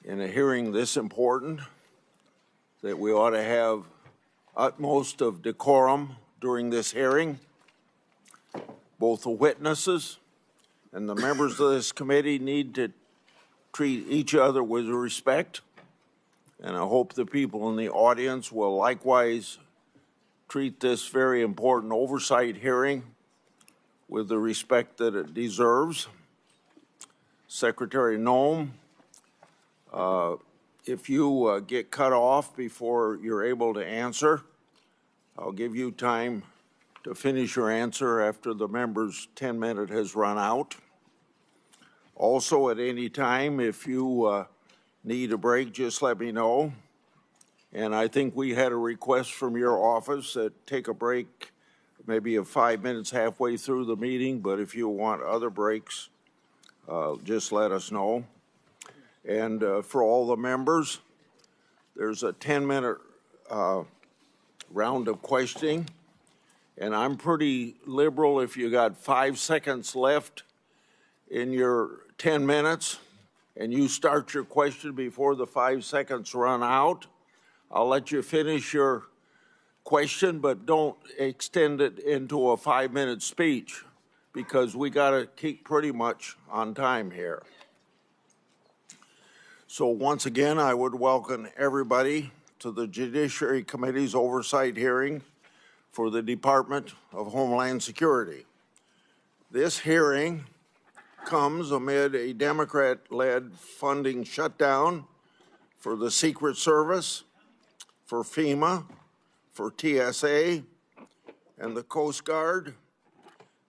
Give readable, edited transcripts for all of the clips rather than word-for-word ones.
in a hearing this important that we ought to have utmost of decorum during this hearing. Both the witnesses and the members of this committee need to treat each other with respect, and I hope the people in the audience will likewise treat this very important oversight hearing with the respect that it deserves. Secretary Noem, if you get cut off before you're able to answer, I'll give you time to finish your answer after the member's 10-minute has run out. Also, at any time, if you need a break, just let me know. And I think we had a request from your office that take a break maybe of 5 minutes halfway through the meeting, but if you want other breaks, just let us know. And for all the members, there's a 10-minute round of questioning, and I'm pretty liberal. If you got 5 seconds left in your 10 minutes and you start your question before the 5 seconds run out, I'll let you finish your question, but don't extend it into a 5-minute speech because we got to keep pretty much on time here. So once again, I would welcome everybody to the Judiciary Committee's oversight hearing for the Department of Homeland Security. This hearing comes amid a Democrat-led funding shutdown for the Secret Service, for FEMA, for TSA, and the Coast Guard.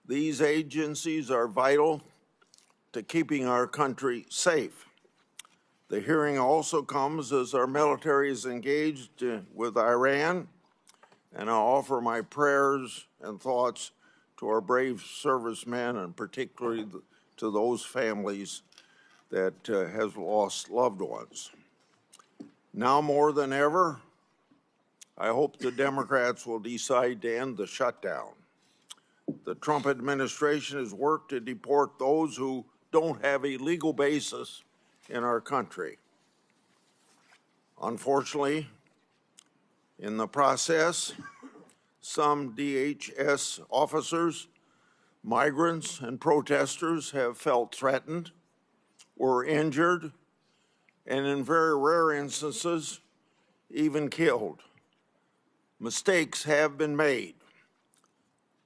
These agencies are vital to keeping our country safe. The hearing also comes as our military is engaged with Iran, and I offer my prayers and thoughts to our brave servicemen, and particularly to those families that have lost loved ones. Now more than ever, I hope the Democrats will decide to end the shutdown. The Trump administration has worked to deport those who don't have a legal basis in our country. Unfortunately, in the process, some DHS officers, migrants, and protesters have felt threatened, were injured, and in very rare instances, even killed. Mistakes have been made.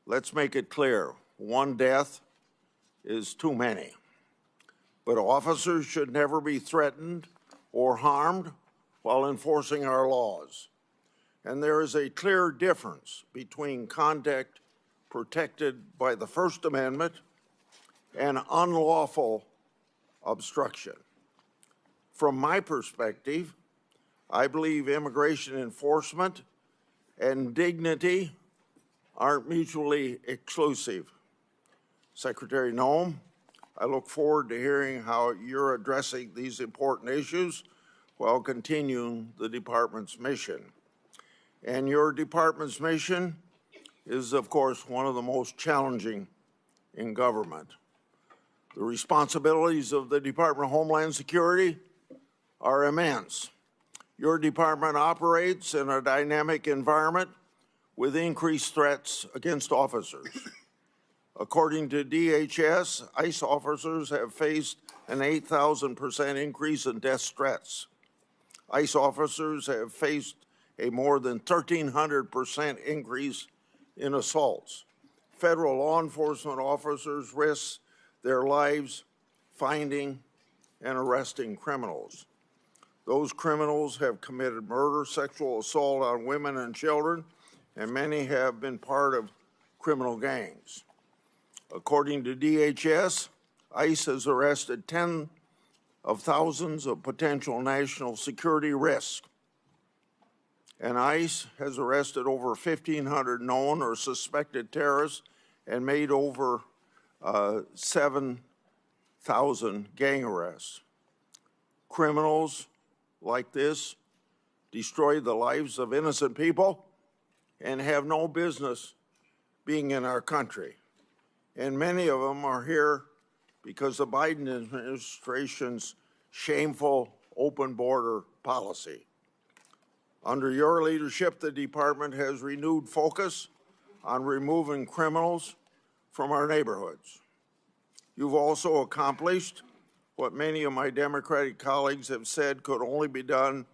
Let's make it clear, one death is too many. But officers should never be threatened or harmed while enforcing our laws. And there is a clear difference between conduct protected by the First Amendment and unlawful obstruction. From my perspective, I believe immigration enforcement and dignity aren't mutually exclusive. Secretary Noem, I look forward to hearing how you're addressing these important issues while continuing the department's mission. And your department's mission is, of course, one of the most challenging in government. The responsibilities of the Department of Homeland Security are immense. Your department operates in a dynamic environment with increased threats against officers. According to DHS, ICE officers have faced an 8,000% increase in death threats. ICE officers have faced a more than 1,300% increase in assaults. Federal law enforcement officers risk their lives finding and arresting criminals. Those criminals have committed murder, sexual assault on women and children, and many have been part of criminal gangs. According to DHS, ICE has arrested tens of thousands of potential national security risks. And ICE has arrested over 1,500 known or suspected terrorists and made over 7,000 gang arrests. Criminals like this destroy the lives of innocent people and have no business being in our country. And many of them are here because the Biden administration's shameful open border policy. Under your leadership, the department has renewed focus on removing criminals from our neighborhoods. You've also accomplished what many of my Democratic colleagues have said could only be done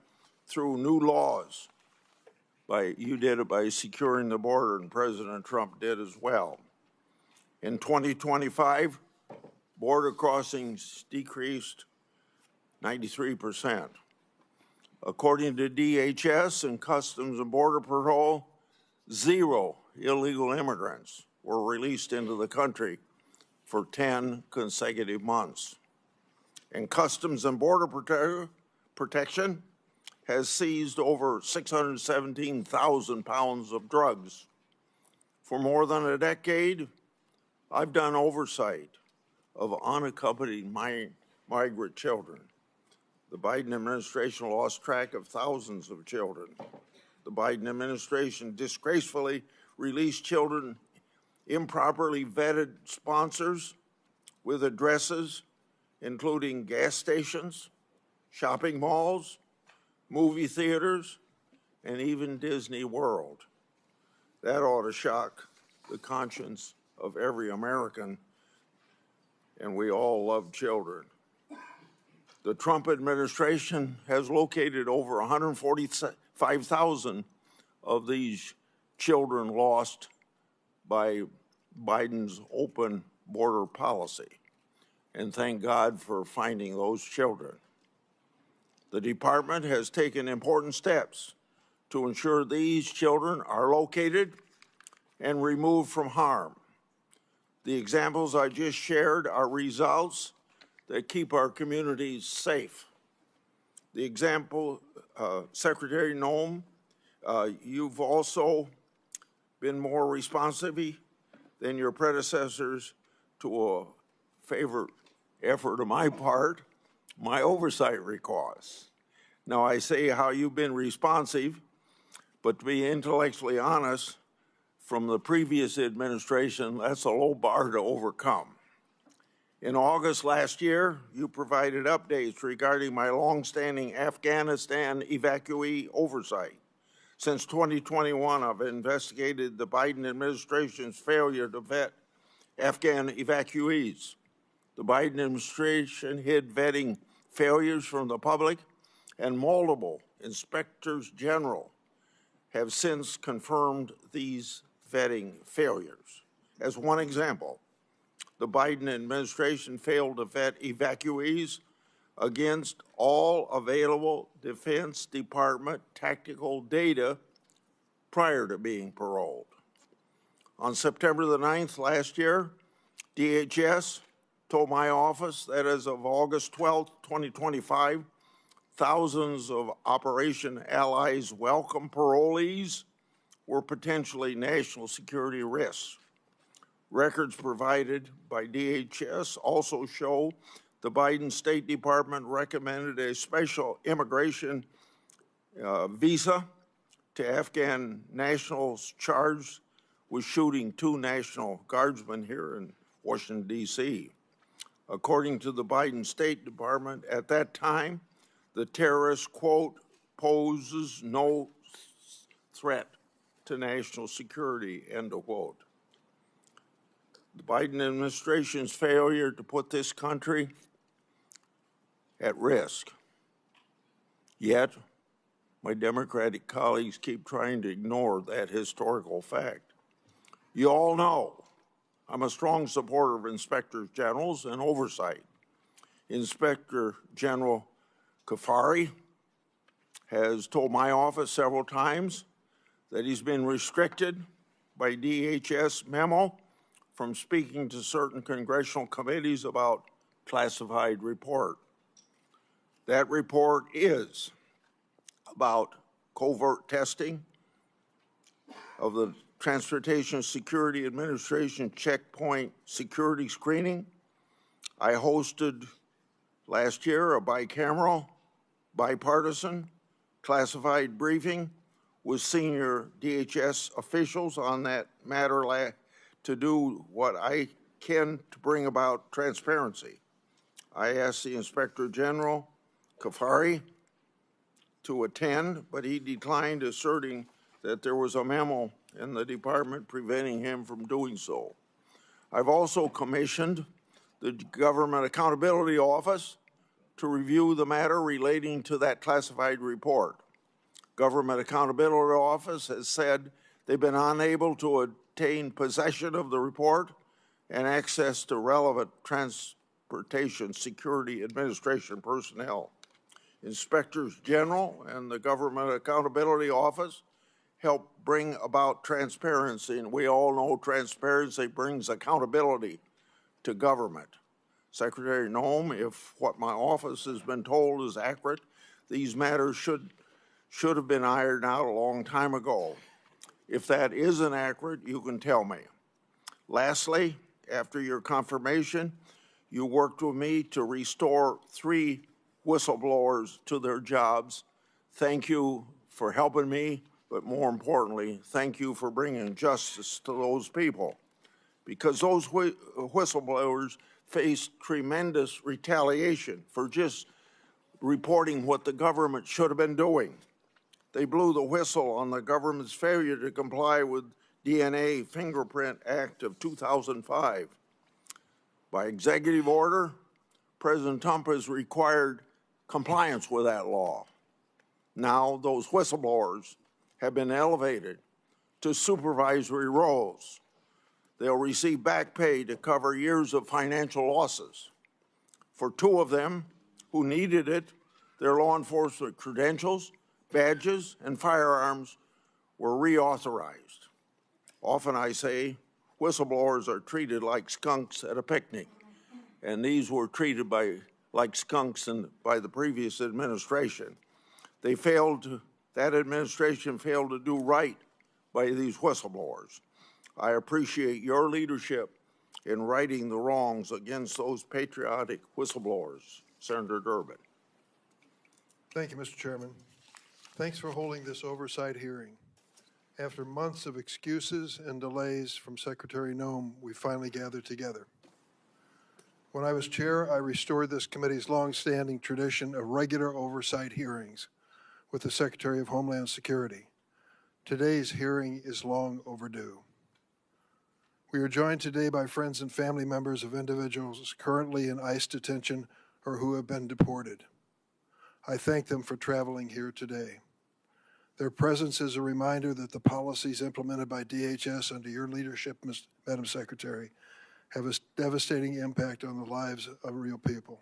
through new laws. You did it by securing the border, and President Trump did as well. In 2025, border crossings decreased 93%. According to DHS and Customs and Border Patrol, 0 illegal immigrants were released into the country for 10 consecutive months. And Customs and Border Protection has seized over 617,000 pounds of drugs. For more than a decade, I've done oversight of unaccompanied migrant children. The Biden administration lost track of thousands of children. The Biden administration disgracefully released children improperly vetted sponsors with addresses including gas stations, shopping malls, movie theaters, and even Disney World. That ought to shock the conscience of every American, and we all love children. The Trump administration has located over 145,000 of these children lost by Biden's open border policy, and thank God for finding those children. The department has taken important steps to ensure these children are located and removed from harm. The examples I just shared are results that keep our communities safe. The example, Secretary Noem, you've also been more responsive than your predecessors to a favorite effort on my part, my oversight requests. Now, I say how you've been responsive, but to be intellectually honest, from the previous administration, that's a low bar to overcome. In August last year, you provided updates regarding my longstanding Afghanistan evacuee oversight. Since 2021, I've investigated the Biden administration's failure to vet Afghan evacuees. The Biden administration hid vetting failures from the public, and multiple inspectors general have since confirmed these vetting failures. As one example, the Biden administration failed to vet evacuees against all available Defense Department tactical data prior to being paroled. On September the 9th last year, DHS told my office that as of August 12, 2025, thousands of Operation Allies welcome parolees were potentially national security risks. Records provided by DHS also show the Biden State Department recommended a special immigration visa to Afghan nationals charged with shooting 2 National Guardsmen here in Washington, D.C. According to the Biden State Department, at that time, the terrorist, quote, poses no threat to national security, end of quote. The Biden administration's failure to put this country at risk. Yet, my Democratic colleagues keep trying to ignore that historical fact. You all know I'm a strong supporter of inspectors generals and oversight. Inspector General Kafari has told my office several times that he's been restricted by DHS memo from speaking to certain congressional committees about classified report. That report is about covert testing of the Transportation Security Administration checkpoint security screening. I hosted last year a bicameral, bipartisan, classified briefing with senior DHS officials on that matter to do what I can to bring about transparency. I asked the Inspector General Kafari to attend, but he declined, asserting that there was a memo in the department preventing him from doing so. I've also commissioned the Government Accountability Office to review the matter relating to that classified report. Government Accountability Office has said they've been unable to obtain possession of the report and access to relevant Transportation Security Administration personnel. Inspectors General and the Government Accountability Office help bring about transparency, and we all know transparency brings accountability to government. Secretary Noem, if what my office has been told is accurate, these matters should have been ironed out a long time ago. If that isn't accurate, you can tell me. Lastly, after your confirmation, you worked with me to restore 3 whistleblowers to their jobs. Thank you for helping me, but more importantly, thank you for bringing justice to those people, because those whistleblowers faced tremendous retaliation for just reporting what the government should have been doing. They blew the whistle on the government's failure to comply with DNA Fingerprint Act of 2005. By executive order, President Trump has required compliance with that law. Now those whistleblowers have been elevated to supervisory roles. They'll receive back pay to cover years of financial losses. For 2 of them who needed it, their law enforcement credentials, badges, and firearms were reauthorized. Often I say whistleblowers are treated like skunks at a picnic, and these were treated like skunks by the previous administration. That administration failed to do right by these whistleblowers. I appreciate your leadership in righting the wrongs against those patriotic whistleblowers. Senator Durbin. Thank you, Mr. Chairman. Thanks for holding this oversight hearing. After months of excuses and delays from Secretary Noem, we finally gathered together. When I was chair, I restored this committee's longstanding tradition of regular oversight hearings with the Secretary of Homeland Security. Today's hearing is long overdue. We are joined today by friends and family members of individuals currently in ICE detention or who have been deported. I thank them for traveling here today. Their presence is a reminder that the policies implemented by DHS under your leadership, Madam Secretary, have a devastating impact on the lives of real people.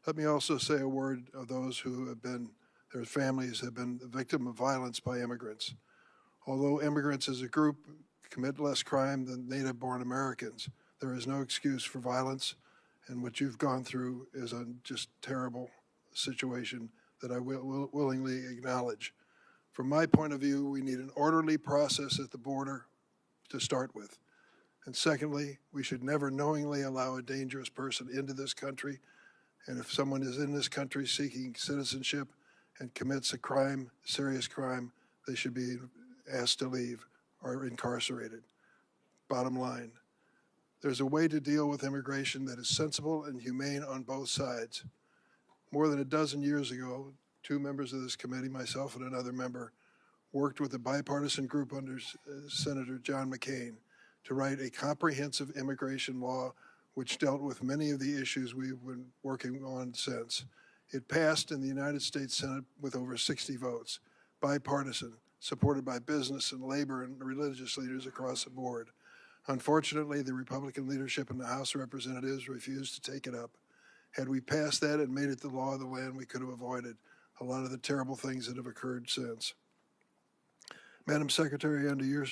Let me also say a word of those who have been, their families have been the victim of violence by immigrants. Although immigrants as a group commit less crime than native-born Americans, there is no excuse for violence, and what you've gone through is a just terrible situation that I will willingly acknowledge. From my point of view, we need an orderly process at the border to start with. And secondly, we should never knowingly allow a dangerous person into this country. And if someone is in this country seeking citizenship and commits a crime, serious crime, they should be asked to leave or incarcerated. Bottom line, there's a way to deal with immigration that is sensible and humane on both sides. More than a dozen years ago, 2 members of this committee, myself and another member, worked with a bipartisan group under Senator John McCain to write a comprehensive immigration law which dealt with many of the issues we've been working on since. It passed in the United States Senate with over 60 votes, bipartisan, supported by business and labor and religious leaders across the board. Unfortunately, the Republican leadership in the House of Representatives refused to take it up. Had we passed that and made it the law of the land, we could have avoided a lot of the terrible things that have occurred since. Madam Secretary, under your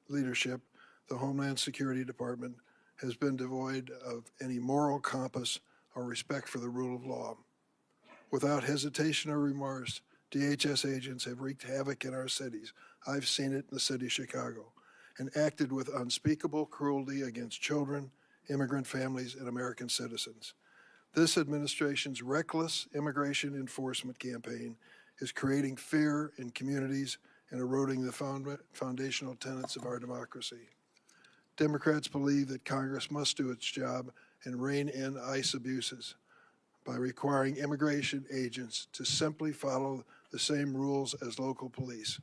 leadership, the Homeland Security Department has been devoid of any moral compass or respect for the rule of law. Without hesitation or remorse, DHS agents have wreaked havoc in our cities. I've seen it in the city of Chicago, and acted with unspeakable cruelty against children, immigrant families, and American citizens. This administration's reckless immigration enforcement campaign is creating fear in communities and eroding the foundational tenets of our democracy. Democrats believe that Congress must do its job and rein in ICE abuses. by requiring immigration agents to simply follow the same rules as local police.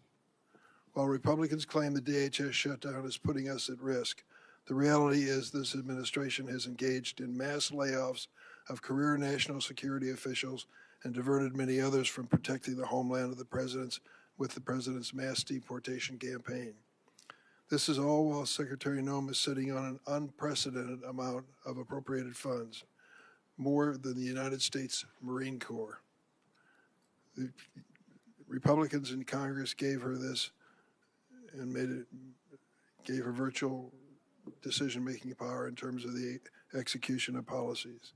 While Republicans claim the DHS shutdown is putting us at risk, the reality is this administration has engaged in mass layoffs of career national security officials and diverted many others from protecting the homeland of the president's with the president's mass deportation campaign. This is all while Secretary Noem is sitting on an unprecedented amount of appropriated funds, more than the United States Marine Corps. The Republicans in Congress gave her this and gave her virtual decision-making power in terms of the execution of policies.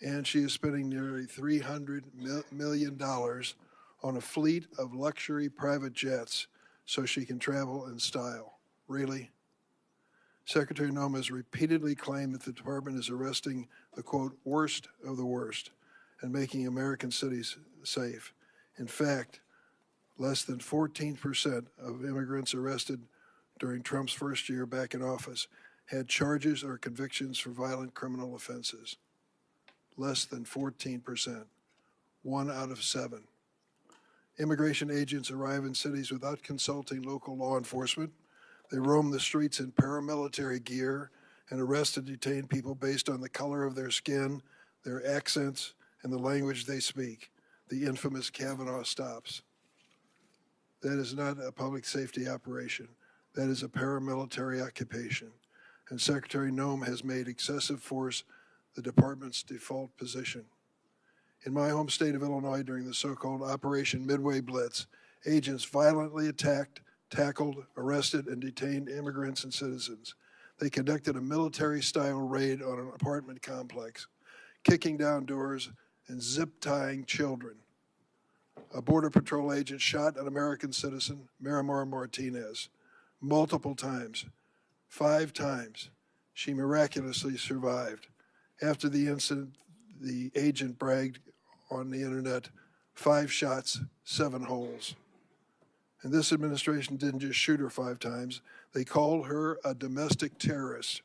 And she is spending nearly $300 million on a fleet of luxury private jets so she can travel in style. Really? Secretary Noem has repeatedly claimed that the department is arresting the, quote, worst of the worst and making American cities safe. In fact, less than 14% of immigrants arrested during Trump's first year back in office had charges or convictions for violent criminal offenses. Less than 14%, 1 out of 7. Immigration agents arrive in cities without consulting local law enforcement. They roam the streets in paramilitary gear and arrest and detain people based on the color of their skin, their accents, and the language they speak, the infamous Kavanaugh stops. That is not a public safety operation. That is a paramilitary occupation. And Secretary Noem has made excessive force the department's default position. In my home state of Illinois, during the so-called Operation Midway Blitz, agents violently attacked, tackled, arrested, and detained immigrants and citizens. They conducted a military-style raid on an apartment complex, kicking down doors and zip-tying children. A Border Patrol agent shot an American citizen, Miramar Martinez, multiple times, 5 times. She miraculously survived. After the incident, the agent bragged on the internet, 5 shots, 7 holes. And this administration didn't just shoot her 5 times. They called her a domestic terrorist,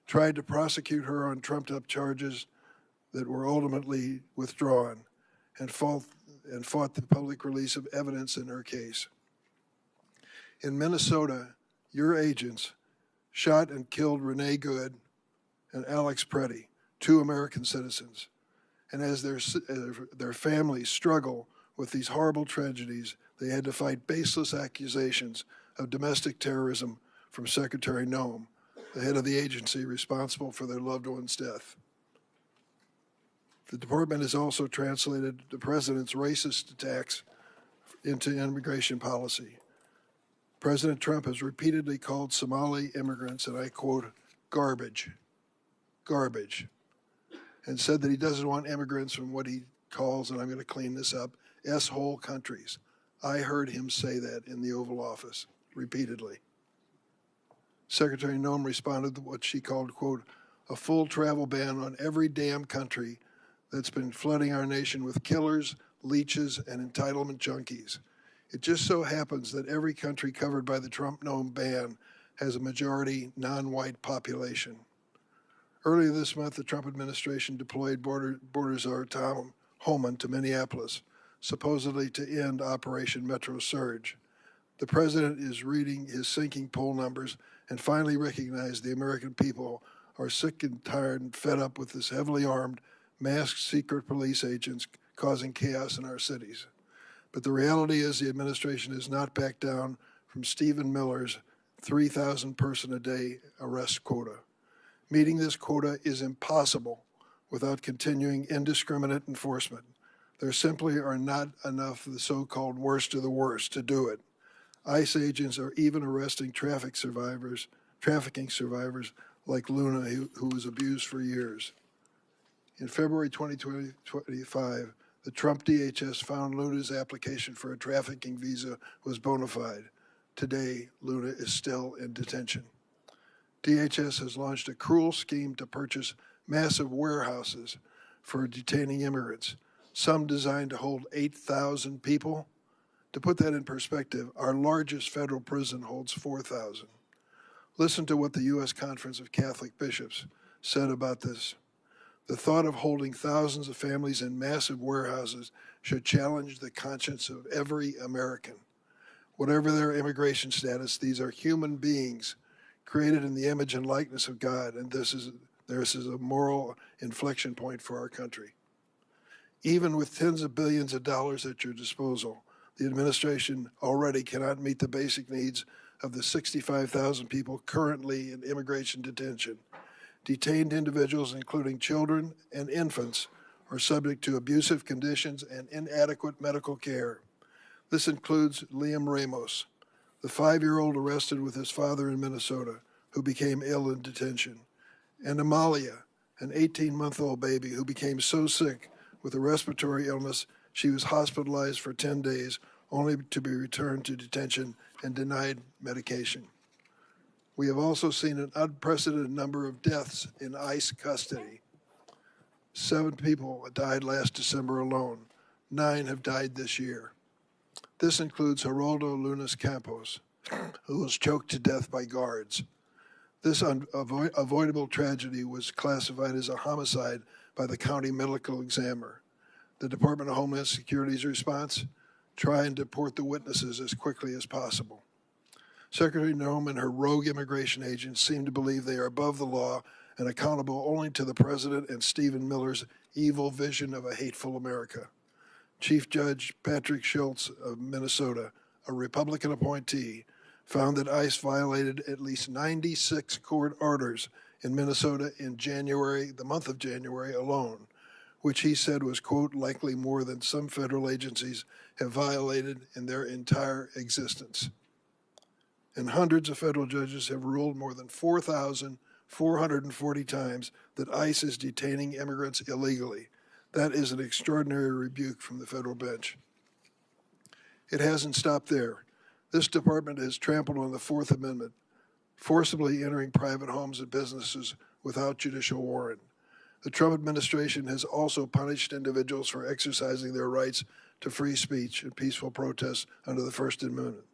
tried to prosecute her on trumped-up charges that were ultimately withdrawn, and fought the public release of evidence in her case. In Minnesota, your agents shot and killed Renee Good and Alex Preddy, 2 American citizens. And as their families struggle with these horrible tragedies, they had to fight baseless accusations of domestic terrorism from Secretary Noem, the head of the agency responsible for their loved one's death. The department has also translated the president's racist attacks into immigration policy. President Trump has repeatedly called Somali immigrants, and I quote, garbage, and said that he doesn't want immigrants from what he calls, and I'm going to clean this up, S-hole countries. I heard him say that in the Oval Office repeatedly. Secretary Noem responded to what she called, quote, a full travel ban on every damn country that's been flooding our nation with killers, leeches, and entitlement junkies. It just so happens that every country covered by the Trump-Noem ban has a majority non-white population. Earlier this month, the Trump administration deployed Border Czar Tom Homan to Minneapolis, supposedly to end Operation Metro Surge. The president is reading his sinking poll numbers and finally recognized the American people are sick and tired and fed up with this heavily armed, masked secret police agents causing chaos in our cities. But the reality is the administration has not backed down from Stephen Miller's 3,000 person a day arrest quota. Meeting this quota is impossible without continuing indiscriminate enforcement. There simply are not enough of the so-called worst of the worst to do it. ICE agents are even arresting trafficking survivors like Luna, who was abused for years. In February 2025, the Trump DHS found Luna's application for a trafficking visa was bona fide. Today, Luna is still in detention. DHS has launched a cruel scheme to purchase massive warehouses for detaining immigrants, some designed to hold 8,000 people. To put that in perspective, our largest federal prison holds 4,000. Listen to what the U.S. Conference of Catholic Bishops said about this. The thought of holding thousands of families in massive warehouses should challenge the conscience of every American. Whatever their immigration status, these are human beings created in the image and likeness of God, and this is a moral inflection point for our country. Even with tens of billions of dollars at your disposal, the administration already cannot meet the basic needs of the 65,000 people currently in immigration detention. Detained individuals, including children and infants, are subject to abusive conditions and inadequate medical care. This includes Liam Ramos, the 5-year-old arrested with his father in Minnesota, who became ill in detention, and Amalia, an 18-month-old baby who became so sick with a respiratory illness she was hospitalized for 10 days, only to be returned to detention and denied medication. We have also seen an unprecedented number of deaths in ICE custody. 7 people died last December alone. 9 have died this year. This includes Geraldo Lunas Campos, who was choked to death by guards. This avoidable tragedy was classified as a homicide by the county medical examiner. The Department of Homeland Security's response: try and deport the witnesses as quickly as possible. Secretary Noem and her rogue immigration agents seem to believe they are above the law and accountable only to the President and Stephen Miller's evil vision of a hateful America. Chief Judge Patrick Schultz of Minnesota, a Republican appointee, found that ICE violated at least 96 court orders in Minnesota in January, the month of January alone, which he said was, quote, likely more than some federal agencies have violated in their entire existence. And hundreds of federal judges have ruled more than 4,440 times that ICE is detaining immigrants illegally. That is an extraordinary rebuke from the federal bench. It hasn't stopped there. This department has trampled on the Fourth Amendment, forcibly entering private homes and businesses without judicial warrant. The Trump administration has also punished individuals for exercising their rights to free speech and peaceful protest under the First Amendment.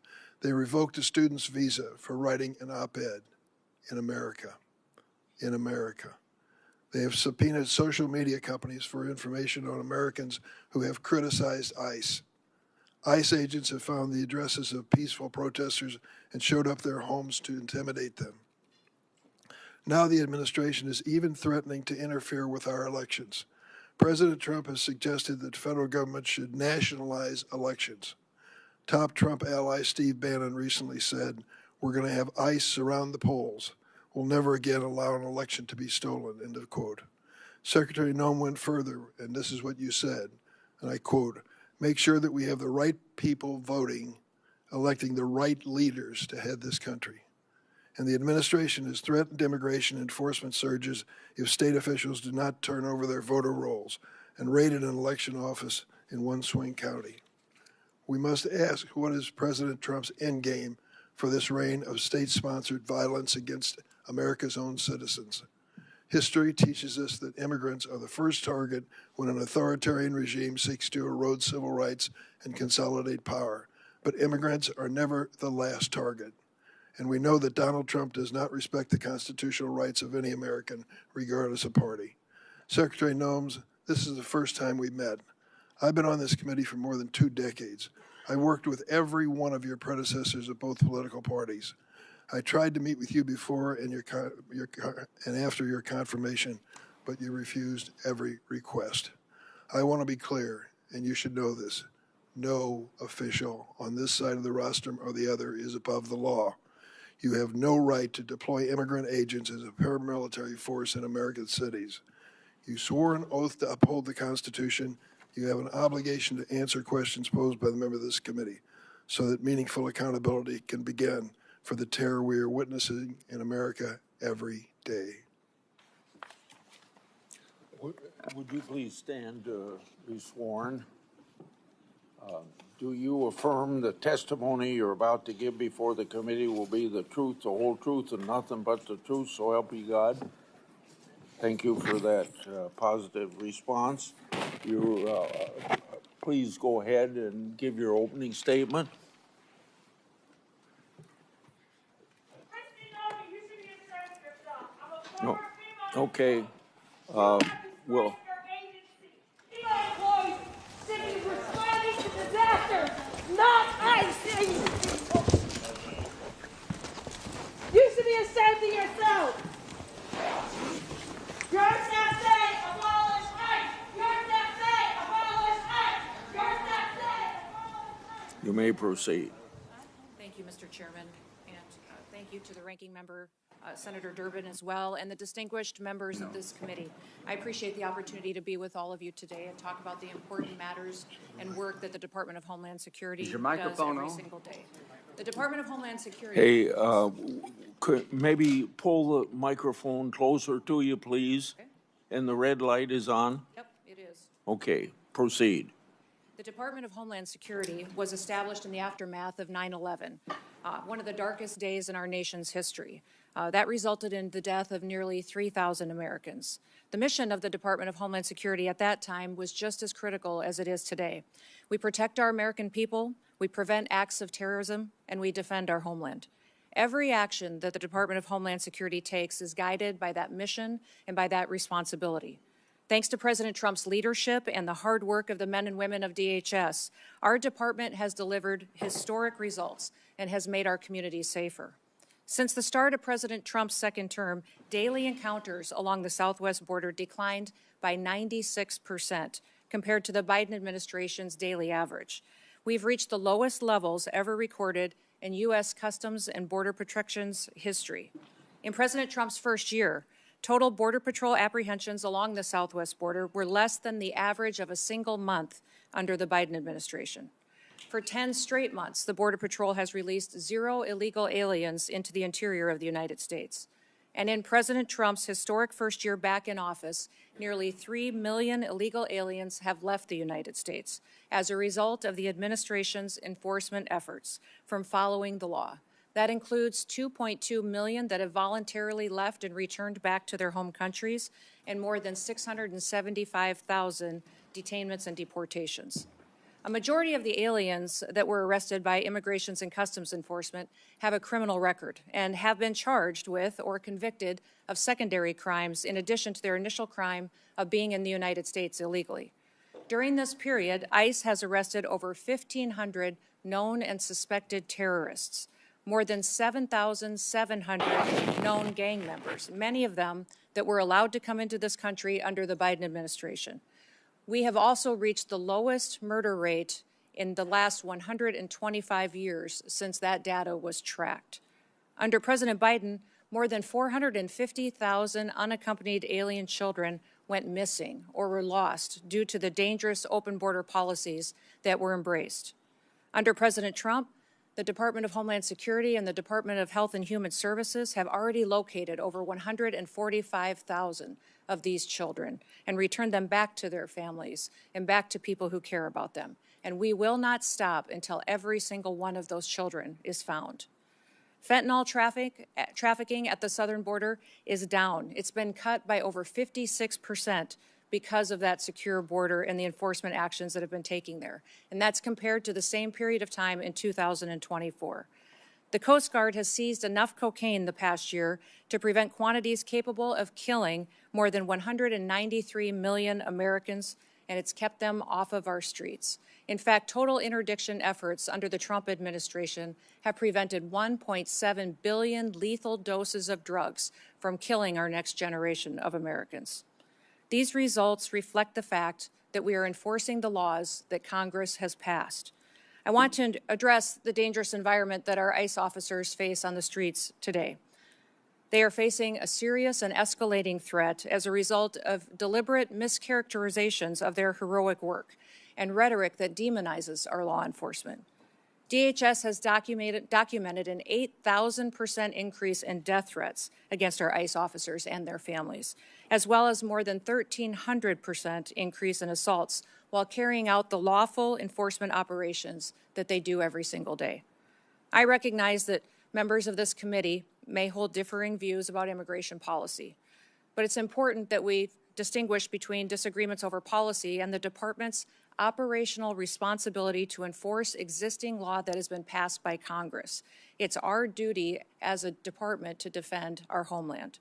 They revoked a student's visa for writing an op-ed in America. In America. They have subpoenaed social media companies for information on Americans who have criticized ICE. ICE agents have found the addresses of peaceful protesters and showed up their homes to intimidate them. Now the administration is even threatening to interfere with our elections. President Trump has suggested that the federal government should nationalize elections. Top Trump ally Steve Bannon recently said, we're going to have ICE surround the polls. We'll never again allow an election to be stolen, end of quote. Secretary Noem went further, and this is what you said, and I quote, make sure that we have the right people voting, electing the right leaders to head this country. And the administration has threatened immigration enforcement surges if state officials do not turn over their voter rolls and raided an election office in one swing county. We must ask, what is President Trump's endgame for this reign of state-sponsored violence against America's own citizens? History teaches us that immigrants are the first target when an authoritarian regime seeks to erode civil rights and consolidate power. But immigrants are never the last target. And we know that Donald Trump does not respect the constitutional rights of any American, regardless of party. Secretary Noem, this is the first time we met. I've been on this committee for more than 2 decades. I worked with every one of your predecessors of both political parties. I tried to meet with you before and after your confirmation, but you refused every request. I want to be clear, and you should know this. No official on this side of the rostrum or the other is above the law. You have no right to deploy immigrant agents as a paramilitary force in American cities. You swore an oath to uphold the Constitution. You have an obligation to answer questions posed by the member of this committee so that meaningful accountability can begin for the terror we are witnessing in America every day. Would you please stand to be sworn? Do you affirm the testimony you're about to give before the committee will be the truth, the whole truth, and nothing but the truth, so help you God? Thank you for that positive response. Please go ahead and give your opening statement. Kristi Noem, you should get transcripts off. I'm a former No. Okay. will. Responding to disaster, not icing people. You should be ashamed of yourself. Your staff say abolish ICE. Your staff say abolish ICE. Your staff say abolish ICE. You may proceed. Thank you, Mr. Chairman, and thank you to the ranking member, Senator Durbin, as well, and the distinguished members of this committee. I appreciate the opportunity to be with all of you today and talk about the important matters and work that the Department of Homeland Security does every single day. The Department of Homeland Security. Hey, could maybe pull the microphone closer to you, please? Okay. And the red light is on? Yep, it is. Okay, proceed. The Department of Homeland Security was established in the aftermath of 9/11, one of the darkest days in our nation's history. That resulted in the death of nearly 3,000 Americans. The mission of the Department of Homeland Security at that time was just as critical as it is today. We protect our American people, we prevent acts of terrorism, and we defend our homeland. Every action that the Department of Homeland Security takes is guided by that mission and by that responsibility. Thanks to President Trump's leadership and the hard work of the men and women of DHS, our department has delivered historic results and has made our communities safer. Since the start of President Trump's second term, daily encounters along the southwest border declined by 96% compared to the Biden administration's daily average. We've reached the lowest levels ever recorded in U.S. Customs and Border Protection's history. In President Trump's first year, total Border Patrol apprehensions along the southwest border were less than the average of a single month under the Biden administration. For 10 straight months, the Border Patrol has released 0 illegal aliens into the interior of the United States. And in President Trump's historic first year back in office, nearly 3 million illegal aliens have left the United States as a result of the administration's enforcement efforts from following the law. That includes 2.2 million that have voluntarily left and returned back to their home countries, and more than 675,000 detainments and deportations. A majority of the aliens that were arrested by Immigration and Customs Enforcement have a criminal record and have been charged with or convicted of secondary crimes in addition to their initial crime of being in the United States illegally. During this period, ICE has arrested over 1,500 known and suspected terrorists, more than 7,700 known gang members, many of them that were allowed to come into this country under the Biden administration. We have also reached the lowest murder rate in the last 125 years since that data was tracked. Under President Biden, more than 450,000 unaccompanied alien children went missing or were lost due to the dangerous open border policies that were embraced. Under President Trump, the Department of Homeland Security and the Department of Health and Human Services have already located over 145,000 of these children and returned them back to their families and back to people who care about them. And we will not stop until every single one of those children is found. Fentanyl trafficking at the southern border is down. It's been cut by over 56% because of that secure border and the enforcement actions that have been taken there. And that's compared to the same period of time in 2024. The Coast Guard has seized enough cocaine the past year to prevent quantities capable of killing more than 193 million Americans, and it's kept them off of our streets. In fact, total interdiction efforts under the Trump administration have prevented 1.7 billion lethal doses of drugs from killing our next generation of Americans. These results reflect the fact that we are enforcing the laws that Congress has passed. I want to address the dangerous environment that our ICE officers face on the streets today. They are facing a serious and escalating threat as a result of deliberate mischaracterizations of their heroic work and rhetoric that demonizes our law enforcement. DHS has documented an 8,000% increase in death threats against our ICE officers and their families, as well as more than 1,300% increase in assaults while carrying out the lawful enforcement operations that they do every single day. I recognize that members of this committee may hold differing views about immigration policy, but it's important that we distinguish between disagreements over policy and the department's operational responsibility to enforce existing law that has been passed by Congress. It's our duty as a department to defend our homeland.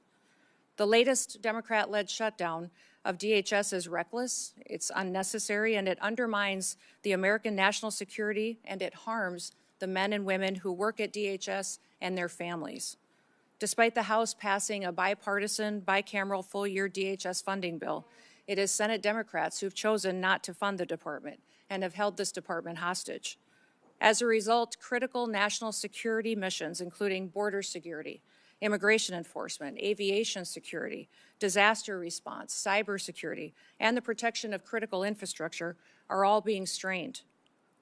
The latest Democrat-led shutdown of DHS is reckless, it's unnecessary, and it undermines the American national security, and it harms the men and women who work at DHS and their families. Despite the House passing a bipartisan, bicameral full-year DHS funding bill, it is Senate Democrats who've chosen not to fund the department and have held this department hostage. As a result, critical national security missions, including border security, immigration enforcement, aviation security, disaster response, cybersecurity, and the protection of critical infrastructure are all being strained.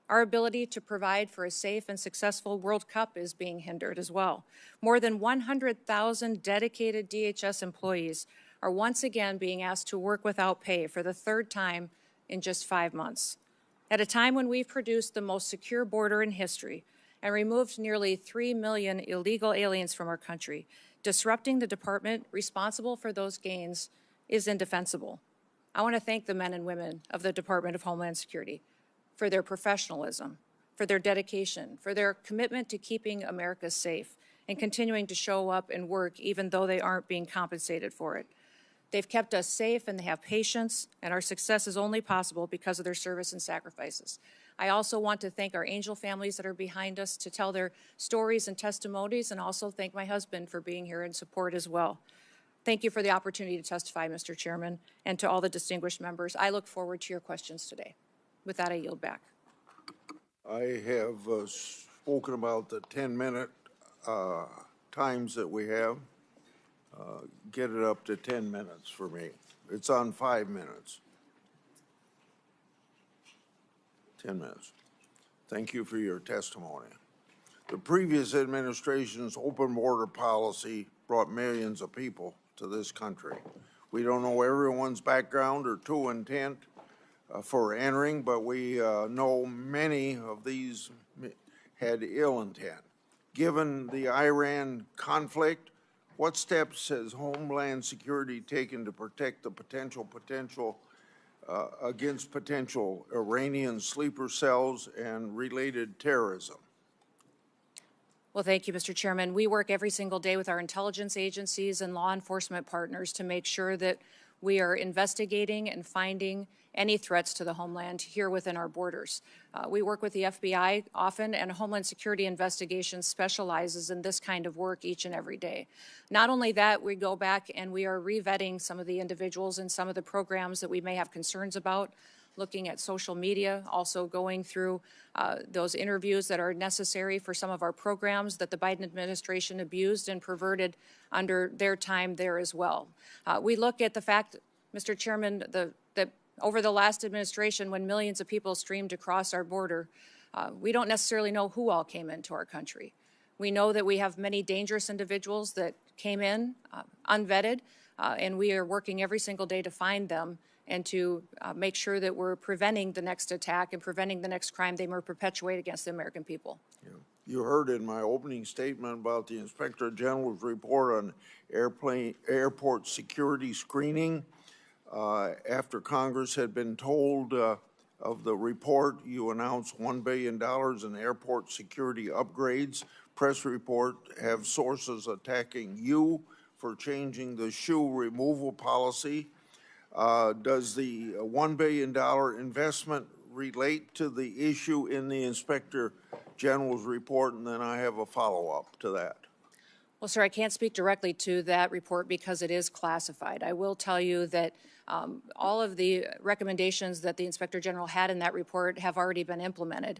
Our ability to provide for a safe and successful World Cup is being hindered as well. More than 100,000 dedicated DHS employees are once again being asked to work without pay for the third time in just 5 months. At a time when we've produced the most secure border in history and removed nearly 3 million illegal aliens from our country, disrupting the department responsible for those gains is indefensible. I want to thank the men and women of the Department of Homeland Security for their professionalism, for their dedication, for their commitment to keeping America safe and continuing to show up and work even though they aren't being compensated for it. They've kept us safe and they have patience, and our success is only possible because of their service and sacrifices. I also want to thank our angel families that are behind us to tell their stories and testimonies, and also thank my husband for being here in support as well. Thank you for the opportunity to testify, Mr. Chairman, and to all the distinguished members. I look forward to your questions today. With that, I yield back. I have spoken about the 10-minute times that we have. Get it up to 10 minutes for me. It's on 5 minutes. 10 minutes. Thank you for your testimony. The previous administration's open border policy brought millions of people to this country. We don't know everyone's background or true intent for entering, but we know many of these had ill intent. Given the Iran conflict, what steps has Homeland Security taken to protect the potential against potential Iranian sleeper cells and related terrorism? Well, thank you, Mr. Chairman. We work every single day with our intelligence agencies and law enforcement partners to make sure that we are investigating and finding any threats to the homeland here within our borders. We work with the FBI often, and Homeland Security Investigations specializes in this kind of work each and every day. Not only that, we go back and we are revetting some of the individuals and some of the programs that we may have concerns about, looking at social media, also going through those interviews that are necessary for some of our programs that the Biden administration abused and perverted under their time there as well. We look at the fact, Mr. Chairman, that over the last administration, when millions of people streamed across our border, we don't necessarily know who all came into our country. We know that we have many dangerous individuals that came in unvetted, and we are working every single day to find them and to make sure that we're preventing the next attack and preventing the next crime they may perpetuate against the American people. Yeah. You heard in my opening statement about the Inspector General's report on airport security screening. After Congress had been told of the report, you announced $1 billion in airport security upgrades. Press report have sources attacking you for changing the shoe removal policy. Does the $1 billion investment relate to the issue in the Inspector General's report? And then I have a follow-up to that. Well, sir, I can't speak directly to that report because it is classified. I will tell you that all of the recommendations that the Inspector General had in that report have already been implemented,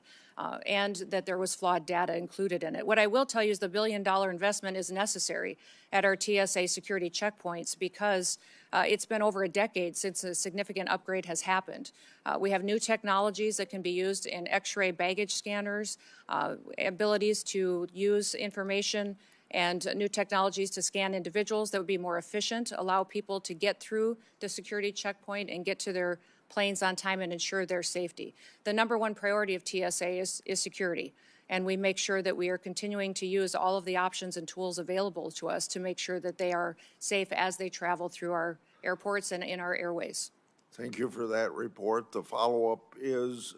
and that there was flawed data included in it. What I will tell you is the $1 billion investment is necessary at our TSA security checkpoints because it's been over a decade since a significant upgrade has happened. We have new technologies that can be used in X-ray baggage scanners, abilities to use information and new technologies to scan individuals that would be more efficient, allow people to get through the security checkpoint and get to their planes on time and ensure their safety. The #1 priority of TSA is security, and we make sure that we are continuing to use all of the options and tools available to us to make sure that they are safe as they travel through our airports and in our airways. Thank you for that report. The follow-up is,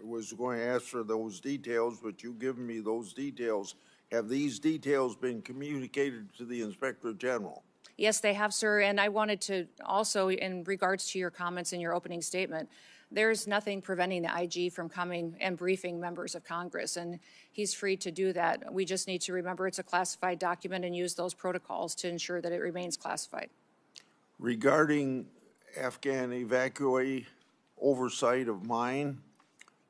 was going to ask for those details, but you've given me those details. Have these details been communicated to the Inspector General? Yes, they have, sir. And I wanted to also, in regards to your comments in your opening statement, there's nothing preventing the IG from coming and briefing members of Congress, and he's free to do that. We just need to remember it's a classified document and use those protocols to ensure that it remains classified. Regarding Afghan evacuee oversight of mine,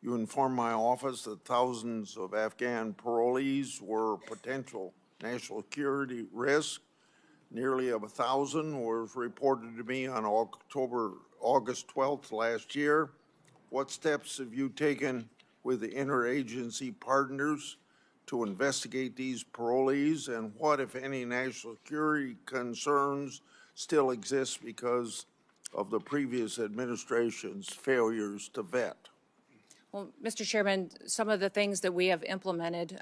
you informed my office that thousands of Afghan parolees were potential national security risk. Nearly 1,000 was reported to me on August 12th last year. What steps have you taken with the interagency partners to investigate these parolees, and what, if any, national security concerns still exist because of the previous administration's failures to vet? Well, Mr. Chairman, some of the things that we have implemented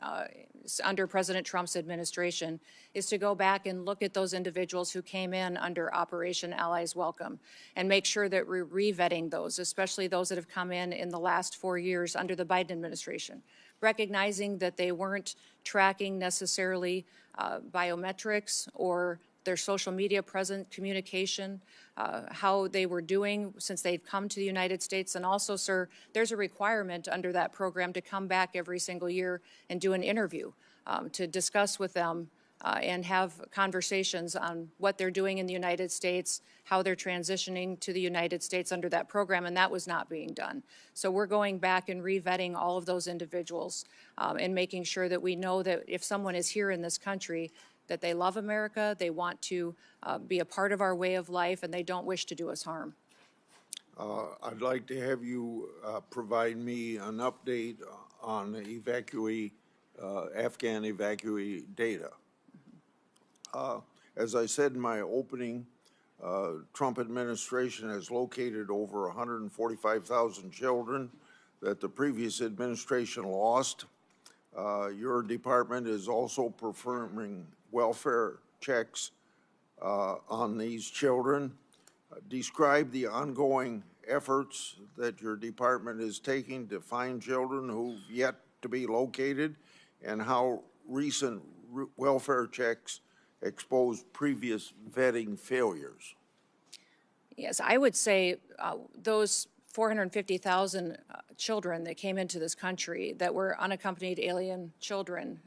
under President Trump's administration is to go back and look at those individuals who came in under Operation Allies Welcome and make sure that we're re-vetting those, especially those that have come in the last 4 years under the Biden administration, recognizing that they weren't tracking necessarily biometrics or their social media present communication, how they were doing since they'd come to the United States. And also, sir, there's a requirement under that program to come back every single year and do an interview to discuss with them and have conversations on what they're doing in the United States, how they're transitioning to the United States under that program, and that was not being done. So we're going back and re-vetting all of those individuals and making sure that we know that if someone is here in this country, that they love America, they want to be a part of our way of life, and they don't wish to do us harm. I'd like to have you provide me an update on the Afghan evacuee data. As I said in my opening, Trump administration has located over 145,000 children that the previous administration lost. Your department is also performing welfare checks on these children. Describe the ongoing efforts that your department is taking to find children who've yet to be located, and how recent welfare checks expose previous vetting failures. Yes, I would say those 450,000 children that came into this country that were unaccompanied alien children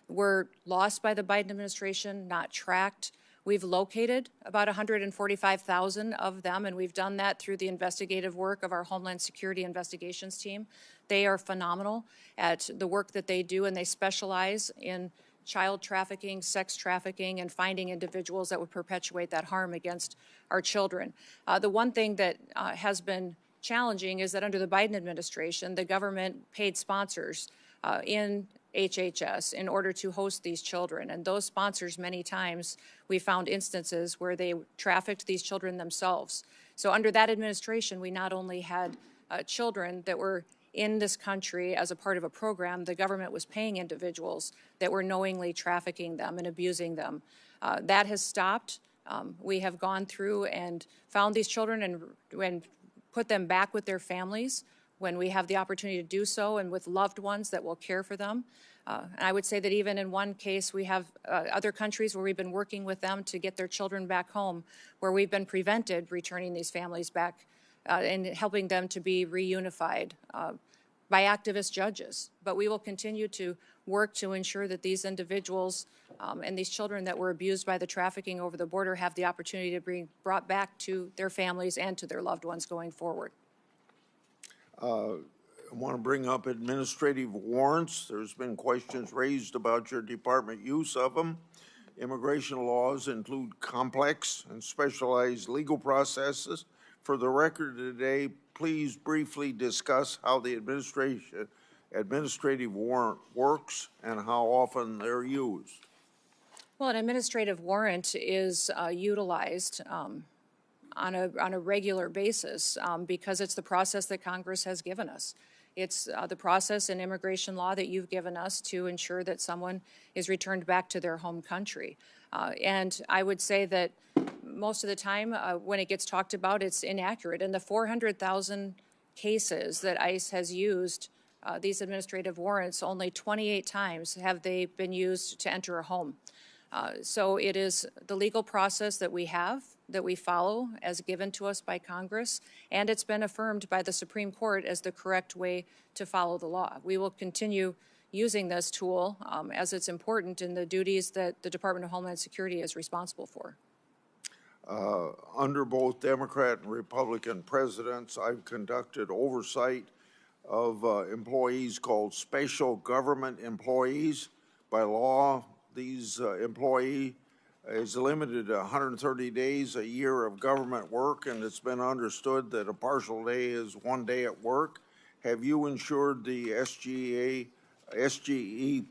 were lost by the Biden administration, not tracked. We've located about 145,000 of them, and we've done that through the investigative work of our Homeland Security Investigations team. They are phenomenal at the work that they do, and they specialize in child trafficking, sex trafficking, and finding individuals that would perpetuate that harm against our children. The one thing that has been challenging is that under the Biden administration, the government paid sponsors in HHS in order to host these children. And those sponsors, many times, we found instances where they trafficked these children themselves. So under that administration, we not only had children that were in this country as a part of a program, the government was paying individuals that were knowingly trafficking them and abusing them. That has stopped. We have gone through and found these children and put them back with their families when we have the opportunity to do so, and with loved ones that will care for them. And I would say that even in one case, we have other countries where we've been working with them to get their children back home, where we've been prevented returning these families back and helping them to be reunified by activist judges. But we will continue to work to ensure that these individuals and these children that were abused by the trafficking over the border have the opportunity to be brought back to their families and to their loved ones going forward. I want to bring up administrative warrants. There's been questions raised about your department use of them. Immigration laws include complex and specialized legal processes. For the record today, please briefly discuss how the administrative warrant works and how often they're used. Well, an administrative warrant is utilized on a regular basis because it's the process that Congress has given us. It's the process in immigration law that you've given us to ensure that someone is returned back to their home country. And I would say that most of the time when it gets talked about, it's inaccurate. In the 400,000 cases that ICE has used these administrative warrants, only 28 times have they been used to enter a home. So it is the legal process that we have, that we follow as given to us by Congress, and it's been affirmed by the Supreme Court as the correct way to follow the law. We will continue using this tool as it's important in the duties that the Department of Homeland Security is responsible for. Under both Democrat and Republican presidents, I've conducted oversight of employees called special government employees. By law, these employee is limited to 130 days a year of government work, and it's been understood that a partial day is 1 day at work. Have you ensured the SGE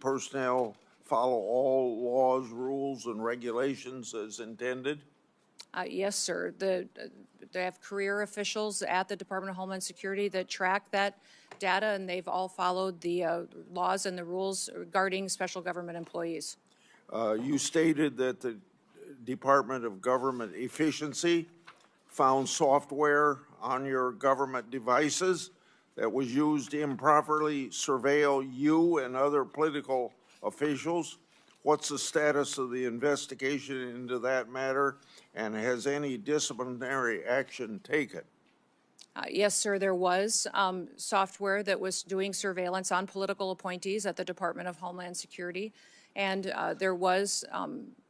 personnel follow all laws, rules, and regulations as intended? Yes, sir. They have career officials at the Department of Homeland Security that track that data, and they've all followed the laws and the rules regarding special government employees. You stated that the Department of Government Efficiency found software on your government devices that was used to improperly surveil you and other political officials. What's the status of the investigation into that matter, and has any disciplinary action taken? Yes, sir, there was software that was doing surveillance on political appointees at the Department of Homeland Security, and there was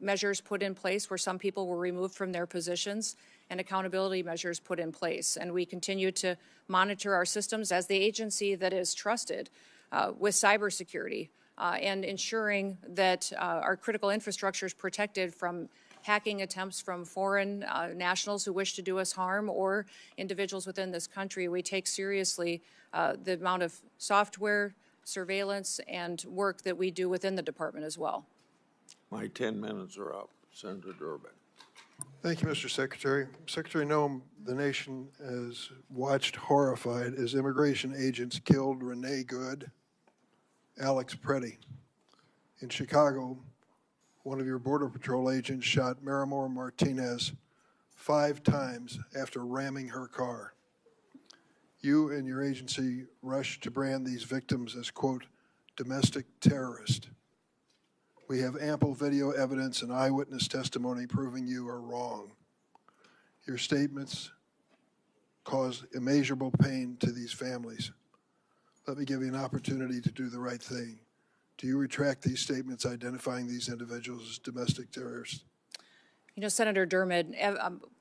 measures put in place where some people were removed from their positions and accountability measures put in place. And we continue to monitor our systems as the agency that is trusted with cybersecurity and ensuring that our critical infrastructure is protected from hacking attempts from foreign nationals who wish to do us harm or individuals within this country. We take seriously the amount of software, surveillance, and work that we do within the department as well. My 10 minutes are up. Senator Durbin. Thank you, Mr. Secretary. Secretary Noem, the nation has watched horrified as immigration agents killed Renee Good, Alex Preddy. In Chicago, one of your Border Patrol agents shot Marimor Martinez 5 times after ramming her car. You and your agency rushed to brand these victims as, quote, domestic terrorist. We have ample video evidence and eyewitness testimony proving you are wrong. Your statements caused immeasurable pain to these families. Let me give you an opportunity to do the right thing. Do you retract these statements identifying these individuals as domestic terrorists? You know, Senator Dermott,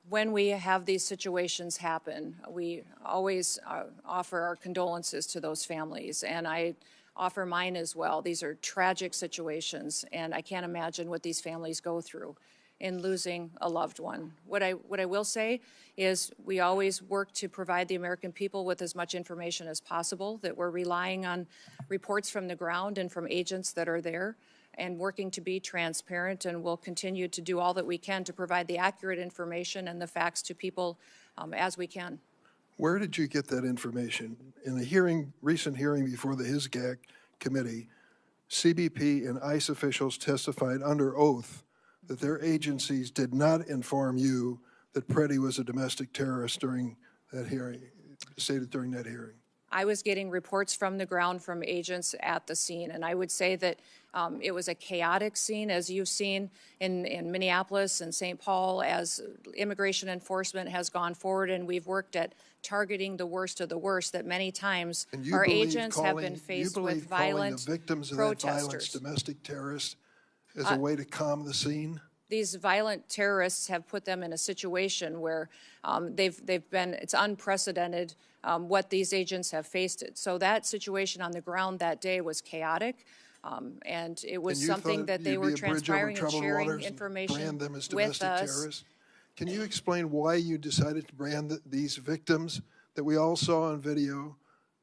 when we have these situations happen, we always offer our condolences to those families, and I offer mine as well. These are tragic situations, and I can't imagine what these families go through in losing a loved one. What I will say is we always work to provide the American people with as much information as possible, that we're relying on reports from the ground and from agents that are there and working to be transparent, and we'll continue to do all that we can to provide the accurate information and the facts to people as we can. Where did you get that information? In a recent hearing before the HISGAC committee, CBP and ICE officials testified under oath that their agencies did not inform you that Preddy was a domestic terrorist during that hearing, stated during that hearing. I was getting reports from the ground from agents at the scene, and I would say that it was a chaotic scene, as you've seen in Minneapolis and St. Paul, as immigration enforcement has gone forward, and we've worked at targeting the worst of the worst, that many times our agents have been faced with violent the victims of protesters. That violence domestic terrorists as a way to calm the scene? These violent terrorists have put them in a situation where it's unprecedented what these agents have faced. So that situation on the ground that day was chaotic, and it was something that they were transpiring and sharing information with us. Can you explain why you decided to brand these victims that we all saw on video,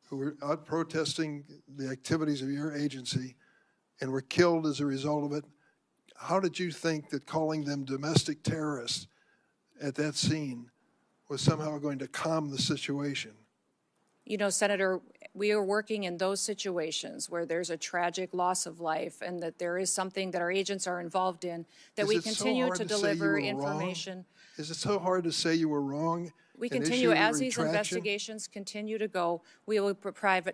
who were out protesting the activities of your agency and were killed as a result of it? How did you think that calling them domestic terrorists at that scene was somehow going to calm the situation? You know, Senator, we are working in those situations where there's a tragic loss of life and that there is something that our agents are involved in, that we continue to deliver information. Is it so hard to say you were wrong? We and continue, issue a as these retraction? investigations continue to go, we will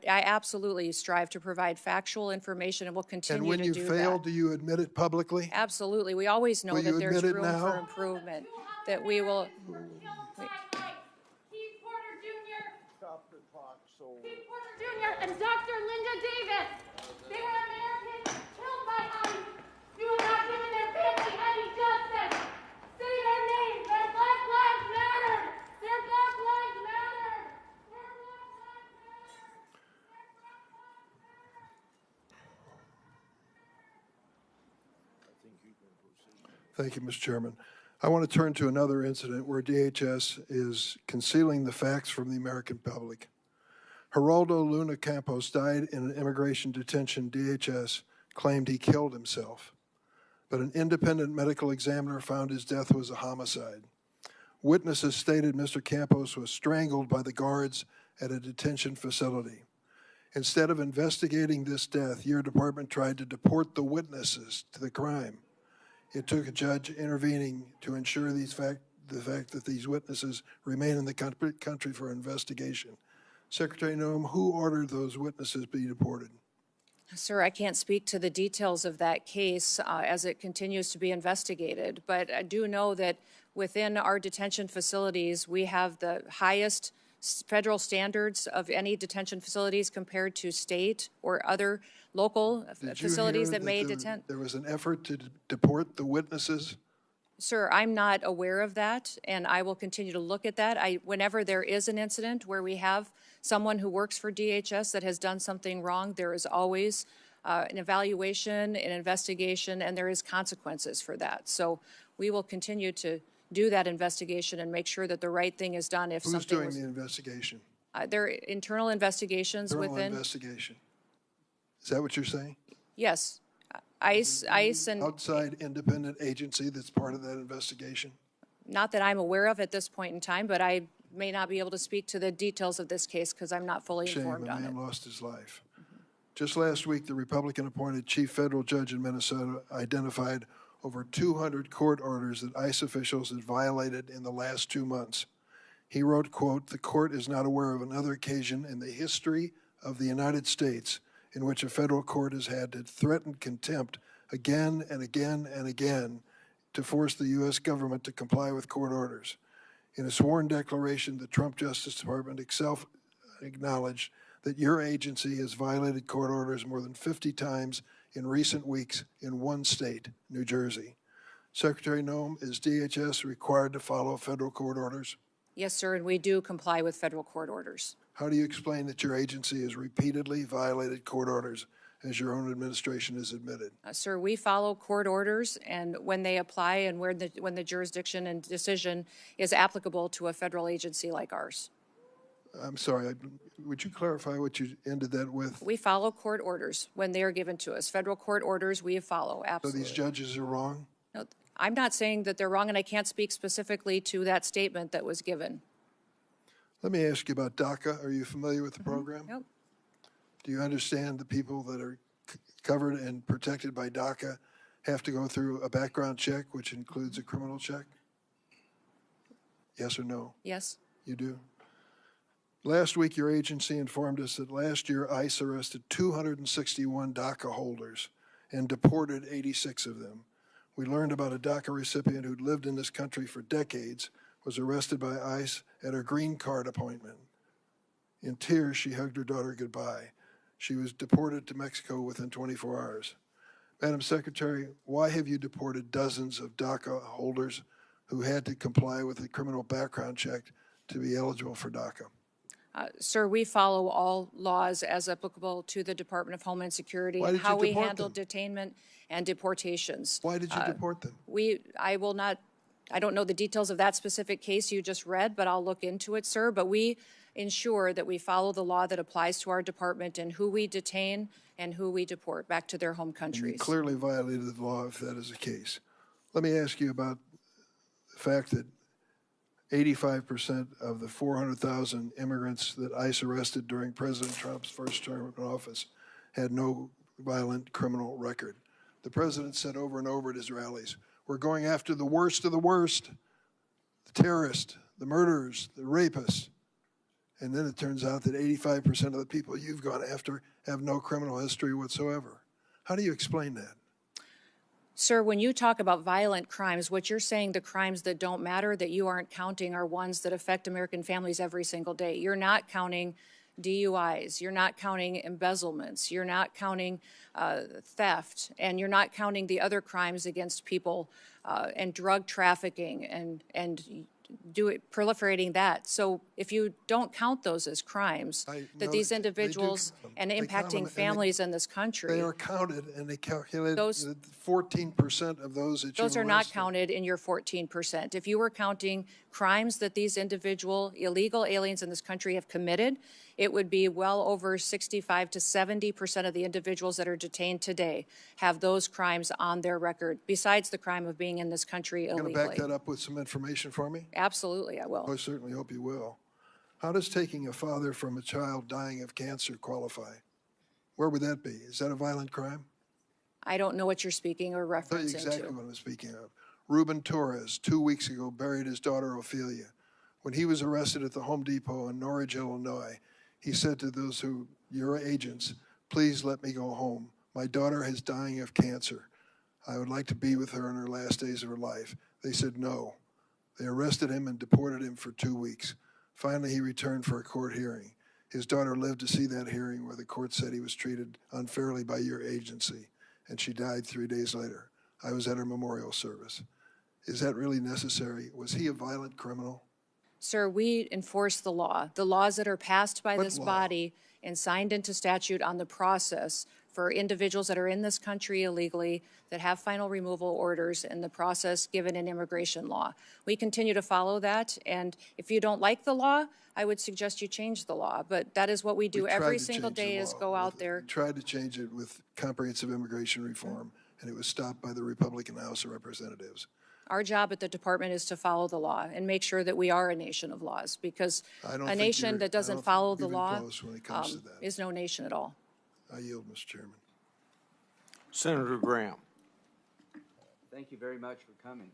I absolutely strive to provide factual information and will continue to do that. And when you fail, do you admit it publicly? Absolutely. We always know Will you that there's admit it room now? for improvement, that we will. Keith Porter Jr. Stop the clock, so. Keith Porter Jr. and Dr. Linda Davis. They were Americans killed by ICE. You have not given their family any justice. Say their names. Their Black Lives Matter. Their Black Lives Matter. Their Black Lives Matter. Their Black Lives Matter. Thank you, Mr. Chairman. I want to turn to another incident where DHS is concealing the facts from the American public. Geraldo Luna Campos died in an immigration detention. DHS claimed he killed himself, but an independent medical examiner found his death was a homicide. Witnesses stated Mr. Campos was strangled by the guards at a detention facility. Instead of investigating this death, your department tried to deport the witnesses to the crime. It took a judge intervening to ensure the fact that these witnesses remain in the country for investigation. Secretary Noem, who ordered those witnesses be deported? Sir, I can't speak to the details of that case as it continues to be investigated, but I do know that within our detention facilities, we have the highest federal standards of any detention facilities compared to state or other local facilities that may detain. There was an effort to deport the witnesses? Sir, I'm not aware of that, and I will continue to look at that. Whenever there is an incident where we have someone who works for DHS that has done something wrong, there is always an evaluation, an investigation, and there is consequences for that. So we will continue to do that investigation and make sure that the right thing is done if Who's something doing the investigation? there are internal investigations within. Investigation. Is that what you're saying? Yes. ICE and Outside independent agency that's part of that investigation? not that I'm aware of at this point in time, but I may not be able to speak to the details of this case because I'm not fully informed on it. Shame, a man lost his life. Just last week, the Republican-appointed chief federal judge in Minnesota identified over 200 court orders that ICE officials had violated in the last 2 months. He wrote, quote, "The court is not aware of another occasion in the history of the United States in which a federal court has had to threaten contempt again and again and again to force the U.S. government to comply with court orders." In a sworn declaration, the Trump Justice Department itself acknowledged that your agency has violated court orders more than 50 times in recent weeks in one state, New Jersey. Secretary Noem, is DHS required to follow federal court orders? Yes, sir, and we do comply with federal court orders. How do you explain that your agency has repeatedly violated court orders, as your own administration has admitted? Sir, we follow court orders, and when they apply and when the jurisdiction and decision is applicable to a federal agency like ours. I'm sorry, would you clarify what you ended that with? We follow court orders when they are given to us. Federal court orders we follow, So absolutely. these judges are wrong? No, I'm not saying that they're wrong, and I can't speak specifically to that statement that was given. Let me ask you about DACA. Are you familiar with the program? Yep. Do you understand the people that are covered and protected by DACA have to go through a background check, which includes a criminal check? Yes or no? Yes. You do? Last week, your agency informed us that last year ICE arrested 261 DACA holders and deported 86 of them. We learned about a DACA recipient who'd lived in this country for decades, was arrested by ICE at her green card appointment. In tears, she hugged her daughter goodbye. She was deported to Mexico within 24 hours. Madam Secretary, why have you deported dozens of DACA holders who had to comply with a criminal background check to be eligible for DACA? Sir, we follow all laws as applicable to the Department of Homeland Security Why and did you how we deport handle them? detainment and deportations. Why did you deport them? I don't know the details of that specific case you just read, but I'll look into it, sir. But we ensure that we follow the law that applies to our department and who we detain and who we deport back to their home countries. You clearly violated the law if that is the case. Let me ask you about the fact that 85% of the 400,000 immigrants that ICE arrested during President Trump's first term in office had no violent criminal record. The president said over and over at his rallies, we're going after the worst of the worst, the terrorists, the murderers, the rapists. And then it turns out that 85% of the people you've gone after have no criminal history whatsoever. How do you explain that? Sir, when you talk about violent crimes, what you're saying, the crimes that don't matter, that you aren't counting, are ones that affect American families every single day. You're not counting DUIs, you're not counting embezzlements, you're not counting theft, and you're not counting the other crimes against people and drug trafficking and proliferating that. So if you don't count those as crimes, that these individuals and impacting families in this country. They are counted, and they calculate 14% of those that you Those are not counted in your 14%. If you were counting crimes that these individual illegal aliens in this country have committed, it would be well over 65 to 70% of the individuals that are detained today have those crimes on their record, besides the crime of being in this country illegally. You're going to back that up with some information for me? Absolutely, I will. I certainly hope you will. How does taking a father from a child dying of cancer qualify? Where would that be? Is that a violent crime? I don't know what you're speaking or referencing I'll tell you exactly to. what I'm speaking of. Ruben Torres, 2 weeks ago, buried his daughter Ophelia. When he was arrested at the Home Depot in Norridge, Illinois, he said to those your agents, please let me go home. My daughter is dying of cancer. I would like to be with her in her last days of her life. They said no. They arrested him and deported him for 2 weeks. Finally, he returned for a court hearing. His daughter lived to see that hearing where the court said he was treated unfairly by your agency, and she died 3 days later. I was at her memorial service. Is that really necessary? Was he a violent criminal? Sir, we enforce the law. The laws that are passed by this body and signed into statute on the process for individuals that are in this country illegally, that have final removal orders, and the process given in immigration law. We continue to follow that, and if you don't like the law, I would suggest you change the law. But that is what we do every single day, is go out there. We tried to change it with comprehensive immigration reform, and it was stopped by the Republican House of Representatives. Our job at the department is to follow the law and make sure that we are a nation of laws, because a nation that doesn't follow the law is no nation at all. I yield, Mr. Chairman. Senator Graham. Thank you very much for coming.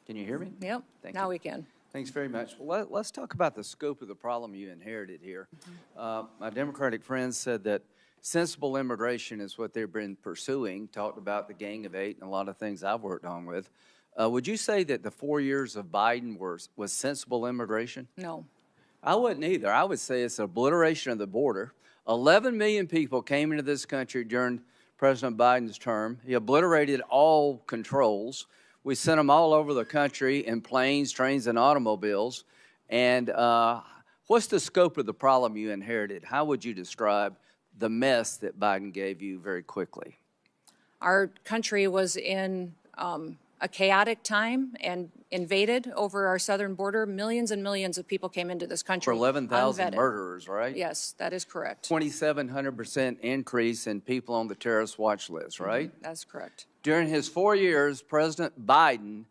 Can you hear me? Yep, now we can. Thanks very much. Well, let's talk about the scope of the problem you inherited here. My Democratic friends said that sensible immigration is what they've been pursuing, talked about the Gang of Eight and a lot of things I've worked on with. Would you say that the 4 years of Biden was sensible immigration? No. I wouldn't either. I would say it's obliteration of the border. 11 million people came into this country during President Biden's term. He obliterated all controls. We sent them all over the country in planes, trains, and automobiles. And what's the scope of the problem you inherited? How would you describe the mess that Biden gave you very quickly? Our country was in a chaotic time and invaded over our southern border. Millions and millions of people came into this country. For 11,000 unvetted. murderers, right? Yes, that is correct. 2,700% increase in people on the terrorist watch list, right? That's correct. During his 4 years, President Biden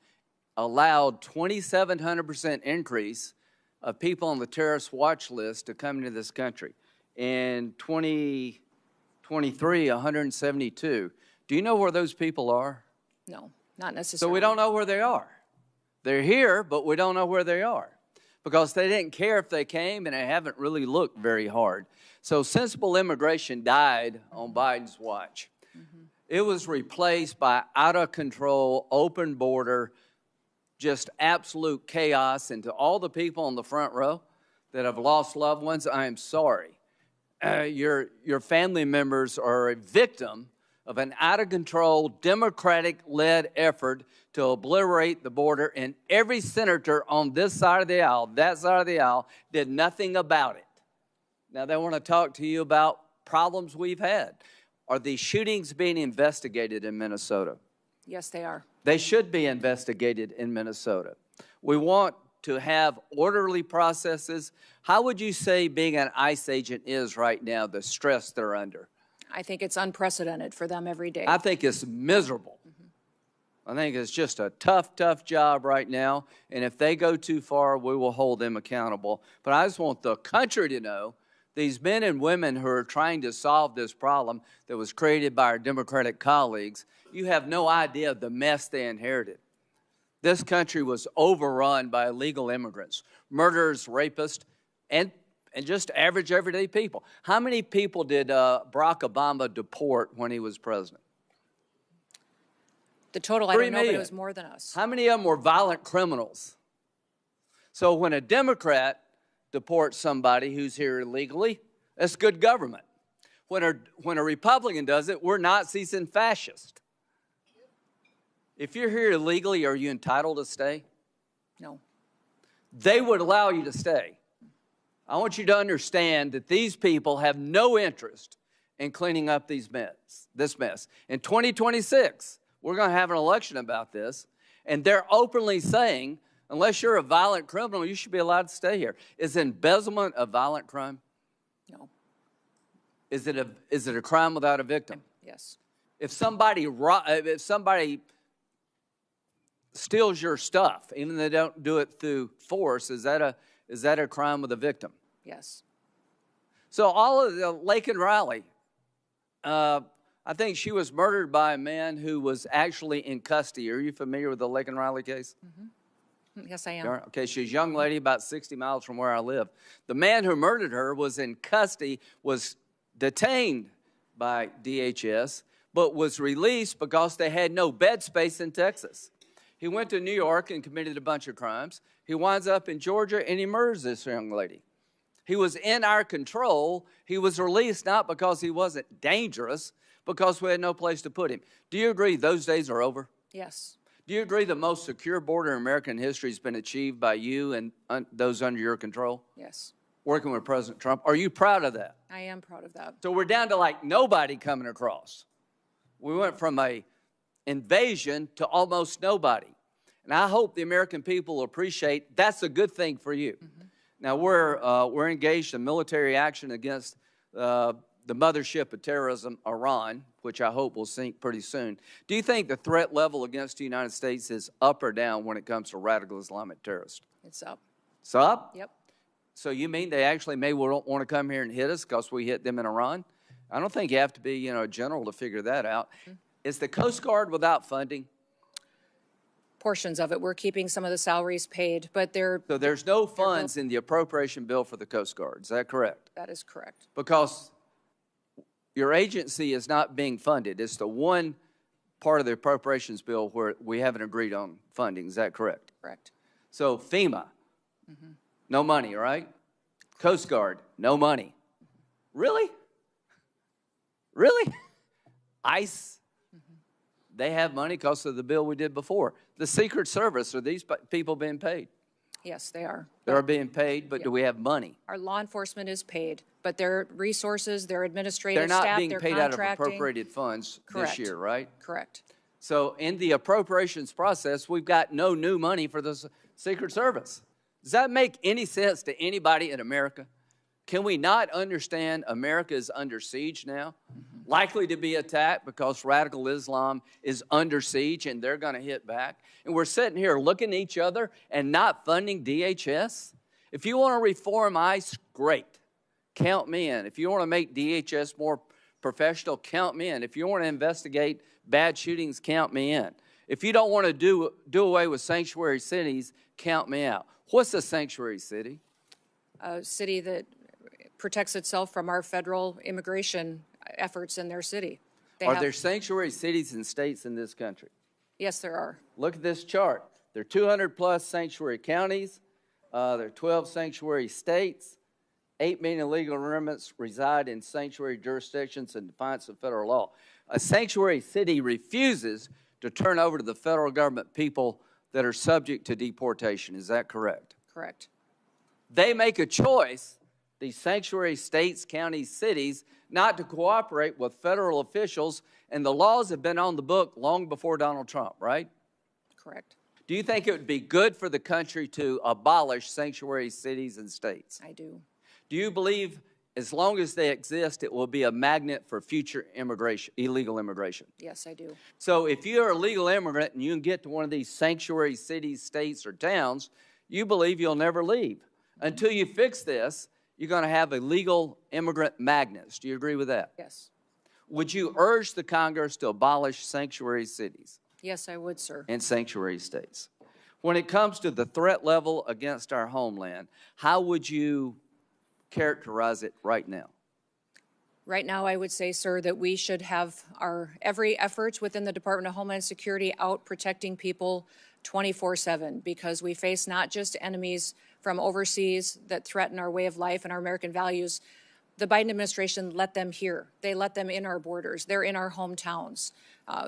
allowed 2,700% increase of people on the terrorist watch list to come into this country. In 2023, 172. Do you know where those people are? No, not necessarily. So we don't know where they are. They're here, but we don't know where they are because they didn't care if they came, and they haven't really looked very hard. So sensible immigration died on Biden's watch. It was replaced by out-of-control, open border, just absolute chaos. And to all the people on the front row that have lost loved ones, I am sorry. Your family members are a victim of an out-of-control, Democratic-led effort to obliterate the border, and every senator on this side of the aisle, that side of the aisle, did nothing about it. Now, they want to talk to you about problems we've had. Are these shootings being investigated in Minnesota? Yes, they are. They should be investigated in Minnesota. We want to have orderly processes. How would you say being an ICE agent is right now, the stress they're under? I think it's unprecedented for them every day. I think it's miserable. I think it's just a tough, tough job right now, and if they go too far, we will hold them accountable. But I just want the country to know these men and women who are trying to solve this problem that was created by our Democratic colleagues, you have no idea of the mess they inherited. This country was overrun by illegal immigrants, murderers, rapists, and just average, everyday people. How many people did Barack Obama deport when he was president? The total, I don't know, but it was more than us. How many of them were violent criminals? So when a Democrat deports somebody who's here illegally, that's good government. When a Republican does it, we're Nazis and fascists. If you're here illegally, are you entitled to stay? No. They would allow you to stay. I want you to understand that these people have no interest in cleaning up this mess. In 2026, we're going to have an election about this, and they're openly saying, unless you're a violent criminal, you should be allowed to stay here. Is embezzlement a violent crime? No. Is it a crime without a victim? Yes. If somebody steals your stuff, even if they don't do it through force, is that a crime with a victim? Yes. So all of the Laken Riley, I think she was murdered by a man who was actually in custody. Are you familiar with the Laken Riley case? Mm-hmm. Yes, I am. Okay, she's a young lady about 60 miles from where I live. The man who murdered her was in custody, was detained by DHS, but was released because they had no bed space in Texas. He went to New York and committed a bunch of crimes. He winds up in Georgia and he murders this young lady. He was in our control. He was released not because he wasn't dangerous, because we had no place to put him. Do you agree those days are over? Yes. Do you agree the most secure border in American history has been achieved by you and those under your control? Yes. Working with President Trump. Are you proud of that? I am proud of that. So we're down to like nobody coming across. We went from a invasion to almost nobody. And I hope the American people appreciate that's a good thing for you. Mm-hmm. Now, we're engaged in military action against the mothership of terrorism, Iran, which I hope will sink pretty soon. Do you think the threat level against the United States is up or down when it comes to radical Islamic terrorists? It's up. It's up? Yep. So you mean they actually may want to come here and hit us because we hit them in Iran? I don't think you have to be, a general to figure that out. Mm-hmm. Is the Coast Guard without funding? Portions of it. We're keeping some of the salaries paid, but So there's no funds in the appropriation bill for the Coast Guard. Is that correct? That is correct. Because your agency is not being funded. It's the one part of the appropriations bill where we haven't agreed on funding. Is that correct? Correct. So FEMA, no money, right? Coast Guard, no money. Really? Really? ICE, they have money because of the bill we did before. The Secret Service, are these people being paid? Yes, they are. They're being paid, but do we have money? Our law enforcement is paid, but their resources, their administrative staff, staff, they're not being their paid out of contracting. appropriated funds this year, right? Correct. So in the appropriations process, we've got no new money for the Secret Service. Does that make any sense to anybody in America? Can we not understand America is under siege now? Likely to be attacked because radical Islam is under siege and they're going to hit back. And we're sitting here looking at each other and not funding DHS? If you want to reform ICE, great. Count me in. If you want to make DHS more professional, count me in. If you want to investigate bad shootings, count me in. If you don't want to do away with sanctuary cities, count me out. What's a sanctuary city? A city that protects itself from our federal immigration efforts in their city. Are there sanctuary cities and states in this country? Yes, there are. Look at this chart. There are 200 plus sanctuary counties. There are 12 sanctuary states. 8 million illegal immigrants reside in sanctuary jurisdictions in defiance of federal law. A sanctuary city refuses to turn over to the federal government people that are subject to deportation. Is that correct? Correct. They make a choice, these sanctuary states, counties, cities, not to cooperate with federal officials, and the laws have been on the book long before Donald Trump, right? Correct. Do you think it would be good for the country to abolish sanctuary cities and states? I do. Do you believe as long as they exist, it will be a magnet for future immigration, illegal immigration. Yes, I do. So if you're a legal immigrant and you can get to one of these sanctuary cities, states, or towns, you believe you'll never leave. Until you fix this, you're going to have illegal immigrant magnets. Do you agree with that? Yes. Would you urge the Congress to abolish sanctuary cities Yes, I would, sir. and sanctuary states? When it comes to the threat level against our homeland, how would you characterize it right now? Right now, I would say, sir, that we should have our every effort within the Department of Homeland Security out protecting people 24/7, because we face not just enemies from overseas that threaten our way of life and our American values. The Biden administration let them here. They let them in our borders. They're in our hometowns.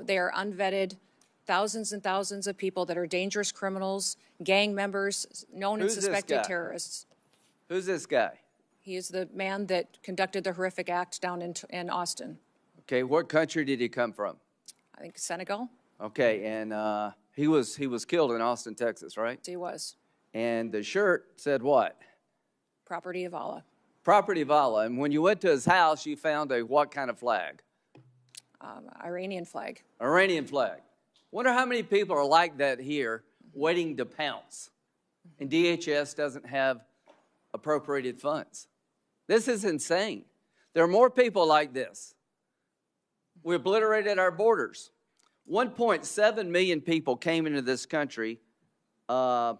They are unvetted, thousands and thousands of people that are dangerous criminals, gang members, known and Who's this suspected guy? terrorists. Who's this guy? He is the man that conducted the horrific act down in Austin. Okay, what country did he come from? I think Senegal. Okay, and he was killed in Austin, Texas, right? He was. And the shirt said what? Property of Allah. Property of Allah. And when you went to his house, you found a what kind of flag? Iranian flag. Iranian flag. Wonder how many people are like that here, waiting to pounce. And DHS doesn't have appropriated funds. This is insane. There are more people like this. We obliterated our borders. 1.7 million people came into this country from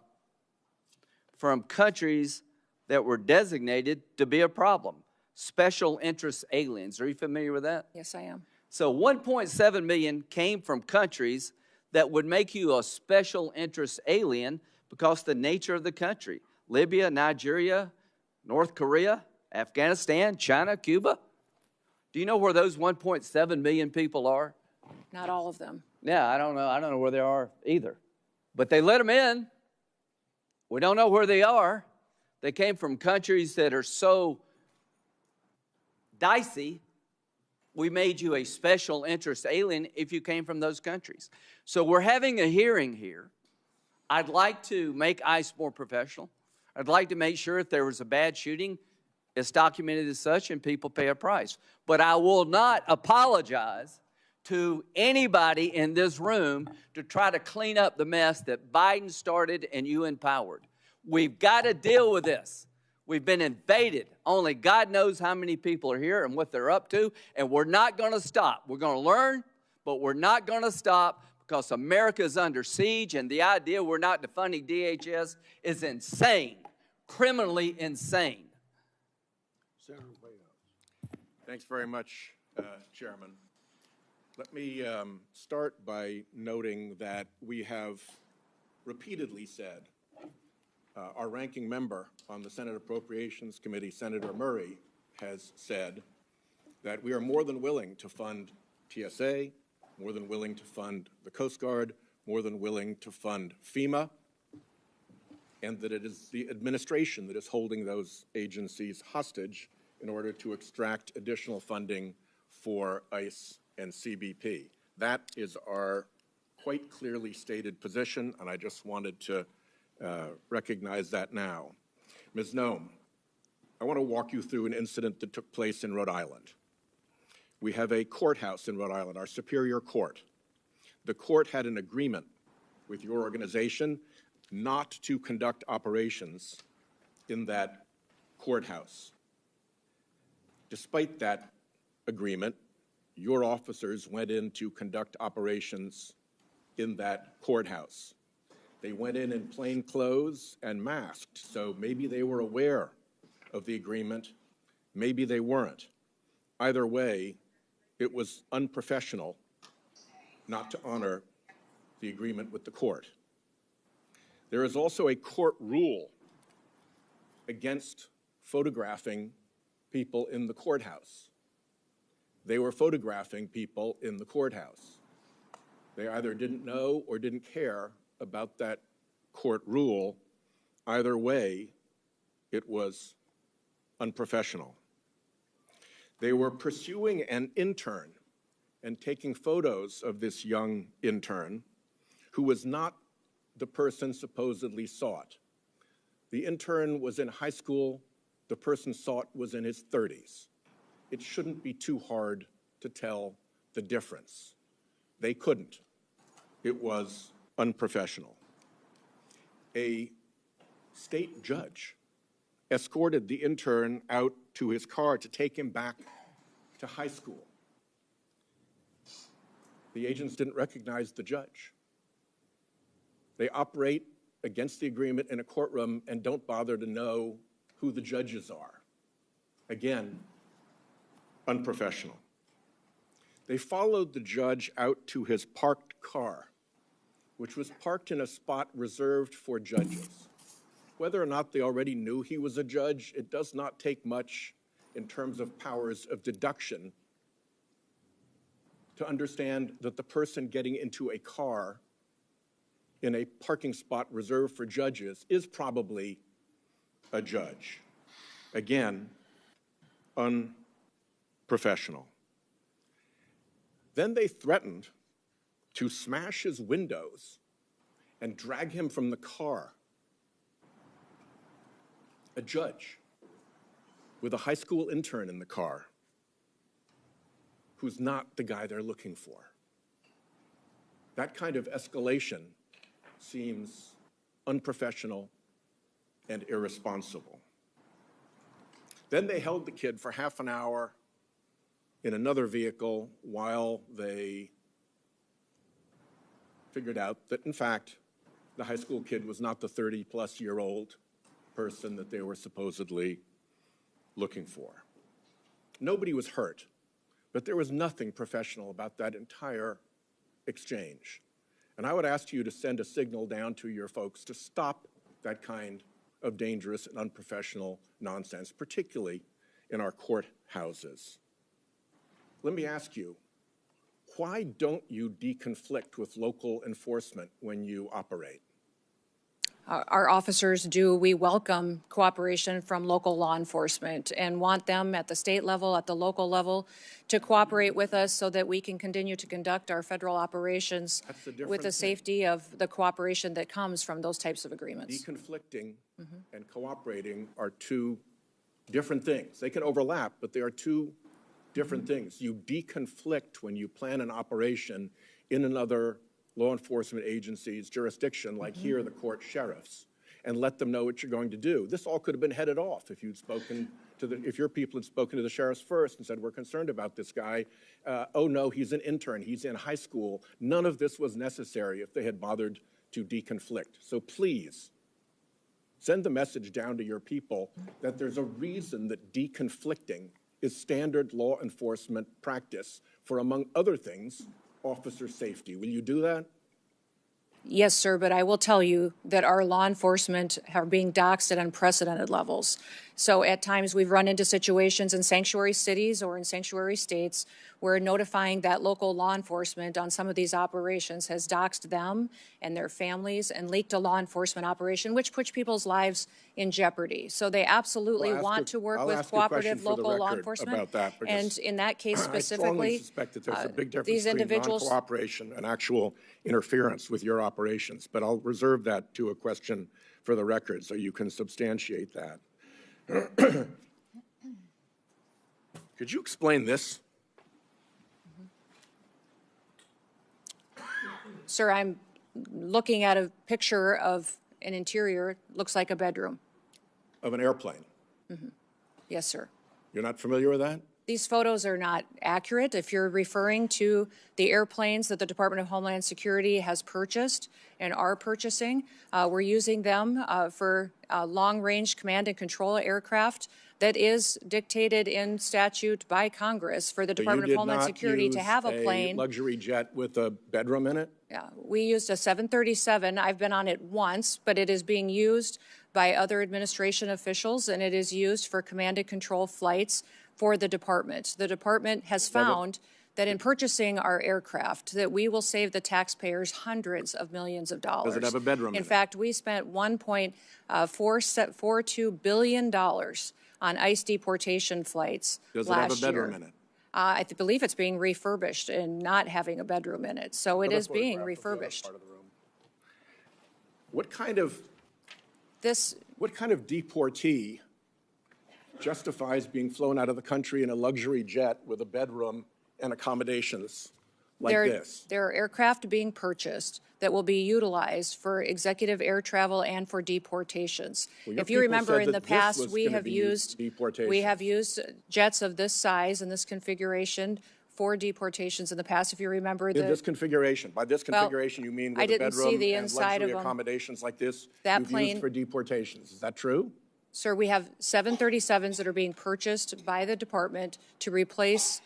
countries that were designated to be a problem. Special interest aliens. Are you familiar with that? Yes, I am. So 1.7 million came from countries that would make you a special interest alien because of the nature of the country. Libya, Nigeria, North Korea, Afghanistan, China, Cuba. Do you know where those 1.7 million people are? Not all of them. Yeah, I don't know. I don't know where they are either. But they let them in. We don't know where they are. They came from countries that are so dicey. We made you a special interest alien if you came from those countries. So we're having a hearing here. I'd like to make ICE more professional. I'd like to make sure if there was a bad shooting, it's documented as such and people pay a price. But I will not apologize to anybody in this room to try to clean up the mess that Biden started and you empowered. We've got to deal with this. We've been invaded. Only God knows how many people are here and what they're up to, and we're not going to stop. We're going to learn, but we're not going to stop because America is under siege, and the idea we're not defunding DHS is insane, criminally insane. Senator White House. Thanks very much, Chairman. Let me start by noting that we have repeatedly said, our ranking member on the Senate Appropriations Committee, Senator Murray, has said that we are more than willing to fund TSA, more than willing to fund the Coast Guard, more than willing to fund FEMA, and that it is the administration that is holding those agencies hostage in order to extract additional funding for ICE and CBP. That is our quite clearly stated position, and I just wanted to recognize that now. Ms. Noem, I want to walk you through an incident that took place in Rhode Island. We have a courthouse in Rhode Island, our Superior Court. The court had an agreement with your organization not to conduct operations in that courthouse. Despite that agreement, your officers went in to conduct operations in that courthouse. They went in plain clothes and masked, so maybe they were aware of the agreement, maybe they weren't. Either way, it was unprofessional not to honor the agreement with the court. There is also a court rule against photographing people in the courthouse. They were photographing people in the courthouse. They either didn't know or didn't care about that court rule. Either way, it was unprofessional. They were pursuing an intern and taking photos of this young intern who was not the person supposedly sought. The intern was in high school the person sought was in his 30s. It shouldn't be too hard to tell the difference. They couldn't. It was unprofessional. A state judge escorted the intern out to his car to take him back to high school. The agents didn't recognize the judge. They operate against the agreement in a courtroom and don't bother to know who the judges are. Again, unprofessional. They followed the judge out to his parked car, which was parked in a spot reserved for judges. Whether or not they already knew he was a judge, it does not take much in terms of powers of deduction to understand that the person getting into a car in a parking spot reserved for judges is probably a judge. Again, unprofessional. Then they threatened to smash his windows and drag him from the car. A judge with a high school intern in the car who's not the guy they're looking for. That kind of escalation seems unprofessional and irresponsible. Then they held the kid for half an hour in another vehicle while they figured out that, in fact, the high school kid was not the 30-plus-year-old person that they were supposedly looking for. Nobody was hurt, but there was nothing professional about that entire exchange. And I would ask you to send a signal down to your folks to stop that kind of dangerous and unprofessional nonsense, particularly in our courthouses. Let me ask you, why don't you deconflict with local enforcement when you operate? Our officers do. We welcome cooperation from local law enforcement and want them at the state level, at the local level, to cooperate with us so that we can continue to conduct our federal operations with the safety of the cooperation that comes from those types of agreements. Deconflicting and cooperating are two different things. They can overlap, but they are two different things. You deconflict when you plan an operation in another law enforcement agency's jurisdiction, like here, the court sheriffs, and let them know what you're going to do. This all could have been headed off if you'd spoken to if your people had spoken to the sheriffs first and said, we're concerned about this guy. Oh no, he's an intern, he's in high school. None of this was necessary if they had bothered to deconflict. So please, send the message down to your people that there's a reason that deconflicting is standard law enforcement practice for, among other things, officer safety. Will you do that? Yes, sir, but I will tell you that our law enforcement are being doxxed at unprecedented levels. So at times we've run into situations in sanctuary cities or in sanctuary states where notifying that local law enforcement on some of these operations has doxxed them and their families and leaked a law enforcement operation, which puts people's lives in jeopardy. So they absolutely want to work with cooperative local law enforcement. About that, and in that case specifically, I strongly suspect that there's a big difference these between individuals non-cooperation and actual interference with your operations. But I'll reserve that to a question for the record so you can substantiate that. Could you explain this? Sir, I'm looking at a picture of an interior, looks like a bedroom. Of an airplane? Yes, sir. You're not familiar with that? These photos are not accurate. If you're referring to the airplanes that the Department of Homeland Security has purchased and are purchasing, we're using them for long-range command and control aircraft that is dictated in statute by Congress for the Department of Homeland Security to have a plane. A luxury jet with a bedroom in it? Yeah, we used a 737. I've been on it once, but it is being used by other administration officials, and it is used for command and control flights for the department. The department has found that in purchasing our aircraft, that we will save the taxpayers hundreds of millions of dollars. Does it have a bedroom in it? In fact, we spent $1.442 billion on ICE deportation flights last year. Does it have a bedroom in it? I believe it's being refurbished and not having a bedroom in it. So it is being refurbished. What kind of deportee justifies being flown out of the country in a luxury jet with a bedroom and accommodations like this? There are aircraft being purchased that will be utilized for executive air travel and for deportations. Well, your if you people remember, said in that the this past, was we gonna have be used deportations. jets of this size and this configuration for deportations in the past. If you remember, In this configuration, by this configuration, you mean I with a didn't see bedroom the and inside luxury of 'em. accommodations like this That you've plane- used for deportations. Is that true? Sir, we have 737s that are being purchased by the department to replace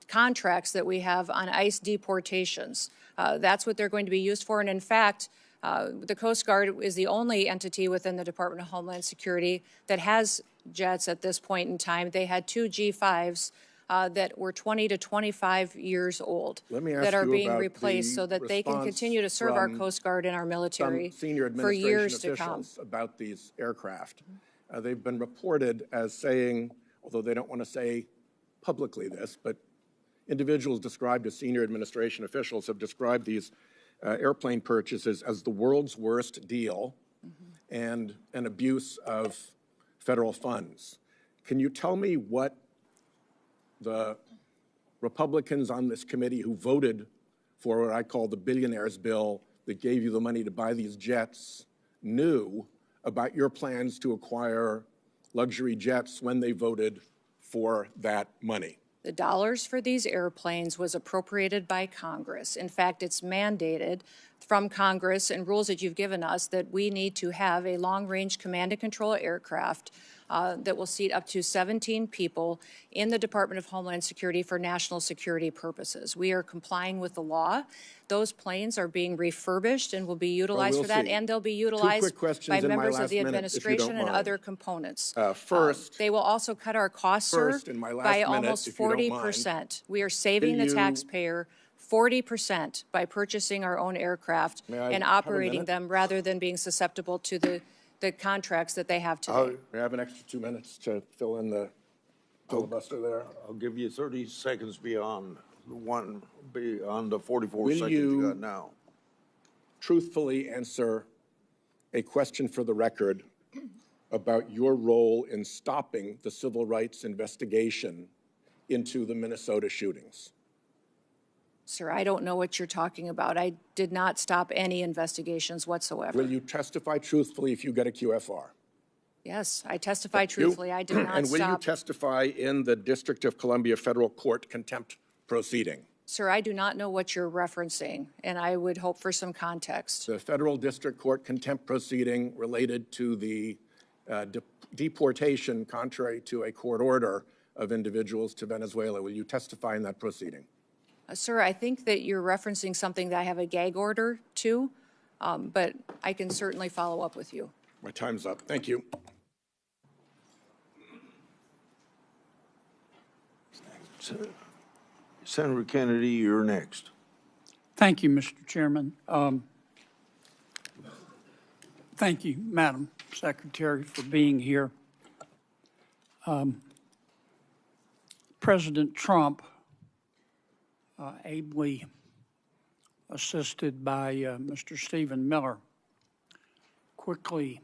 contracts that we have on ICE deportations. That's what they're going to be used for. And in fact, the Coast Guard is the only entity within the Department of Homeland Security that has jets at this point in time. They had 2 G5s that were 20 to 25 years old that are being replaced so that they can continue to serve our Coast Guard and our military Some senior for administration years to come. officials about these aircraft. They've been reported as saying, although they don't want to say publicly this, but individuals described as senior administration officials have described these airplane purchases as the world's worst deal and an abuse of federal funds. Can you tell me what the Republicans on this committee who voted for what I call the billionaires bill that gave you the money to buy these jets knew about your plans to acquire luxury jets when they voted for that money? The dollars for these airplanes was appropriated by Congress. In fact, it's mandated from Congress and rules that you've given us that we need to have a long-range command and control aircraft that will seat up to 17 people in the Department of Homeland Security for national security purposes. We are complying with the law. Those planes are being refurbished and will be utilized for that, and they'll be utilized by members of the administration and other components. First, they will also cut our costs, sir, first, in my last by minute, almost if you don't 40%. We are saving the taxpayer 40% by purchasing our own aircraft and operating them rather than being susceptible to the contracts that they have today. May I have an extra 2 minutes to fill in the filibuster there? I'll give you 30 seconds beyond the 44 seconds you got now. Truthfully answer a question for the record about your role in stopping the civil rights investigation into the Minnesota shootings. Sir, I don't know what you're talking about. I did not stop any investigations whatsoever. Will you testify truthfully if you get a QFR? Yes, I testify truthfully. I did not And will you stop. testify in the District of Columbia federal court contempt proceeding? Sir, I do not know what you're referencing, and I would hope for some context. The federal district court contempt proceeding related to the deportation, contrary to a court order, of individuals to Venezuela. Will you testify in that proceeding? Sir, I think that you're referencing something that I have a gag order to, but I can certainly follow up with you. My time's up. Thank you. Senator Kennedy, you're next. Thank you, Mr. Chairman. Thank you, Madam Secretary, for being here. President Trump, ably assisted by Mr. Stephen Miller, quickly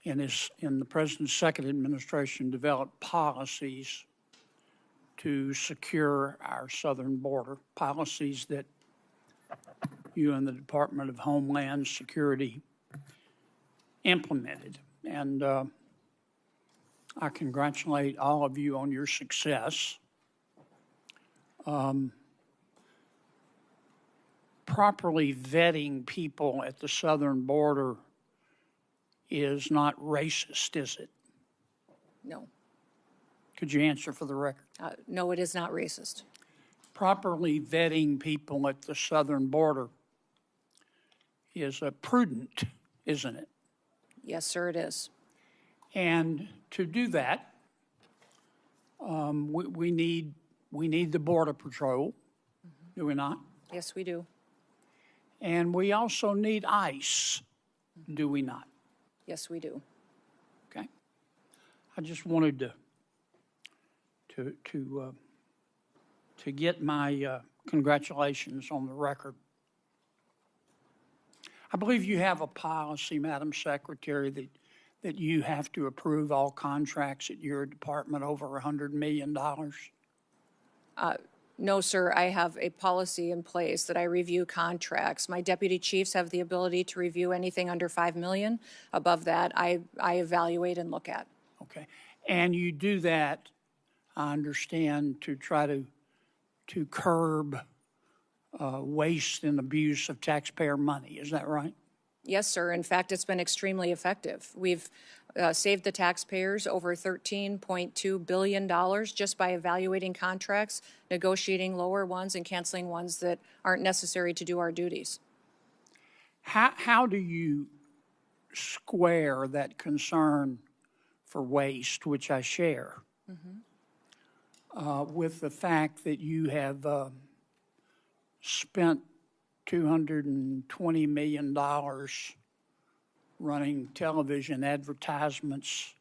in the President's second administration developed policies to secure our southern border, policies that you and the Department of Homeland Security implemented. And I congratulate all of you on your success. Properly vetting people at the southern border is not racist, is it? No. Could you answer for the record? No, it is not racist. Properly vetting people at the southern border is prudent, isn't it? Yes, sir, it is. And to do that, we need the Border Patrol, do we not? Yes, we do. And we also need ICE, do we not? Yes, we do. Okay. I just wanted to get my congratulations on the record. I believe you have a policy, Madam Secretary, that you have to approve all contracts at your department over $100 million? No, sir. I have a policy in place that I review contracts. My deputy chiefs have the ability to review anything under $5 million. Above that, I evaluate and look at. Okay. And you do that, I understand, to try to curb waste and abuse of taxpayer money. Is that right? Yes, sir. In fact, it's been extremely effective. We've saved the taxpayers over $13.2 billion just by evaluating contracts, negotiating lower ones, and canceling ones that aren't necessary to do our duties. How do you square that concern for waste, which I share, with the fact that you have spent $220 million running television advertisements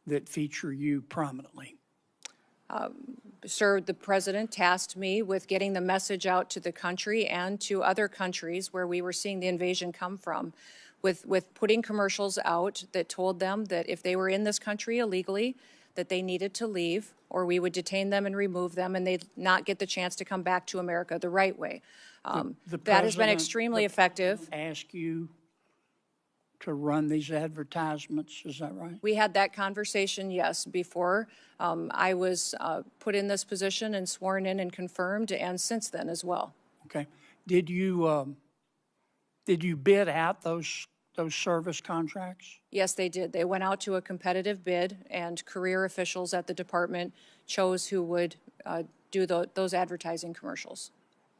that feature you prominently? Sir, the president tasked me with getting the message out to the country and to other countries where we were seeing the invasion come from, with putting commercials out that told them that if they were in this country illegally, that they needed to leave, or we would detain them and remove them, and they'd not get the chance to come back to America the right way. That has been extremely effective. Ask you to run these advertisements, is that right? We had that conversation, yes, before I was put in this position and sworn in and confirmed, and since then as well. Okay. Did you bid out those service contracts? Yes, they did. They went out to a competitive bid, and career officials at the department chose who would do those advertising commercials.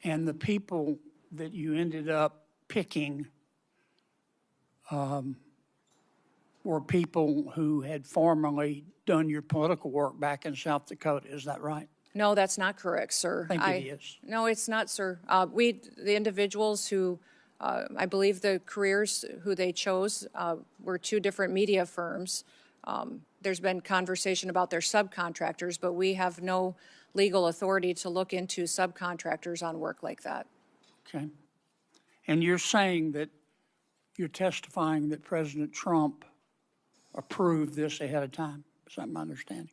And the people that you ended up picking were people who had formerly done your political work back in South Dakota. Is that right? No, that's not correct, sir. I think it is. No, it's not, sir. The individuals who, I believe the careers who they chose were two different media firms. There's been conversation about their subcontractors, but we have no legal authority to look into subcontractors on work like that. Okay. And you're saying that you're testifying that President Trump approved this ahead of time. Is that my understanding?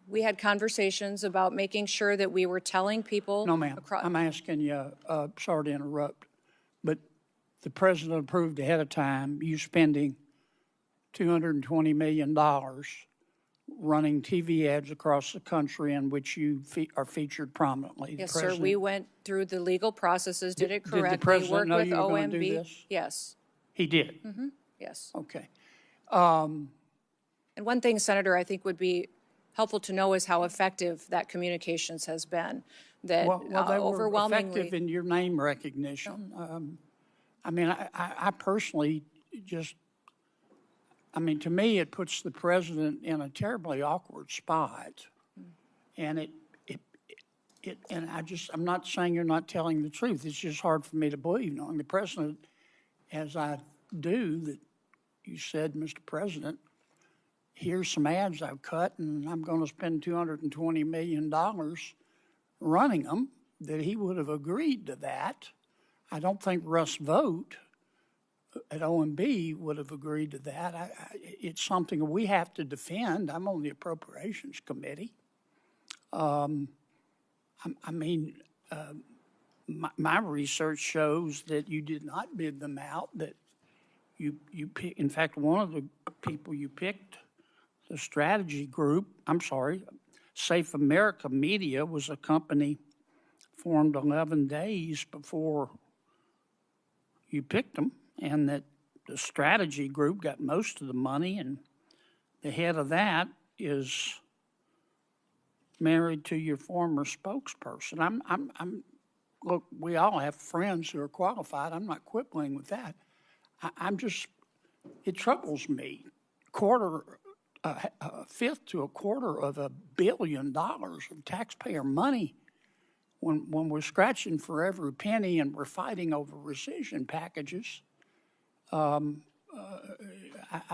We had conversations about making sure that we were telling people. No, ma'am. I'm asking you, sorry to interrupt, but the president approved ahead of time you spending $220 million running TV ads across the country in which you are featured prominently. Yes, sir. We went through the legal processes, did it correctly. Did the president know you were going to do OMB. this? Yes. He did? Yes. Okay. And one thing, Senator, I think would be helpful to know is how effective that communications has been. That Well, they were overwhelmingly effective in your name recognition. I mean, I personally just, to me, it puts the president in a terribly awkward spot. And I'm not saying you're not telling the truth. It's just hard for me to believe, knowing the president, as I do, that you said, Mr. President, here's some ads I've cut, and I'm going to spend $220 million running them, that he would have agreed to that. I don't think Russ Vogt at OMB would have agreed to that. It's something we have to defend. I'm on the Appropriations Committee. My research shows that you did not bid them out, that you pick, in fact, one of the people you picked, the strategy group, Safe America Media was a company formed 11 days before you picked them, and that the strategy group got most of the money, and the head of that is married to your former spokesperson. Look, we all have friends who are qualified. I'm not quibbling with that. It troubles me. A fifth to a quarter of $1 billion of taxpayer money when we're scratching for every penny and we're fighting over rescission packages. I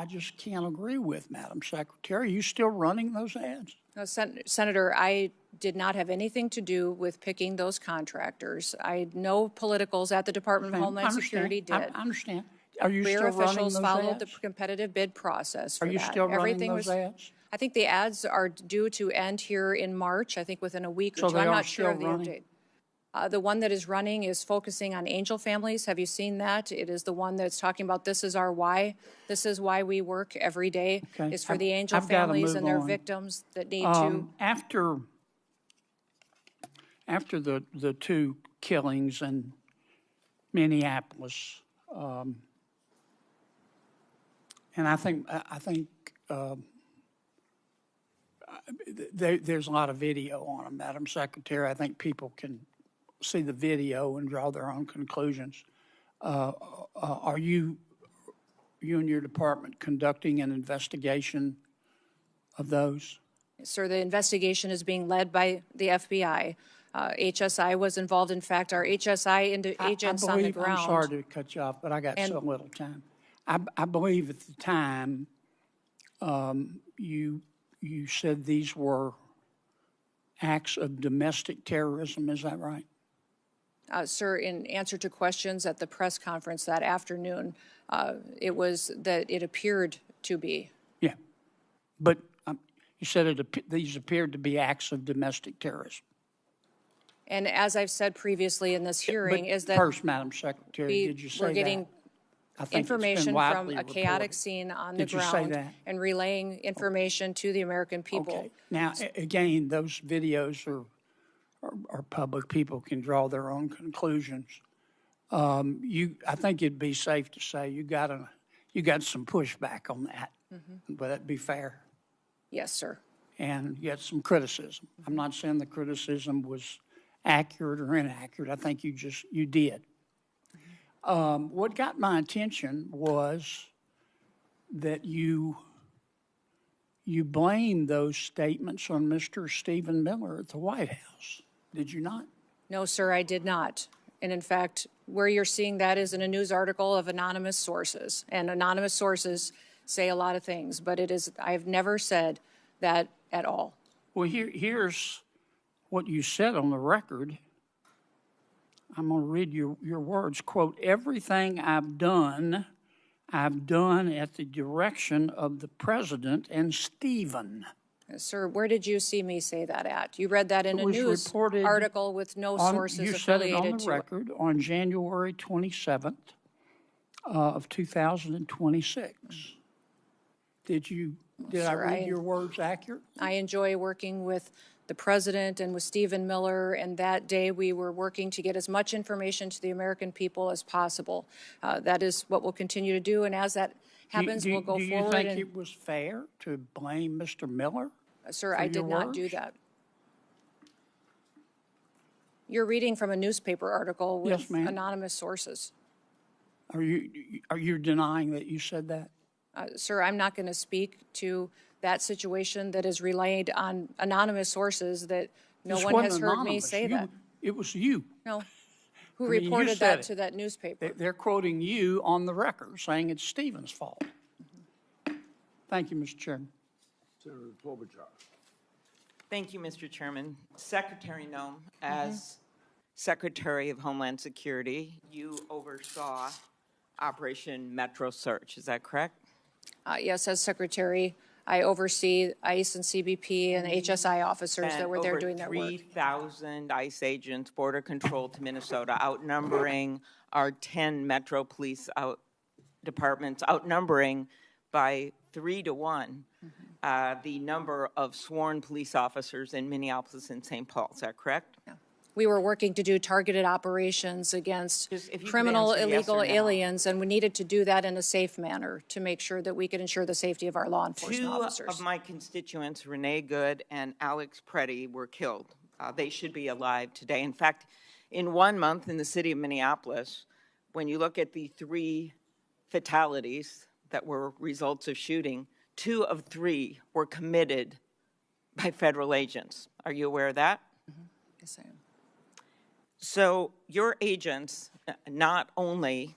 just can't agree with, Madam Secretary. Are you still running those ads? No, Senator, I did not have anything to do with picking those contractors. I know politicals at the Department of Homeland Security did. I understand. Are you Career still running officials those followed the ads? competitive bid process for Are you that. still running Everything those was. ads? I think the ads are due to end here in March, I think within a week or So two. they I'm are not sure of still the running? update. The one that is running is focusing on angel families. Have you seen that? It is the one that's talking about this is our why. This is why we work every day. Okay. Is for the angel I've gotta families move and their on. victims that need to. After the two killings in Minneapolis, and I think there's a lot of video on them, Madam Secretary. I think people can see the video and draw their own conclusions. Are you and your department conducting an investigation of those? Sir, the investigation is being led by the FBI. HSI was involved. In fact, our HSI agents on the ground. I'm sorry to cut you off, but I got so little time. I believe at the time you said these were acts of domestic terrorism. Is that right? Sir, in answer to questions at the press conference that afternoon, it was that it appeared to be. Yeah, but you said these appeared to be acts of domestic terrorism. And as I've said previously in this hearing, But is that first, Madam Secretary, did you say we're getting that? I think it's been information from widely a chaotic reported. scene on Did the you say ground that? and relaying information to the American people. Okay. Now, again, those videos are public. People can draw their own conclusions. I think it'd be safe to say you got some pushback on that. Would that be fair? Yes, sir. And you got some criticism. I'm not saying the criticism was accurate or inaccurate. I think you did. What got my attention was that you blamed those statements on Mr. Stephen Miller at the White House. Did you not? No, sir, I did not. And in fact, where you're seeing that is in a news article of anonymous sources. And anonymous sources say a lot of things, but I've never said that at all. Well, here's what you said on the record. I'm going to read your words. Quote, everything I've done at the direction of the president and Stephen. Sir, where did you see me say that at? You read that in a news article with no sources you said it affiliated on the to it. record on January 27th of 2026. Did I read your words accurate? I enjoy working with the president and with Stephen Miller, and that day we were working to get as much information to the American people as possible. That is what we'll continue to do, and as that happens, we'll go forward. Do you think it was fair to blame Mr. Miller? Sir, I did not do that. You're reading from a newspaper article with Yes, ma'am. anonymous sources. Are you denying that you said that? Sir, I'm not going to speak to that situation that is relayed on anonymous sources that no This one wasn't has heard me anonymous. say that. It was you. No. Who I mean, you reported said that it. to that newspaper? They're quoting you on the record, saying it's Stephen's fault. Thank you, Mr. Chairman. Senator Klobuchar. Thank you, Mr. Chairman. Secretary Noem, as Secretary of Homeland Security, you oversaw Operation Metro Search. Is that correct? Yes, as Secretary, I oversee ICE and CBP and HSI officers that were there doing their work. 3,000 ICE agents, Border Control to Minnesota, outnumbering our 10 Metro Police departments, outnumbering by 3 to 1 the number of sworn police officers in Minneapolis and St. Paul. Is that correct? Yeah. We were working to do targeted operations against Just if you could criminal, answer yes illegal or no. aliens, and we needed to do that in a safe manner to make sure that we could ensure the safety of our law enforcement Two officers. of my constituents, Renee Good and Alex Preddy, were killed. They should be alive today. In fact, in 1 month in the city of Minneapolis, when you look at the 3 fatalities that were results of shooting, 2 of 3 were committed by federal agents. Are you aware of that? Yes, I am. So your agents, not only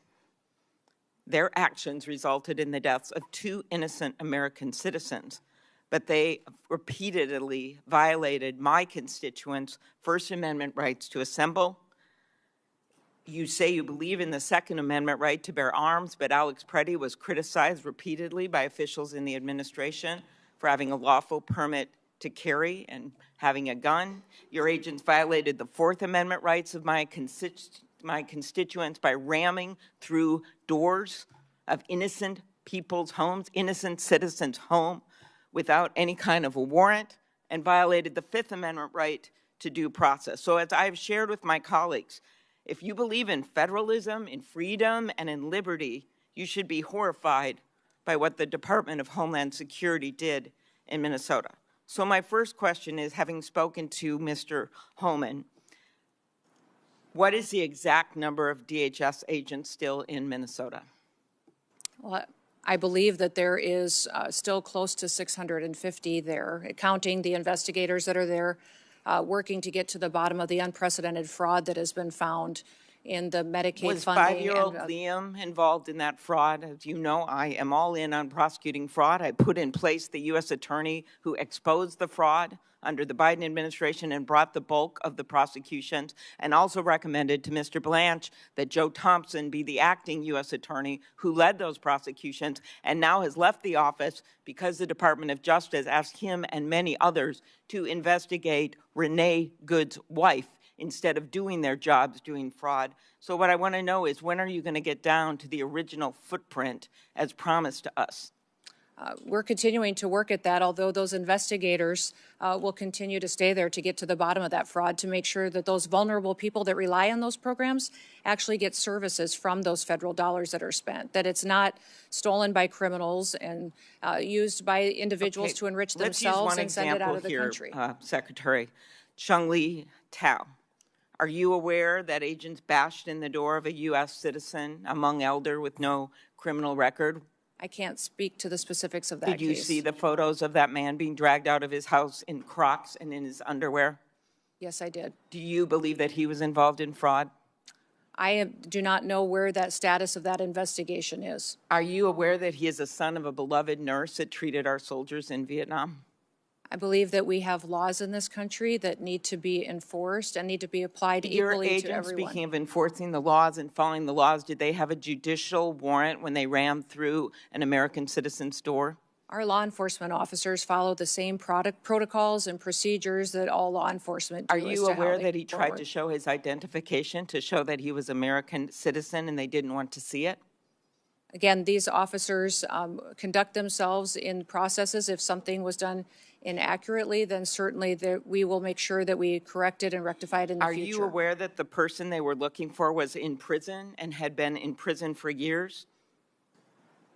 their actions resulted in the deaths of 2 innocent American citizens, but they repeatedly violated my constituents' First Amendment rights to assemble, You say you believe in the Second Amendment right to bear arms, but Alex Preddy was criticized repeatedly by officials in the administration for having a lawful permit to carry and having a gun. Your agents violated the Fourth Amendment rights of my constituents by ramming through doors of innocent people's homes, innocent citizens' home, without any kind of a warrant, and violated the Fifth Amendment right to due process. So as I've shared with my colleagues, if you believe in federalism, in freedom, and in liberty, you should be horrified by what the Department of Homeland Security did in Minnesota. So my first question is, having spoken to Mr. Homan, what is the exact number of DHS agents still in Minnesota? Well, I believe that there is still close to 650 there, counting the investigators that are there, working to get to the bottom of the unprecedented fraud that has been found in the Medicaid Was funding. Was 5-year-old Liam involved in that fraud? As you know, I am all in on prosecuting fraud. I put in place the U.S. attorney who exposed the fraud under the Biden administration and brought the bulk of the prosecutions, and also recommended to Mr. Blanche that Joe Thompson be the acting U.S. attorney who led those prosecutions and now has left the office because the Department of Justice asked him and many others to investigate Renee Good's wife instead of doing their jobs doing fraud. So what I want to know is, when are you going to get down to the original footprint as promised to us? We're continuing to work at that, although those investigators will continue to stay there to get to the bottom of that fraud, to make sure that those vulnerable people that rely on those programs actually get services from those federal dollars that are spent, that it's not stolen by criminals and used by individuals to enrich themselves and send it out of the country. Secretary Chung-Li Tao, are you aware that agents bashed in the door of a U.S. citizen, a Hmong elder with no criminal record? I can't speak to the specifics of that case. Did you see the photos of that man being dragged out of his house in Crocs and in his underwear? Yes, I did. Do you believe that he was involved in fraud? I do not know where that status of that investigation is. Are you aware that he is a son of a beloved nurse that treated our soldiers in Vietnam? I believe that we have laws in this country that need to be enforced and need to be applied equally to everyone. Your agents, speaking of enforcing the laws and following the laws, did they have a judicial warrant when they rammed through an American citizen's door? Our law enforcement officers follow the same protocols and procedures that all law enforcement do. Are you aware that he tried to show his identification to show that he was an American citizen and they didn't want to see it? Again, these officers conduct themselves in processes. If something was done inaccurately, then certainly we will make sure that we correct it and rectify it in the future. Are you aware that the person they were looking for was in prison and had been in prison for years?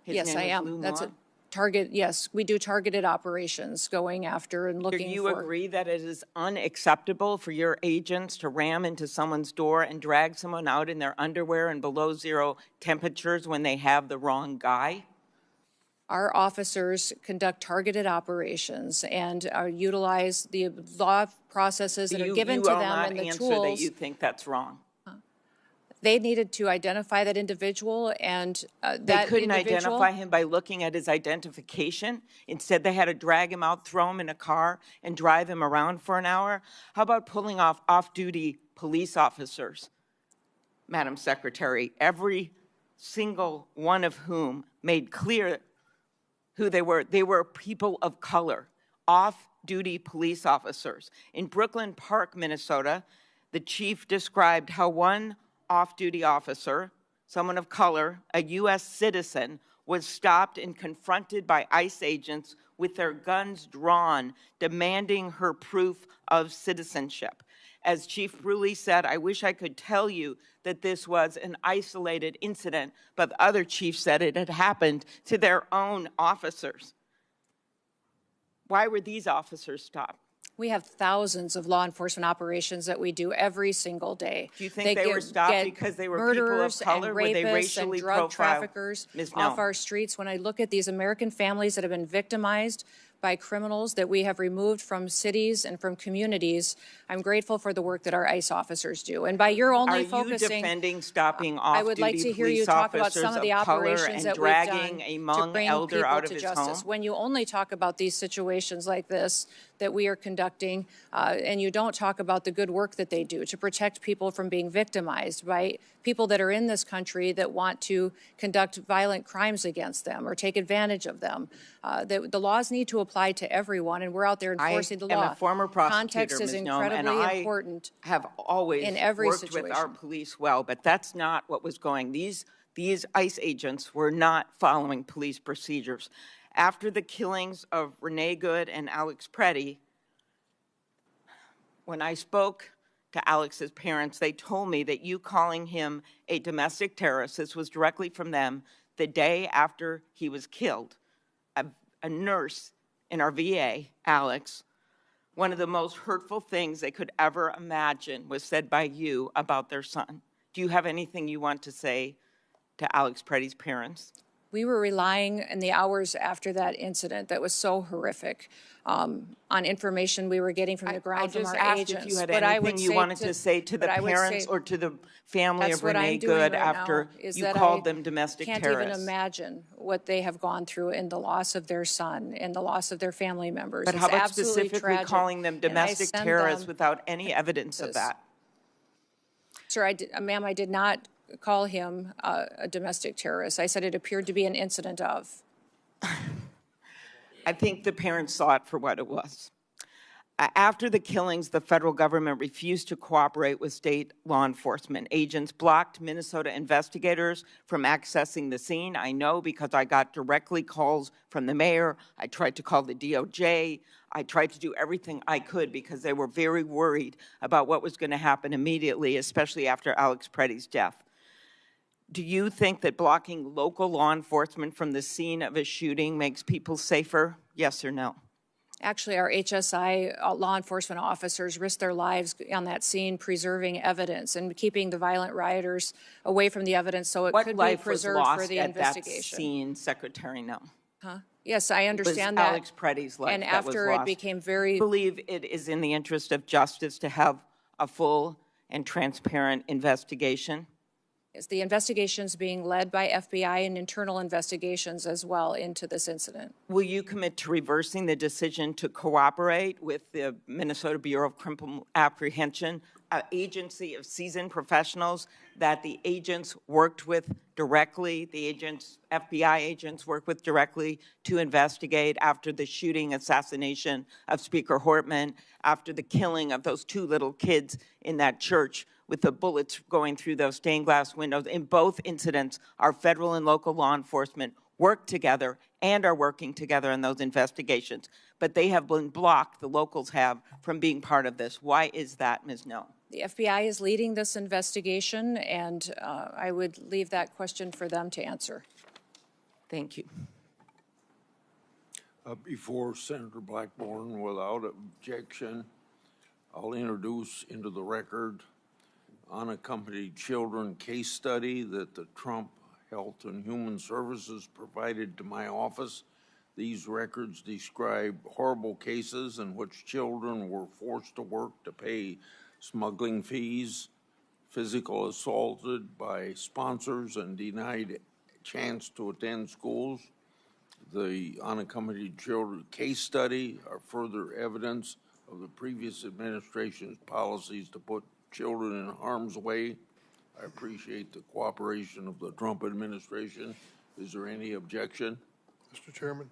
Yes, I am. That's a target. Yes, we do targeted operations going after and looking for. Do you agree that it is unacceptable for your agents to ram into someone's door and drag someone out in their underwear and below zero temperatures when they have the wrong guy? Our officers conduct targeted operations and utilize the law processes that are given to them and the tools. You will not answer that you think that's wrong. They needed to identify that individual, and they couldn't identify him by looking at his identification. Instead, they had to drag him out, throw him in a car, and drive him around for an hour. How about pulling off off-duty police officers, Madam Secretary, every single one of whom made clear who they were? They were people of color, off-duty police officers. In Brooklyn Park, Minnesota, the chief described how one off-duty officer, someone of color, a U.S. citizen, was stopped and confronted by ICE agents with their guns drawn, demanding her proof of citizenship. As Chief Bruley said, I wish I could tell you that this was an isolated incident, but the other chief said it had happened to their own officers. Why were these officers stopped? We have thousands of law enforcement operations that we do every single day. Do you think they were stopped because they were people of color? Were they racially and drug profiled? traffickers off our streets? When I look at these American families that have been victimized by criminals that we have removed from cities and from communities. I'm grateful for the work that our ICE officers do. And by your only focusing, are you defending stopping I would like off-duty to hear you police talk about some officers of the of color operations and that we've done dragging a to Hmong bring elder people out of to his justice. home? When you only talk about these situations like this that we are conducting, and you don't talk about the good work that they do to protect people from being victimized by people that are in this country that want to conduct violent crimes against them or take advantage of them. The laws need to apply to everyone, and we're out there enforcing the law. I am a former prosecutor, Context is Ms. Noem, incredibly and important. I have always in every worked with our situation. police well, but that's not what was going. These ICE agents were not following police procedures. After the killings of Renee Good and Alex Preddy, when I spoke to Alex's parents, they told me that you calling him a domestic terrorist, this was directly from them, the day after he was killed. A nurse in our VA, Alex, one of the most hurtful things they could ever imagine was said by you about their son. Do you have anything you want to say to Alex Preddy's parents? We were relying in the hours after that incident that was so horrific on information we were getting from the ground from our I just agents. asked if you had But I would anything you say wanted to say to the parents or to the family that's of what Renee I'm doing Good right after now, is you that called I them domestic can't terrorists. even imagine what they have gone through in the loss of their son and the loss of their family members. But It's how about absolutely specifically tragic, calling them and I domestic send terrorists them without any evidence of this. that? Sir, ma'am, I did not call him a domestic terrorist. I said it appeared to be an incident of. I think the parents saw it for what it was. After the killings, the federal government refused to cooperate with state law enforcement. Agents blocked Minnesota investigators from accessing the scene. I know because I got directly calls from the mayor. I tried to call the DOJ. I tried to do everything I could because they were very worried about what was going to happen immediately, especially after Alex Preddy's death. Do you think that blocking local law enforcement from the scene of a shooting makes people safer? Yes or no? Actually, our HSI law enforcement officers risked their lives on that scene, preserving evidence and keeping the violent rioters away from the evidence so it could be preserved for the investigation. What life was lost at that scene, Secretary Noem? Yes, I understand It was that. Alex Preddy's life and that was after lost. it became very. I believe it is in the interest of justice to have a full and transparent investigation. Is the investigations being led by FBI and internal investigations as well into this incident? Will you commit to reversing the decision to cooperate with the Minnesota Bureau of Criminal Apprehension, an agency of seasoned professionals that the agents worked with directly, FBI agents worked with directly to investigate after the shooting assassination of Speaker Hortman, after the killing of those two little kids in that church with the bullets going through those stained glass windows? In both incidents, our federal and local law enforcement worked together and are working together in those investigations. But they have been blocked, the locals have, from being part of this. Why is that, Ms. Noem? The FBI is leading this investigation, and I would leave that question for them to answer. Thank you. Before Senator Blackburn, without objection, I'll introduce into the record unaccompanied children case study that the Trump Health and Human Services provided to my office. These records describe horrible cases in which children were forced to work to pay smuggling fees, physical assaulted by sponsors, and denied chance to attend schools. The unaccompanied children case study are further evidence of the previous administration's policies to put children in harm's way. I appreciate the cooperation of the Trump administration. Is there any objection? Mr. Chairman,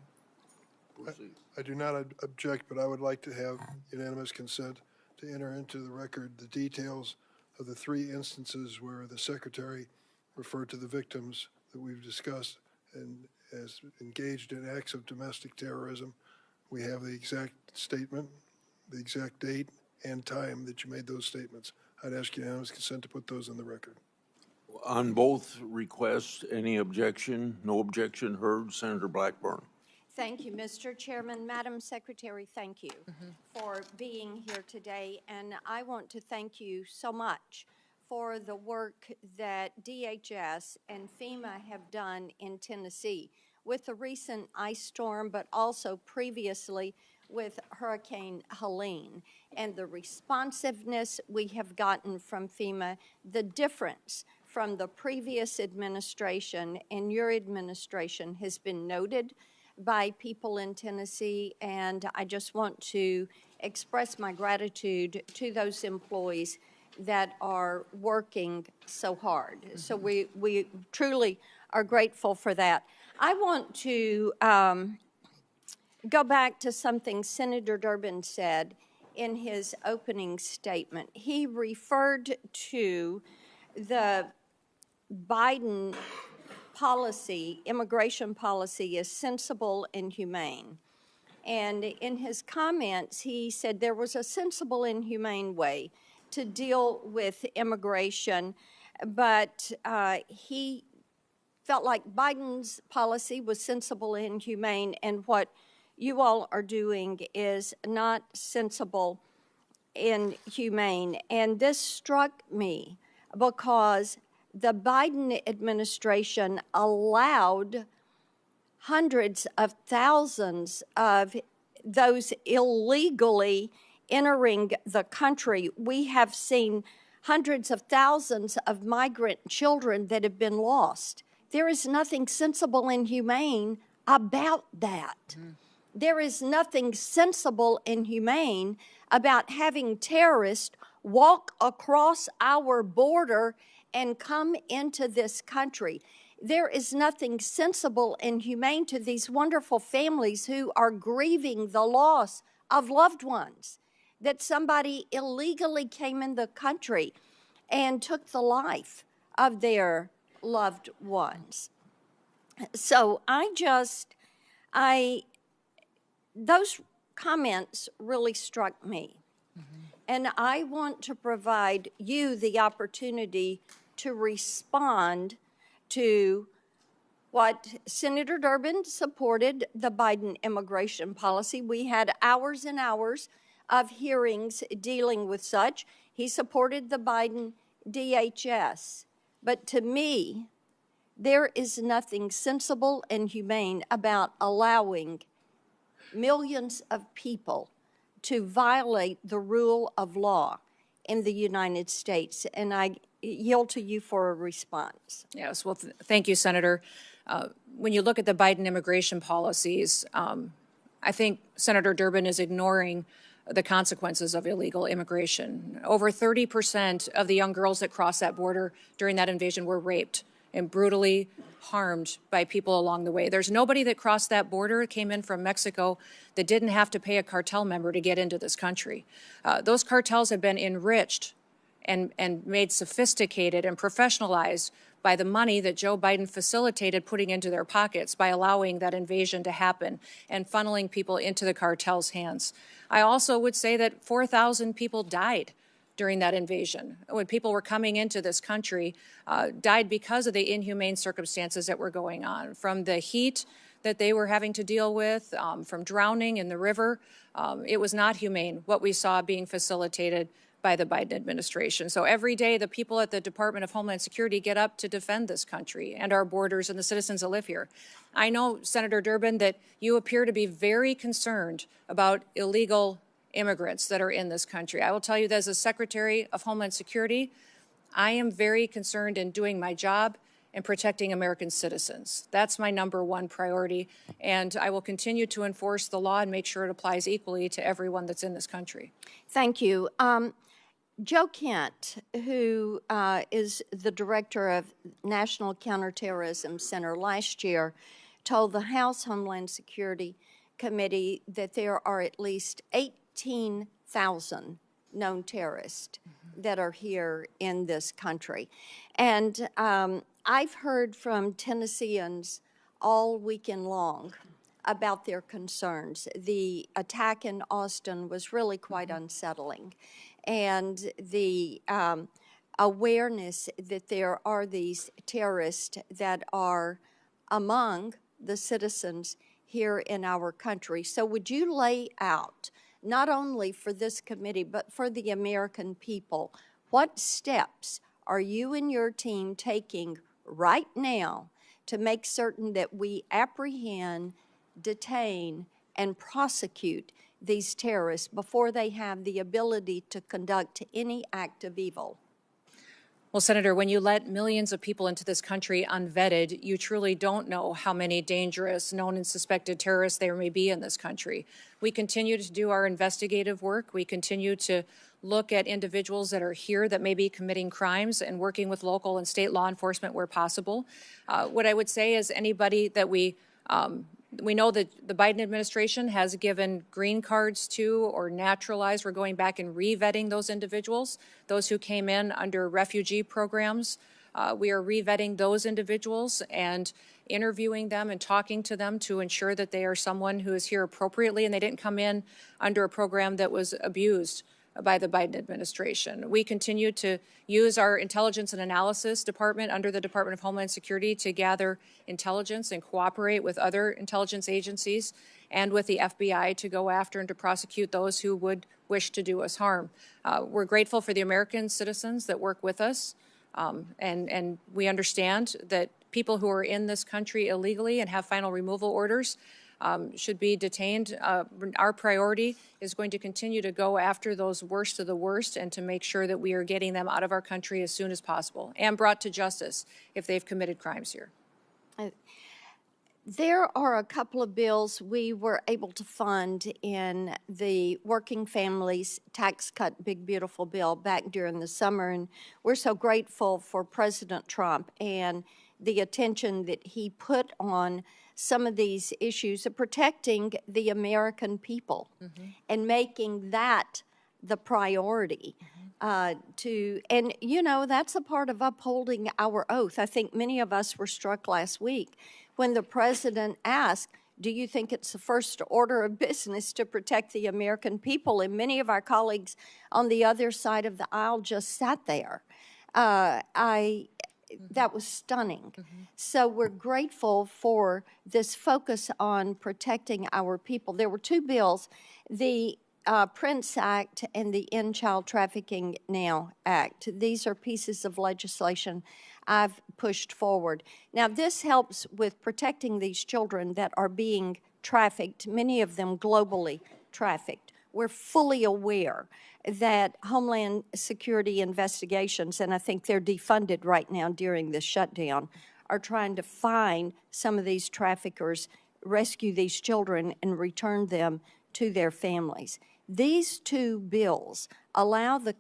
Proceed. I do not object, but I would like to have unanimous consent to enter into the record the details of the 3 instances where the Secretary referred to the victims that we've discussed and as engaged in acts of domestic terrorism. We have the exact statement, the exact date and time that you made those statements. I'd ask unanimous consent to put those in the record. On both requests, any objection? No objection heard. Senator Blackburn. Thank you, Mr. Chairman. Madam Secretary, thank you for being here today. And I want to thank you so much for the work that DHS and FEMA have done in Tennessee. with the recent ice storm, but also previously with Hurricane Helene, and the responsiveness we have gotten from FEMA, the difference from the previous administration and your administration has been noted by people in Tennessee, and I just want to express my gratitude to those employees that are working so hard. So we truly are grateful for that. I want to go back to something Senator Durbin said in his opening statement. He referred to the Biden policy, immigration policy, as sensible and humane. And in his comments, he said there was a sensible and humane way to deal with immigration, but he felt like Biden's policy was sensible and humane, and what you all are doing is not sensible and humane. And this struck me because the Biden administration allowed hundreds of thousands of those illegally entering the country. We have seen hundreds of thousands of migrant children that have been lost. There is nothing sensible and humane about that. There is nothing sensible and humane about having terrorists walk across our border and come into this country. There is nothing sensible and humane to these wonderful families who are grieving the loss of loved ones, that somebody illegally came in the country and took the life of their loved ones. So those comments really struck me. And I want to provide you the opportunity to respond to what Senator Durbin supported, the Biden immigration policy. We had hours and hours of hearings dealing with such. He supported the Biden DHS. But to me, there is nothing sensible and humane about allowing millions of people to violate the rule of law in the United States. And I yield to you for a response. Yes, well, thank you, Senator. When you look at the Biden immigration policies, I think Senator Durbin is ignoring the consequences of illegal immigration. Over 30% of the young girls that crossed that border during that invasion were raped and brutally harmed by people along the way. There's nobody that crossed that border, came in from Mexico, that didn't have to pay a cartel member to get into this country. Those cartels have been enriched and made sophisticated and professionalized by the money that Joe Biden facilitated putting into their pockets by allowing that invasion to happen and funneling people into the cartel's hands. I also would say that 4,000 people died during that invasion. When people were coming into this country, died because of the inhumane circumstances that were going on, from the heat that they were having to deal with, from drowning in the river. It was not humane what we saw being facilitated by the Biden administration. So every day, the people at the Department of Homeland Security get up to defend this country and our borders and the citizens that live here. I know, Senator Durbin, that you appear to be very concerned about illegal immigrants that are in this country. I will tell you that as a Secretary of Homeland Security, I am very concerned in doing my job and protecting American citizens. That's my number one priority, and I will continue to enforce the law and make sure it applies equally to everyone that's in this country. Thank you. Joe Kent, who is the director of National Counterterrorism Center, last year told the House Homeland Security Committee that there are at least 18,000 known terrorists that are here in this country. And I've heard from Tennesseans all weekend long about their concerns. The attack in Austin was really quite unsettling. And the awareness that there are these terrorists that are among the citizens here in our country. So would you lay out, not only for this committee, but for the American people, what steps are you and your team taking right now to make certain that we apprehend, detain, and prosecute these terrorists before they have the ability to conduct any act of evil. Well, Senator, when you let millions of people into this country unvetted, you truly don't know how many dangerous, known and suspected terrorists there may be in this country. We continue to do our investigative work. We continue to look at individuals that are here that may be committing crimes and working with local and state law enforcement where possible. What I would say is anybody that we know that the Biden administration has given green cards to or naturalized. We're going back and re-vetting those individuals, those who came in under refugee programs. We are re-vetting those individuals and interviewing them and talking to them to ensure that they are someone who is here appropriately and they didn't come in under a program that was abused by the Biden administration. We continue to use our intelligence and analysis department under the Department of Homeland Security to gather intelligence and cooperate with other intelligence agencies and with the FBI to go after and to prosecute those who would wish to do us harm. We're grateful for the American citizens that work with us, and we understand that people who are in this country illegally and have final removal orders should be detained. Our priority is going to continue to go after those worst of the worst and to make sure that we are getting them out of our country as soon as possible and brought to justice if they've committed crimes here. There are a couple of bills we were able to fund in the Working Families Tax Cut Big Beautiful Bill back during the summer, and we're so grateful for President Trump and the attention that he put on some of these issues of protecting the American people and making that the priority. And you know, that's a part of upholding our oath. I think many of us were struck last week when the president asked, do you think it's the first order of business to protect the American people? And many of our colleagues on the other side of the aisle just sat there. That was stunning. So we're grateful for this focus on protecting our people. There were two bills, the Prince Act and the End Child Trafficking Now Act. These are pieces of legislation I've pushed forward. Now, this helps with protecting these children that are being trafficked, many of them globally trafficked. We're fully aware that Homeland Security investigations, and I think they're defunded right now during this shutdown, are trying to find some of these traffickers, rescue these children, and return them to their families. These two bills allow the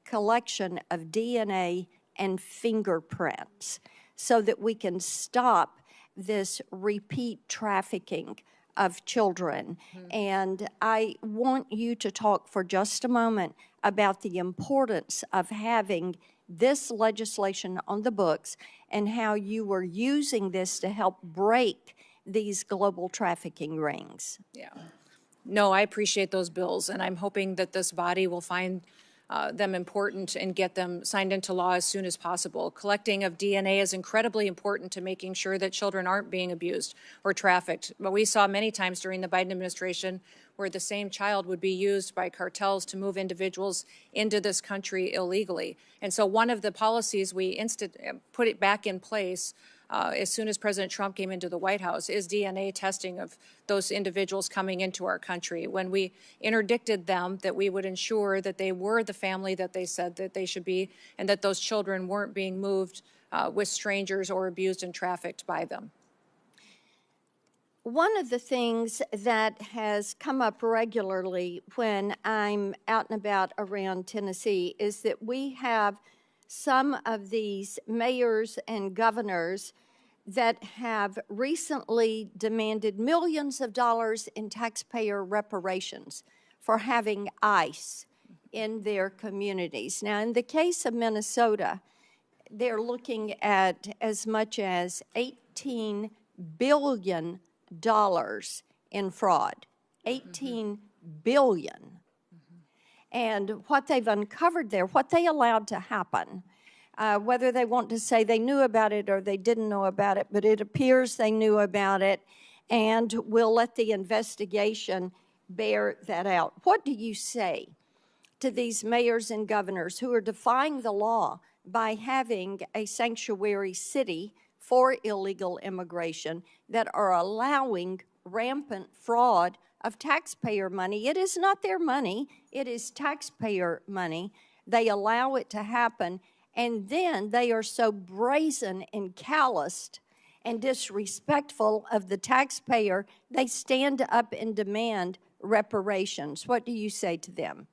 collection of DNA and fingerprints so that we can stop this repeat trafficking of children. And I want you to talk for just a moment about the importance of having this legislation on the books and how you were using this to help break these global trafficking rings. Yeah. No, I appreciate those bills, and I'm hoping that this body will find them important and get them signed into law as soon as possible. Collecting of DNA is incredibly important to making sure that children aren't being abused or trafficked. But we saw many times during the Biden administration where the same child would be used by cartels to move individuals into this country illegally. And so one of the policies we put it back in place as soon as President Trump came into the White House is DNA testing of those individuals coming into our country. When we interdicted them, that we would ensure that they were the family that they said that they should be, and that those children weren't being moved with strangers or abused and trafficked by them. One of the things that has come up regularly when I'm out and about around Tennessee is that we have some of these mayors and governors that have recently demanded millions of dollars in taxpayer reparations for having ICE in their communities. Now, in the case of Minnesota, they're looking at as much as $18 billion in fraud. $18 billion. And what they've uncovered there, what they allowed to happen, whether they want to say they knew about it or they didn't know about it, but it appears they knew about it, and we'll let the investigation bear that out. What do you say to these mayors and governors who are defying the law by having a sanctuary city for illegal immigration that are allowing rampant fraud of taxpayer money. It is not their money, it is taxpayer money. They allow it to happen, and then they are so brazen and calloused and disrespectful of the taxpayer, they stand up and demand reparations. What do you say to them?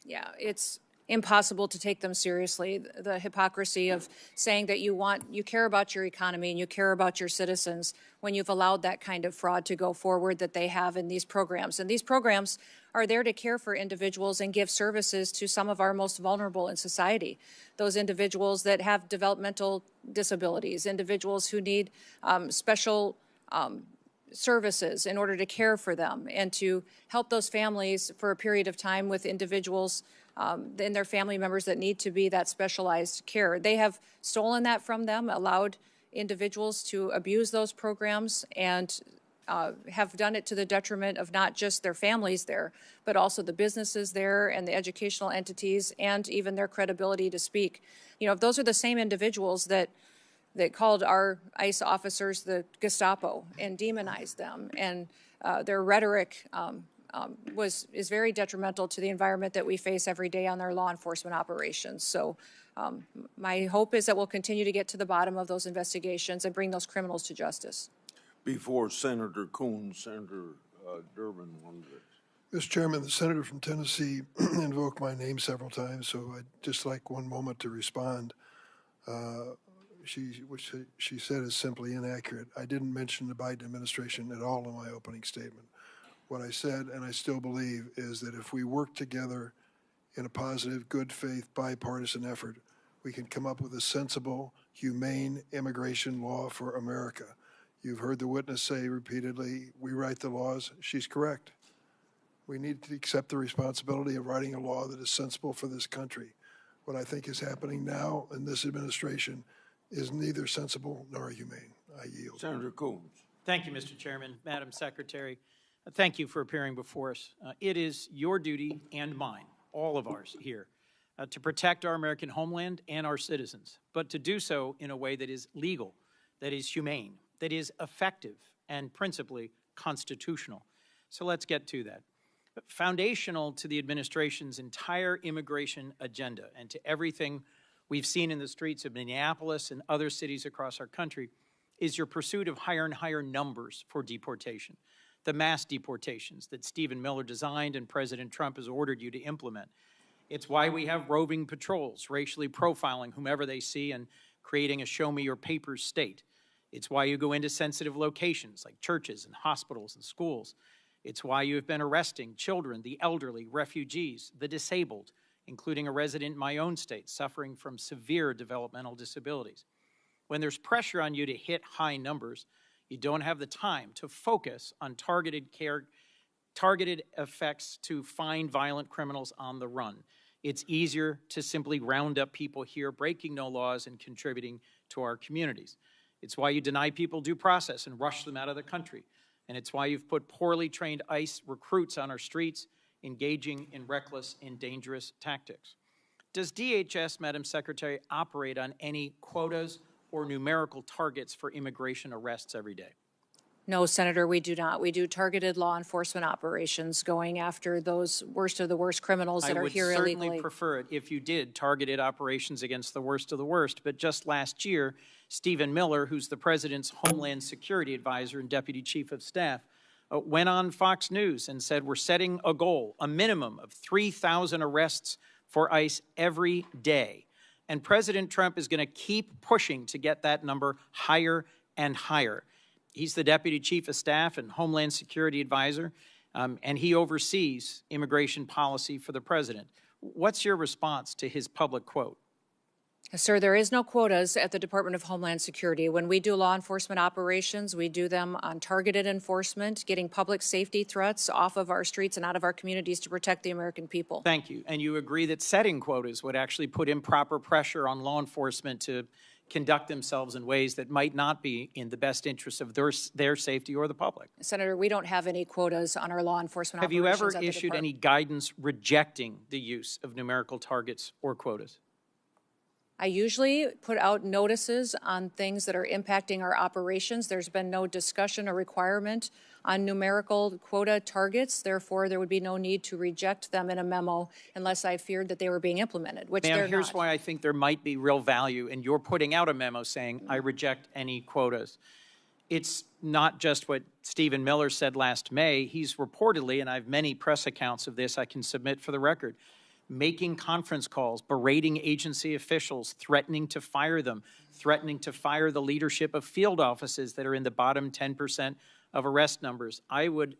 Yeah, it's impossible to take them seriously. The hypocrisy of saying that you care about your economy and you care about your citizens when you've allowed that kind of fraud to go forward that they have in these programs. And these programs are there to care for individuals and give services to some of our most vulnerable in society. Those individuals that have developmental disabilities, individuals who need special services in order to care for them and to help those families for a period of time with individuals and their family members that need to be that specialized care. They have stolen that from them, allowed individuals to abuse those programs, and have done it to the detriment of not just their families there, but also the businesses there and the educational entities and even their credibility to speak. You know, if those are the same individuals that called our ICE officers the Gestapo and demonized them, and their rhetoric is very detrimental to the environment that we face every day on their law enforcement operations. So my hope is that we'll continue to get to the bottom of those investigations and bring those criminals to justice. Before Senator Coons, Senator Durbin wanted to. Mr. Chairman, the senator from Tennessee invoked my name several times, so I'd just like one moment to respond. What she said is simply inaccurate. I didn't mention the Biden administration at all in my opening statement. What I said, and I still believe, is that if we work together in a positive, good faith, bipartisan effort, we can come up with a sensible, humane immigration law for America. You've heard the witness say repeatedly, we write the laws. She's correct. We need to accept the responsibility of writing a law that is sensible for this country. What I think is happening now in this administration is neither sensible nor humane. I yield. Senator Coons. Thank you, Mr. Chairman. Madam Secretary, thank you for appearing before us. It is your duty and mine, all of ours here, to protect our American homeland and our citizens, but to do so in a way that is legal, that is humane, that is effective, and principally constitutional. So let's get to that. Foundational to the administration's entire immigration agenda and to everything we've seen in the streets of Minneapolis and other cities across our country is your pursuit of higher and higher numbers for deportation, the mass deportations that Stephen Miller designed and President Trump has ordered you to implement. It's why we have roving patrols racially profiling whomever they see and creating a show-me-your-papers state. It's why you go into sensitive locations like churches and hospitals and schools. It's why you have been arresting children, the elderly, refugees, the disabled, including a resident in my own state suffering from severe developmental disabilities. When there's pressure on you to hit high numbers, you don't have the time to focus on targeted effects to find violent criminals on the run. It's easier to simply round up people here breaking no laws and contributing to our communities. It's why you deny people due process and rush them out of the country. And it's why you've put poorly trained ICE recruits on our streets engaging in reckless and dangerous tactics. Does DHS, Madam Secretary, operate on any quotas or numerical targets for immigration arrests every day? No, Senator, we do not. We do targeted law enforcement operations going after those worst of the worst criminals that are here illegally. I would certainly prefer it if you did targeted operations against the worst of the worst. But just last year, Stephen Miller, who's the president's Homeland Security Advisor and Deputy Chief of Staff, went on Fox News and said we're setting a goal, a minimum of 3,000 arrests for ICE every day. And President Trump is going to keep pushing to get that number higher and higher. He's the Deputy Chief of Staff and Homeland Security Advisor, and he oversees immigration policy for the president. What's your response to his public quote? Sir, there is no quotas at the Department of Homeland Security. When we do law enforcement operations, we do them on targeted enforcement, getting public safety threats off of our streets and out of our communities to protect the American people. Thank you. And you agree that setting quotas would actually put improper pressure on law enforcement to conduct themselves in ways that might not be in the best interest of their safety or the public? Senator, we don't have any quotas on our law enforcement operations. Have you ever issued any guidance rejecting the use of numerical targets or quotas? I usually put out notices on things that are impacting our operations. There's been no discussion or requirement on numerical quota targets. Therefore, there would be no need to reject them in a memo unless I feared that they were being implemented, which they're Ma'am, here's not. why I think there might be real value in your putting out a memo saying, I reject any quotas. It's not just what Stephen Miller said last May. He's reportedly, and I have many press accounts of this I can submit for the record, making conference calls, berating agency officials, threatening to fire them, threatening to fire the leadership of field offices that are in the bottom 10% of arrest numbers. I would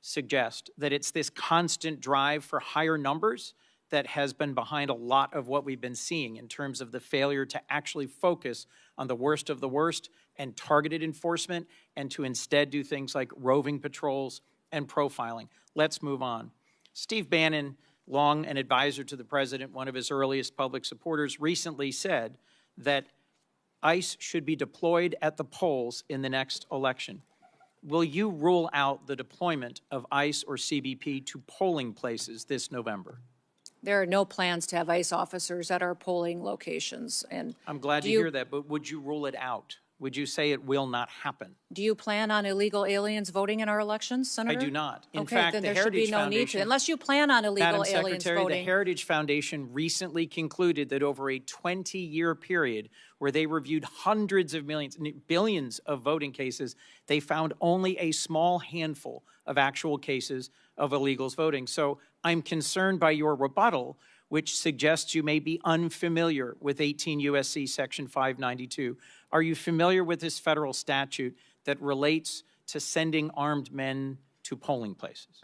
suggest that it's this constant drive for higher numbers that has been behind a lot of what we've been seeing in terms of the failure to actually focus on the worst of the worst and targeted enforcement, and to instead do things like roving patrols and profiling. Let's move on. Steve Bannon, long an advisor to the president, one of his earliest public supporters, recently said that ICE should be deployed at the polls in the next election. Will you rule out the deployment of ICE or CBP to polling places this November? There are no plans to have ICE officers at our polling locations. And I'm glad to hear that, but would you rule it out? Would you say it will not happen? do you plan on illegal aliens voting in our elections, Senator? I do not. In Okay, fact, then the there should be Heritage no need to, Foundation, unless you plan on illegal Madam aliens Secretary, voting. the Heritage Foundation recently concluded that over a 20-year period where they reviewed hundreds of millions, billions of voting cases, they found only a small handful of actual cases of illegals voting. So I'm concerned by your rebuttal, which suggests you may be unfamiliar with 18 U.S.C. Section 592. Are you familiar with this federal statute that relates to sending armed men to polling places?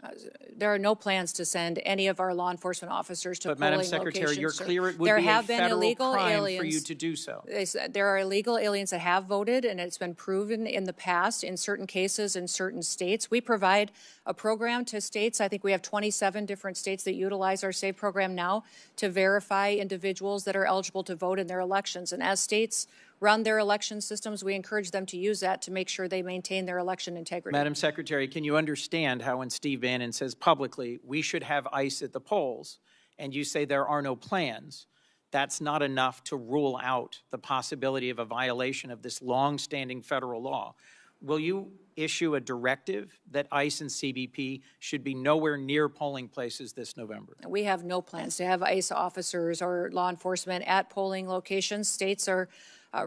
There are no plans to send any of our law enforcement officers to But polling Madam Secretary, locations. you're sir. clear it would There be a have been federal illegal crime aliens. for you to do so. There are illegal aliens that have voted, and it's been proven in the past in certain cases in certain states. We provide a program to states. I think we have 27 different states that utilize our SAVE program now to verify individuals that are eligible to vote in their elections. And as states run their election systems, we encourage them to use that to make sure they maintain their election integrity. Madam Secretary, can you understand how when Steve Bannon says publicly, we should have ICE at the polls, and you say there are no plans, that's not enough to rule out the possibility of a violation of this long-standing federal law? Will you issue a directive that ICE and CBP should be nowhere near polling places this November? We have no plans to have ICE officers or law enforcement at polling locations. States are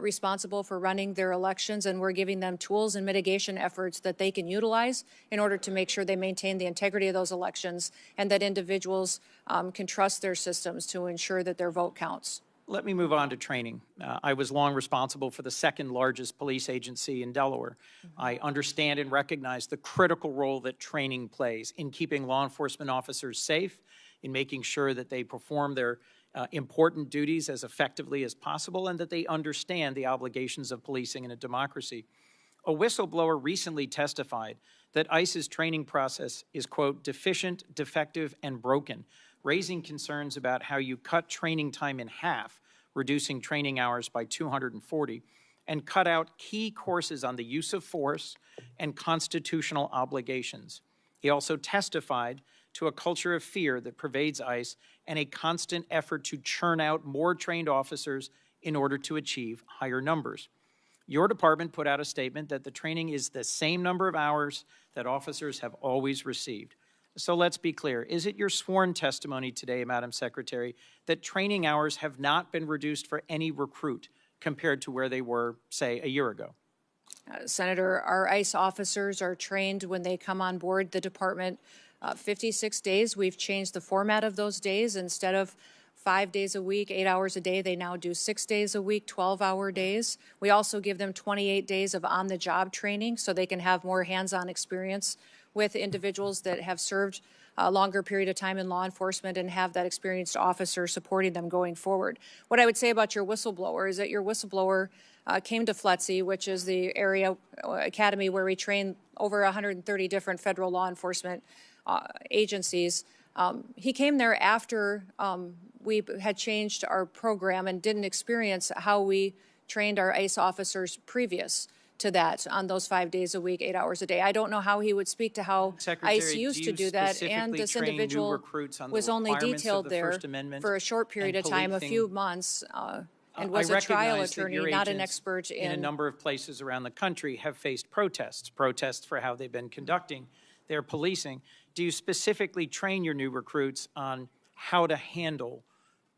responsible for running their elections, and we're giving them tools and mitigation efforts that they can utilize in order to make sure they maintain the integrity of those elections and that individuals can trust their systems to ensure that their vote counts. Let me move on to training. I was long responsible for the second largest police agency in Delaware. I understand and recognize the critical role that training plays in keeping law enforcement officers safe, in making sure that they perform their important duties as effectively as possible, and that they understand the obligations of policing in a democracy. A whistleblower recently testified that ICE's training process is, quote, deficient, defective, and broken, raising concerns about how you cut training time in half, reducing training hours by 240, and cut out key courses on the use of force and constitutional obligations. He also testified to a culture of fear that pervades ICE and a constant effort to churn out more trained officers in order to achieve higher numbers. Your department put out a statement that the training is the same number of hours that officers have always received. So let's be clear. Is it your sworn testimony today, Madam Secretary, that training hours have not been reduced for any recruit compared to where they were, say, a year ago? Senator, our ICE officers are trained when they come on board the department 56 days. We've changed the format of those days. Instead of 5 days a week, 8 hours a day, they now do 6 days a week, 12-hour days. We also give them 28 days of on-the-job training so they can have more hands-on experience with individuals that have served a longer period of time in law enforcement and have that experienced officer supporting them going forward. What I would say about your whistleblower is that your whistleblower came to FLETC, which is the area academy where we train over 130 different federal law enforcement agencies. He came there after we had changed our program and didn't experience how we trained our ICE officers previous to that on those 5 days a week, 8 hours a day. I don't know how he would speak to how ICE used to do that, and this individual was only detailed there for a short period of time, a few months. and was I a trial recognize that attorney, your not an agents expert in a number of places around the country have faced protests for how they've been conducting their policing. Do you specifically train your new recruits on how to handle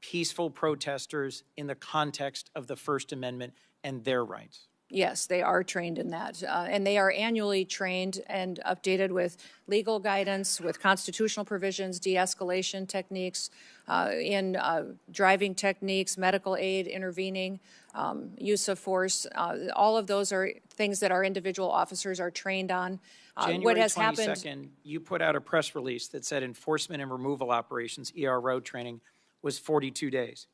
peaceful protesters in the context of the First Amendment and their rights? Yes, they are trained in that, and they are annually trained and updated with legal guidance, with constitutional provisions, de-escalation techniques, in driving techniques, medical aid, intervening, use of force. All of those are things that our individual officers are trained on. January what has 22nd, happened? you put out a press release that said enforcement and removal operations, ERO training, was 42 days.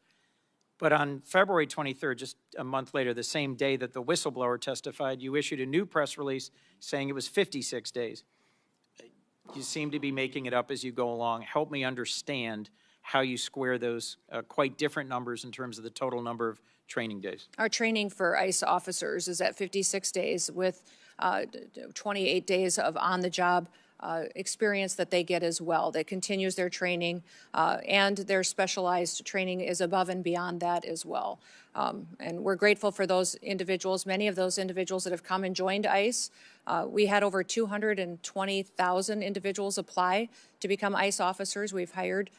But on February 23rd, just a month later, the same day that the whistleblower testified, you issued a new press release saying it was 56 days. You seem to be making it up as you go along. Help me understand how you square those quite different numbers in terms of the total number of training days. Our training for ICE officers is at 56 days with 28 days of on-the-job experience that they get as well. That continues their training, and their specialized training is above and beyond that as well. And we're grateful for those individuals, many of those individuals that have come and joined ICE. We had over 220,000 individuals apply to become ICE officers. We've hired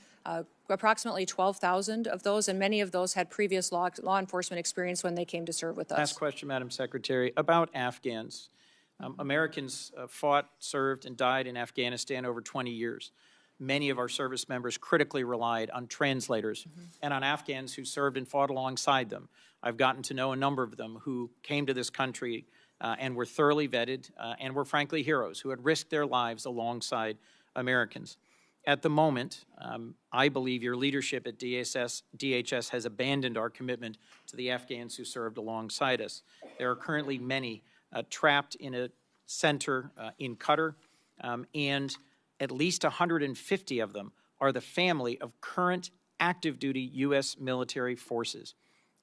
approximately 12,000 of those, and many of those had previous law enforcement experience when they came to serve with us. Last question, Madam Secretary, about Afghans. Americans fought, served, and died in Afghanistan over 20 years. Many of our service members critically relied on translators and on Afghans who served and fought alongside them. I've gotten to know a number of them who came to this country and were thoroughly vetted and were frankly heroes who had risked their lives alongside Americans. At the moment, I believe your leadership at DHS has abandoned our commitment to the Afghans who served alongside us. There are currently many trapped in a center in Qatar, and at least 150 of them are the family of current active-duty U.S. military forces.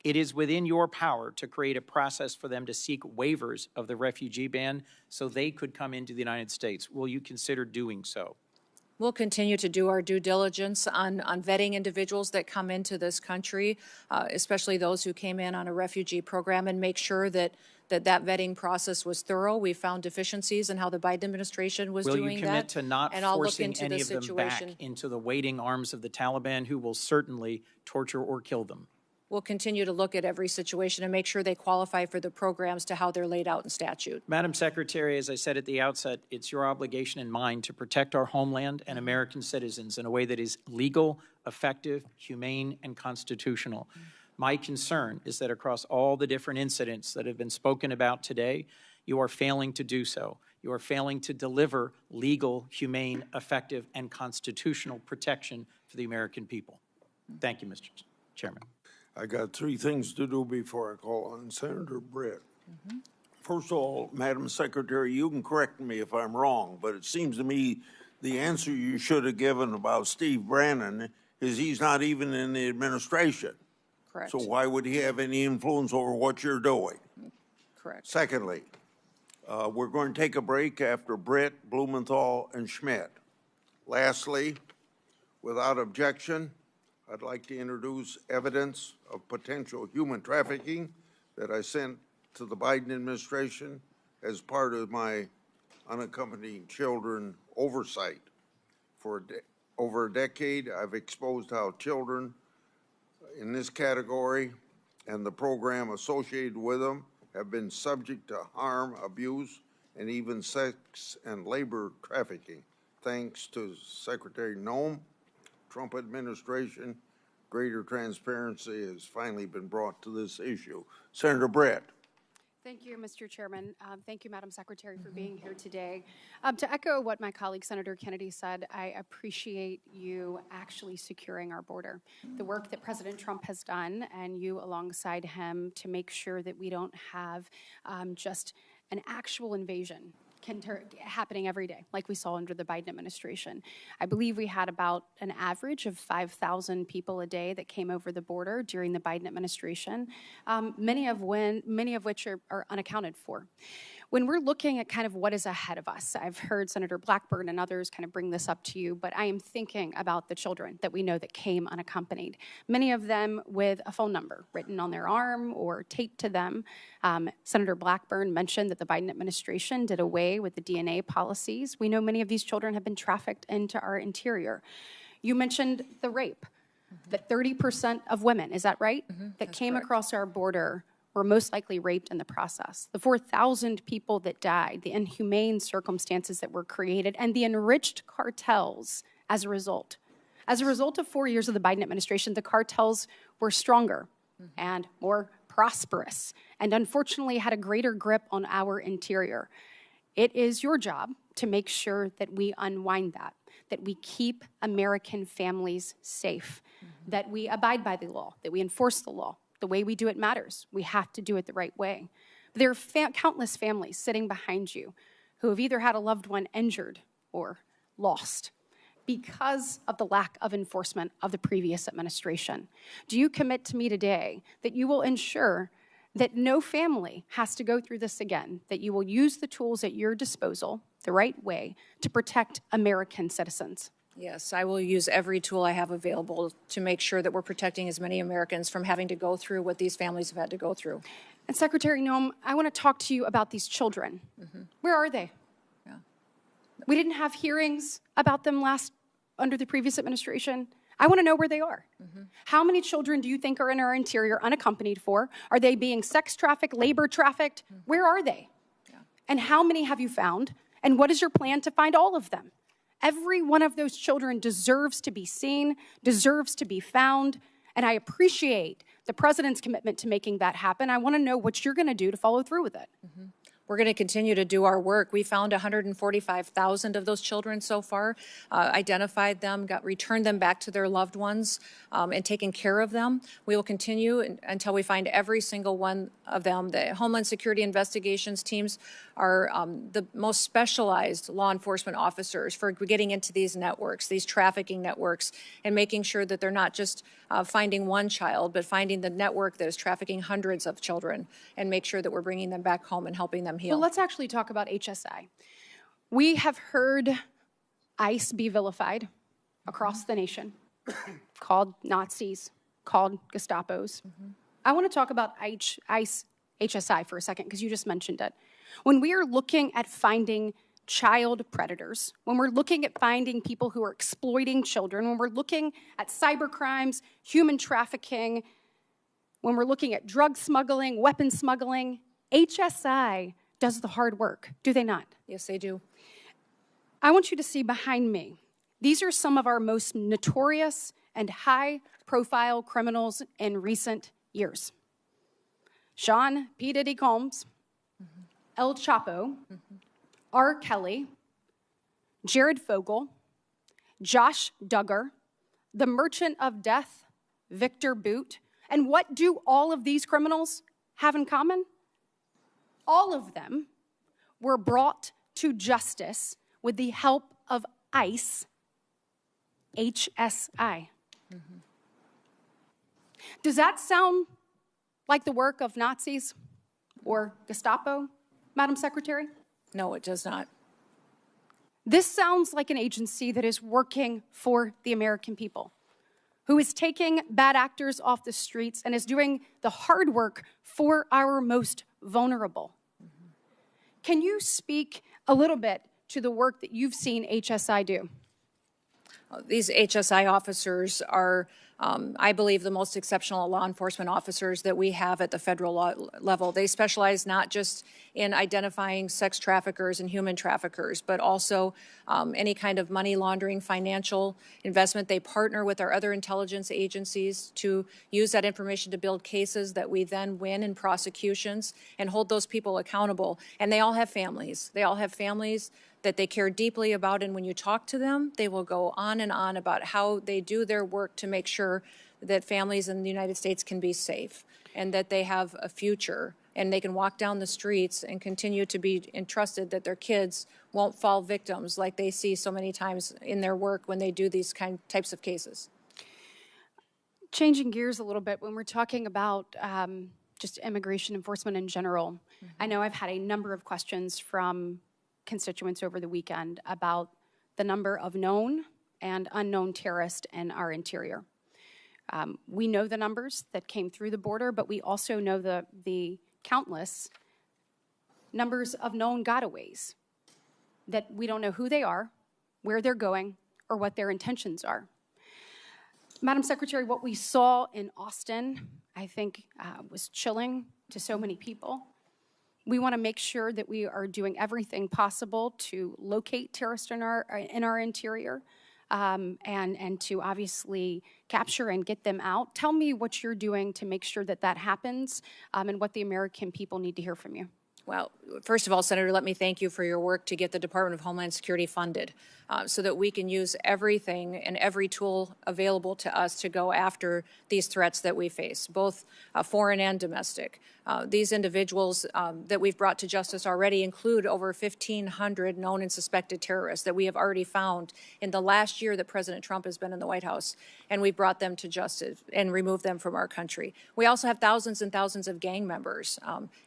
It is within your power to create a process for them to seek waivers of the refugee ban so they could come into the United States. Will you consider doing so? We'll continue to do our due diligence on vetting individuals that come into this country, especially those who came in on a refugee program, and make sure that vetting process was thorough. We found deficiencies in how the Biden administration was doing that. Will you commit to not forcing any of them back situation. into the waiting arms of the Taliban, who will certainly torture or kill them? We'll continue to look at every situation and make sure they qualify for the programs to how they're laid out in statute. Madam Secretary, as I said at the outset, it's your obligation and mine to protect our homeland and American citizens in a way that is legal, effective, humane, and constitutional. My concern is that across all the different incidents that have been spoken about today, you are failing to do so. You are failing to deliver legal, humane, effective, and constitutional protection for the American people. Thank you, Mr. Chairman. I got three things to do before I call on Senator Britt. First of all, Madam Secretary, you can correct me if I'm wrong, but it seems to me the answer you should have given about Steve Bannon is he's not even in the administration. Correct. So why would he have any influence over what you're doing? Correct. Secondly, we're going to take a break after Britt, Blumenthal, and Schmidt. Lastly, without objection, I'd like to introduce evidence of potential human trafficking that I sent to the Biden administration as part of my unaccompanied children oversight. For over a decade, I've exposed how children in this category and the program associated with them have been subject to harm, abuse, and even sex and labor trafficking. Thanks to Secretary Noem, Trump administration, greater transparency has finally been brought to this issue. Senator Britt. Thank you, Mr. Chairman. Thank you, Madam Secretary, for being here today. To echo what my colleague Senator Kennedy said, I appreciate you actually securing our border. The work that President Trump has done, and you alongside him, to make sure that we don't have just an actual invasion happening every day, like we saw under the Biden administration. I believe we had about an average of 5,000 people a day that came over the border during the Biden administration, many of which are unaccounted for. When we're looking at kind of what is ahead of us, I've heard Senator Blackburn and others kind of bring this up to you, but I am thinking about the children that we know that came unaccompanied, many of them with a phone number written on their arm or taped to them. Senator Blackburn mentioned that the Biden administration did away with the DNA policies. We know many of these children have been trafficked into our interior. You mentioned the rape, that 30% of women, is that right, that came across our border were most likely raped in the process. The 4,000 people that died, the inhumane circumstances that were created, and the enriched cartels as a result. As a result of 4 years of the Biden administration, the cartels were stronger and more prosperous, and unfortunately had a greater grip on our interior. It is your job to make sure that we unwind that we keep American families safe, that we abide by the law, that we enforce the law. The way we do it matters. We have to do it the right way. There are countless families sitting behind you who have either had a loved one injured or lost because of the lack of enforcement of the previous administration. Do you commit to me today that you will ensure that no family has to go through this again, that you will use the tools at your disposal the right way to protect American citizens? Yes, I will use every tool I have available to make sure that we're protecting as many Americans from having to go through what these families have had to go through. And Secretary Noem, I want to talk to you about these children. Where are they? Yeah. We didn't have hearings about them under the previous administration. I want to know where they are. How many children do you think are in our interior unaccompanied for? Are they being sex trafficked, labor trafficked? Where are they? Yeah. And how many have you found? And what is your plan to find all of them? Every one of those children deserves to be seen, deserves to be found, and I appreciate the president's commitment to making that happen. I want to know what you're going to do to follow through with it. We're going to continue to do our work. We found 145,000 of those children so far, identified them, returned them back to their loved ones, and taken care of them. We will continue until we find every single one of them. The Homeland Security investigations teams are the most specialized law enforcement officers for getting into these networks, these trafficking networks, and making sure that they're not just finding one child, but finding the network that is trafficking hundreds of children, and make sure that we're bringing them back home and helping them heal. Well, let's actually talk about HSI. We have heard ICE be vilified across the nation, called Nazis, called Gestapos. I want to talk about ICE HSI for a second, because you just mentioned it. When we are looking at finding child predators, when we're looking at finding people who are exploiting children, when we're looking at cyber crimes, human trafficking, when we're looking at drug smuggling, weapon smuggling, HSI does the hard work, do they not? Yes, they do. I want you to see behind me. These are some of our most notorious and high-profile criminals in recent years. Sean P. Diddy Combs, El Chapo, R. Kelly, Jared Fogle, Josh Duggar, the Merchant of Death, Victor Boot. And what do all of these criminals have in common? All of them were brought to justice with the help of ICE, HSI. Does that sound like the work of Nazis or Gestapo, Madam Secretary? No, it does not. This sounds like an agency that is working for the American people, who is taking bad actors off the streets and is doing the hard work for our most vulnerable. Can you speak a little bit to the work that you've seen HSI do? These HSI officers are, I believe, the most exceptional law enforcement officers that we have at the federal level. They specialize not just in identifying sex traffickers and human traffickers, but also any kind of money laundering, financial investment. They partner with our other intelligence agencies to use that information to build cases that we then win in prosecutions and hold those people accountable. And they all have families. They all have families that they care deeply about, and when you talk to them, they will go on and on about how they do their work to make sure that families in the United States can be safe and that they have a future and they can walk down the streets and continue to be entrusted that their kids won't fall victims like they see so many times in their work when they do these types of cases. Changing gears a little bit, when we're talking about just immigration enforcement in general, I know I've had a number of questions from constituents over the weekend about the number of known and unknown terrorists in our interior. We know the numbers that came through the border, but we also know the countless numbers of known gotaways that we don't know who they are, where they're going, or what their intentions are. Madam Secretary, what we saw in Austin, I think, was chilling to so many people. We want to make sure that we are doing everything possible to locate terrorists in our interior, and to obviously capture and get them out. Tell me what you're doing to make sure that that happens, and what the American people need to hear from you. Well, first of all, Senator, let me thank you for your work to get the Department of Homeland Security funded so that we can use everything and every tool available to us to go after these threats that we face, both foreign and domestic. These individuals that we've brought to justice already include over 1,500 known and suspected terrorists that we have already found in the last year that President Trump has been in the White House, and we brought them to justice and removed them from our country. We also have thousands and thousands of gang members,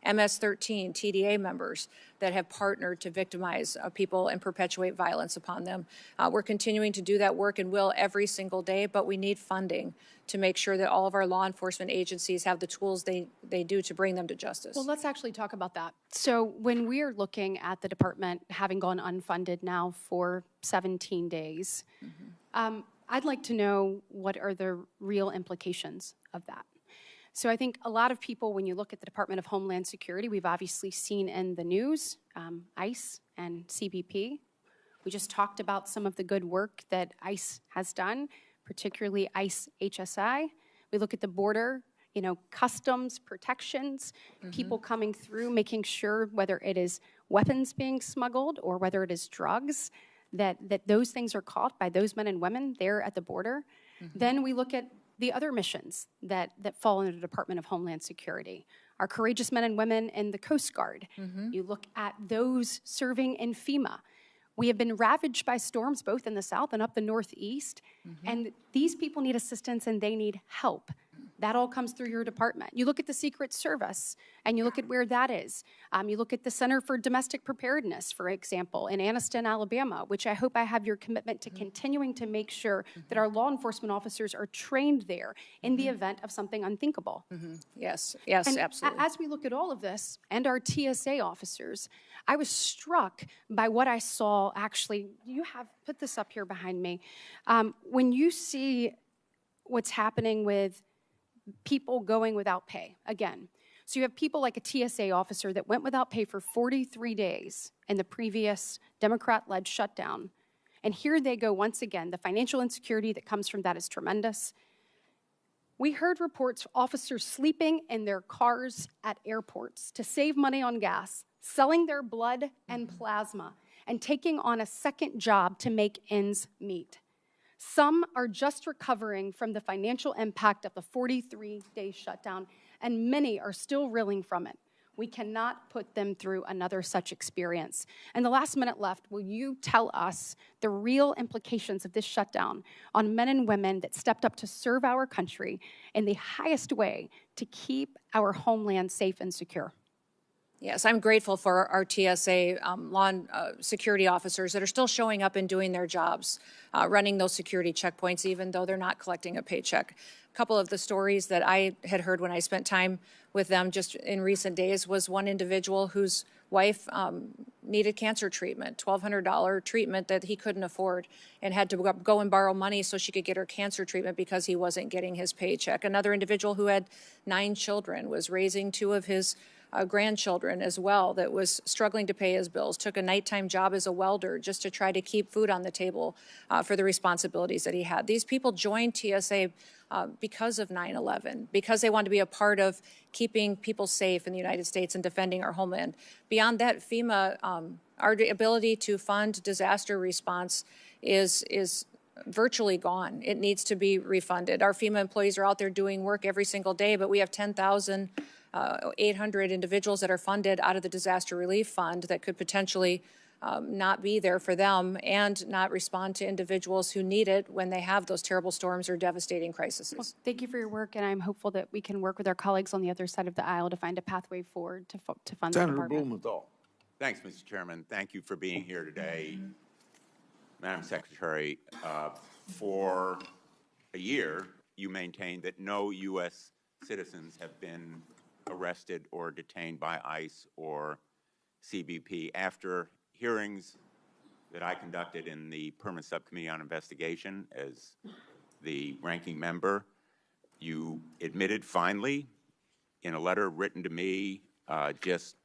MS-13, TDA members that have partnered to victimize people and perpetuate violence upon them. We're continuing to do that work and will every single day, but we need funding to make sure that all of our law enforcement agencies have the tools they do to bring them to justice. Well, let's actually talk about that. So when we are looking at the department having gone unfunded now for 17 days, I'd like to know what are the real implications of that. So I think a lot of people, when you look at the Department of Homeland Security, we've obviously seen in the news, ICE and CBP. We just talked about some of the good work that ICE has done, particularly ICE HSI. We look at the border, customs protections, people coming through, making sure whether it is weapons being smuggled or whether it is drugs, that those things are caught by those men and women there at the border. Then we look at the other missions that fall under the Department of Homeland Security. Our courageous men and women in the Coast Guard. You look at those serving in FEMA. We have been ravaged by storms both in the South and up the Northeast, and these people need assistance and they need help. That all comes through your department. You look at the Secret Service, and you look at where that is. You look at the Center for Domestic Preparedness, for example, in Anniston, Alabama, which I hope I have your commitment to continuing to make sure that our law enforcement officers are trained there in the event of something unthinkable. Yes, And absolutely. as we look at all of this, and our TSA officers, I was struck by what I saw. Actually, you have put this up here behind me. When you see what's happening with people going without pay, again. So you have people like a TSA officer that went without pay for 43 days in the previous Democrat-led shutdown. And here they go once again. The financial insecurity that comes from that is tremendous. We heard reports of officers sleeping in their cars at airports to save money on gas, selling their blood and plasma, and taking on a second job to make ends meet. Some are just recovering from the financial impact of the 43-day shutdown, and many are still reeling from it. We cannot put them through another such experience. In the last minute left, will you tell us the real implications of this shutdown on men and women that stepped up to serve our country in the highest way to keep our homeland safe and secure? Yes, I'm grateful for our TSA law security officers that are still showing up and doing their jobs, running those security checkpoints, even though they're not collecting a paycheck. A couple of the stories that I had heard when I spent time with them just in recent days was one individual whose wife needed cancer treatment, $1,200 treatment that he couldn't afford, and had to go and borrow money so she could get her cancer treatment because he wasn't getting his paycheck. Another individual who had 9 children was raising 2 of his grandchildren as well, that was struggling to pay his bills, took a nighttime job as a welder just to try to keep food on the table for the responsibilities that he had. These people joined TSA because of 9/11, because they want to be a part of keeping people safe in the United States and defending our homeland. Beyond that, FEMA, our ability to fund disaster response is virtually gone. It needs to be refunded. Our FEMA employees are out there doing work every single day, but we have 10,800 individuals that are funded out of the Disaster Relief Fund that could potentially not be there for them and not respond to individuals who need it when they have those terrible storms or devastating crises. Well, thank you for your work, and I'm hopeful that we can work with our colleagues on the other side of the aisle to find a pathway forward to fund the Senator department. Blumenthal. Thanks, Mr. Chairman. Thank you for being here today. Madam Secretary, for a year, you maintained that no U.S. citizens have been arrested or detained by ICE or CBP. After hearings that I conducted in the Permanent Subcommittee on Investigation as the ranking member, you admitted finally in a letter written to me just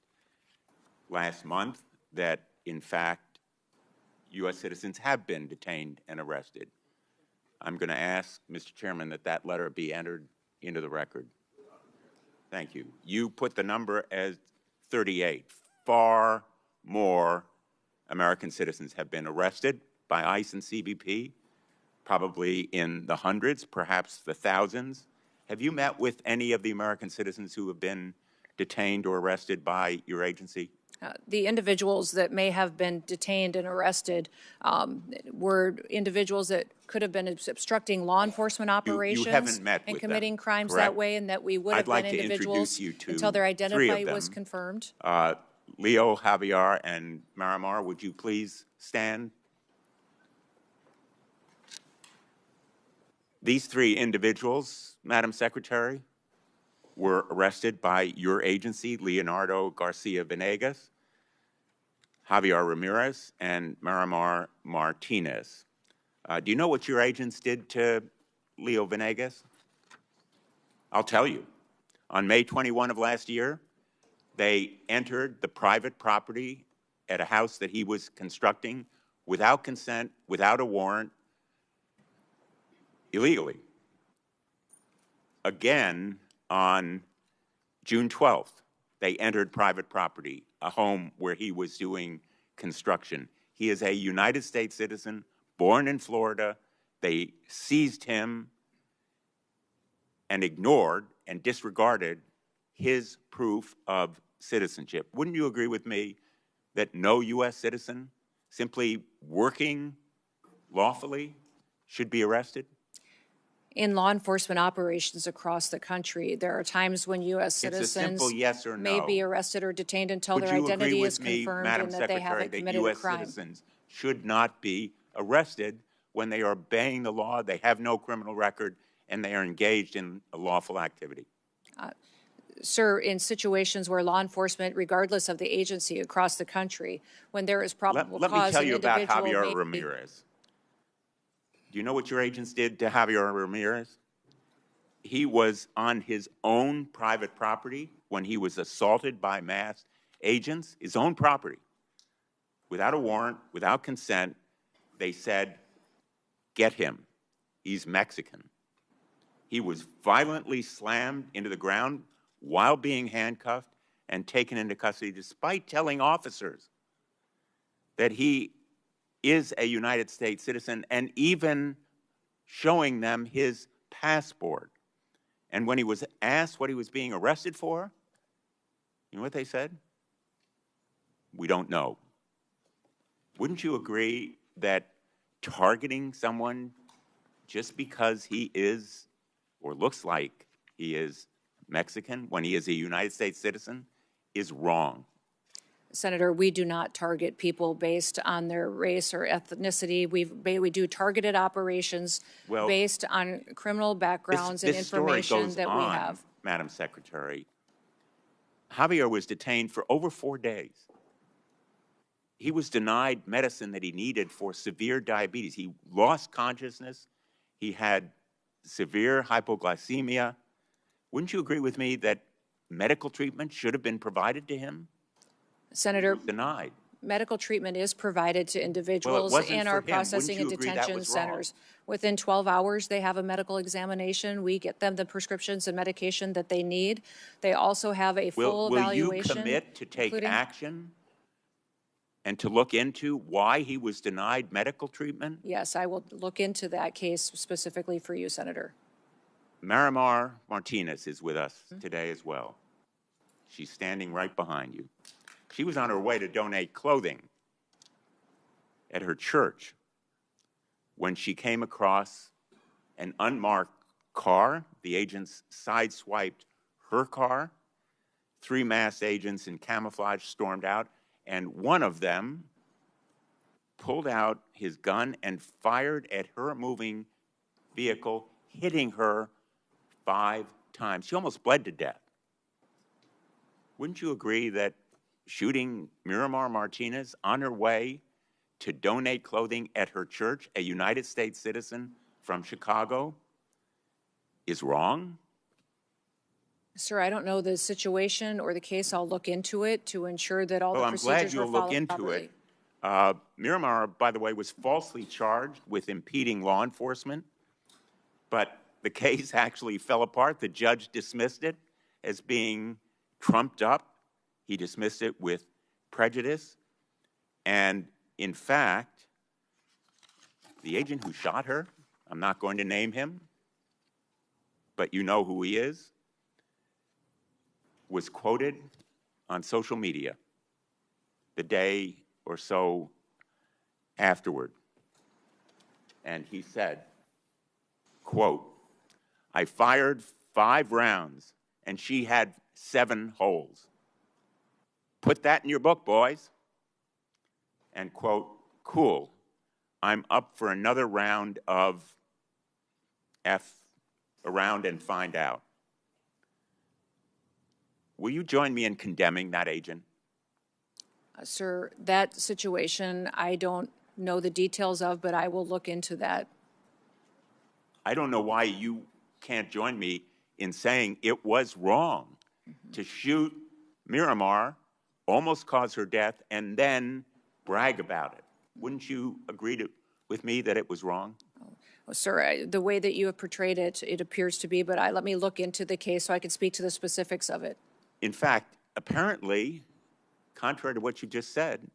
last month that, in fact, U.S. citizens have been detained and arrested. I'm going to ask, Mr. Chairman, that that letter be entered into the record. Thank you. You put the number as 38. Far more American citizens have been arrested by ICE and CBP, probably in the hundreds, perhaps the thousands. Have you met with any of the American citizens who have been detained or arrested by your agency? The individuals that may have been detained and arrested were individuals that could have been obstructing law enforcement operations haven't met and with committing them, crimes correct? that way, and that we would have I'd like been to individuals introduce you to until their three of identity was them. confirmed. Leo, Javier, and Marimar, would you please stand? These three individuals, Madam Secretary, were arrested by your agency, Leonardo Garcia Venegas, Javier Ramirez, and Marimar Martinez. Do you know what your agents did to Leo Venegas? I'll tell you. On May 21 of last year, they entered the private property at a house that he was constructing without consent, without a warrant, illegally. Again, on June 12th, they entered private property, a home where he was doing construction. He is a United States citizen, born in Florida. They seized him and ignored and disregarded his proof of citizenship. Wouldn't you agree with me that no U.S. citizen simply working lawfully should be arrested? In law enforcement operations across the country, there are times when U.S. It's a citizens simple yes or may no. be arrested or detained until Would their you agree identity is with me, confirmed Madam and that they Secretary, haven't that committed a U.S. crime. citizens should not be arrested when they are obeying the law, they have no criminal record, and they are engaged in a lawful activity? Sir, in situations where law enforcement, regardless of the agency across the country, when there is probable Let me cause, tell an you about individual Javier may be- Ramirez. Do you know what your agents did to Javier Ramirez? He was on his own private property when he was assaulted by masked agents, his own property. Without a warrant, without consent, they said, get him. He's Mexican. He was violently slammed into the ground while being handcuffed and taken into custody, despite telling officers that he is a United States citizen and even showing them his passport. And when he was asked what he was being arrested for, you know what they said? We don't know. Wouldn't you agree that targeting someone just because he is or looks like he is Mexican when he is a United States citizen is wrong? Senator, we do not target people based on their race or ethnicity. We do targeted operations based on criminal backgrounds and information that we have. Madam Secretary, Javier was detained for over 4 days. He was denied medicine that he needed for severe diabetes. He lost consciousness. He had severe hypoglycemia. Wouldn't you agree with me that medical treatment should have been provided to him? Senator, Denied. medical treatment is provided to individuals in our processing and detention centers. Within 12 hours, they have a medical examination. We get them the prescriptions and medication that they need. They also have a full evaluation. Will you commit to take action and to look into why he was denied medical treatment? Yes, I will look into that case specifically for you, Senator. Marimar Martinez is with us today as well. She's standing right behind you. She was on her way to donate clothing at her church when she came across an unmarked car. The agents sideswiped her car. 3 masked agents in camouflage stormed out, and one of them pulled out his gun and fired at her moving vehicle, hitting her 5 times. She almost bled to death. Wouldn't you agree that shooting Miramar Martinez on her way to donate clothing at her church, a United States citizen from Chicago, is wrong? Sir, I don't know the situation or the case. I'll look into it to ensure that all the procedures I'm glad were you'll look followed into properly. it. Miramar, by the way, was falsely charged with impeding law enforcement, but the case actually fell apart. The judge dismissed it as being trumped up. He dismissed it with prejudice. And in fact, the agent who shot her, I'm not going to name him, but you know who he is, was quoted on social media the day or so afterward. And he said, quote, "I fired 5 rounds and she had 7 holes. Put that in your book, boys." And quote, "Cool, I'm up for another round of around and find out." Will you join me in condemning that agent? Sir, that situation, I don't know the details of, but I will look into that. I don't know why you can't join me in saying it was wrong to shoot Miramar, almost cause her death, and then brag about it. Wouldn't you agree with me that it was wrong? Well, sir, the way that you have portrayed it, it appears to be, but let me look into the case so I can speak to the specifics of it. In fact, apparently, contrary to what you just said,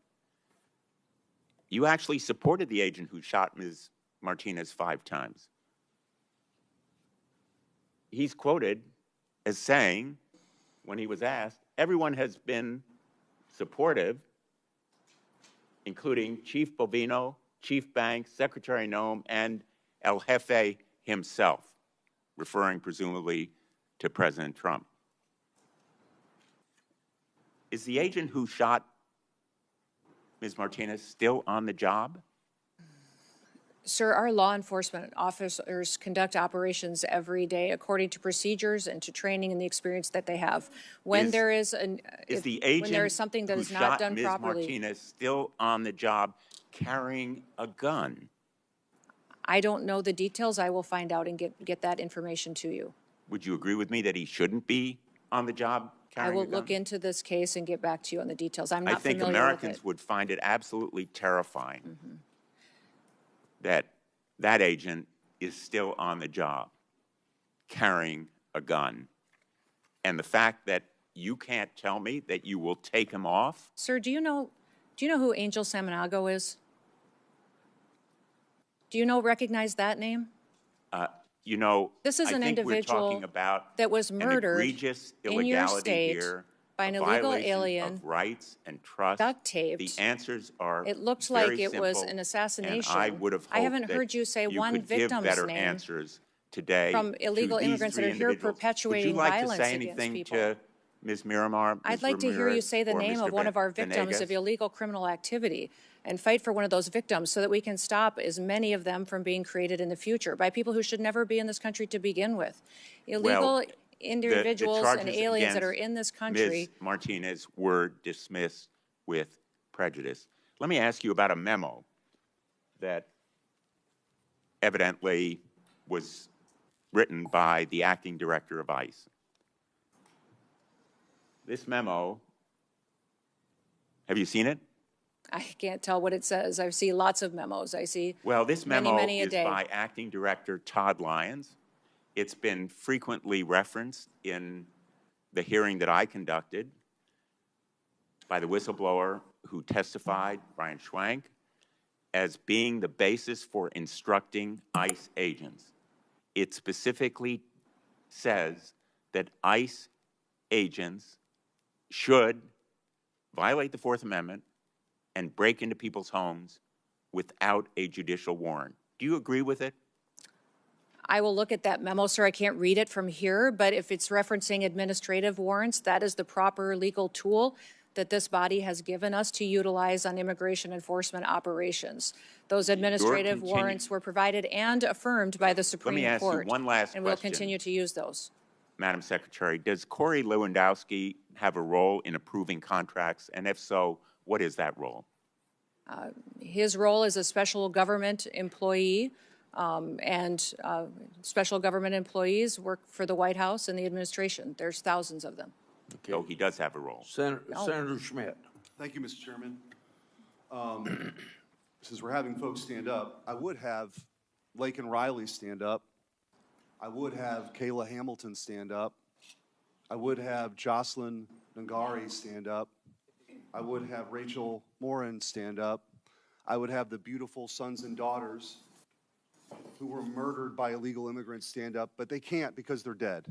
you actually supported the agent who shot Ms. Martinez 5 times. He's quoted as saying, when he was asked, everyone has been supportive, including Chief Bovino, Chief Banks, Secretary Noem, and El Jefe himself, referring presumably to President Trump. Is the agent who shot Ms. Martinez still on the job? Sir, our law enforcement officers conduct operations every day according to procedures and to training and the experience that they have. When there is something that is not done Ms. properly, Martinez still on the job carrying a gun? I don't know the details. I will find out and get that information to you. Would you agree with me that he shouldn't be on the job carrying a gun? I will look into this case and get back to you on the details. I'm not familiar with it. I think Americans would find it absolutely terrifying that that agent is still on the job carrying a gun. And the fact that you can't tell me that you will take him off? Sir, do you know who Angel Samanago is? Do you recognize that name? This is an individual that was murdered in your state by an illegal alien, of rights and trust. duct taped. The answers are It looks very like it was simple, an assassination. And I would have hoped I haven't heard you say you one could give victim's better name answers today from illegal to these immigrants that 3 are here individuals. perpetuating Would you like violence to say against anything people. to Ms. Miramar, Ms. I'd like to hear you Ramirez, say the or name Mr. of one of our victims Venegas? of illegal criminal activity and fight for one of those victims so that we can stop as many of them from being created in the future by people who should never be in this country to begin with. Illegal individuals the and aliens that are in this country. Ms. Martinez were dismissed with prejudice. Let me ask you about a memo that evidently was written by the acting director of ICE. This memo, have you seen it? I can't tell what it says. I see lots of memos. I see this memo many a is day. by acting director Todd Lyons. It's been frequently referenced in the hearing that I conducted by the whistleblower who testified, Brian Schwank, as being the basis for instructing ICE agents. It specifically says that ICE agents should violate the Fourth Amendment and break into people's homes without a judicial warrant. Do you agree with it? I will look at that memo, sir. I can't read it from here, but if it's referencing administrative warrants, that is the proper legal tool that this body has given us to utilize on immigration enforcement operations. Those administrative warrants were provided and affirmed by the Supreme Court. Let me ask you one last question. And we'll continue to use those. Madam Secretary, does Corey Lewandowski have a role in approving contracts? And if so, what is that role? His role as a special government employee, special government employees work for the White House and the administration. There's thousands of them. Okay. So he does have a role. Senator Schmidt. Thank you, Mr. Chairman. Since we're having folks stand up, I would have Laken Riley stand up. I would have Kayla Hamilton stand up. I would have Jocelyn Nangari stand up. I would have Rachel Morin stand up. I would have the beautiful sons and daughters who were murdered by illegal immigrants stand up, but they can't because they're dead.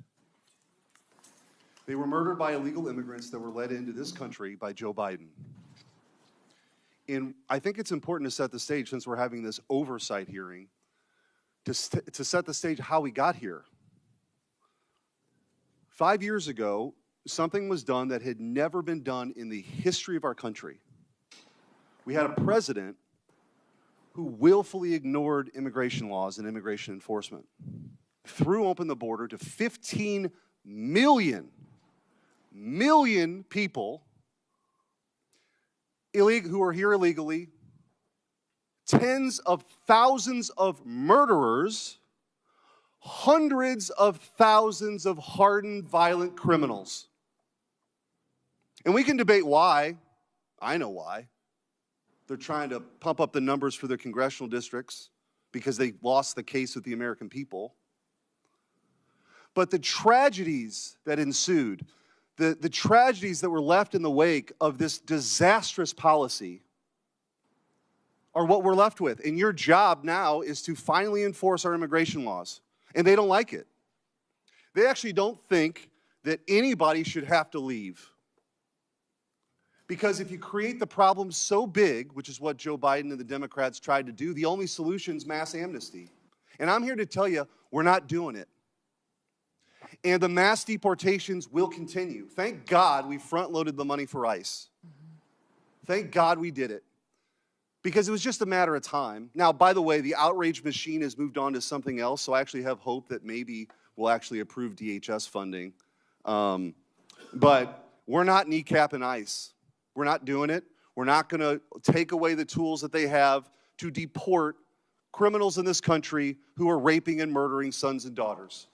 They were murdered by illegal immigrants that were led into this country by Joe Biden. And I think it's important to set the stage, since we're having this oversight hearing, to set the stage how we got here. 5 years ago, something was done that had never been done in the history of our country. We had a president who willfully ignored immigration laws and immigration enforcement, threw open the border to 15 million people who are here illegally, tens of thousands of murderers, hundreds of thousands of hardened, violent criminals. And we can debate why. I know why. They're trying to pump up the numbers for their congressional districts because they lost the case with the American people. But the tragedies that ensued, the tragedies that were left in the wake of this disastrous policy are what we're left with. And your job now is to finally enforce our immigration laws. And they don't like it. They actually don't think that anybody should have to leave. Because if you create the problem so big, which is what Joe Biden and the Democrats tried to do, the only solution is mass amnesty. And I'm here to tell you, we're not doing it. And the mass deportations will continue. Thank God we front-loaded the money for ICE. Thank God we did it. Because it was just a matter of time. Now, by the way, the outrage machine has moved on to something else, so I actually have hope that maybe we'll actually approve DHS funding. But we're not kneecapping ICE. We're not doing it. We're not going to take away the tools that they have to deport criminals in this country who are raping and murdering sons and daughters.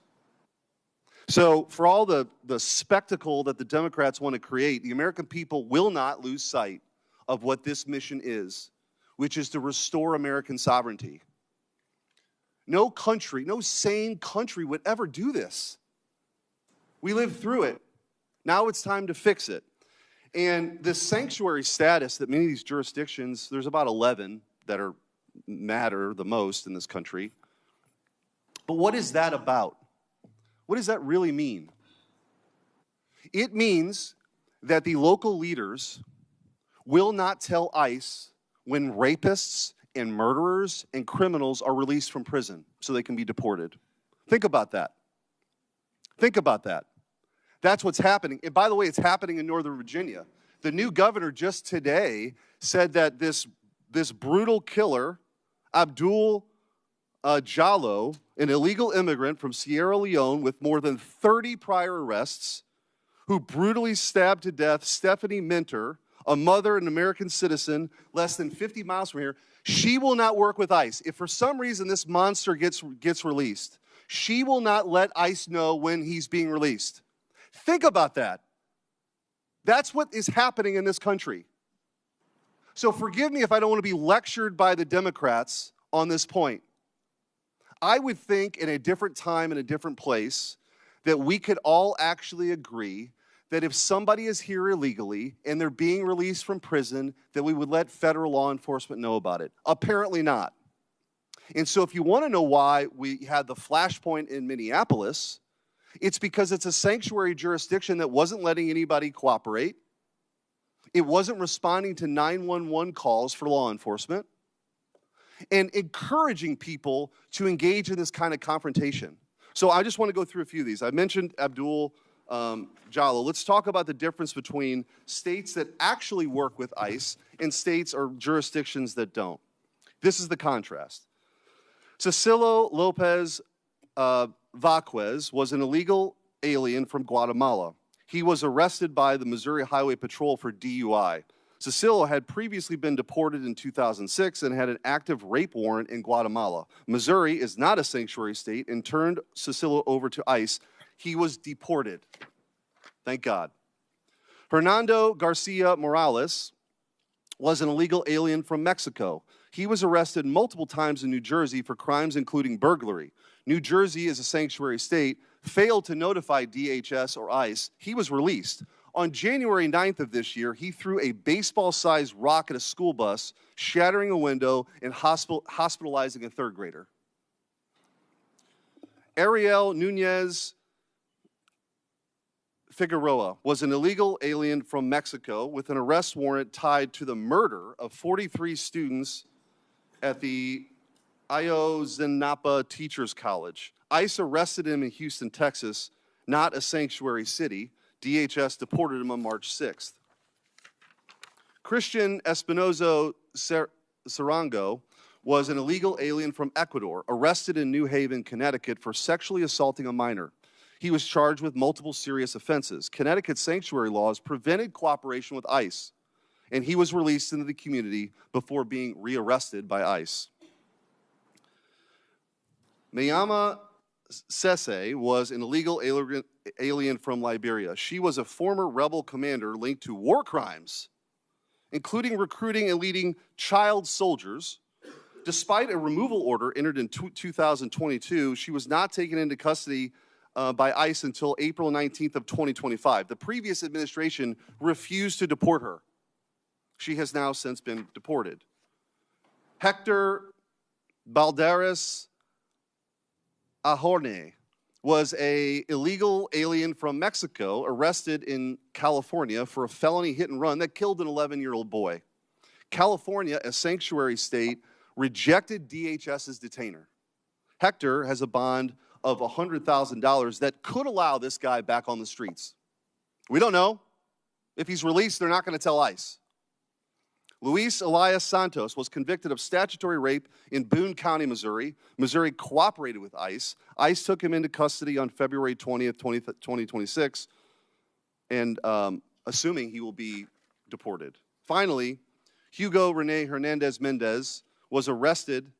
So for all the spectacle that the Democrats want to create, the American people will not lose sight of what this mission is, which is to restore American sovereignty. No country, no sane country would ever do this. We lived through it. Now it's time to fix it. And this sanctuary status that many of these jurisdictions, there's about 11 that matter the most in this country. But what is that about? What does that really mean? It means that the local leaders will not tell ICE when rapists and murderers and criminals are released from prison so they can be deported. Think about that. Think about that. That's what's happening. And by the way, it's happening in Northern Virginia. The new governor just today said that this brutal killer, Abdul Jallo, an illegal immigrant from Sierra Leone with more than 30 prior arrests, who brutally stabbed to death Stephanie Minter, a mother and American citizen, less than 50 miles from here, she will not work with ICE. If for some reason this monster gets released, she will not let ICE know when he's being released. Think about that. That's what is happening in this country. So forgive me if I don't want to be lectured by the Democrats on this point. I would think in a different time, in a different place, that we could all actually agree that if somebody is here illegally and they're being released from prison, that we would let federal law enforcement know about it. Apparently not. And so if you want to know why we had the flashpoint in Minneapolis, it's because it's a sanctuary jurisdiction that wasn't letting anybody cooperate. It wasn't responding to 911 calls for law enforcement. and encouraging people to engage in this kind of confrontation. So I just want to go through a few of these. I mentioned Abdul Jallo. Let's talk about the difference between states that actually work with ICE and states or jurisdictions that don't. This is the contrast. Cecilio Lopez Vaquez was an illegal alien from Guatemala. He was arrested by the Missouri Highway Patrol for DUI. Cecilio had previously been deported in 2006 and had an active rape warrant in Guatemala. Missouri is not a sanctuary state and turned Cecilio over to ICE. He was deported. Thank God. Hernando Garcia Morales was an illegal alien from Mexico. He was arrested multiple times in New Jersey for crimes including burglary. New Jersey is a sanctuary state, failed to notify DHS or ICE. He was released. On January 9th of this year, he threw a baseball-sized rock at a school bus, shattering a window and hospitalizing a third grader. Ariel Nunez Figueroa was an illegal alien from Mexico with an arrest warrant tied to the murder of 43 students at the Ayotzinapa Teachers College. ICE arrested him in Houston, Texas, not a sanctuary city. DHS deported him on March 6th. Christian Espinozo Sarango was an illegal alien from Ecuador, arrested in New Haven, Connecticut for sexually assaulting a minor. He was charged with multiple serious offenses. Connecticut's sanctuary laws prevented cooperation with ICE, and he was released into the community before being rearrested by ICE. Mayama Sese was an illegal alien from Liberia. She was a former rebel commander linked to war crimes, including recruiting and leading child soldiers. Despite a removal order entered in 2022, she was not taken into custody by ICE until April 19th of 2025. The previous administration refused to deport her. She has now since been deported. Hector Balderas Ahorne was an illegal alien from Mexico arrested in California for a felony hit and run that killed an 11-year-old boy. California, a sanctuary state, rejected DHS's detainer. Hector has a bond of $100,000 that could allow this guy back on the streets. We don't know. If he's released, they're not going to tell ICE. Luis Elias Santos was convicted of statutory rape in Boone County, Missouri. Missouri cooperated with ICE. ICE took him into custody on February 20th, 2026, and assuming he will be deported. Finally, Hugo Rene Hernandez Mendez was arrested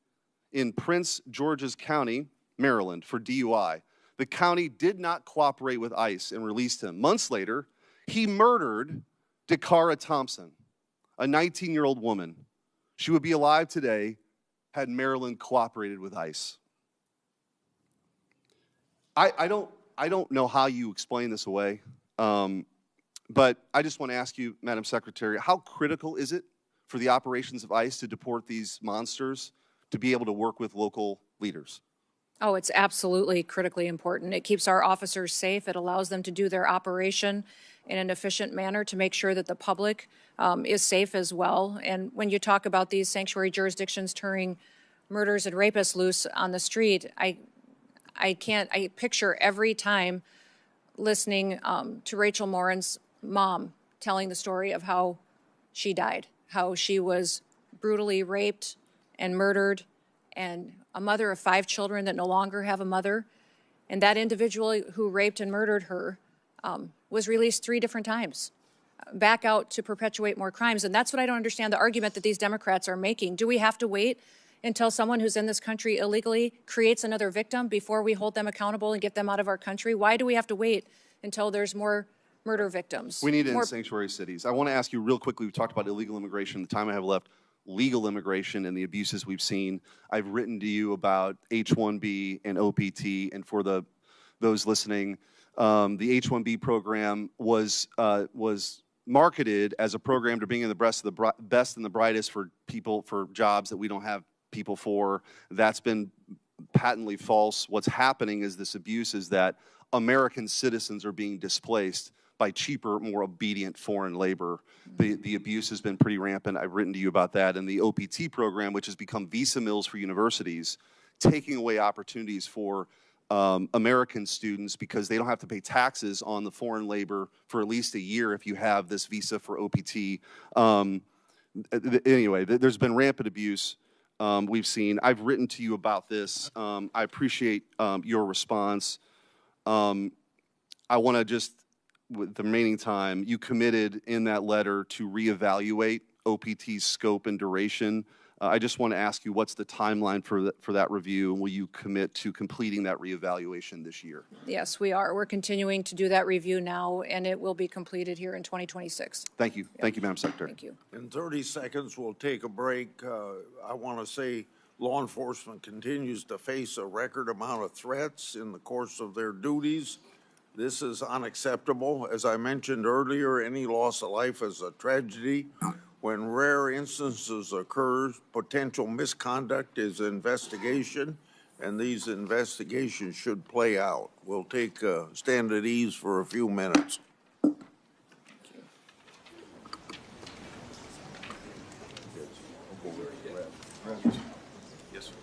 in Prince George's County, Maryland, for DUI. The county did not cooperate with ICE and released him. Months later, he murdered Dakara Thompson, a 19-year-old woman. She would be alive today had Maryland cooperated with ICE. I don't know how you explain this away, but I just want to ask you, Madam Secretary, how critical is it for the operations of ICE to deport these monsters to be able to work with local leaders? Oh, it's absolutely critically important. It keeps our officers safe. It allows them to do their operation in an efficient manner to make sure that the public is safe as well. And when you talk about these sanctuary jurisdictions turning murders and rapists loose on the street, I picture every time listening to Rachel Morin's mom telling the story of how she died, how she was brutally raped and murdered, and a mother of 5 children that no longer have a mother. And that individual who raped and murdered her was released 3 different times, back out to perpetuate more crimes. And that's what I don't understand, the argument that these Democrats are making. Do we have to wait until someone who's in this country illegally creates another victim before we hold them accountable and get them out of our country? Why do we have to wait until there's more murder victims? We need it in sanctuary cities. I want to ask you real quickly, we talked about illegal immigration, the time I have left, legal immigration and the abuses we've seen. I've written to you about H-1B and OPT, and for those listening, the H-1B program was marketed as a program to bring in the best and the brightest for people, for jobs that we don't have people for. That's been patently false. What's happening is this abuse is that American citizens are being displaced by cheaper, more obedient foreign labor. The abuse has been pretty rampant. I've written to you about that. And the OPT program, which has become visa mills for universities, taking away opportunities for American students because they don't have to pay taxes on the foreign labor for at least a year if you have this visa for OPT. Anyway, there's been rampant abuse we've seen. I've written to you about this. I appreciate your response. I want to just, with the remaining time, you committed in that letter to reevaluate OPT's scope and duration. I just want to ask you, what's the timeline for that review, and will you commit to completing that reevaluation this year? Yes, we are. We're continuing to do that review now, and it will be completed here in 2026. Thank you. Thank you, Madam Secretary. Thank you. In 30 seconds, we'll take a break. I want to say law enforcement continues to face a record amount of threats in the course of their duties. This is unacceptable. As I mentioned earlier, any loss of life is a tragedy. When rare instances occur, potential misconduct is investigation, and these investigations should play out. We'll take stand at ease for a few minutes. Yes, sir.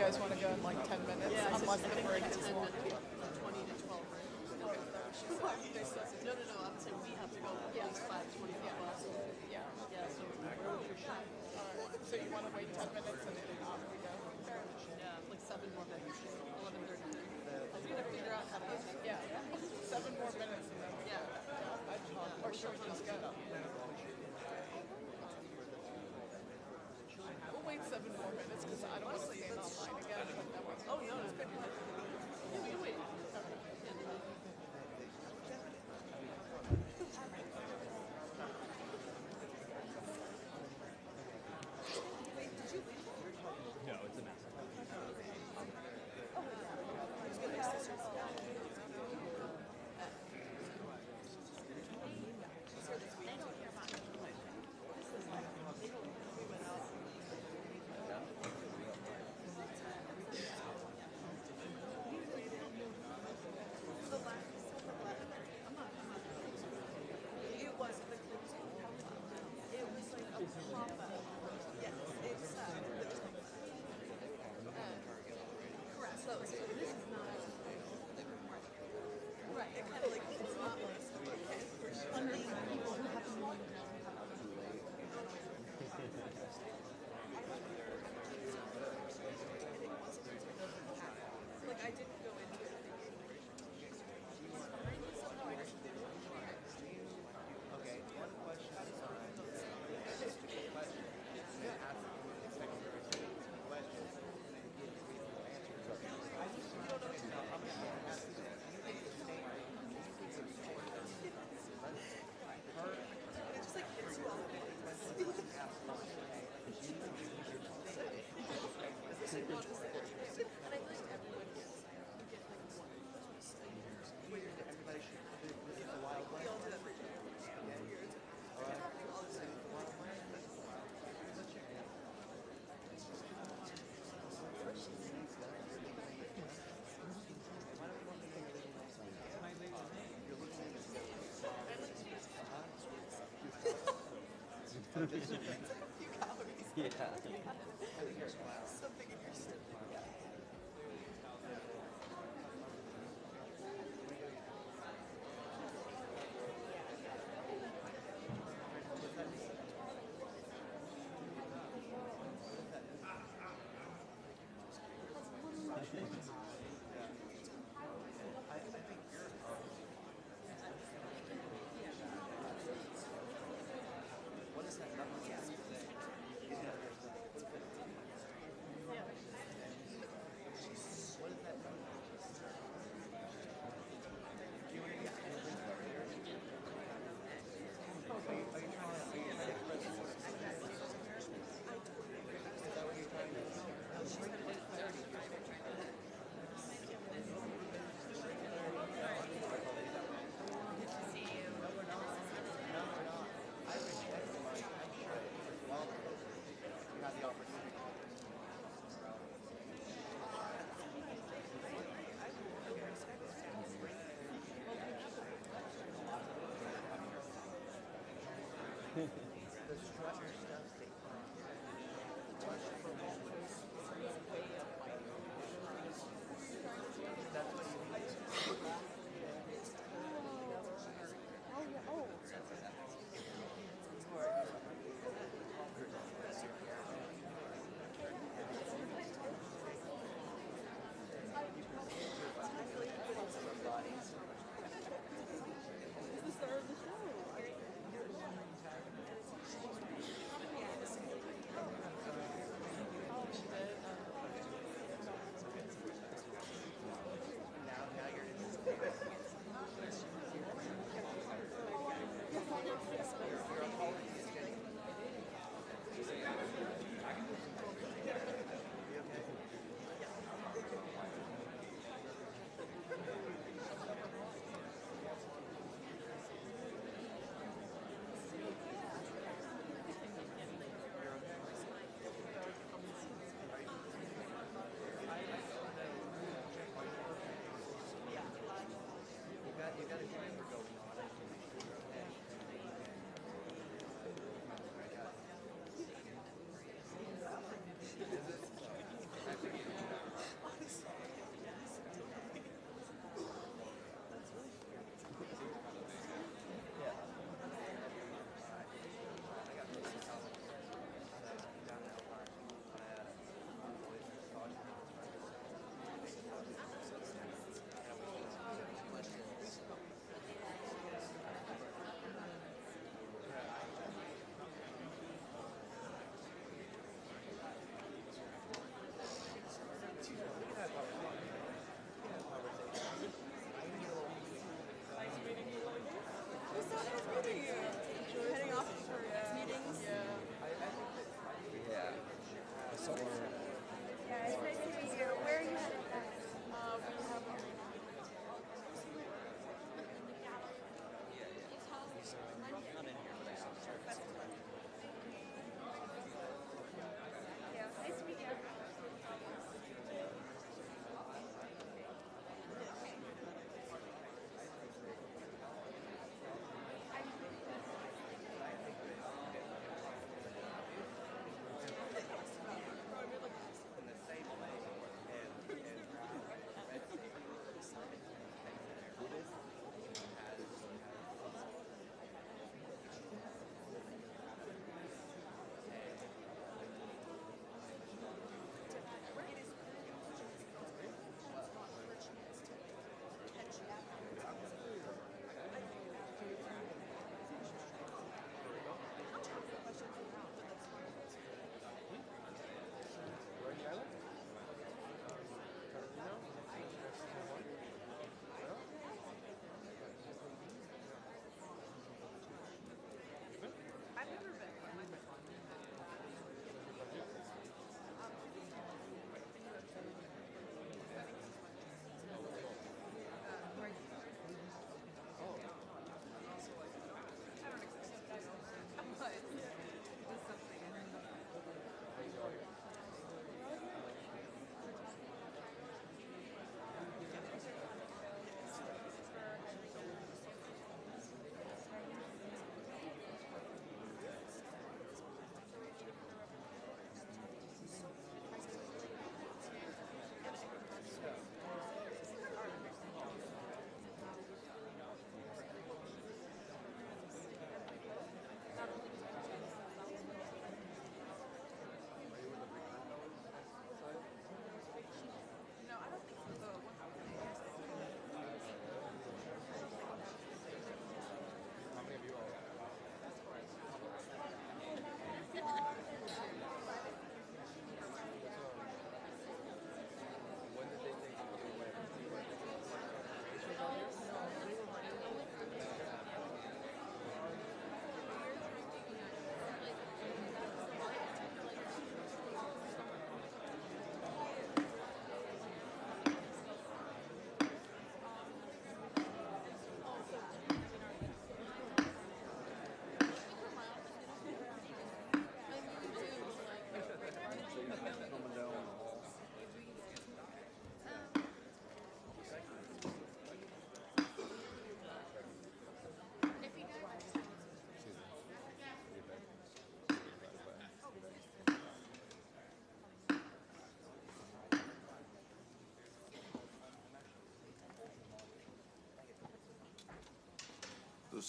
guys want to go in like 10 minutes? Yeah, unless the break is long. 20 to 12, right? No, I would say we have to go at least 5:25. Yeah. Yeah, so So you want to wait 10 minutes and then off we go? yeah, like 7 more minutes. 11:33. I was gonna figure out how to get it. Yeah. 7 more minutes and then or should we just go? We'll wait 7 more minutes because I don't want to stay online again. Oh, no, it's good. Yeah, we can wait. No, Yeah. Something in your step. What is that number?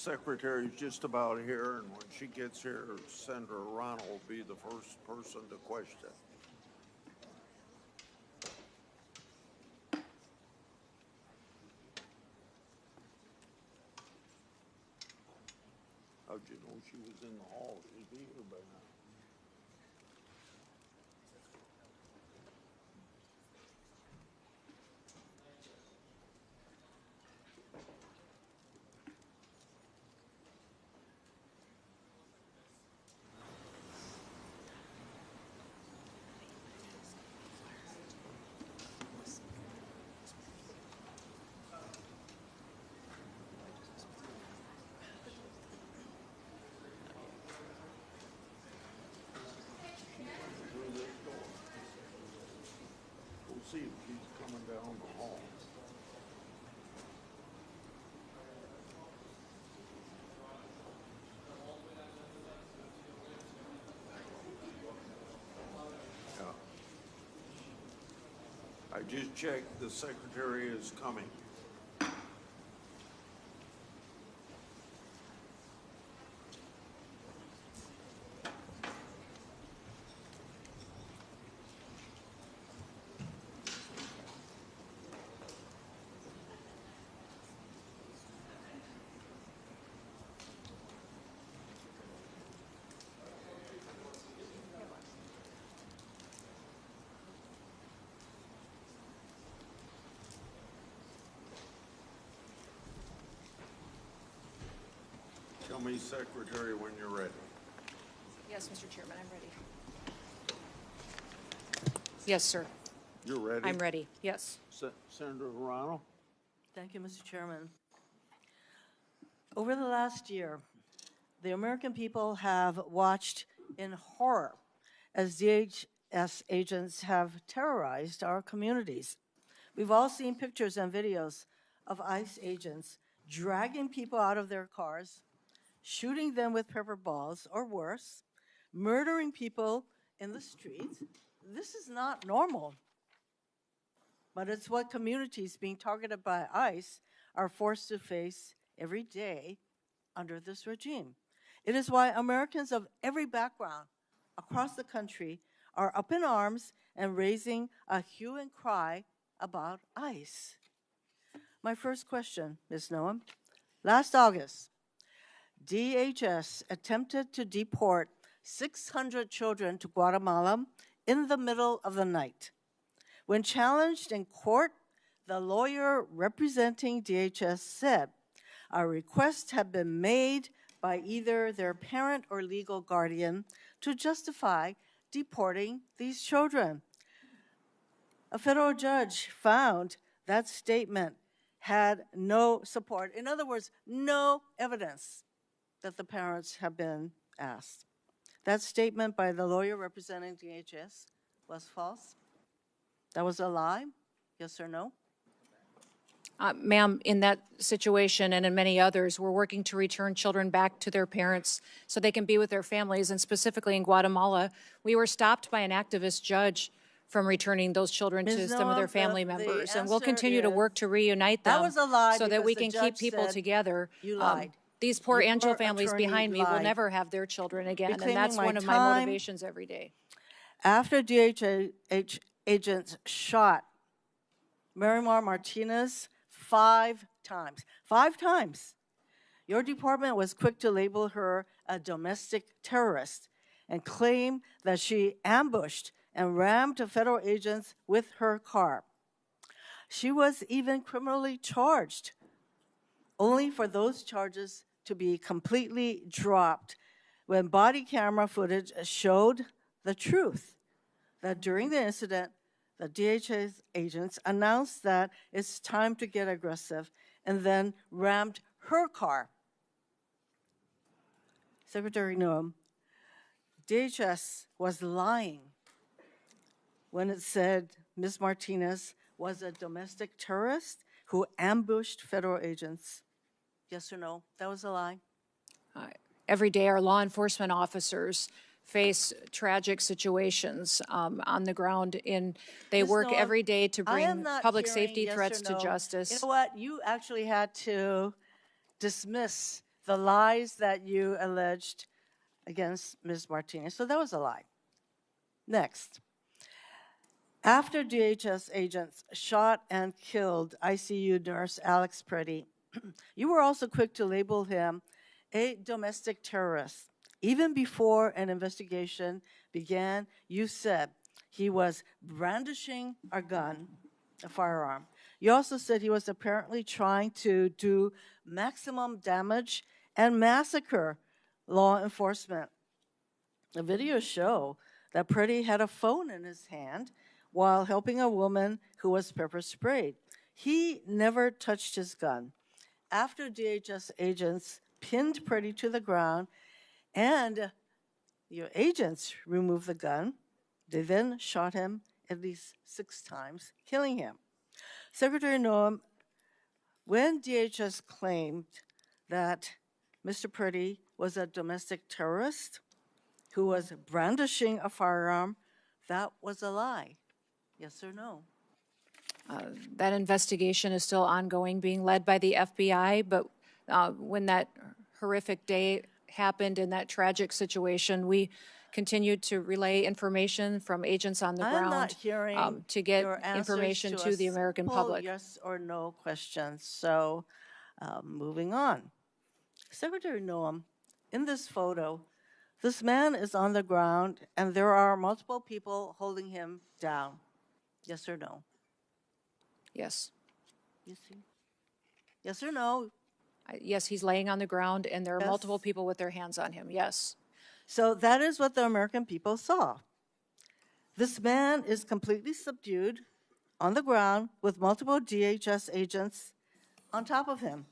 secretary's just about here, and when she gets here, Senator Ronald will be the first person to question. How'd you know she was in the hall? She'd be here by now. We'll see if she's coming down the hall. I just checked, the secretary is coming. Tell me, Secretary, when you're ready. Yes, Mr. Chairman, I'm ready. Yes, sir. You're ready? I'm ready, yes. Senator Ronald? Thank you, Mr. Chairman. Over the last year, the American people have watched in horror as DHS agents have terrorized our communities. We've all seen pictures and videos of ICE agents dragging people out of their cars, shooting them with pepper balls or worse, murdering people in the streets. This is not normal, but it's what communities being targeted by ICE are forced to face every day under this regime. It is why Americans of every background across the country are up in arms and raising a hue and cry about ICE. My first question, Ms. Noem. Last August, DHS attempted to deport 600 children to Guatemala in the middle of the night. When challenged in court, the lawyer representing DHS said a request had been made by either their parent or legal guardian to justify deporting these children. A federal judge found that statement had no support. In other words, no evidence that the parents have been asked. That statement by the lawyer representing DHS was false. That was a lie, yes or no? Ma'am, in that situation and in many others, we're working to return children back to their parents so they can be with their families. And specifically in Guatemala, we were stopped by an activist judge from returning those children to some of their family members. And we'll continue to work to reunite them was a lie so that we because can the keep judge people said together. you lied. These poor Your angel families attorney behind me will lied. never have their children again. And Reclaiming that's my one of my time. motivations every day. After DHS agents shot Marimar Martinez 5 times, your department was quick to label her a domestic terrorist and claim that she ambushed and rammed federal agents with her car. She was even criminally charged, only for those charges to be completely dropped when body camera footage showed the truth, that during the incident, the DHS agents announced that it's time to get aggressive and then rammed her car. Secretary Noem, DHS was lying when it said Ms. Martinez was a domestic terrorist who ambushed federal agents. Yes or no? That was a lie. Every day, our law enforcement officers face tragic situations on the ground. They Ms. work Noem, every day to I am bring not public hearing safety yes threats or to no. justice. You know what? You actually had to dismiss the lies that you alleged against Ms. Martinez. So that was a lie. Next. After DHS agents shot and killed ICU nurse Alex Pretty, you were also quick to label him a domestic terrorist. Even before an investigation began, you said he was brandishing a gun, a firearm. You also said he was apparently trying to do maximum damage and massacre law enforcement. The videos show that Pretty had a phone in his hand while helping a woman who was pepper sprayed. He never touched his gun. After DHS agents pinned Pretty to the ground and your agents removed the gun, they then shot him at least 6 times, killing him. Secretary Noem, when DHS claimed that Mr. Pretty was a domestic terrorist who was brandishing a firearm, that was a lie. Yes or no? That investigation is still ongoing, being led by the FBI, but when that horrific day happened in that tragic situation, we continued to relay information from agents on the I'm ground not hearing to get your answers information to a the American simple public. Yes or no questions. So, moving on. Secretary Noem, in this photo, this man is on the ground and there are multiple people holding him down. Yes or no? Yes. You see? Yes or no? Yes, he's laying on the ground, and there are Yes. multiple people with their hands on him. Yes. So that is what the American people saw. This man is completely subdued on the ground with multiple DHS agents on top of him.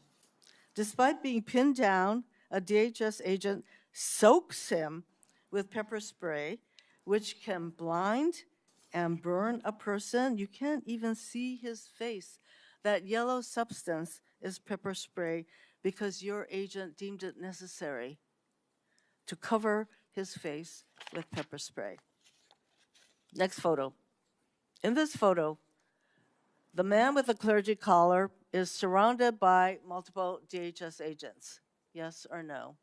Despite being pinned down, a DHS agent soaks him with pepper spray, which can blind and burn a person. You can't even see his face. That yellow substance is pepper spray because your agent deemed it necessary to cover his face with pepper spray. Next photo. In this photo, the man with the clergy collar is surrounded by multiple DHS agents. Yes or no?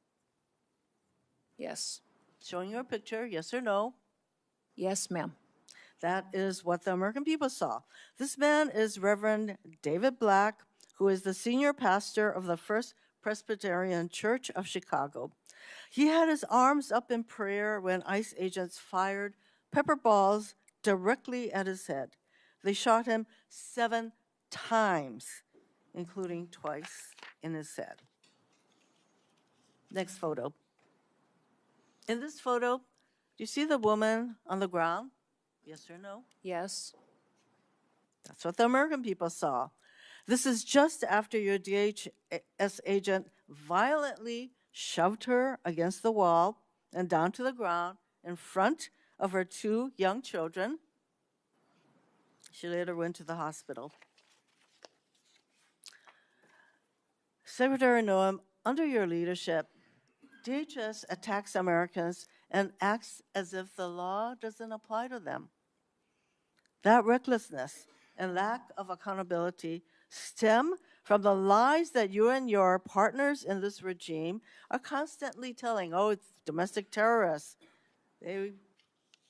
Yes. Showing you a picture, yes or no? Yes, ma'am. That is what the American people saw. This man is Reverend David Black, who is the senior pastor of the First Presbyterian Church of Chicago. He had his arms up in prayer when ICE agents fired pepper balls directly at his head. They shot him 7 times, including twice in his head. Next photo. In this photo, do you see the woman on the ground? Yes or no? Yes. That's what the American people saw. This is just after your DHS agent violently shoved her against the wall and down to the ground in front of her 2 young children. She later went to the hospital. Secretary Noem, under your leadership, DHS attacks Americans and acts as if the law doesn't apply to them. That recklessness and lack of accountability stem from the lies that you and your partners in this regime are constantly telling. Oh, it's domestic terrorists. They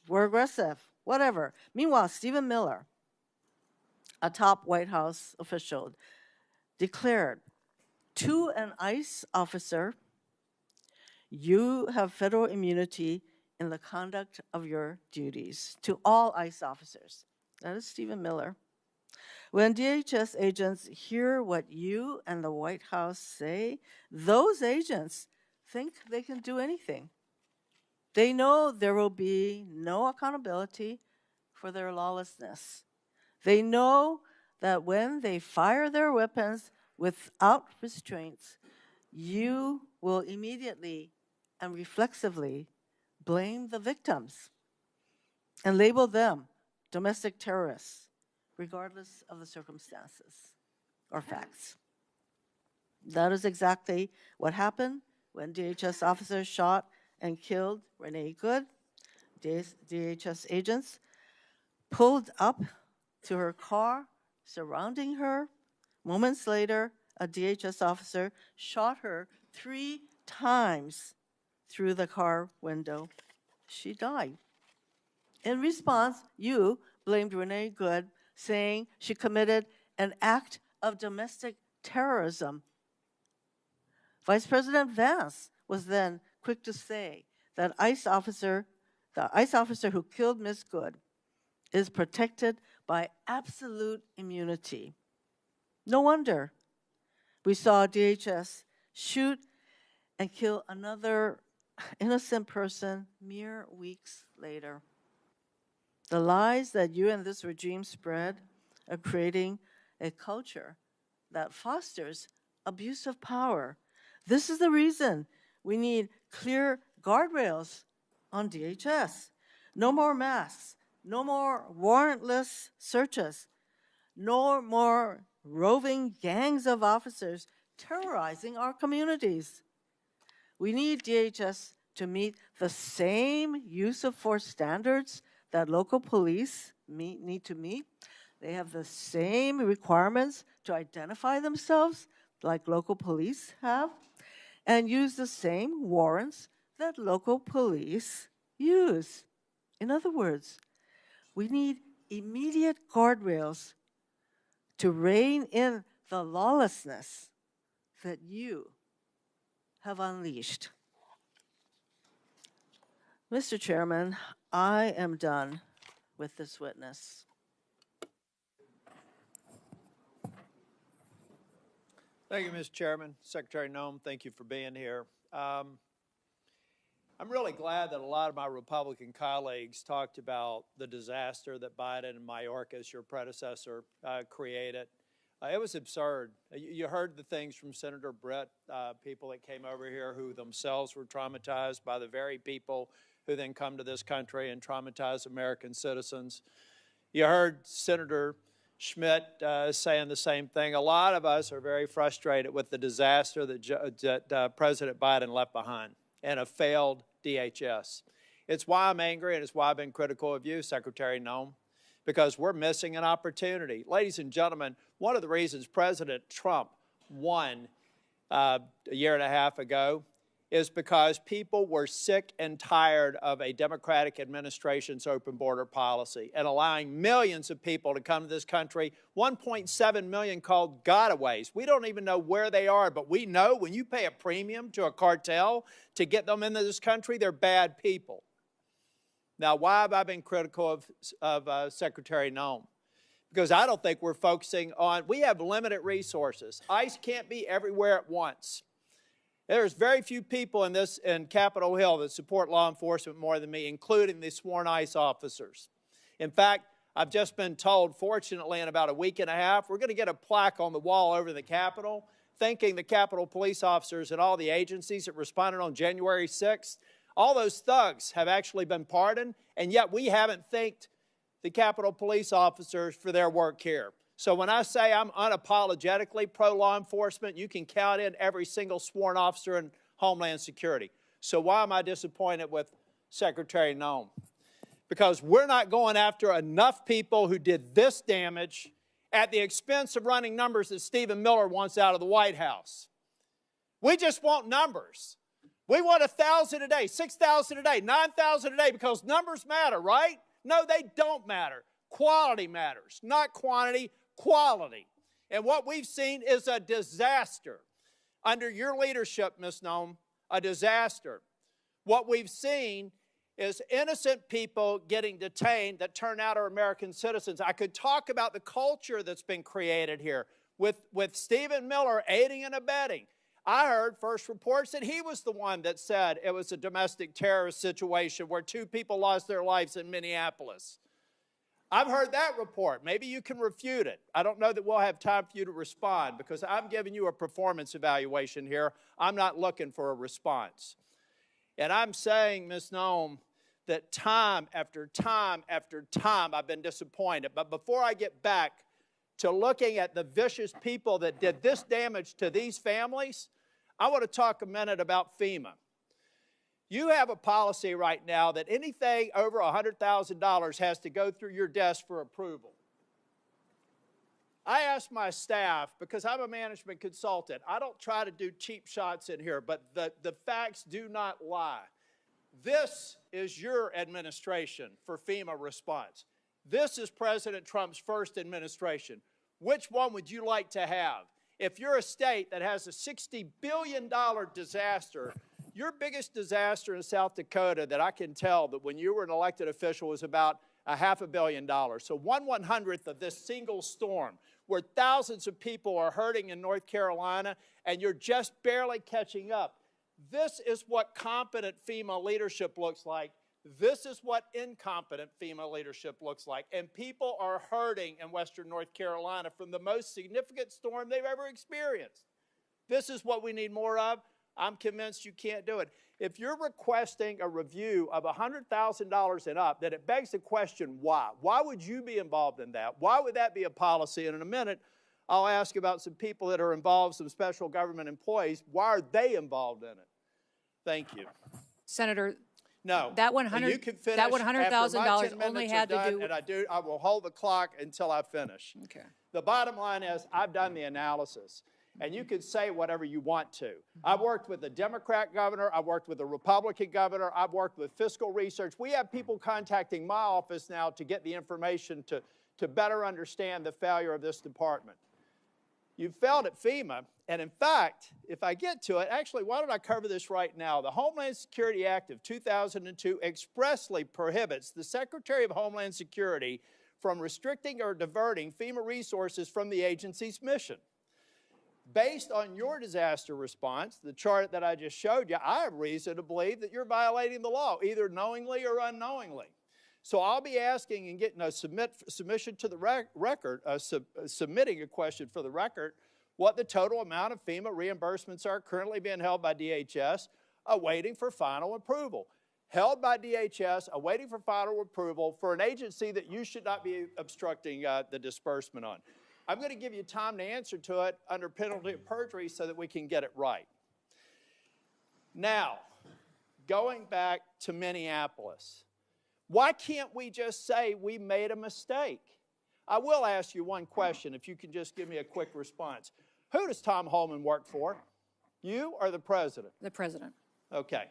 were aggressive, whatever. Meanwhile, Stephen Miller, a top White House official, declared to an ICE officer, you have federal immunity in the conduct of your duties. To all ICE officers. That is Stephen Miller. When DHS agents hear what you and the White House say, those agents think they can do anything. They know there will be no accountability for their lawlessness. They know that when they fire their weapons without restraints, you will immediately and reflexively blame the victims and label them domestic terrorists, regardless of the circumstances or facts. That is exactly what happened when DHS officers shot and killed Renee Good. DHS agents pulled up to her car, surrounding her. Moments later, a DHS officer shot her 3 times through the car window. She died. In response, you blamed Renee Good, saying she committed an act of domestic terrorism. Vice President Vance was then quick to say that the ICE officer who killed Ms. Good is protected by absolute immunity. No wonder we saw DHS shoot and kill another innocent person mere weeks later. The lies that you and this regime spread are creating a culture that fosters abuse of power. This is the reason we need clear guardrails on DHS. No more masks, no more warrantless searches, no more roving gangs of officers terrorizing our communities. We need DHS to meet the same use of force standards that local police need to meet. They have the same requirements to identify themselves like local police have, and use the same warrants that local police use. In other words, we need immediate guardrails to rein in the lawlessness that you have unleashed. Mr. Chairman, I am done with this witness. Thank you, Mr. Chairman. Secretary Noem, thank you for being here. I'm really glad that a lot of my Republican colleagues talked about the disaster that Biden and Mayorkas, your predecessor, created. It was absurd. You heard the things from Senator Brett, people that came over here who themselves were traumatized by the very people who then come to this country and traumatize American citizens. You heard Senator Schmidt saying the same thing. A lot of us are very frustrated with the disaster that President Biden left behind and a failed DHS. It's why I'm angry, and it's why I've been critical of you, Secretary Noem, because we're missing an opportunity. Ladies and gentlemen, one of the reasons President Trump won a year and a half ago is because people were sick and tired of a Democratic administration's open border policy and allowing millions of people to come to this country, 1.7 million called gotaways. We don't even know where they are, but we know when you pay a premium to a cartel to get them into this country, they're bad people. Now, why have I been critical of Secretary Noem? Because I don't think we're focusing on, we have limited resources. ICE can't be everywhere at once. There's very few people in Capitol Hill that support law enforcement more than me, including the sworn ICE officers. In fact, I've just been told, fortunately, in about a week and a half, we're going to get a plaque on the wall over the Capitol, thanking the Capitol police officers and all the agencies that responded on January 6th. All those thugs have actually been pardoned, and yet we haven't thanked the Capitol police officers for their work here. So when I say I'm unapologetically pro-law enforcement, you can count in every single sworn officer in Homeland Security. So why am I disappointed with Secretary Noem? Because we're not going after enough people who did this damage at the expense of running numbers that Stephen Miller wants out of the White House. We just want numbers. We want 1,000 a day, 6,000 a day, 9,000 a day, because numbers matter, right? No, they don't matter. Quality matters, not quantity, quality. And what we've seen is a disaster. Under your leadership, Ms. Noem, a disaster. What we've seen is innocent people getting detained that turn out are American citizens. I could talk about the culture that's been created here with Stephen Miller aiding and abetting. I heard first reports that he was the one that said it was a domestic terrorist situation where 2 people lost their lives in Minneapolis. I've heard that report. Maybe you can refute it. I don't know that we'll have time for you to respond because I'm giving you a performance evaluation here. I'm not looking for a response. And I'm saying, Ms. Noem, that time after time after time I've been disappointed. But before I get back to looking at the vicious people that did this damage to these families, I want to talk a minute about FEMA. You have a policy right now that anything over $100,000 has to go through your desk for approval. I asked my staff, because I'm a management consultant, I don't try to do cheap shots in here, but the facts do not lie. This is your administration for FEMA response. This is President Trump's first administration. Which one would you like to have? If you're a state that has a $60 billion disaster, your biggest disaster in South Dakota that I can tell that when you were an elected official was about $500 million. So 1/100th of this single storm where thousands of people are hurting in North Carolina and you're just barely catching up. This is what competent FEMA leadership looks like. This is what incompetent FEMA leadership looks like. And people are hurting in Western North Carolina from the most significant storm they've ever experienced. This is what we need more of. I'm convinced you can't do it. If you're requesting a review of $100,000 and up, then it begs the question, why? Why would you be involved in that? Why would that be a policy? And in a minute, I'll ask about some people that are involved, some special government employees. Why are they involved in it? Thank you. Senator, no, that $100,000 only had to do. And I will hold the clock until I finish. Okay. The bottom line is, I've done the analysis, and you can say whatever you want to. I've worked with a Democrat governor. I've worked with a Republican governor. I've worked with fiscal research. We have people contacting my office now to get the information to better understand the failure of this department. You failed at FEMA, and in fact, if I get to it, actually, why don't I cover this right now? The Homeland Security Act of 2002 expressly prohibits the Secretary of Homeland Security from restricting or diverting FEMA resources from the agency's mission. Based on your disaster response, the chart that I just showed you, I have reason to believe that you're violating the law, either knowingly or unknowingly. So I'll be asking and getting a submission to the record, submitting a question for the record, what the total amount of FEMA reimbursements are currently being held by DHS, awaiting for final approval. Held by DHS, awaiting for final approval for an agency that you should not be obstructing the disbursement on. I'm going to give you time to answer to it under penalty of perjury so that we can get it right. Now, going back to Minneapolis, why can't we just say we made a mistake? I will ask you one question, if you can just give me a quick response. Who does Tom Homan work for? You or the president? The president. Okay.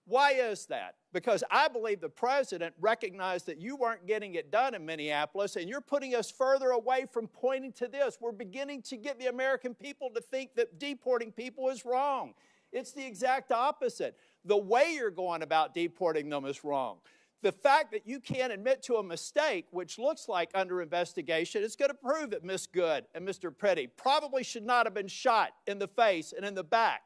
Why is that? Because I believe the president recognized that you weren't getting it done in Minneapolis, and you're putting us further away from pointing to this. We're beginning to get the American people to think that deporting people is wrong. It's the exact opposite. The way you're going about deporting them is wrong. The fact that you can't admit to a mistake, which looks like under investigation, is going to prove that Ms. Good and Mr. Petty probably should not have been shot in the face and in the back.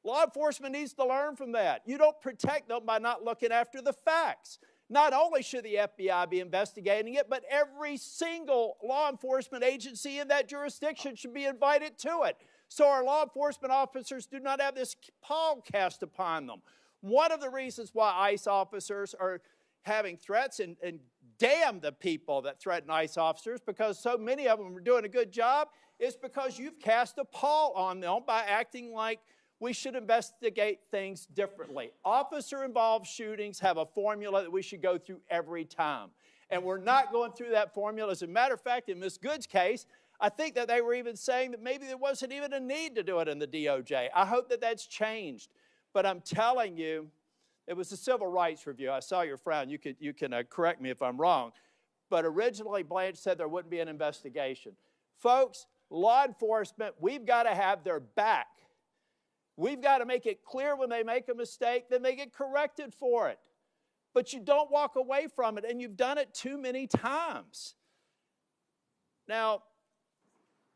Law enforcement needs to learn from that. You don't protect them by not looking after the facts. Not only should the FBI be investigating it, but every single law enforcement agency in that jurisdiction should be invited to it, so our law enforcement officers do not have this pall cast upon them. One of the reasons why ICE officers are having threats, and damn the people that threaten ICE officers, because so many of them are doing a good job, is because you've cast a pall on them by acting like we should investigate things differently. Officer-involved shootings have a formula that we should go through every time. And we're not going through that formula. As a matter of fact, in Ms. Good's case, I think that they were even saying that maybe there wasn't even a need to do it in the DOJ. I hope that that's changed. But I'm telling you, it was a civil rights review. I saw your frown. You can correct me if I'm wrong. But originally, Blanche said there wouldn't be an investigation. Folks, law enforcement, we've got to have their back. We've got to make it clear when they make a mistake, then they get corrected for it. But you don't walk away from it, and you've done it too many times. Now,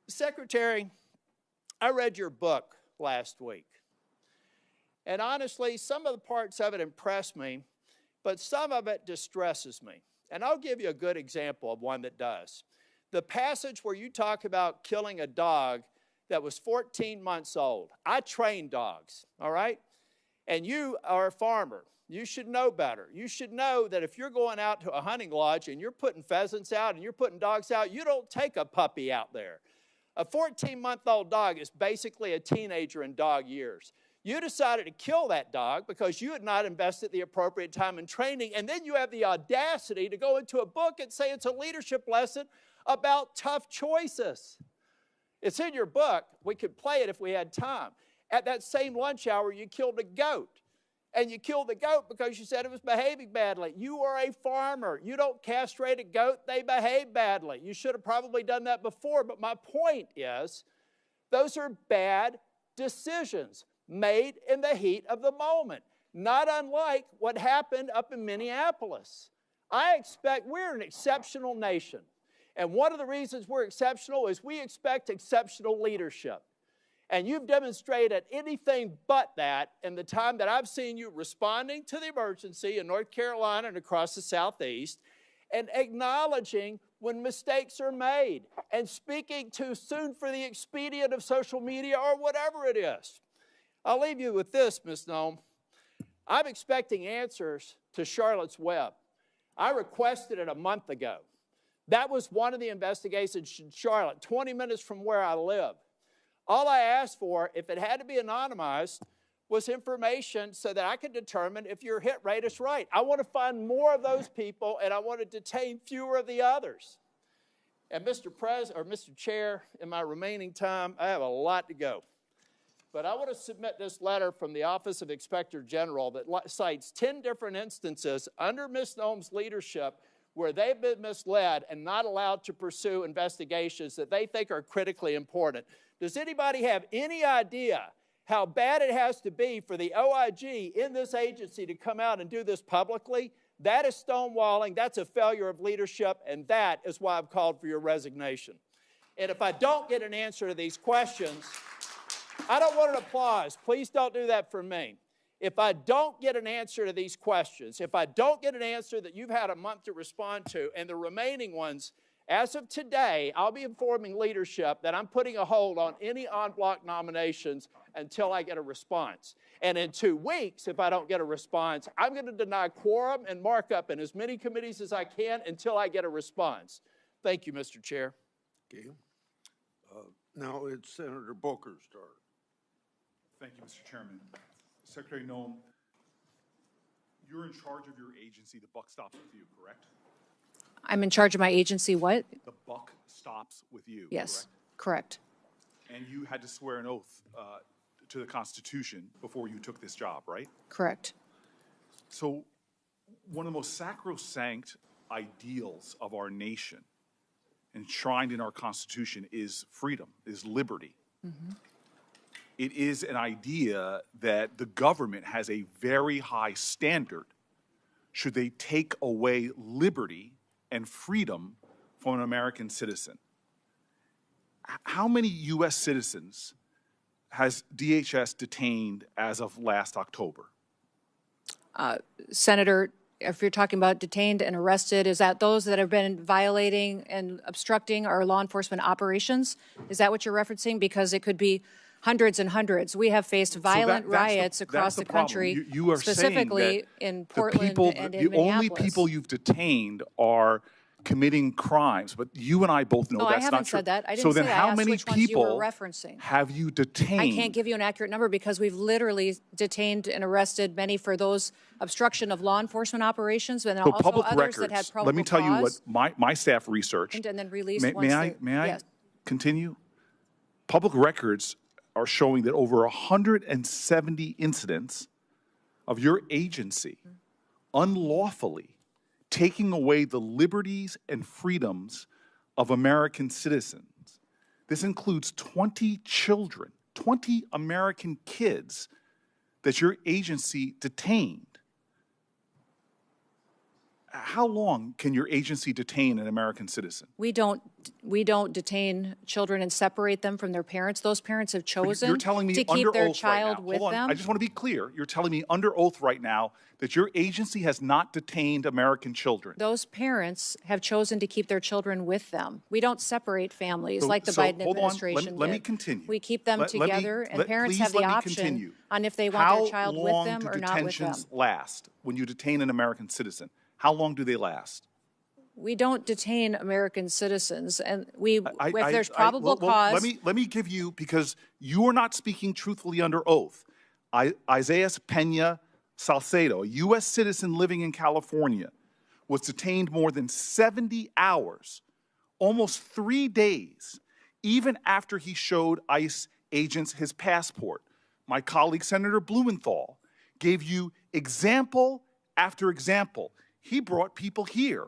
Secretary, I read your book last week. And honestly, some of the parts of it impressed me, but some of it distresses me. And I'll give you a good example of one that does. The passage where you talk about killing a dog that was 14 months old. I train dogs, all right? And you are a farmer. You should know better. You should know that if you're going out to a hunting lodge and you're putting pheasants out and you're putting dogs out, you don't take a puppy out there. A 14-month-old dog is basically a teenager in dog years. You decided to kill that dog because you had not invested the appropriate time in training, and then you have the audacity to go into a book and say it's a leadership lesson about tough choices. It's in your book. We could play it if we had time. At that same lunch hour, you killed a goat. And you killed the goat because you said it was behaving badly. You are a farmer. You don't castrate a goat. They behave badly. You should have probably done that before. But my point is, those are bad decisions made in the heat of the moment, not unlike what happened up in Minneapolis. I expect we're an exceptional nation. And one of the reasons we're exceptional is we expect exceptional leadership. And you've demonstrated anything but that in the time that I've seen you responding to the emergency in North Carolina and across the Southeast, and acknowledging when mistakes are made, and speaking too soon for the expedient of social media or whatever it is. I'll leave you with this, Ms. Noem. I'm expecting answers to Charlotte's Web. I requested it a month ago. That was one of the investigations in Charlotte, 20 minutes from where I live. All I asked for, if it had to be anonymized, was information so that I could determine if your hit rate is right. I want to find more of those people, and I want to detain fewer of the others. And Mr. Chair, in my remaining time, I have a lot to go. But I want to submit this letter from the Office of Inspector General that cites 10 different instances under Ms. Noem's leadership where they've been misled and not allowed to pursue investigations that they think are critically important. Does anybody have any idea how bad it has to be for the OIG in this agency to come out and do this publicly? That is stonewalling, that's a failure of leadership, and that is why I've called for your resignation. And if I don't get an answer to these questions, I don't want an applause. Please don't do that for me. If I don't get an answer to these questions, if I don't get an answer that you've had a month to respond to, and the remaining ones, as of today, I'll be informing leadership that I'm putting a hold on any en bloc nominations until I get a response. And in 2 weeks, if I don't get a response, I'm going to deny quorum and markup in as many committees as I can until I get a response. Thank you, Mr. Chair. Okay. Now it's Senator Booker's turn. Thank you, Mr. Chairman. Secretary Noem, you're in charge of your agency. The buck stops with you, correct? I'm in charge of my agency, what? The buck stops with you, Yes, correct. And you had to swear an oath to the Constitution before you took this job, right? Correct. So one of the most sacrosanct ideals of our nation, enshrined in our Constitution, is freedom, is liberty. Mm-hmm. It is an idea that the government has a very high standard should they take away liberty and freedom from an American citizen. How many U.S. citizens has DHS detained as of last October? Senator, if you're talking about detained and arrested, is that those that have been violating and obstructing our law enforcement operations? Is that what you're referencing? Because it could be hundreds and hundreds. We have faced violent riots across the country, you are specifically in Portland and in Minneapolis. The only people you've detained are committing crimes, but you and I both know that's not true. I haven't said that. I didn't say that. I asked which ones you were referencing. Have you detained? I can't give you an accurate number because we've literally detained and arrested many for those obstruction of law enforcement operations, and also public others records, that had probable let me tell you cause. what my staff researched. And then released May I yes. continue? Public records are showing that over 170 incidents of your agency unlawfully taking away the liberties and freedoms of American citizens. This includes 20 children, 20 American kids that your agency detained. How long can your agency detain an American citizen? We don't detain children and separate them from their parents. Those parents have chosen to keep their child with them. I just want to be clear. You're telling me under oath right now that your agency has not detained American children. Those parents have chosen to keep their children with them. We don't separate families like the Biden administration did. Let me continue. We keep them together, and parents have the option on if they want their child with them or not with them. How long do detentions last when you detain an American citizen? How long do they last? We don't detain American citizens, and if there's probable cause. Let me give you, because you are not speaking truthfully under oath. Isaiah Pena Salcedo, a U.S. citizen living in California, was detained more than 70 hours, almost 3 days, even after he showed ICE agents his passport. My colleague, Senator Blumenthal, gave you example after example. He brought people here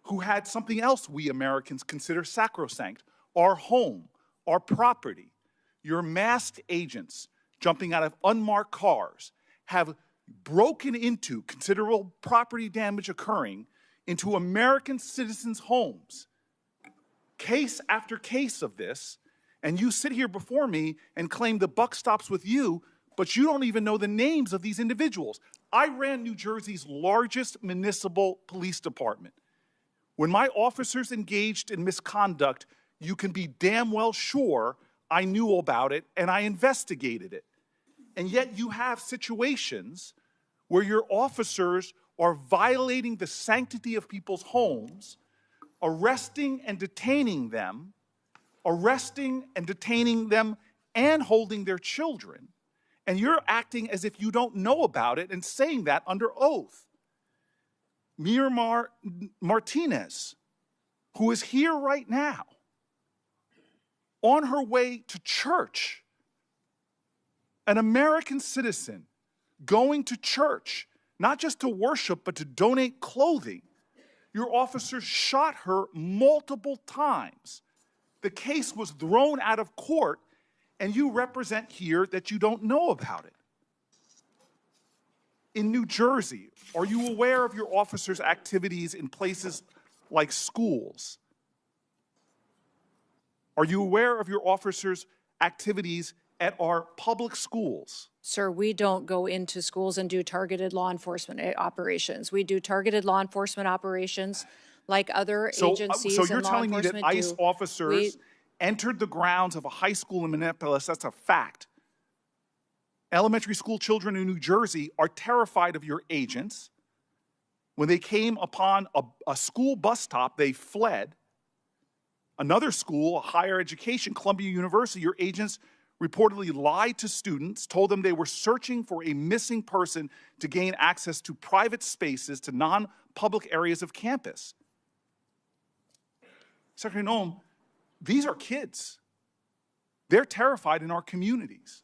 who had something else we Americans consider sacrosanct, our home, our property. Your masked agents jumping out of unmarked cars have broken into considerable property damage occurring into American citizens' homes. Case after case of this, and you sit here before me and claim the buck stops with you, but you don't even know the names of these individuals. I ran New Jersey's largest municipal police department. When my officers engaged in misconduct, you can be damn well sure I knew about it and I investigated it. And yet you have situations where your officers are violating the sanctity of people's homes, arresting and detaining them and holding their children. And you're acting as if you don't know about it and saying that under oath. Miramar Martinez, who is here right now, on her way to church, an American citizen going to church, not just to worship, but to donate clothing. Your officers shot her multiple times. The case was thrown out of court, and you represent here that you don't know about it. In New Jersey, are you aware of your officers' activities in places like schools? Are you aware of your officers' activities at our public schools? Sir, we don't go into schools and do targeted law enforcement operations. We do targeted law enforcement operations like other agencies So you're and law telling me that enforcement ICE do. officers entered the grounds of a high school in Minneapolis? That's a fact. Elementary school children in New Jersey are terrified of your agents. When they came upon a school bus stop, they fled. Another school, a higher education, Columbia University, your agents reportedly lied to students, told them they were searching for a missing person to gain access to private spaces, to non-public areas of campus. Secretary Noem, these are kids. They're terrified in our communities.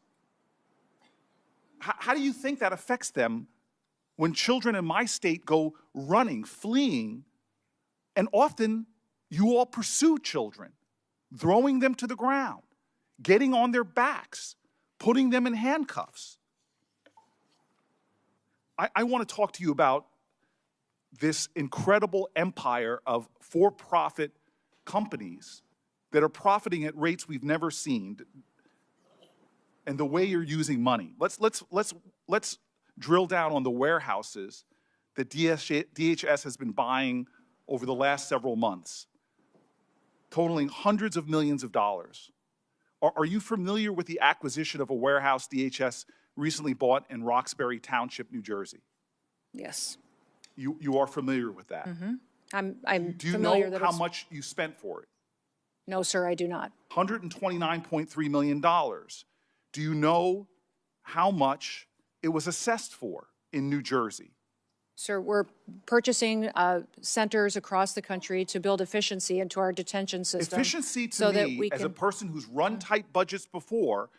How do you think that affects them when children in my state go running, fleeing, and often you all pursue children, throwing them to the ground, getting on their backs, putting them in handcuffs? I want to talk to you about this incredible empire of for-profit companies that are profiting at rates we've never seen, and the way you're using money. Let's drill down on the warehouses that DHS has been buying over the last several months, totaling hundreds of millions of dollars. Are you familiar with the acquisition of a warehouse DHS recently bought in Roxbury Township, New Jersey? Yes. You are familiar with that? Mm-hmm. I'm Do you familiar know that how it's... much you spent for it? No, sir, I do not. $129.3 million. Do you know how much it was assessed for in New Jersey? Sir, we're purchasing centers across the country to build efficiency into our detention system. Efficiency to so me, that we as a can... person who's run tight budgets before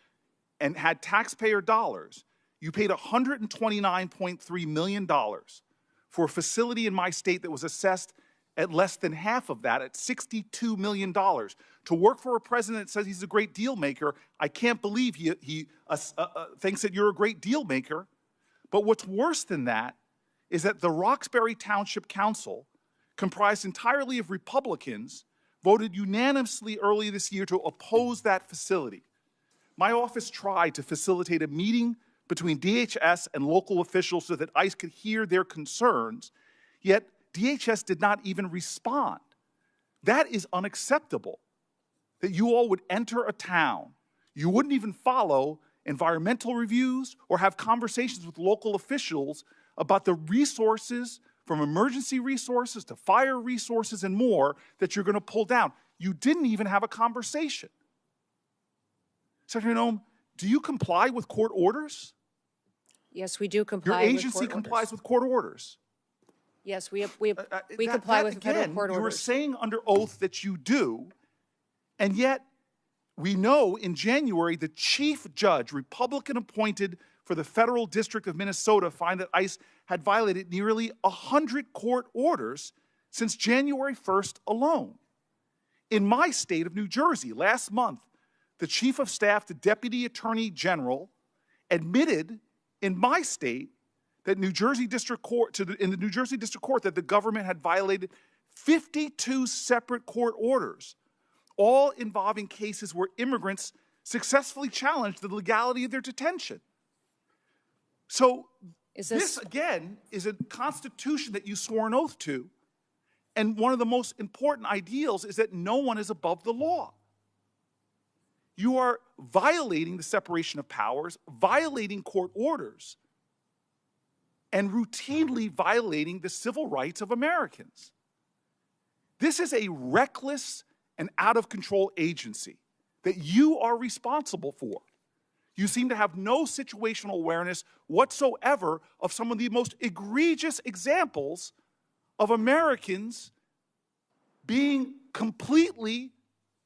and had taxpayer dollars, you paid $129.3 million for a facility in my state that was assessed at less than half of that, at $62 million. To work for a president that says he's a great deal maker, I can't believe he thinks that you're a great deal maker. But what's worse than that is that the Roxbury Township Council, comprised entirely of Republicans, voted unanimously early this year to oppose that facility. My office tried to facilitate a meeting between DHS and local officials so that ICE could hear their concerns, yet DHS did not even respond. That is unacceptable, that you all would enter a town, you wouldn't even follow environmental reviews or have conversations with local officials about the resources, from emergency resources to fire resources and more, that you're going to pull down. You didn't even have a conversation. Secretary Noem, do you comply with court orders? Yes, we do Your comply with agency court complies orders. with court orders. Yes, we That- comply that, with federal again, court you were orders. saying under oath that you do, and yet we know in January the chief judge, Republican appointed for the Federal District of Minnesota, found that ICE had violated nearly 100 court orders since January 1st alone. In my state of New Jersey, last month, the chief of staff to Deputy Attorney General admitted in my state that in the New Jersey District Court that the government had violated 52 separate court orders, all involving cases where immigrants successfully challenged the legality of their detention. So this, again, is a constitution that you swore an oath to, and one of the most important ideals is that no one is above the law. You are violating the separation of powers, violating court orders, and routinely violating the civil rights of Americans. This is a reckless and out-of-control agency that you are responsible for. You seem to have no situational awareness whatsoever of some of the most egregious examples of Americans being completely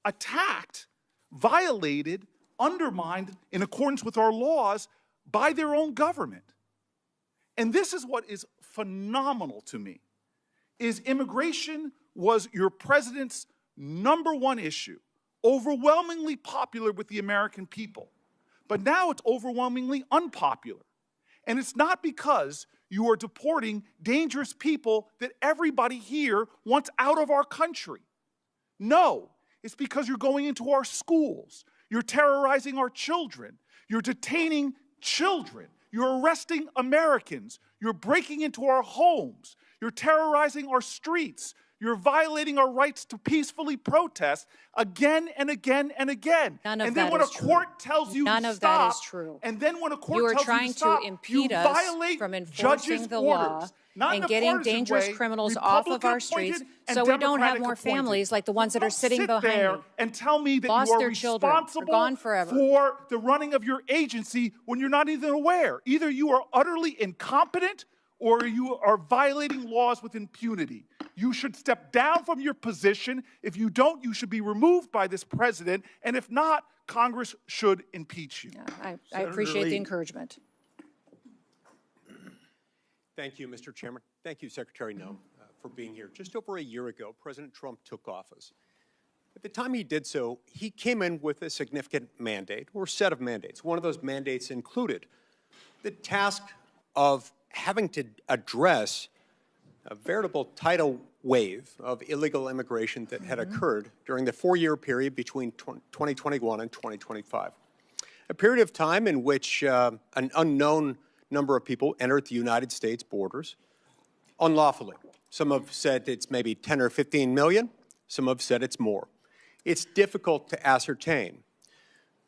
attacked, violated, undermined in accordance with our laws by their own government. And this is what is phenomenal to me, is immigration was your president's #1 issue, overwhelmingly popular with the American people. But now it's overwhelmingly unpopular. And it's not because you are deporting dangerous people that everybody here wants out of our country. No, it's because you're going into our schools. You're terrorizing our children. You're detaining children. You're arresting Americans. You're breaking into our homes. You're terrorizing our streets. You're violating our rights to peacefully protest again and again and again. None of and then that when is a true. court tells you None to of stop, that is true. and then when a court You are tells you trying to stop, to impede you us violate from enforcing judges' the law orders. Not in and a getting partisan dangerous way, criminals off of our Republican streets appointed and so we don't have Democratic more appointed. families like the ones that are Don't sitting sit behind there me. and tell me that Lost you are their children. They're responsible gone forever. for the running of your agency when you're not even aware. Either you are utterly incompetent or you are violating laws with impunity. You should step down from your position. If you don't, you should be removed by this president. And if not, Congress should impeach you. Yeah, I appreciate the encouragement. Thank you, Mr. Chairman. Thank you, Secretary Noem, for being here. Just over a year ago, President Trump took office. At the time he did so, he came in with a significant mandate or set of mandates. One of those mandates included the task of having to address a veritable tidal wave of illegal immigration that had occurred during the 4-year period between 2021 and 2025. A period of time in which an unknown number of people entered the United States borders unlawfully. Some have said it's maybe 10 or 15 million. Some have said it's more. It's difficult to ascertain.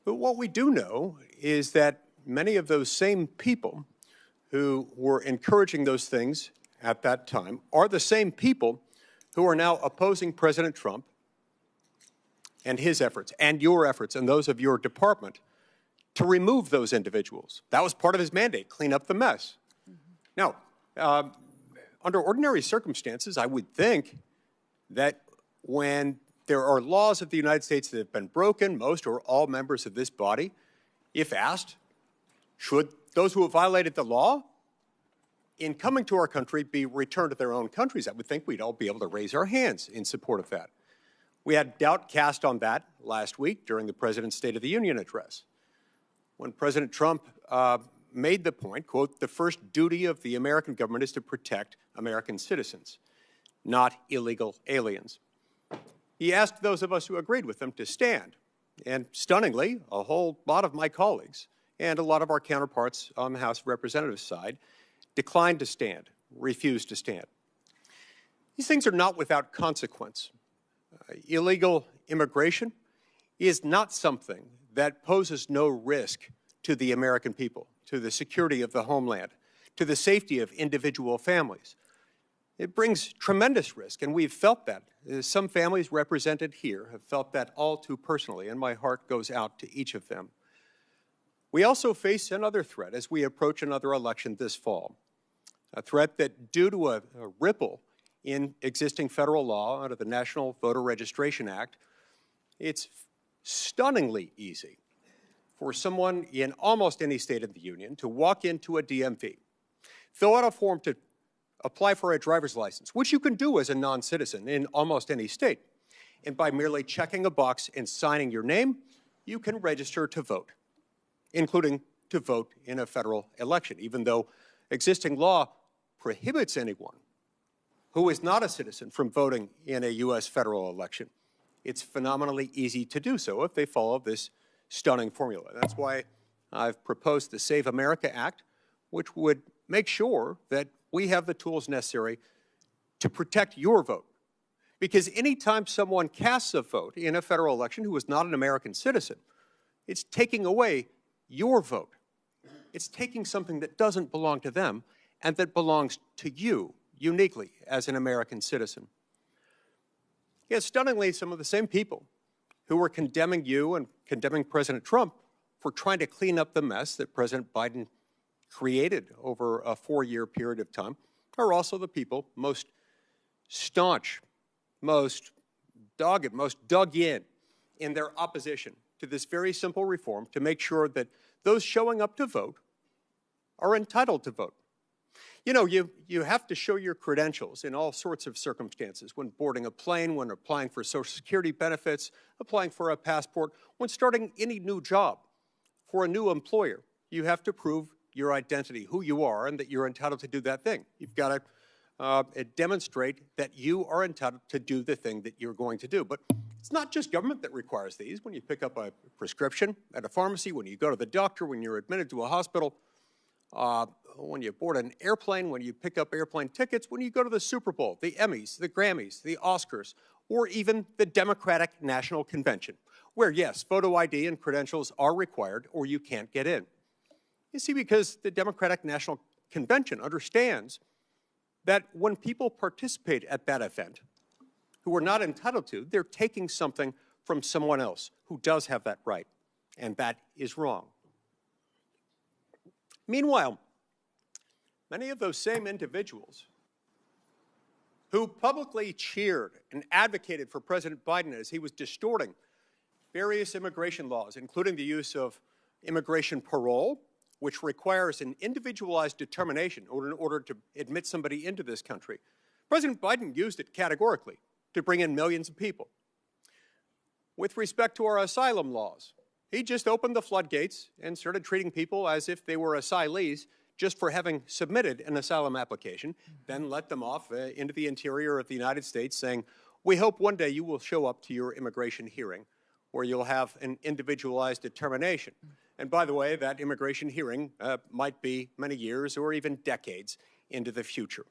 But what we do know is that many of those same people who were encouraging those things at that time are the same people who are now opposing President Trump and his efforts and your efforts and those of your department to remove those individuals. That was part of his mandate, clean up the mess. Now, under ordinary circumstances, I would think that when there are laws of the United States that have been broken, most or all members of this body, if asked, should those who have violated the law in coming to our country be returned to their own countries? I would think we'd all be able to raise our hands in support of that. We had doubt cast on that last week during the President's State of the Union address, when President Trump made the point, quote, the first duty of the American government is to protect American citizens, not illegal aliens. He asked those of us who agreed with him to stand. And stunningly, a whole lot of my colleagues and a lot of our counterparts on the House of Representatives side declined to stand, refused to stand. These things are not without consequence. Illegal immigration is not something that poses no risk to the American people, to the security of the homeland, to the safety of individual families. It brings tremendous risk, and we've felt that. Some families represented here have felt that all too personally, and my heart goes out to each of them. We also face another threat as we approach another election this fall, a threat that, due to a ripple in existing federal law under the National Voter Registration Act, it's stunningly easy for someone in almost any state of the union to walk into a DMV, fill out a form to apply for a driver's license, which you can do as a non-citizen in almost any state. And by merely checking a box and signing your name, you can register to vote, including to vote in a federal election, even though existing law prohibits anyone who is not a citizen from voting in a U.S. federal election. It's phenomenally easy to do so if they follow this stunning formula. That's why I've proposed the Save America Act, which would make sure that we have the tools necessary to protect your vote. Because anytime someone casts a vote in a federal election who is not an American citizen, it's taking away your vote. It's taking something that doesn't belong to them and that belongs to you uniquely as an American citizen. Yet stunningly, some of the same people who were condemning you and condemning President Trump for trying to clean up the mess that President Biden created over a 4-year period of time are also the people most staunch, most dogged, most dug in their opposition to this very simple reform to make sure that those showing up to vote are entitled to vote. You know, you have to show your credentials in all sorts of circumstances, when boarding a plane, when applying for Social Security benefits, applying for a passport, when starting any new job for a new employer. You have to prove your identity, who you are, and that you're entitled to do that thing. You've got to demonstrate that you are entitled to do the thing that you're going to do. But it's not just government that requires these. When you pick up a prescription at a pharmacy, when you go to the doctor, when you're admitted to a hospital, when you board an airplane, when you pick up airplane tickets, when you go to the Super Bowl, the Emmys, the Grammys, the Oscars, or even the Democratic National Convention, where, yes, photo ID and credentials are required or you can't get in. You see, because the Democratic National Convention understands that when people participate at that event who are not entitled to, they're taking something from someone else who does have that right, and that is wrong. Meanwhile, many of those same individuals who publicly cheered and advocated for President Biden as he was distorting various immigration laws, including the use of immigration parole, which requires an individualized determination in order to admit somebody into this country. President Biden used it categorically to bring in millions of people. With respect to our asylum laws, he just opened the floodgates and started treating people as if they were asylees just for having submitted an asylum application, then let them off into the interior of the United States saying, we hope one day you will show up to your immigration hearing where you'll have an individualized determination. And by the way, that immigration hearing might be many years or even decades into the future.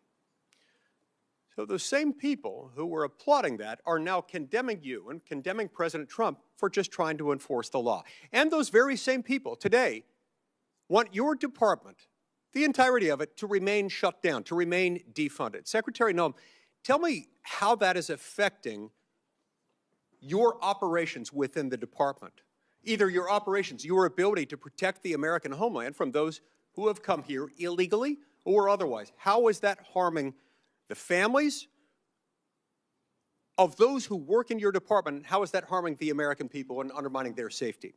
So the same people who were applauding that are now condemning you and condemning President Trump for just trying to enforce the law. And those very same people today want your department, the entirety of it, to remain shut down, to remain defunded. Secretary Noem, tell me how that is affecting your operations within the department. Either your operations, your ability to protect the American homeland from those who have come here illegally or otherwise. How is that harming the families of those who work in your department? How is that harming the American people and undermining their safety?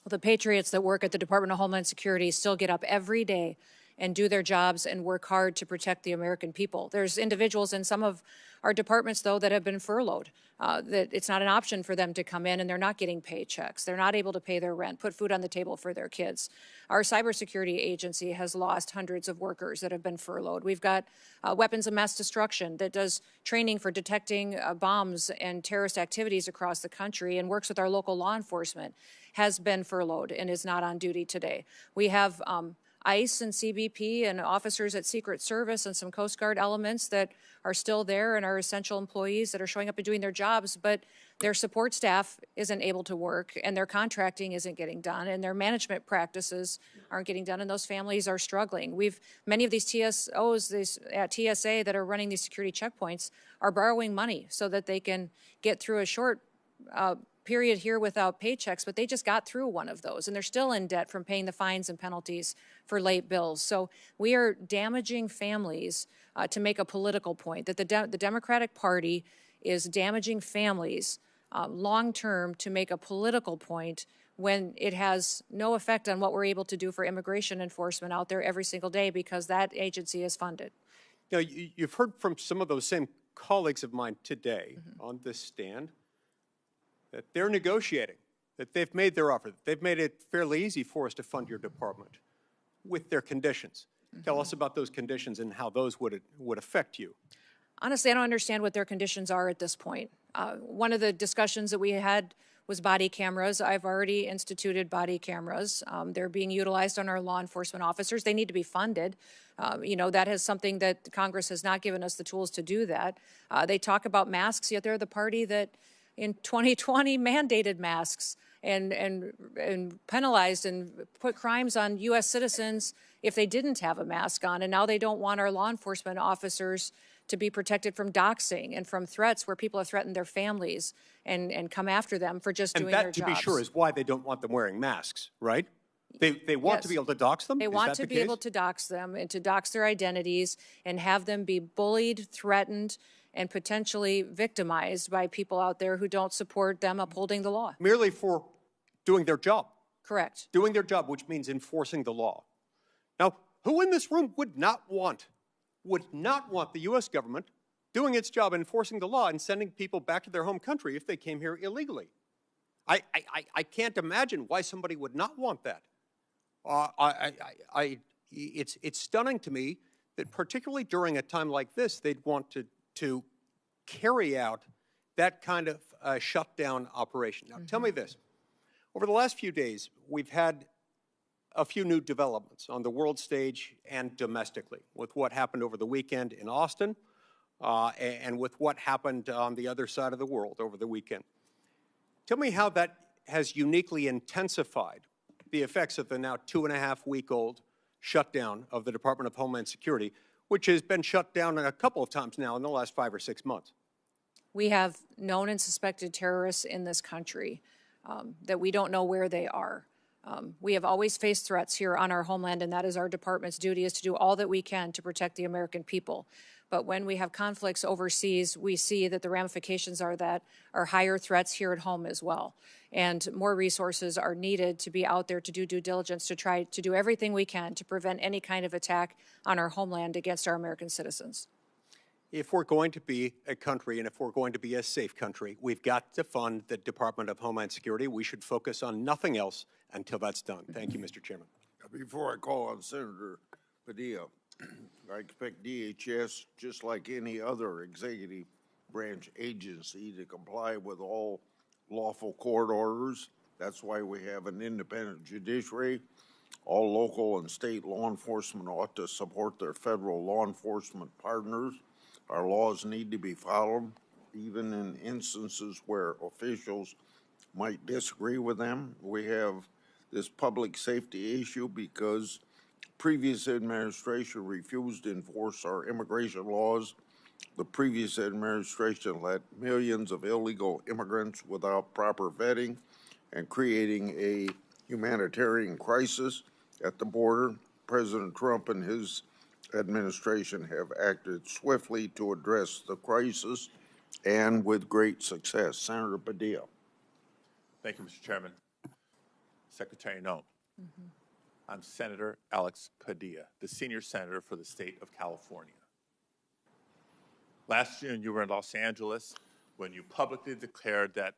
Well, the patriots that work at the Department of Homeland Security still get up every day and do their jobs and work hard to protect the American people. There's individuals in some of our departments, though, that have been furloughed, that it's not an option for them to come in, and they're not getting paychecks. They're not able to pay their rent, put food on the table for their kids. Our cybersecurity agency has lost hundreds of workers that have been furloughed. We've got weapons of mass destruction that does training for detecting bombs and terrorist activities across the country and works with our local law enforcement, has been furloughed and is not on duty today. We have ICE and CBP and officers at Secret Service and some Coast Guard elements that are still there and are essential employees that are showing up and doing their jobs, but their support staff isn't able to work and their contracting isn't getting done and their management practices aren't getting done and those families are struggling. Many of these TSOs at TSA that are running these security checkpoints are borrowing money so that they can get through a short period here without paychecks, but they just got through one of those, and they're still in debt from paying the fines and penalties for late bills. So we are damaging families to make a political point, that the Democratic Party is damaging families long-term to make a political point when it has no effect on what we're able to do for immigration enforcement out there every single day because that agency is funded. Now, you've heard from some of those same colleagues of mine today on this stand that they're negotiating, that they've made their offer, that they've made it fairly easy for us to fund your department with their conditions. Tell us about those conditions and how those would affect you. Honestly, I don't understand what their conditions are at this point. One of the discussions that we had was body cameras. I've already instituted body cameras. They're being utilized on our law enforcement officers. They need to be funded. You know, that is something that Congress has not given us the tools to do that. They talk about masks, yet they're the party that in 2020 mandated masks and penalized and put crimes on U.S. citizens if they didn't have a mask on. And now they don't want our law enforcement officers to be protected from doxing and from threats where people have threatened their families and come after them for just doing their jobs. And that, to be sure, is why they don't want them wearing masks, right? They want to be able to dox them? They want to be able to dox them and to dox their identities and have them be bullied, threatened, and potentially victimized by people out there who don't support them upholding the law. Merely for doing their job. Correct. Doing their job, which means enforcing the law. Now, who in this room would not want the U.S. government doing its job enforcing the law and sending people back to their home country if they came here illegally? I can't imagine why somebody would not want that. It's stunning to me that particularly during a time like this, they'd want to carry out that kind of shutdown operation. Now, tell me this. Over the last few days, we've had a few new developments on the world stage and domestically with what happened over the weekend in Austin and with what happened on the other side of the world over the weekend. Tell me how that has uniquely intensified the effects of the now 2.5-week-old shutdown of the Department of Homeland Security, which has been shut down a couple of times now in the last 5 or 6 months. We have known and suspected terrorists in this country that we don't know where they are. We have always faced threats here on our homeland, and that is our department's duty, is to do all that we can to protect the American people. But when we have conflicts overseas, we see that the ramifications are higher threats here at home as well. And more resources are needed to be out there to do due diligence, to try to do everything we can to prevent any kind of attack on our homeland against our American citizens. If we're going to be a country and if we're going to be a safe country, we've got to fund the Department of Homeland Security. We should focus on nothing else until that's done. Thank you, Mr. Chairman. Before I call on Senator Padilla, I expect DHS, just like any other executive branch agency, to comply with all lawful court orders. That's why we have an independent judiciary. All local and state law enforcement ought to support their federal law enforcement partners. Our laws need to be followed, even in instances where officials might disagree with them. We have this public safety issue because previous administration refused to enforce our immigration laws. The previous administration let millions of illegal immigrants without proper vetting and creating a humanitarian crisis at the border. President Trump and his administration have acted swiftly to address the crisis and with great success. Senator Padilla. Thank you, Mr. Chairman. Secretary Noem. I'm Senator Alex Padilla, the senior senator for the state of California. Last June, you were in Los Angeles when you publicly declared that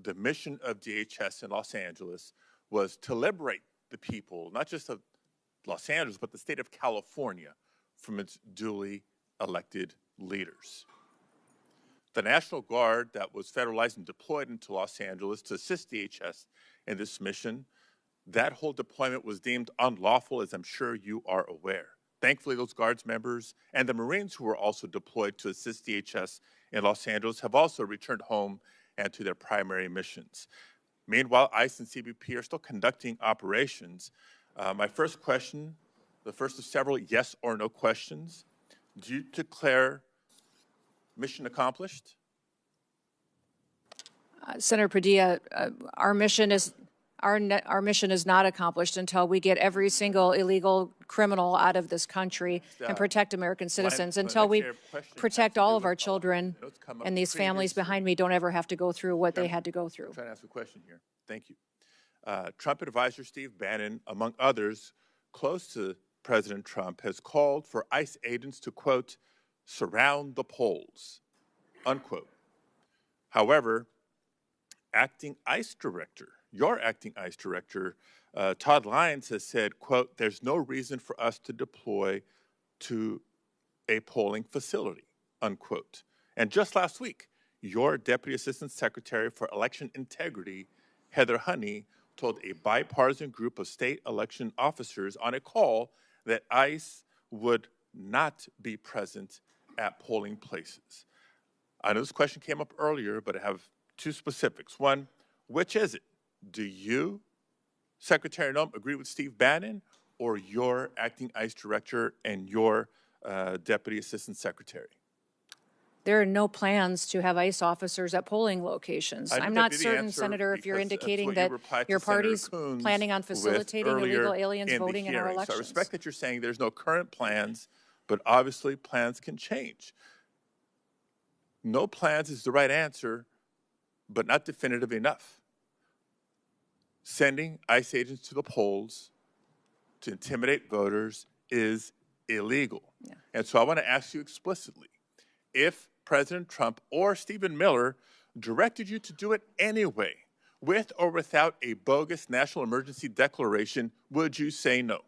the mission of DHS in Los Angeles was to liberate the people, not just of Los Angeles, but the state of California from its duly elected leaders. The National Guard that was federalized and deployed into Los Angeles to assist DHS in this mission, that whole deployment was deemed unlawful, as I'm sure you are aware. Thankfully, those Guards members and the Marines who were also deployed to assist DHS in Los Angeles have also returned home and to their primary missions. Meanwhile, ICE and CBP are still conducting operations. My first question, the first of several yes or no questions, do you declare mission accomplished? Senator Padilla, our mission is not accomplished until we get every single illegal criminal out of this country and protect American citizens, until we protect all of our children and these families behind me don't ever have to go through what they had to go through. I'm trying to ask a question here. Thank you. Trump advisor Steve Bannon, among others close to President Trump, has called for ICE agents to, quote, surround the polls, unquote. However, your acting ICE director, Todd Lyons, has said, quote, there's no reason for us to deploy to a polling facility, unquote. And just last week, your Deputy Assistant Secretary for Election Integrity, Heather Honey, told a bipartisan group of state election officers on a call that ICE would not be present at polling places. I know this question came up earlier, but I have two specifics. One, which is it? Do you, Secretary Noem, agree with Steve Bannon, or your acting ICE director and your Deputy Assistant Secretary? There are no plans to have ICE officers at polling locations. I'm not certain, Senator, if you're indicating that your party's planning on facilitating illegal aliens voting in our elections. So I respect that you're saying there's no current plans, but obviously plans can change. No plans is the right answer, but not definitive enough. Sending ICE agents to the polls to intimidate voters is illegal. Yeah. And so I want to ask you explicitly, if President Trump or Stephen Miller directed you to do it anyway, with or without a bogus national emergency declaration, would you say no?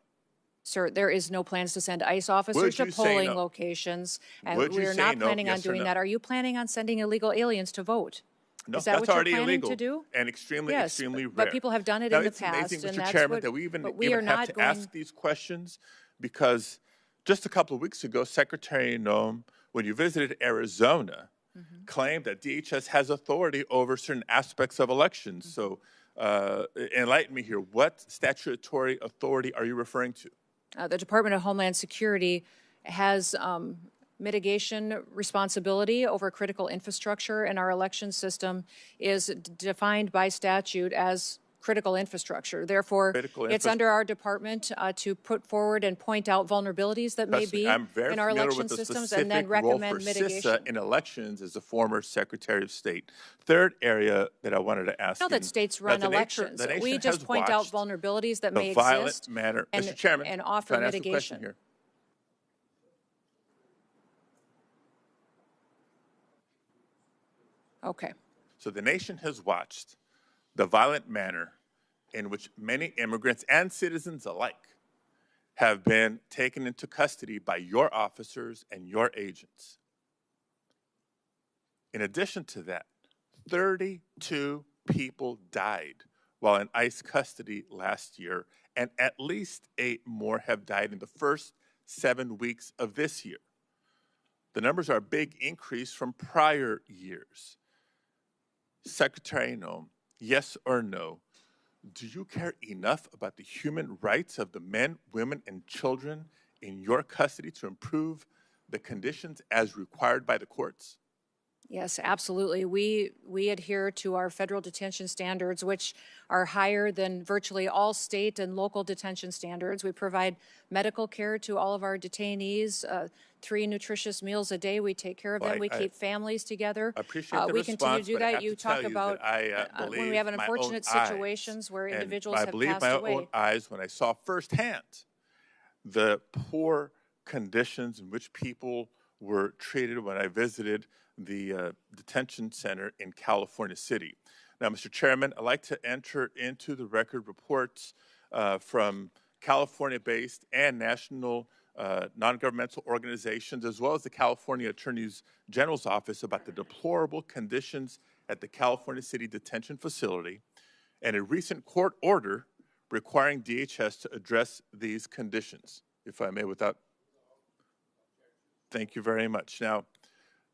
Sir, there is no plans to send ICE officers to polling locations, and we're not planning on doing that. Are you planning on sending illegal aliens to vote? No, is that that's what already you're planning illegal to do? And extremely rare. But people have done it in the past. It's amazing, and Mr. that's Chairman, what, that we even are have to ask these questions, because just a couple of weeks ago, Secretary Noem, when you visited Arizona, claimed that DHS has authority over certain aspects of elections. So enlighten me here. What statutory authority are you referring to? The Department of Homeland Security has mitigation responsibility over critical infrastructure, and our election system is defined by statute as critical infrastructure. Therefore, it's under our department to put forward and point out vulnerabilities that may be in our election systems, and then recommend mitigation. CISA in elections as a former Secretary of State. Third area that I wanted to ask you. That states run elections. We just point out vulnerabilities that may exist Mr. Chairman, and offer mitigation. Here. Okay. So the nation has watched the violent manner in which many immigrants and citizens alike have been taken into custody by your officers and your agents. In addition to that, 32 people died while in ICE custody last year, and at least 8 more have died in the first 7 weeks of this year. The numbers are a big increase from prior years. Secretary Noem, yes or no, do you care enough about the human rights of the men, women, and children in your custody to improve the conditions as required by the courts? Yes, absolutely. We adhere to our federal detention standards, which are higher than virtually all state and local detention standards. We provide medical care to all of our detainees, 3 nutritious meals a day. We take care of them. We keep families together. I appreciate the we response, continue to do but I that. have You to tell talk you about that I when we have unfortunate situations where individuals have passed away. I believe my own eyes when I saw firsthand the poor conditions in which people were treated when I visited the detention center in California City. Now, Mr. Chairman, I'd like to enter into the record reports from California-based and national non-governmental organizations, as well as the California Attorney General's Office, about the deplorable conditions at the California City Detention Facility and a recent court order requiring DHS to address these conditions. If I may, without... Thank you very much. Now,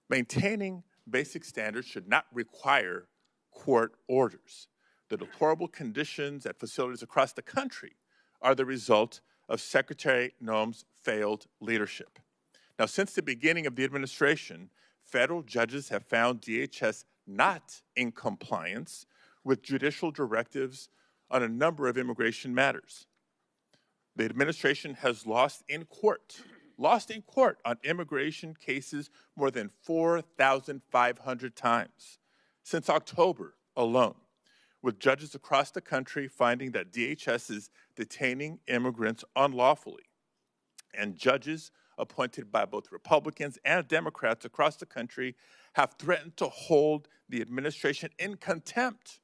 maintaining basic standards should not require court orders. The deplorable conditions at facilities across the country are the result of Secretary Noem's failed leadership. Now, since the beginning of the administration, federal judges have found DHS not in compliance with judicial directives on a number of immigration matters. The administration has lost in court on immigration cases more than 4,500 times since October alone, with judges across the country finding that DHS is detaining immigrants unlawfully, and judges appointed by both Republicans and Democrats across the country have threatened to hold the administration in contempt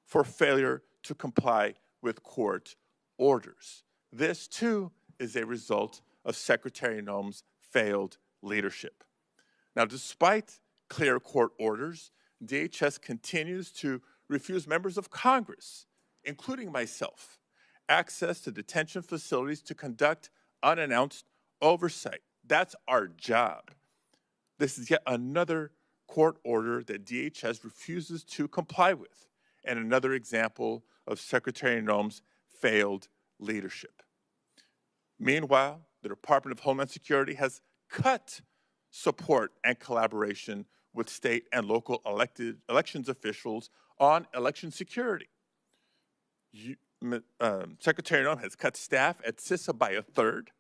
for failure to comply with court orders. This, too, is a result of Secretary Noem's failed leadership. Now, despite clear court orders, DHS continues to refuse members of Congress, including myself, access to detention facilities to conduct unannounced oversight. That's our job. This is yet another court order that DHS refuses to comply with, and another example of Secretary Noem's failed leadership. Meanwhile, the Department of Homeland Security has cut support and collaboration with state and local elections officials on election security. Secretary Noem has cut staff at CISA by a third.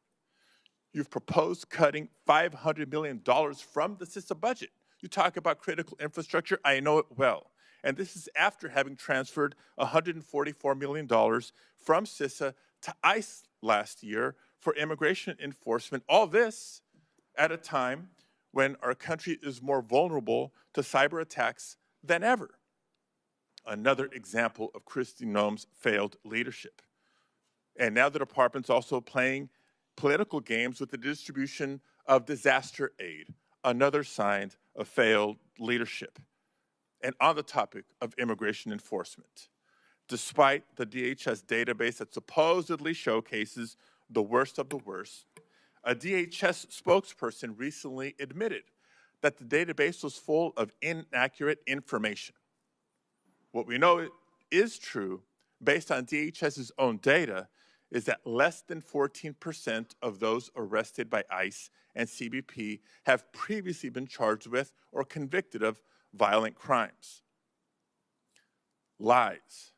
You've proposed cutting $500 million from the CISA budget. You talk about critical infrastructure, I know it well. And this is after having transferred $144 million from CISA to ICE last year for immigration enforcement. All this at a time when our country is more vulnerable to cyber attacks than ever. Another example of Kristi Noem's failed leadership. And now the department's also playing political games with the distribution of disaster aid, another sign of failed leadership. And on the topic of immigration enforcement, despite the DHS database that supposedly showcases the worst of the worst, a DHS spokesperson recently admitted that the database was full of inaccurate information. What we know is true, based on DHS's own data, is that less than 14% of those arrested by ICE and CBP have previously been charged with or convicted of violent crimes. Lies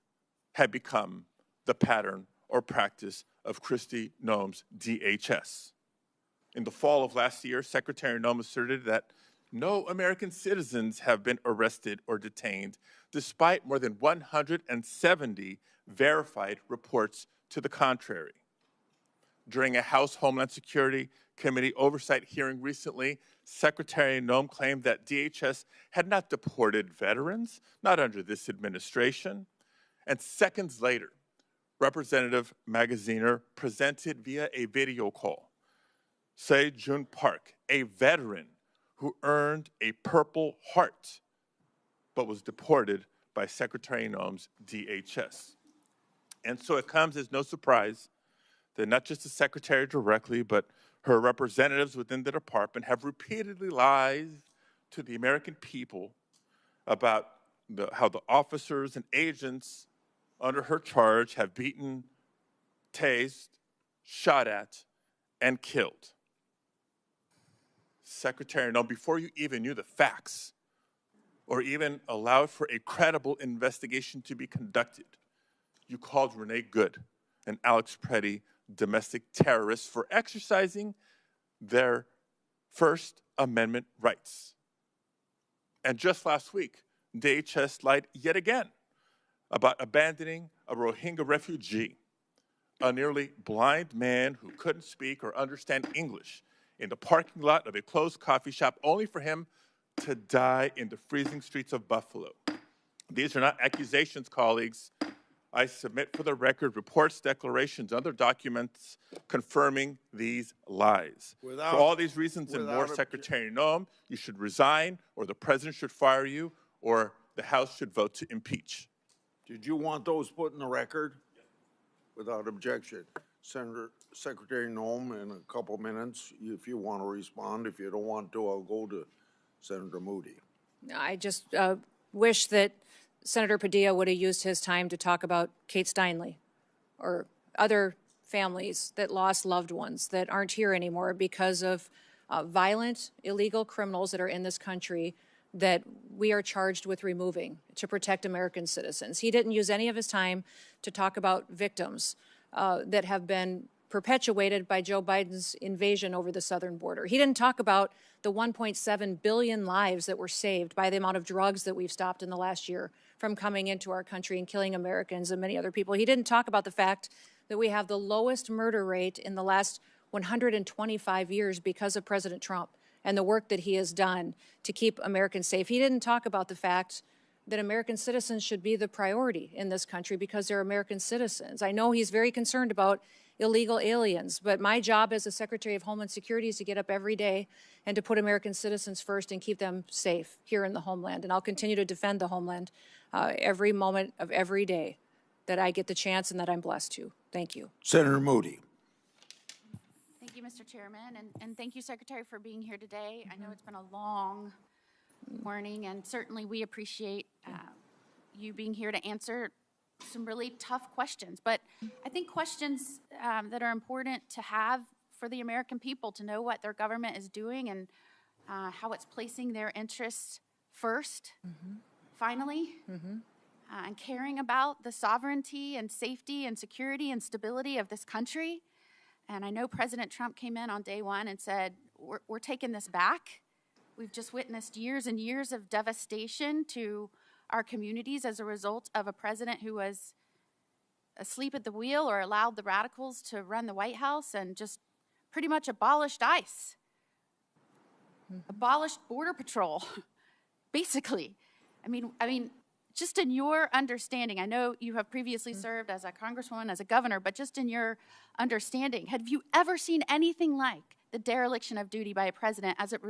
have become the pattern or practice of Kristi Noem's DHS. In the fall of last year, Secretary Noem asserted that no American citizens have been arrested or detained, despite more than 170 verified reports to the contrary. During a House Homeland Security Committee oversight hearing recently, Secretary Noem claimed that DHS had not deported veterans, not under this administration. And seconds later, Representative Magaziner presented via a video call Se-Jun Park, a veteran who earned a Purple Heart, but was deported by Secretary Noem's DHS. And so it comes as no surprise that not just the Secretary directly, but her representatives within the department have repeatedly lied to the American people about how the officers and agents under her charge have beaten, tased, shot at, and killed. Secretary Noem, before you even knew the facts or even allowed for a credible investigation to be conducted, you called Renee Good and Alex Preddy domestic terrorists for exercising their First Amendment rights. And just last week, DHS lied yet again about abandoning a Rohingya refugee, a nearly blind man who couldn't speak or understand English, in the parking lot of a closed coffee shop, only for him to die in the freezing streets of Buffalo. These are not accusations, colleagues. I submit for the record reports, declarations, other documents confirming these lies. For all these reasons and more, Secretary Noem, you should resign, or the president should fire you, or the House should vote to impeach. Did you want those put in the record? Without objection. Secretary Noem, in a couple minutes, if you want to respond. If you don't want to, I'll go to Senator Moody. I just wish that Senator Padilla would have used his time to talk about Kate Steinle or other families that lost loved ones that aren't here anymore because of violent, illegal criminals that are in this country that we are charged with removing to protect American citizens. He didn't use any of his time to talk about victims that have been perpetuated by Joe Biden's invasion over the southern border. He didn't talk about the 1.7 billion lives that were saved by the amount of drugs that we've stopped in the last year from coming into our country and killing Americans and many other people. He didn't talk about the fact that we have the lowest murder rate in the last 125 years because of President Trump and the work that he has done to keep Americans safe. He didn't talk about the fact that American citizens should be the priority in this country because they're American citizens. I know he's very concerned about illegal aliens, but my job as the Secretary of Homeland Security is to get up every day and to put American citizens first and keep them safe here in the homeland. And I'll continue to defend the homeland every moment of every day that I get the chance and that I'm blessed to. Thank you. Senator Moody. Thank you, Mr. Chairman, and thank you, Secretary, for being here today. I know it's been a long morning, and certainly we appreciate you being here to answer some really tough questions. But I think questions that are important to have for the American people to know what their government is doing and how it's placing their interests first, finally, and caring about the sovereignty and safety and security and stability of this country. And I know President Trump came in on day one and said, we're taking this back. We've just witnessed years and years of devastation to our communities as a result of a president who was asleep at the wheel or allowed the radicals to run the White House and just pretty much abolished ICE, abolished Border Patrol, basically. I mean, just in your understanding, I know you have previously served as a congresswoman, as a governor, but just in your understanding, have you ever seen anything like the dereliction of duty by a president as it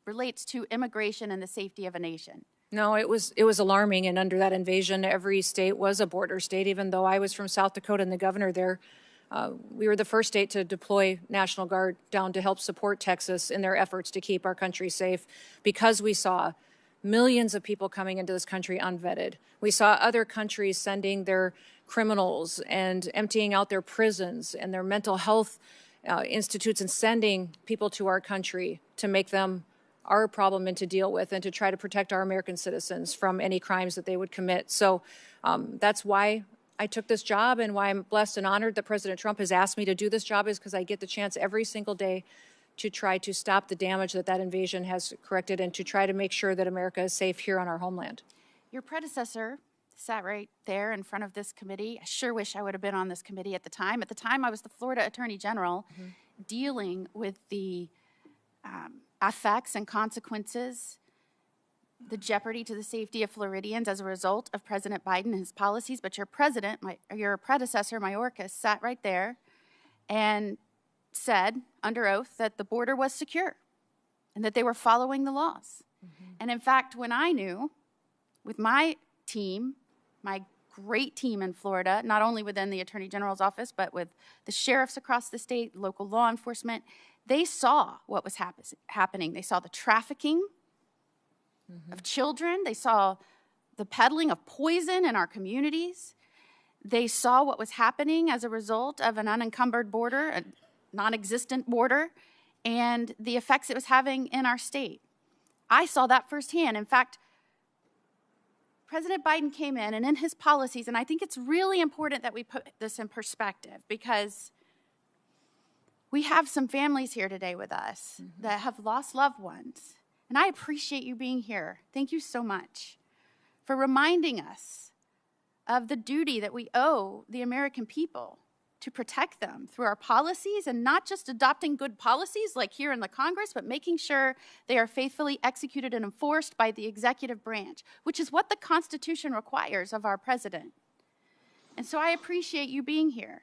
relates to immigration and the safety of a nation? No, it was alarming, and under that invasion, every state was a border state. Even though I was from South Dakota and the governor there, we were the first state to deploy National Guard down to help support Texas in their efforts to keep our country safe, because we saw millions of people coming into this country unvetted. We saw other countries sending their criminals and emptying out their prisons and their mental health institutes and sending people to our country to make them our problem and to deal with and to try to protect our American citizens from any crimes that they would commit. So that's why I took this job, and why I'm blessed and honored that President Trump has asked me to do this job, is because I get the chance every single day to try to stop the damage that invasion has corrected and to try to make sure that America is safe here on our homeland. Your predecessor sat right there in front of this committee. I sure wish I would have been on this committee at the time. At the time, I was the Florida Attorney General dealing with the effects and consequences, the jeopardy to the safety of Floridians as a result of President Biden and his policies. But your predecessor, Mayorkas, sat right there and said under oath that the border was secure and that they were following the laws. And in fact, when I knew, with my team, my great team in Florida, not only within the Attorney General's office, but with the sheriffs across the state, local law enforcement, they saw what was happening. They saw the trafficking of children. They saw the peddling of poison in our communities. They saw what was happening as a result of an unencumbered border, a non-existent border, and the effects it was having in our state. I saw that firsthand. In fact, President Biden came in, and in his policies, and I think it's really important that we put this in perspective, because we have some families here today with us that have lost loved ones. And I appreciate you being here. Thank you so much for reminding us of the duty that we owe the American people to protect them through our policies, and not just adopting good policies like here in the Congress, but making sure they are faithfully executed and enforced by the executive branch, which is what the Constitution requires of our president. And so I appreciate you being here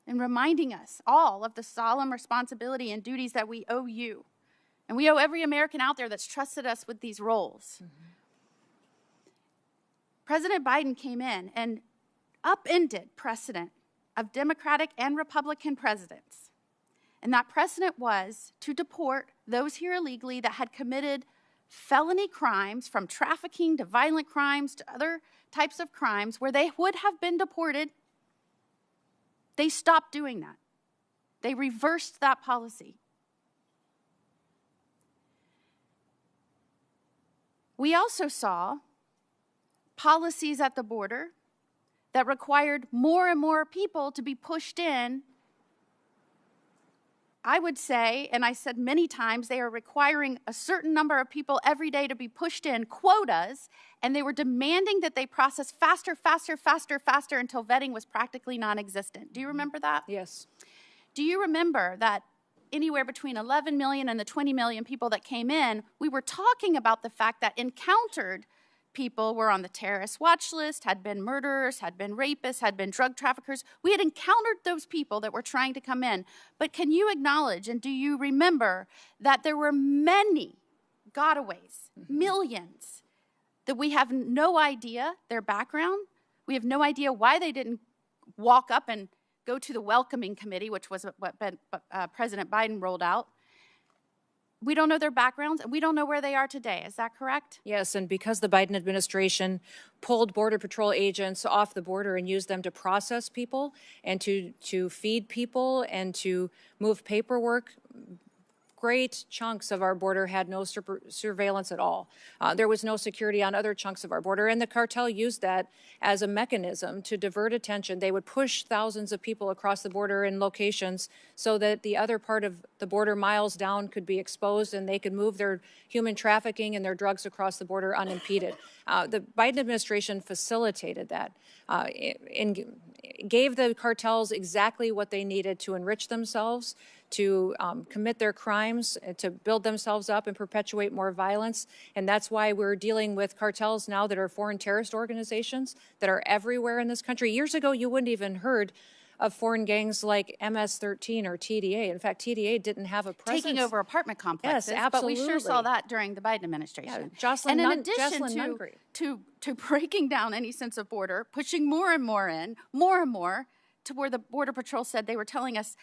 and reminding us all of the solemn responsibility and duties that we owe you. And we owe every American out there that's trusted us with these roles. President Biden came in and upended precedent of Democratic and Republican presidents. And that precedent was to deport those here illegally that had committed felony crimes, from trafficking to violent crimes to other types of crimes where they would have been deported. They stopped doing that. They reversed that policy. We also saw policies at the border that required more and more people to be pushed in. I would say, and I said many times, they are requiring a certain number of people every day to be pushed in, quotas, and they were demanding that they process faster, faster, faster, faster until vetting was practically non-existent. Do you remember that? Yes. Do you remember that anywhere between 11 million and the 20 million people that came in, we were talking about the fact that encountered people were on the terrorist watch list, had been murderers, had been rapists, had been drug traffickers. We had encountered those people that were trying to come in. But can you acknowledge and do you remember that there were many gotaways, millions, that we have no idea their background? We have no idea why they didn't walk up and go to the welcoming committee, which was what President Biden rolled out. We don't know their backgrounds, and we don't know where they are today. Is that correct? Yes, and because the Biden administration pulled Border Patrol agents off the border and used them to process people and to feed people and to move paperwork, great chunks of our border had no surveillance at all. There was no security on other chunks of our border, and the cartel used that as a mechanism to divert attention. They would push thousands of people across the border in locations so that the other part of the border miles down could be exposed and they could move their human trafficking and their drugs across the border unimpeded. The Biden administration facilitated that and gave the cartels exactly what they needed to enrich themselves, to commit their crimes, to build themselves up and perpetuate more violence. And that's why we're dealing with cartels now that are foreign terrorist organizations that are everywhere in this country. Years ago, you wouldn't even heard of foreign gangs like MS-13 or TDA. In fact, TDA didn't have a presence. Taking over apartment complexes. Yes, absolutely. But we sure saw that during the Biden administration. Yeah, and in addition to breaking down any sense of border, pushing more and more in, more and more, to where the Border Patrol said they were telling us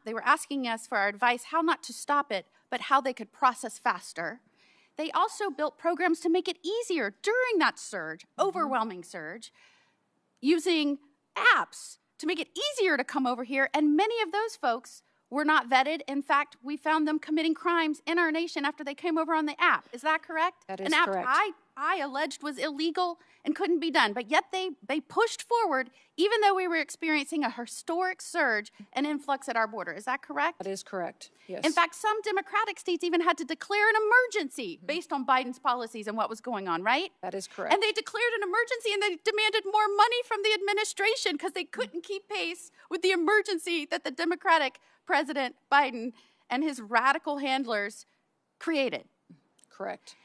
they were asking us for our advice how not to stop it, but how they could process faster. They also built programs to make it easier during that surge, overwhelming surge, using apps to make it easier to come over here. And many of those folks were not vetted. In fact, we found them committing crimes in our nation after they came over on the app. Is that correct? That is An app correct. I alleged was illegal and couldn't be done, but yet they pushed forward even though we were experiencing a historic surge and influx at our border. Is that correct? That is correct, yes. In fact, some Democratic states even had to declare an emergency based on Biden's policies and what was going on, right? That is correct. And they declared an emergency and they demanded more money from the administration because they couldn't keep pace with the emergency that the Democratic President Biden and his radical handlers created. Correct.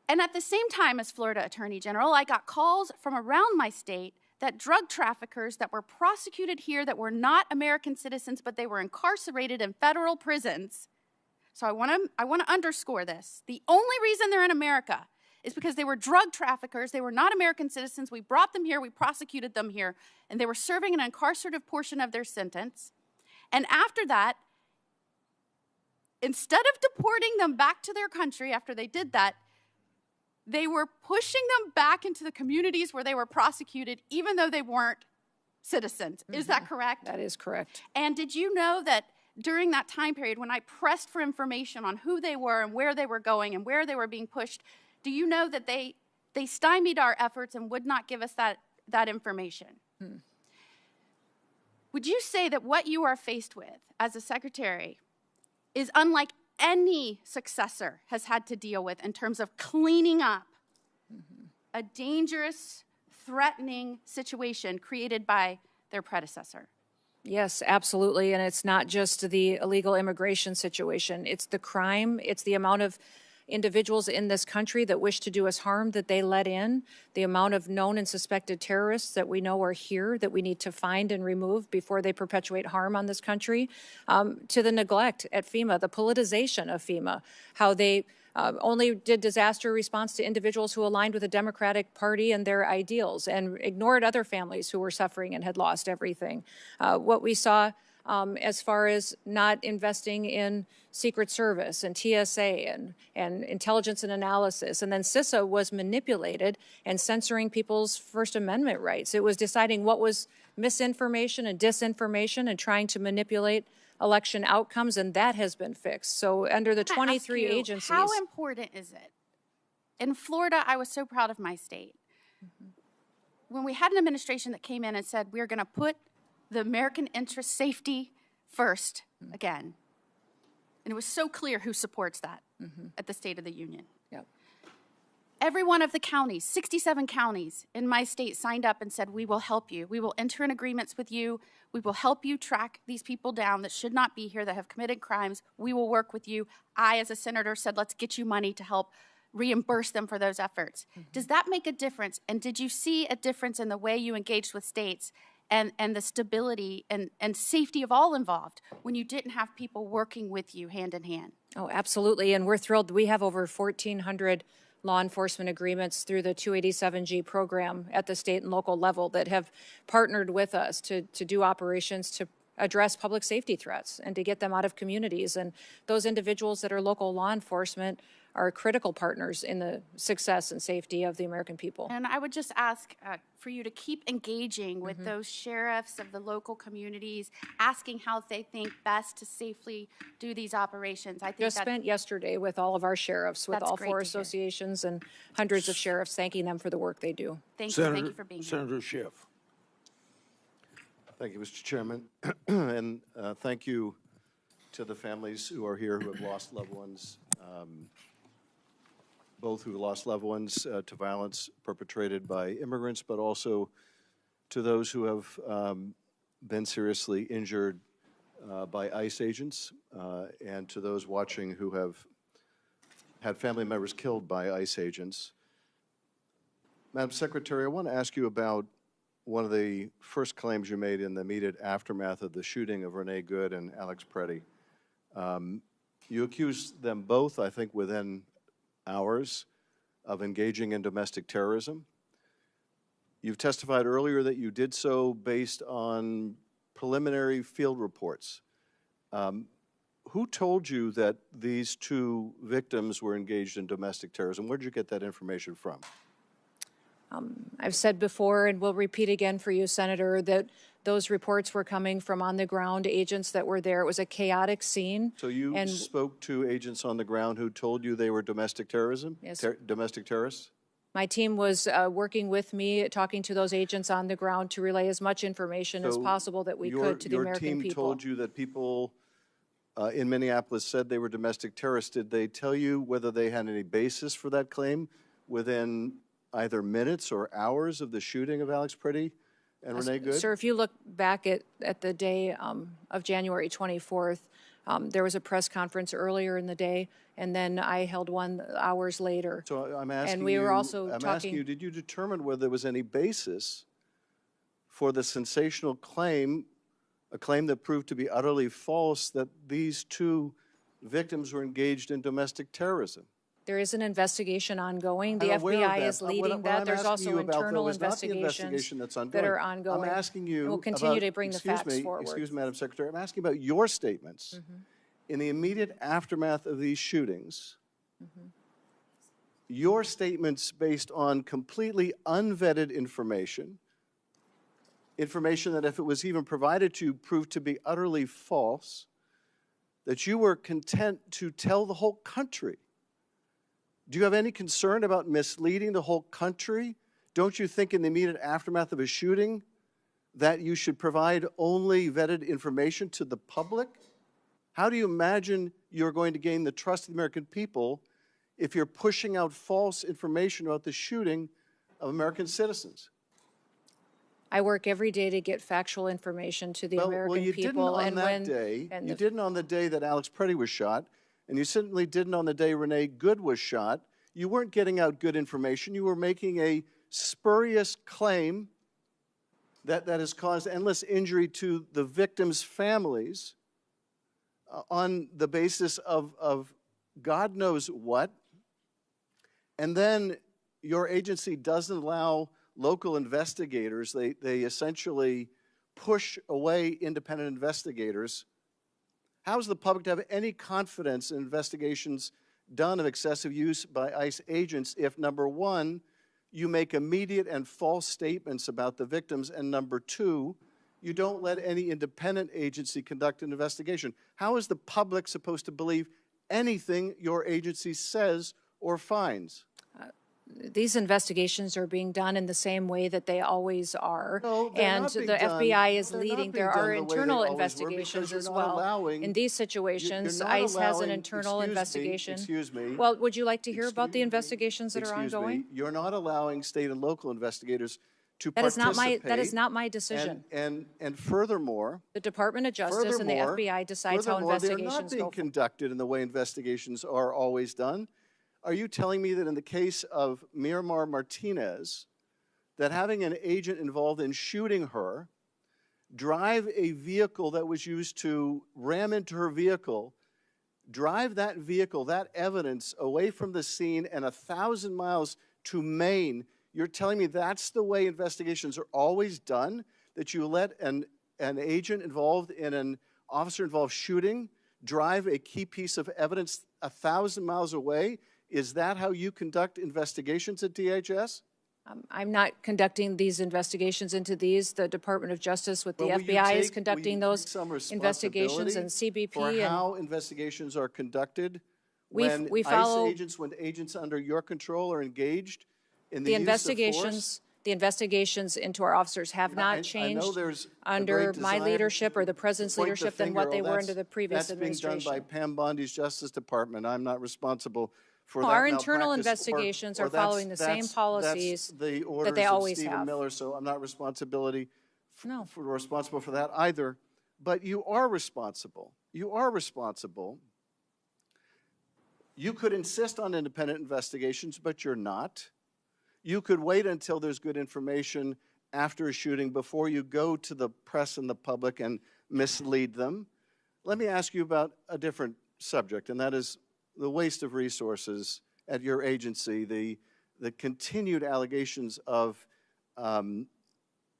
And at the same time as Florida Attorney General, I got calls from around my state that drug traffickers that were prosecuted here that were not American citizens, but they were incarcerated in federal prisons. So I want to underscore this. The only reason they're in America is because they were drug traffickers. They were not American citizens. We brought them here. We prosecuted them here. And they were serving an incarcerative portion of their sentence. And after that, instead of deporting them back to their country after they did that, they were pushing them back into the communities where they were prosecuted, even though they weren't citizens. Is that correct? That is correct. And did you know that during that time period, when I pressed for information on who they were and where they were going and where they were being pushed, do you know that they stymied our efforts and would not give us that information? Would you say that what you are faced with as a secretary is unlike any successor has had to deal with in terms of cleaning up a dangerous, threatening situation created by their predecessor? Yes, absolutely. And it's not just the illegal immigration situation. It's the crime. It's the amount of individuals in this country that wish to do us harm that they let in, the amount of known and suspected terrorists that we know are here that we need to find and remove before they perpetuate harm on this country, to the neglect at FEMA, the politicization of FEMA, how they only did disaster response to individuals who aligned with the Democratic Party and their ideals and ignored other families who were suffering and had lost everything. What we saw as far as not investing in Secret Service and TSA and intelligence and analysis. And then CISA was manipulated and censoring people's First Amendment rights. It was deciding what was misinformation and disinformation and trying to manipulate election outcomes, and that has been fixed. So under the 23 agencies. How important is it In Florida, I was so proud of my state. When we had an administration that came in and said, we're going to put the American interest safety first again. And it was so clear who supports that at the State of the Union. Yep. Every one of the counties, 67 counties in my state signed up and said, we will help you. We will enter in agreements with you. We will help you track these people down that should not be here, that have committed crimes. We will work with you. I, as a senator, said, let's get you money to help reimburse them for those efforts. Does that make a difference? And did you see a difference in the way you engaged with states and the stability and safety of all involved when you didn't have people working with you hand in hand? Oh, absolutely. And we're thrilled. We have over 1,400 law enforcement agreements through the 287G program at the state and local level that have partnered with us to do operations to address public safety threats and to get them out of communities. And those individuals that are local law enforcement are critical partners in the success and safety of the American people. And I would just ask for you to keep engaging with those sheriffs of the local communities, asking how they think best to safely do these operations. I think Just spent yesterday with all of our sheriffs, with That's all great four to hear. associations and hundreds of sheriffs, thanking them for the work they do. Thank you for being here. Senator Schiff. Thank you, Mr. Chairman. And thank you to the families who are here who have lost loved ones, both who lost loved ones to violence perpetrated by immigrants, but also to those who have been seriously injured by ICE agents, and to those watching who have had family members killed by ICE agents. Madam Secretary, I want to ask you about one of the first claims you made in the immediate aftermath of the shooting of Renee Good and Alex Preddy. You accused them both, I think, within hours of engaging in domestic terrorism. You've testified earlier that you did so based on preliminary field reports. Who told you that these two victims were engaged in domestic terrorism? Where did you get that information from? I've said before, and will repeat again for you, Senator, that those reports were coming from on-the-ground agents that were there. It was a chaotic scene. So you spoke to agents on the ground who told you they were domestic terrorism? Yes. Domestic terrorists? My team was working with me, talking to those agents on the ground to relay as much information as possible that we could to the American people. Your team told you that people in Minneapolis said they were domestic terrorists. Did they tell you whether they had any basis for that claim within either minutes or hours of the shooting of Alex Preddy and Renee Good? Sir, if you look back at the day of January 24th, there was a press conference earlier in the day, and then I held one hours later. So I'm asking and we were also asking you, did you determine whether there was any basis for the sensational claim, a claim that proved to be utterly false, that these two victims were engaged in domestic terrorism? There is an investigation ongoing. The I'm aware of FBI that. is leading What that. I'm There's asking also you about, internal though, is not the investigations investigation that's that are ongoing. I'm asking you and we'll continue about, to bring the facts forward. Excuse me, Madam Secretary. I'm asking about your statements. In the immediate aftermath of these shootings, your statements based on completely unvetted information that if it was even provided to you proved to be utterly false, that you were content to tell the whole country. Do you have any concern about misleading the whole country? Don't you think in the immediate aftermath of a shooting that you should provide only vetted information to the public? How do you imagine you're going to gain the trust of the American people if you're pushing out false information about the shooting of American citizens? I work every day to get factual information to the American you people. Didn't on that day. You didn't on the day that Alex Preddy was shot, and you certainly didn't on the day Renee Good was shot. You weren't getting out good information. You were making a spurious claim that has caused endless injury to the victims' families on the basis of God knows what. And then your agency doesn't allow local investigators. They essentially push away independent investigators. How is the public to have any confidence in investigations done of excessive use by ICE agents if, number one, you make immediate and false statements about the victims, and number two, you don't let any independent agency conduct an investigation? How is the public supposed to believe anything your agency says or finds? These investigations are being done in the same way that they always are. No, they're and not being the done- FBI is they're not leading. being There done are the way they internal always were, investigations because you're as not well. allowing- In these situations, you're not ICE has an allowing- internal excuse me, investigation. excuse me. Well, would you like to hear about the investigations that are Excuse ongoing? me, you're not allowing state and local investigators to That is participate. not my decision. And furthermore, The Department of Justice and the FBI decides how furthermore, they're not investigations being go. conducted in the way investigations are always done. Are you telling me that in the case of Miramar Martinez, that having an agent involved in shooting her, drive a vehicle that was used to ram into her vehicle, drive that vehicle, that evidence away from the scene and 1,000 miles to Maine, you're telling me that's the way investigations are always done? That you let an agent involved in an officer-involved shooting drive a key piece of evidence 1,000 miles away? Is that how you conduct investigations at DHS? I'm not conducting these investigations into these. The Department of Justice with the Well, will you FBI is take- conducting will you those take some investigations, responsibility and CBP for and how investigations are conducted We when follow- when agents under your control are engaged in the the use of investigations. The investigations into our officers have not I know changed there's a under great my desire leadership or the president's to point the leadership than what finger, they oh, were that's- under the previous administration. That's being done by Pam Bondi's Justice Department. I'm not responsible for that Our internal malpractice, investigations or are following the same that's policies the orders that they of always Stephen have. Miller, so I'm not responsible No. for that either. But you are responsible. You are responsible. You could insist on independent investigations, but you're not. You could wait until there's good information after a shooting before you go to the press and the public and mislead them. Let me ask you about a different subject, and that is the waste of resources at your agency, the continued allegations of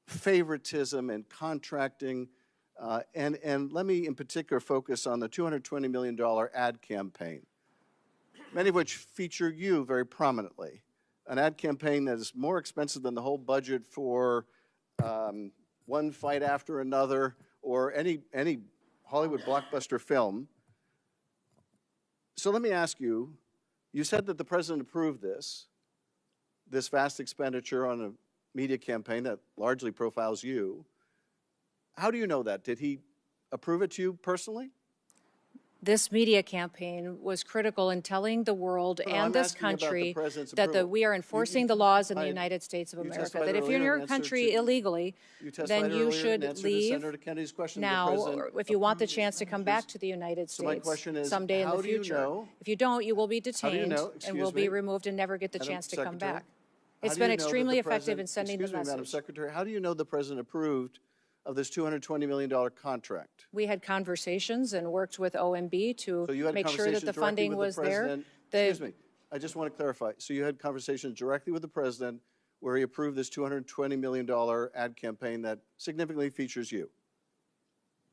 favoritism and contracting, and let me in particular focus on the $220 million ad campaign, many of which feature you very prominently. An ad campaign that is more expensive than the whole budget for One Fight After Another or any Hollywood blockbuster film. So let me ask you, you said that the president approved this vast expenditure on a media campaign that largely profiles you. How do you know that? Did he approve it to you personally? This media campaign was critical in telling the world No, and I'm this asking about the country president's that approval. we are enforcing the laws in the I- United States of you America. testified That if you're in earlier your in answer country to- illegally, You testified then you earlier in should answer to leave Senator Kennedy's question. The now, president or if you want the chance to come back to the United So my States question is, someday in how the do you future. know- If you don't, you will be How do you detained know- and excuse will be me, removed and never get the Madam chance to come Secretary, back. how It's do you been know that the extremely effective president- in sending the Excuse me, Madam message. Secretary, how do you know the president approved of this $220 million contract? We had conversations and worked with OMB to So you had make sure that conversations the directly funding with was the there. president. Excuse me, I just want to clarify. So you had conversations directly with the president where he approved this $220 million ad campaign that significantly features you.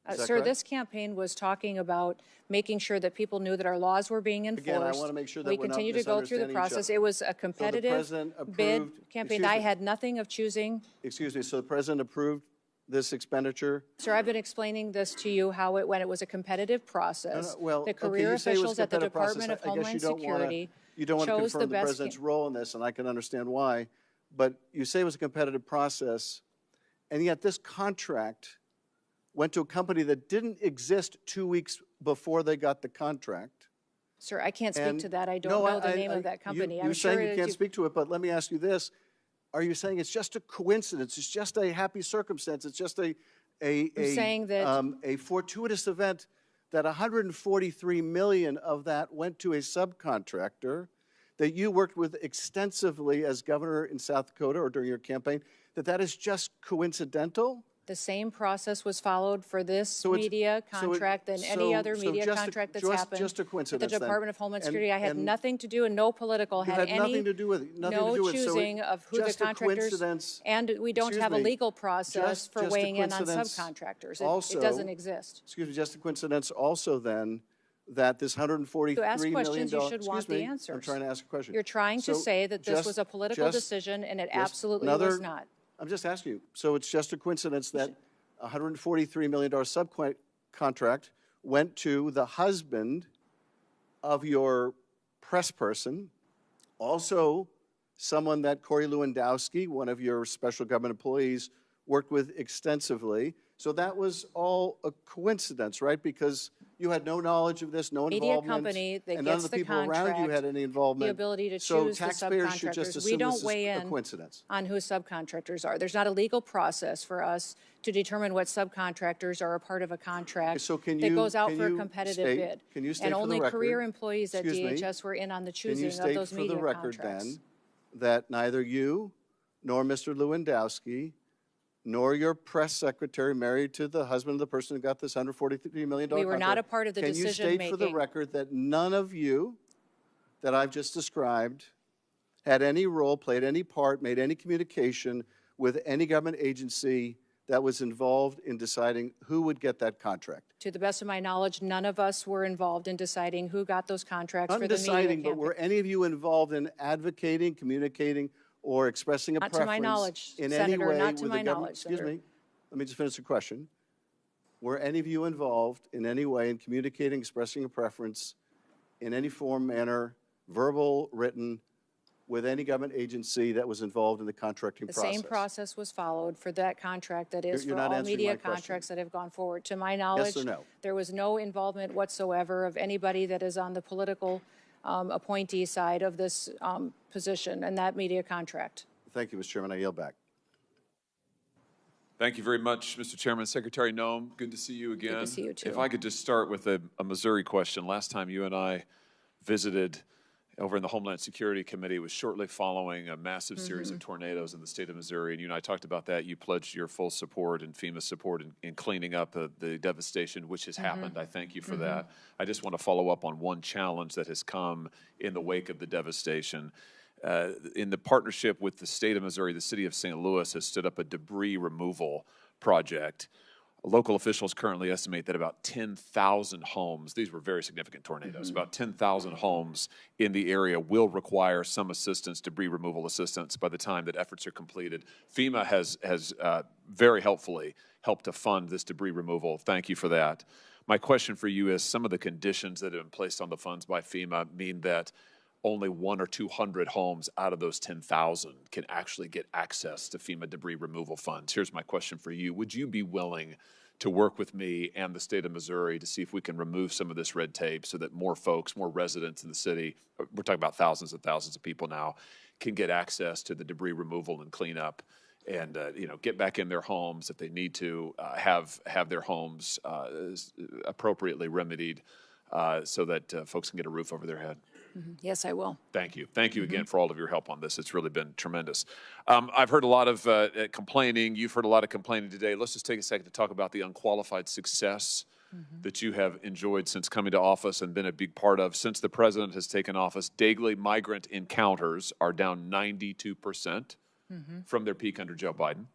Is that Sir, correct? this campaign was talking about making sure that people knew that our laws were being enforced. Again, I want to make sure that we we're not continue to go through the misunderstanding each process. other. It was a So the competitive president bid approved- campaign. excuse I me. had nothing of choosing. Excuse me, so the president approved this expenditure? Sir, I've been explaining this to you how it when it was a competitive process. Well, the okay, career you say it was officials at the competitive process. Department of I guess Homeland you don't wanna- Security You don't want to chose confirm the the best president's role in this, and I can understand why. But you say it was a competitive process, and yet this contract went to a company that didn't exist 2 weeks before they got the contract. Sir, I can't speak And- to that. I don't No, know the name of that company. You're I'm sure saying you that can't speak to it, but let me ask you this. Are you saying it's just a coincidence? It's just a happy circumstance? It's just a saying that- a fortuitous event that 143 million of that went to a subcontractor that you worked with extensively as governor in South Dakota or during your campaign, that is just coincidental? The same process was followed for this So it's- media so it- contract than any other so media just a- contract that's just- happened. just a At the coincidence then. Department of Homeland And- Security, I had and- nothing to do and no political You had had any nothing to do with it. Nothing to no do with it. So choosing of who the just a contractors coincidence- and we don't excuse have a me, legal process for just a weighing in on coincidence subcontractors. also- It doesn't exist. Excuse me, just a coincidence also then that this $143 To ask million questions, you should want excuse me, the answers. I'm trying to ask a question. You're trying to So say that this just- was a political just- decision and it just absolutely another- was not. I'm just asking you. So it's just a coincidence that a $143 million subcontract went to the husband of your press person, also someone that Corey Lewandowski, one of your special government employees, worked with extensively. So that was all a coincidence, right? Because you had no knowledge of this, no Media involvement. company that and none gets of the the people around you had any involvement. the ability to So choose the taxpayers should just subcontractors. assume We don't this is weigh a in coincidence. on who subcontractors are. There's not a legal process for us to determine what subcontractors are a part of a contract So can that you- goes out can for a you competitive state- bid. can you state And for the only record- career employees at excuse me, DHS were in on the Can you choosing of state those for media the record contracts. then that neither you nor Mr. Lewandowski nor your press secretary, married to the husband of the person who got this $143 million We were contract, not a part of the can you state for the decision-making. record that none of you that I've just described had any role, played any part, made any communication with any government agency that was involved in deciding who would get that contract? To the best of my knowledge, none of us were involved in deciding who got those contracts Not for in the media deciding, but campaign. were any of you involved in advocating, communicating, or expressing a Not to preference my knowledge, in Senator, any way not to with my the government? knowledge, Excuse Senator. me. Let me just finish the question. Were any of you involved in any way in communicating, expressing a preference in any form, manner, verbal, written, with any government agency that was involved in the contracting The process? same process was followed for that contract that is You're for not all answering media my question. contracts that have gone forward. To my knowledge, or no? there was no involvement whatsoever of anybody that is on the political appointee side of this position and that media contract. Thank you, Mr. Chairman. I yield back. Thank you very much, Mr. Chairman. Secretary Noem, good to see you again. Good to see you, too. If I could just start with a Missouri question. Last time you and I visited over in the Homeland Security Committee was shortly following a massive series of tornadoes in the state of Missouri, and you and I talked about that. You pledged your full support and FEMA support in cleaning up the devastation which has happened. I thank you for that. I just want to follow up on one challenge that has come in the wake of the devastation. In the partnership with the state of Missouri, the city of St. Louis has stood up a debris removal project. Local officials currently estimate that about 10,000 homes, these were very significant tornadoes, about 10,000 homes in the area will require some assistance, debris removal assistance, by the time that efforts are completed. FEMA has very helpfully helped to fund this debris removal. Thank you for that. My question for you is, some of the conditions that have been placed on the funds by FEMA mean that only 100 or 200 homes out of those 10,000 can actually get access to FEMA debris removal funds. Here's my question for you. Would you be willing to work with me and the state of Missouri to see if we can remove some of this red tape so that more folks, more residents in the city, we're talking about thousands and thousands of people now, can get access to the debris removal and cleanup and get back in their homes if they need to, have their homes appropriately remedied so that folks can get a roof over their head? Yes, I will. Thank you. Thank you again for all of your help on this. It's really been tremendous. I've heard a lot of complaining. You've heard a lot of complaining today. Let's just take a second to talk about the unqualified success that you have enjoyed since coming to office and been a big part of. Since the president has taken office, daily migrant encounters are down 92% from their peak under Joe Biden.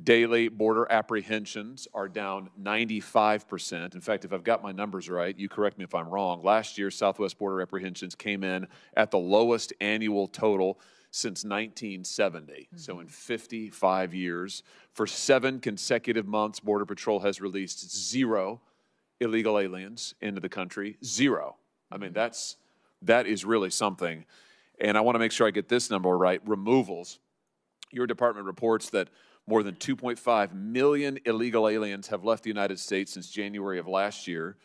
Daily border apprehensions are down 95%. In fact, if I've got my numbers right, you correct me if I'm wrong, last year Southwest border apprehensions came in at the lowest annual total since 1970. So in 55 years, for 7 consecutive months, Border Patrol has released 0 illegal aliens into the country. 0. I mean, that is really something. And I want to make sure I get this number right. Removals. Your department reports that more than 2.5 million illegal aliens have left the United States since January of last year,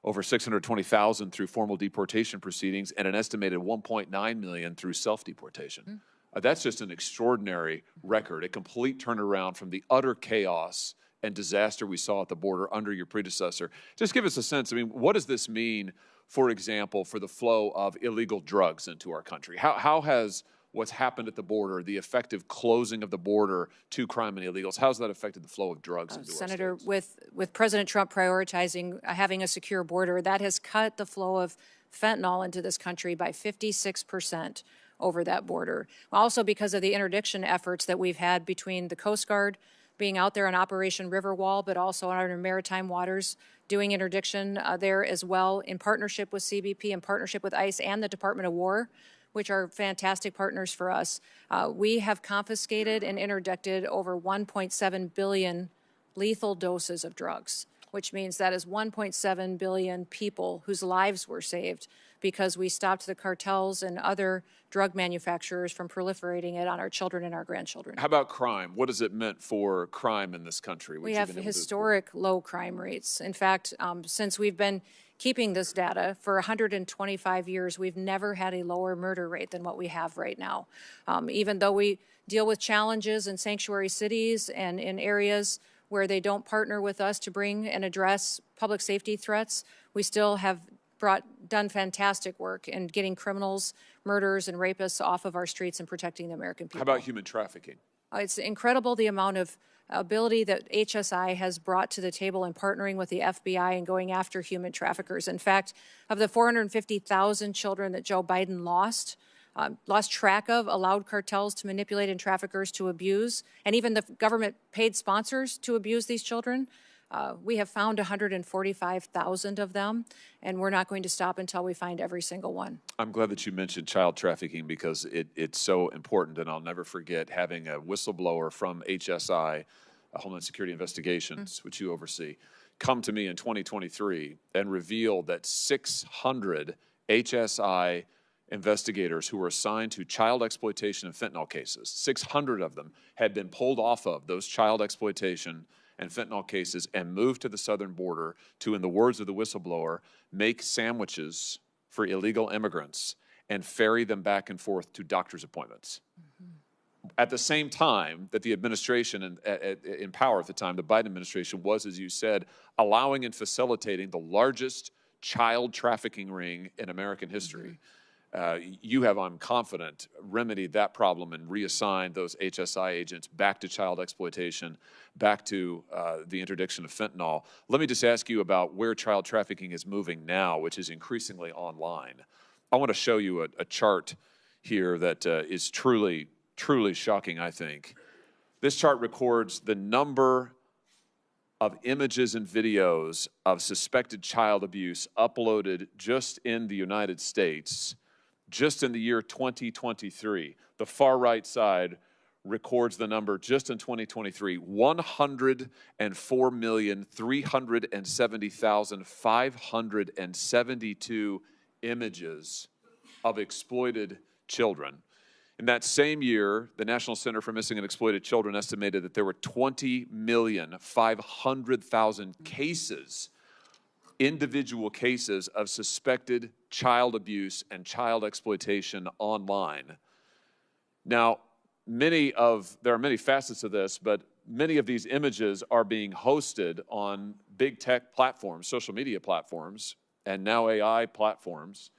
over 620,000 through formal deportation proceedings, and an estimated 1.9 million through self-deportation. That's just an extraordinary record, a complete turnaround from the utter chaos and disaster we saw at the border under your predecessor. Just give us a sense, I mean, what does this mean, for example, for the flow of illegal drugs into our country? How has what's happened at the border, the effective closing of the border to crime and illegals, how's that affected the flow of drugs into Senator, our states? with President Trump prioritizing having a secure border, that has cut the flow of fentanyl into this country by 56% over that border. Also because of the interdiction efforts that we've had between the Coast Guard being out there on Operation Riverwall, but also on our maritime waters doing interdiction there as well in partnership with CBP, in partnership with ICE and the Department of War, which are fantastic partners for us. We have confiscated and interdicted over 1.7 billion lethal doses of drugs. which means that is 1.7 billion people whose lives were saved because we stopped the cartels and other drug manufacturers from proliferating it on our children and our grandchildren. How about crime? What has it meant for crime in this country? We have historic low crime rates. In fact, since we've been keeping this data for 125 years, we've never had a lower murder rate than what we have right now. Even though we deal with challenges in sanctuary cities and in areas where they don't partner with us to bring and address public safety threats, we still have done fantastic work in getting criminals, murderers, and rapists off of our streets and protecting the American people. How about human trafficking? It's incredible the amount of ability that HSI has brought to the table in partnering with the FBI and going after human traffickers. In fact, of the 450,000 children that Joe Biden lost track of, allowed cartels to manipulate and traffickers to abuse, and even the government paid sponsors to abuse these children, we have found 145,000 of them, and we're not going to stop until we find every single one. I'm glad that you mentioned child trafficking because it's so important, and I'll never forget having a whistleblower from HSI, Homeland Security Investigations, which you oversee, come to me in 2023 and reveal that 600 HSI investigators who were assigned to child exploitation and fentanyl cases, 600 of them had been pulled off of those child exploitation and fentanyl cases and moved to the southern border to, in the words of the whistleblower, make sandwiches for illegal immigrants and ferry them back and forth to doctor's appointments. At the same time that the administration in power at the time, the Biden administration, was, as you said, allowing and facilitating the largest child trafficking ring in American history. You have, I'm confident, remedied that problem and reassigned those HSI agents back to child exploitation, back to the interdiction of fentanyl. Let me just ask you about where child trafficking is moving now, which is increasingly online. I want to show you a chart here that is truly shocking, I think. This chart records the number of images and videos of suspected child abuse uploaded just in the United States, just in the year 2023. The far right side records the number just in 2023, 104,370,572 images of exploited children. In that same year, the National Center for Missing and Exploited Children estimated that there were 20,500,000 cases, individual cases of suspected child abuse and child exploitation online. Now, there are many facets of this, but many of these images are being hosted on big tech platforms, social media platforms, and now AI platforms.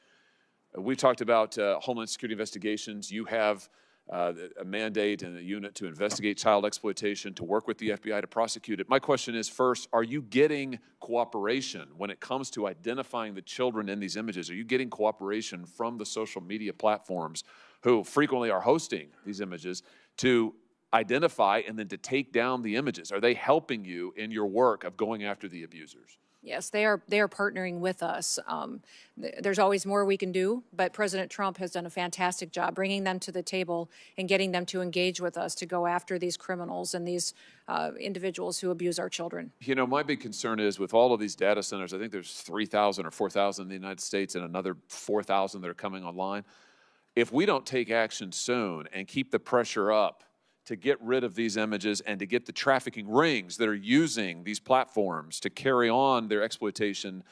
We've talked about Homeland Security Investigations. You have a mandate and a unit to investigate child exploitation, to work with the FBI to prosecute it. My question is, first, are you getting cooperation when it comes to identifying the children in these images? Are you getting cooperation from the social media platforms who frequently are hosting these images to identify and then to take down the images? Are they helping you in your work of going after the abusers? Yes, they are partnering with us. There's always more we can do, but President Trump has done a fantastic job bringing them to the table and getting them to engage with us to go after these criminals and these individuals who abuse our children. You know, my big concern is with all of these data centers, I think there's 3,000 or 4,000 in the United States and another 4,000 that are coming online. If we don't take action soon and keep the pressure up to get rid of these images and to get the trafficking rings that are using these platforms to carry on their exploitation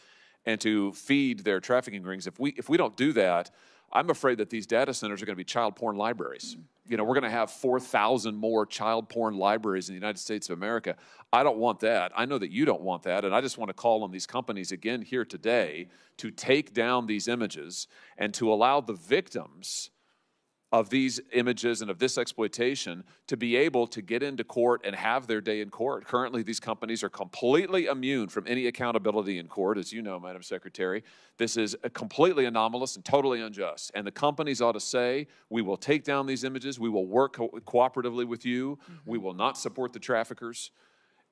and to feed their trafficking rings, if we don't do that, I'm afraid that these data centers are going to be child porn libraries. You know, we're going to have 4,000 more child porn libraries in the United States of America. I don't want that. I know that you don't want that, and I just want to call on these companies again here today to take down these images and to allow the victims of these images and of this exploitation to be able to get into court and have their day in court. Currently, these companies are completely immune from any accountability in court, as you know, Madam Secretary. This is completely anomalous and totally unjust. And the companies ought to say, we will take down these images, we will work cooperatively with you, we will not support the traffickers,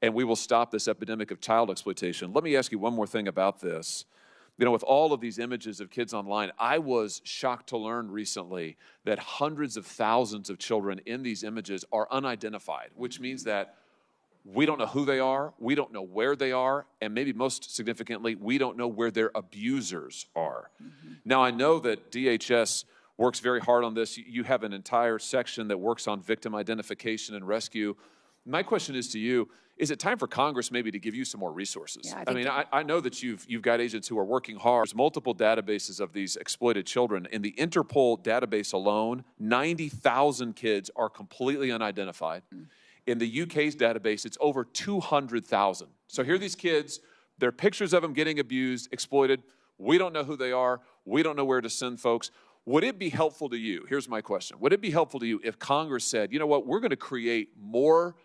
and we will stop this epidemic of child exploitation. Let me ask you one more thing about this. You know, with all of these images of kids online, I was shocked to learn recently that hundreds of thousands of children in these images are unidentified, which means that We don't know who they are. We don't know where they are. And maybe most significantly, we don't know where their abusers are. Now, I know that DHS works very hard on this. You have an entire section that works on victim identification and rescue. My question is to you, is it time for Congress maybe to give you some more resources? Yeah, I know that you've got agents who are working hard. There's multiple databases of these exploited children. In the Interpol database alone, 90,000 kids are completely unidentified. In the UK's database, it's over 200,000. So here are these kids, there are pictures of them getting abused, exploited. We don't know who they are. We don't know where to send folks. Would it be helpful to you? Here's my question. Would it be helpful to you if Congress said, you know what, we're going to create more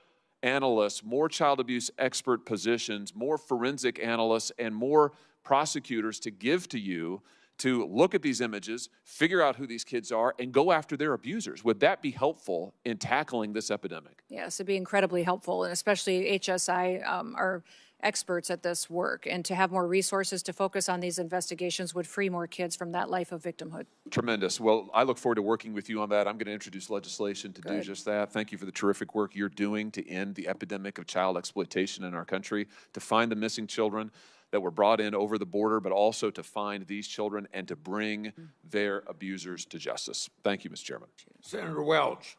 analysts, more child abuse expert positions, more forensic analysts, and more prosecutors to give to you to look at these images, figure out who these kids are, and go after their abusers? Would that be helpful in tackling this epidemic? Yes, it'd be incredibly helpful, and especially HSI are experts at this work, and to have more resources to focus on these investigations would free more kids from that life of victimhood. Tremendous. Well, I look forward to working with you on that. I'm going to introduce legislation to do Good. just that. Thank you for the terrific work you're doing to end the epidemic of child exploitation in our country, to find the missing children that were brought in over the border, but also to find these children and to bring their abusers to justice. Thank you, Mr. Chairman. Senator Welch.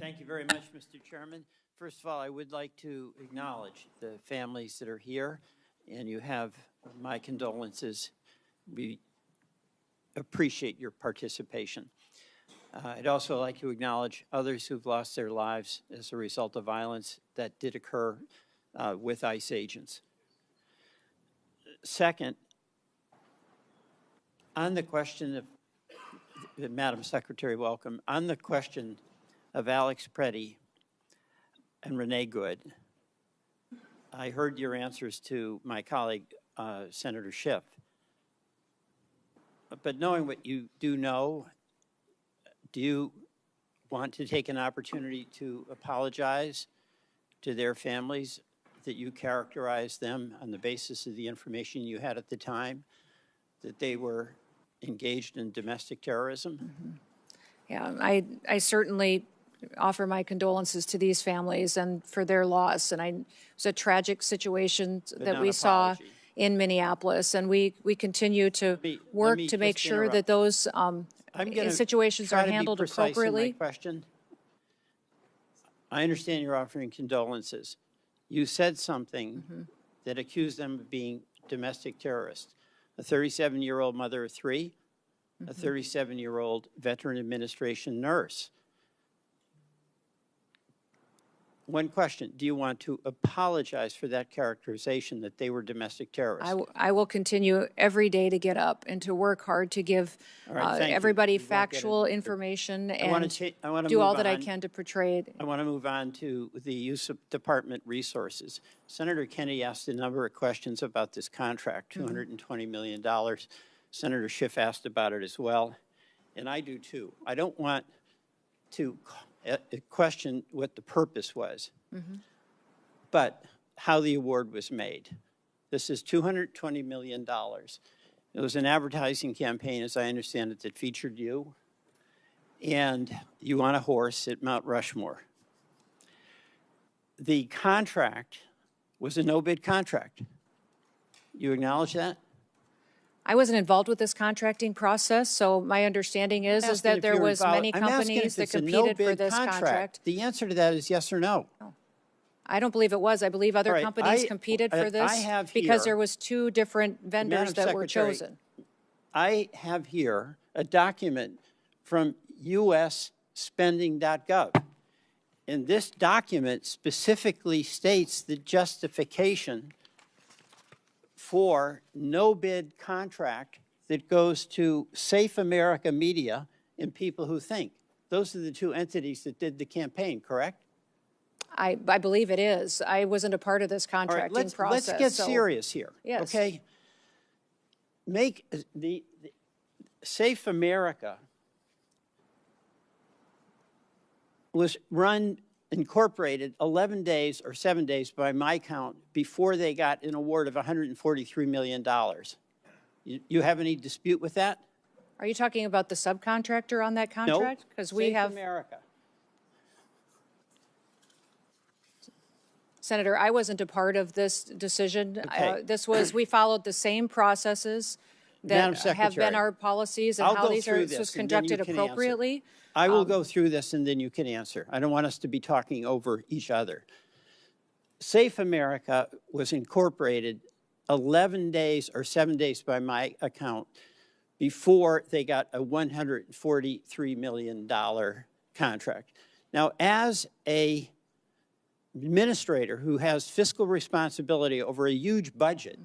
Thank you very much, Mr. Chairman. First of all, I would like to acknowledge the families that are here, and you have my condolences. We appreciate your participation. I'd also like to acknowledge others who've lost their lives as a result of violence that did occur with ICE agents. Second, on the question of, Madam Secretary, welcome. On the question of Alex Preddy and Renee Good, I heard your answers to my colleague, Senator Schiff. But knowing what you do know, do you want to take an opportunity to apologize to their families that you characterized them on the basis of the information you had at the time, that they were engaged in domestic terrorism? Yeah, I certainly offer my condolences to these families and for their loss. And it was a tragic situation that we saw in Minneapolis, and we continue to work to make sure that those situations are handled appropriately. Question. I understand you're offering condolences. You said something that accused them of being domestic terrorists. A 37-year-old mother of three, a 37-year-old Veteran Administration nurse. One question, do you want to apologize for that characterization that they were domestic terrorists? I will continue every day to get up and to work hard to give everybody factual information and do all that I can to portray it. I want to move on to the use of department resources. Senator Kennedy asked a number of questions about this contract, $220 million. Senator Schiff asked about it as well, and I do too. I don't want to question what the purpose was, but how the award was made. This is $220 million. It was an advertising campaign, as I understand it, that featured you and you on a horse at Mount Rushmore. The contract was a no-bid contract. You acknowledge that? I wasn't involved with this contracting process, so my understanding is that there was many companies that competed for this contract. The answer to that is yes or no. I don't believe it was. I believe other companies competed for this because there was two different vendors that were chosen. I have here a document from usspending.gov. And this document specifically states the justification for no bid contract that goes to Safe America Media and People Who Think. Those are the two entities that did the campaign, correct? I believe it is. I wasn't a part of this contracting process. Let's get serious here. Yes. Okay. Make the Safe America was incorporated 11 days or 7 days by my count before they got an award of $143 million. You have any dispute with that? Are you talking about the subcontractor on that contract? Because we have America. Senator, I wasn't a part of this decision. Okay. We followed the same processes Madam that have been Secretary, our policies and I'll how go these through this was this, and then you conducted can answer. appropriately. I will go through this and then you can answer. I don't want us to be talking over each other. Safe America was incorporated 11 days or 7 days by my account before they got a $143 million contract. Now, as a administrator who has fiscal responsibility over a huge budget,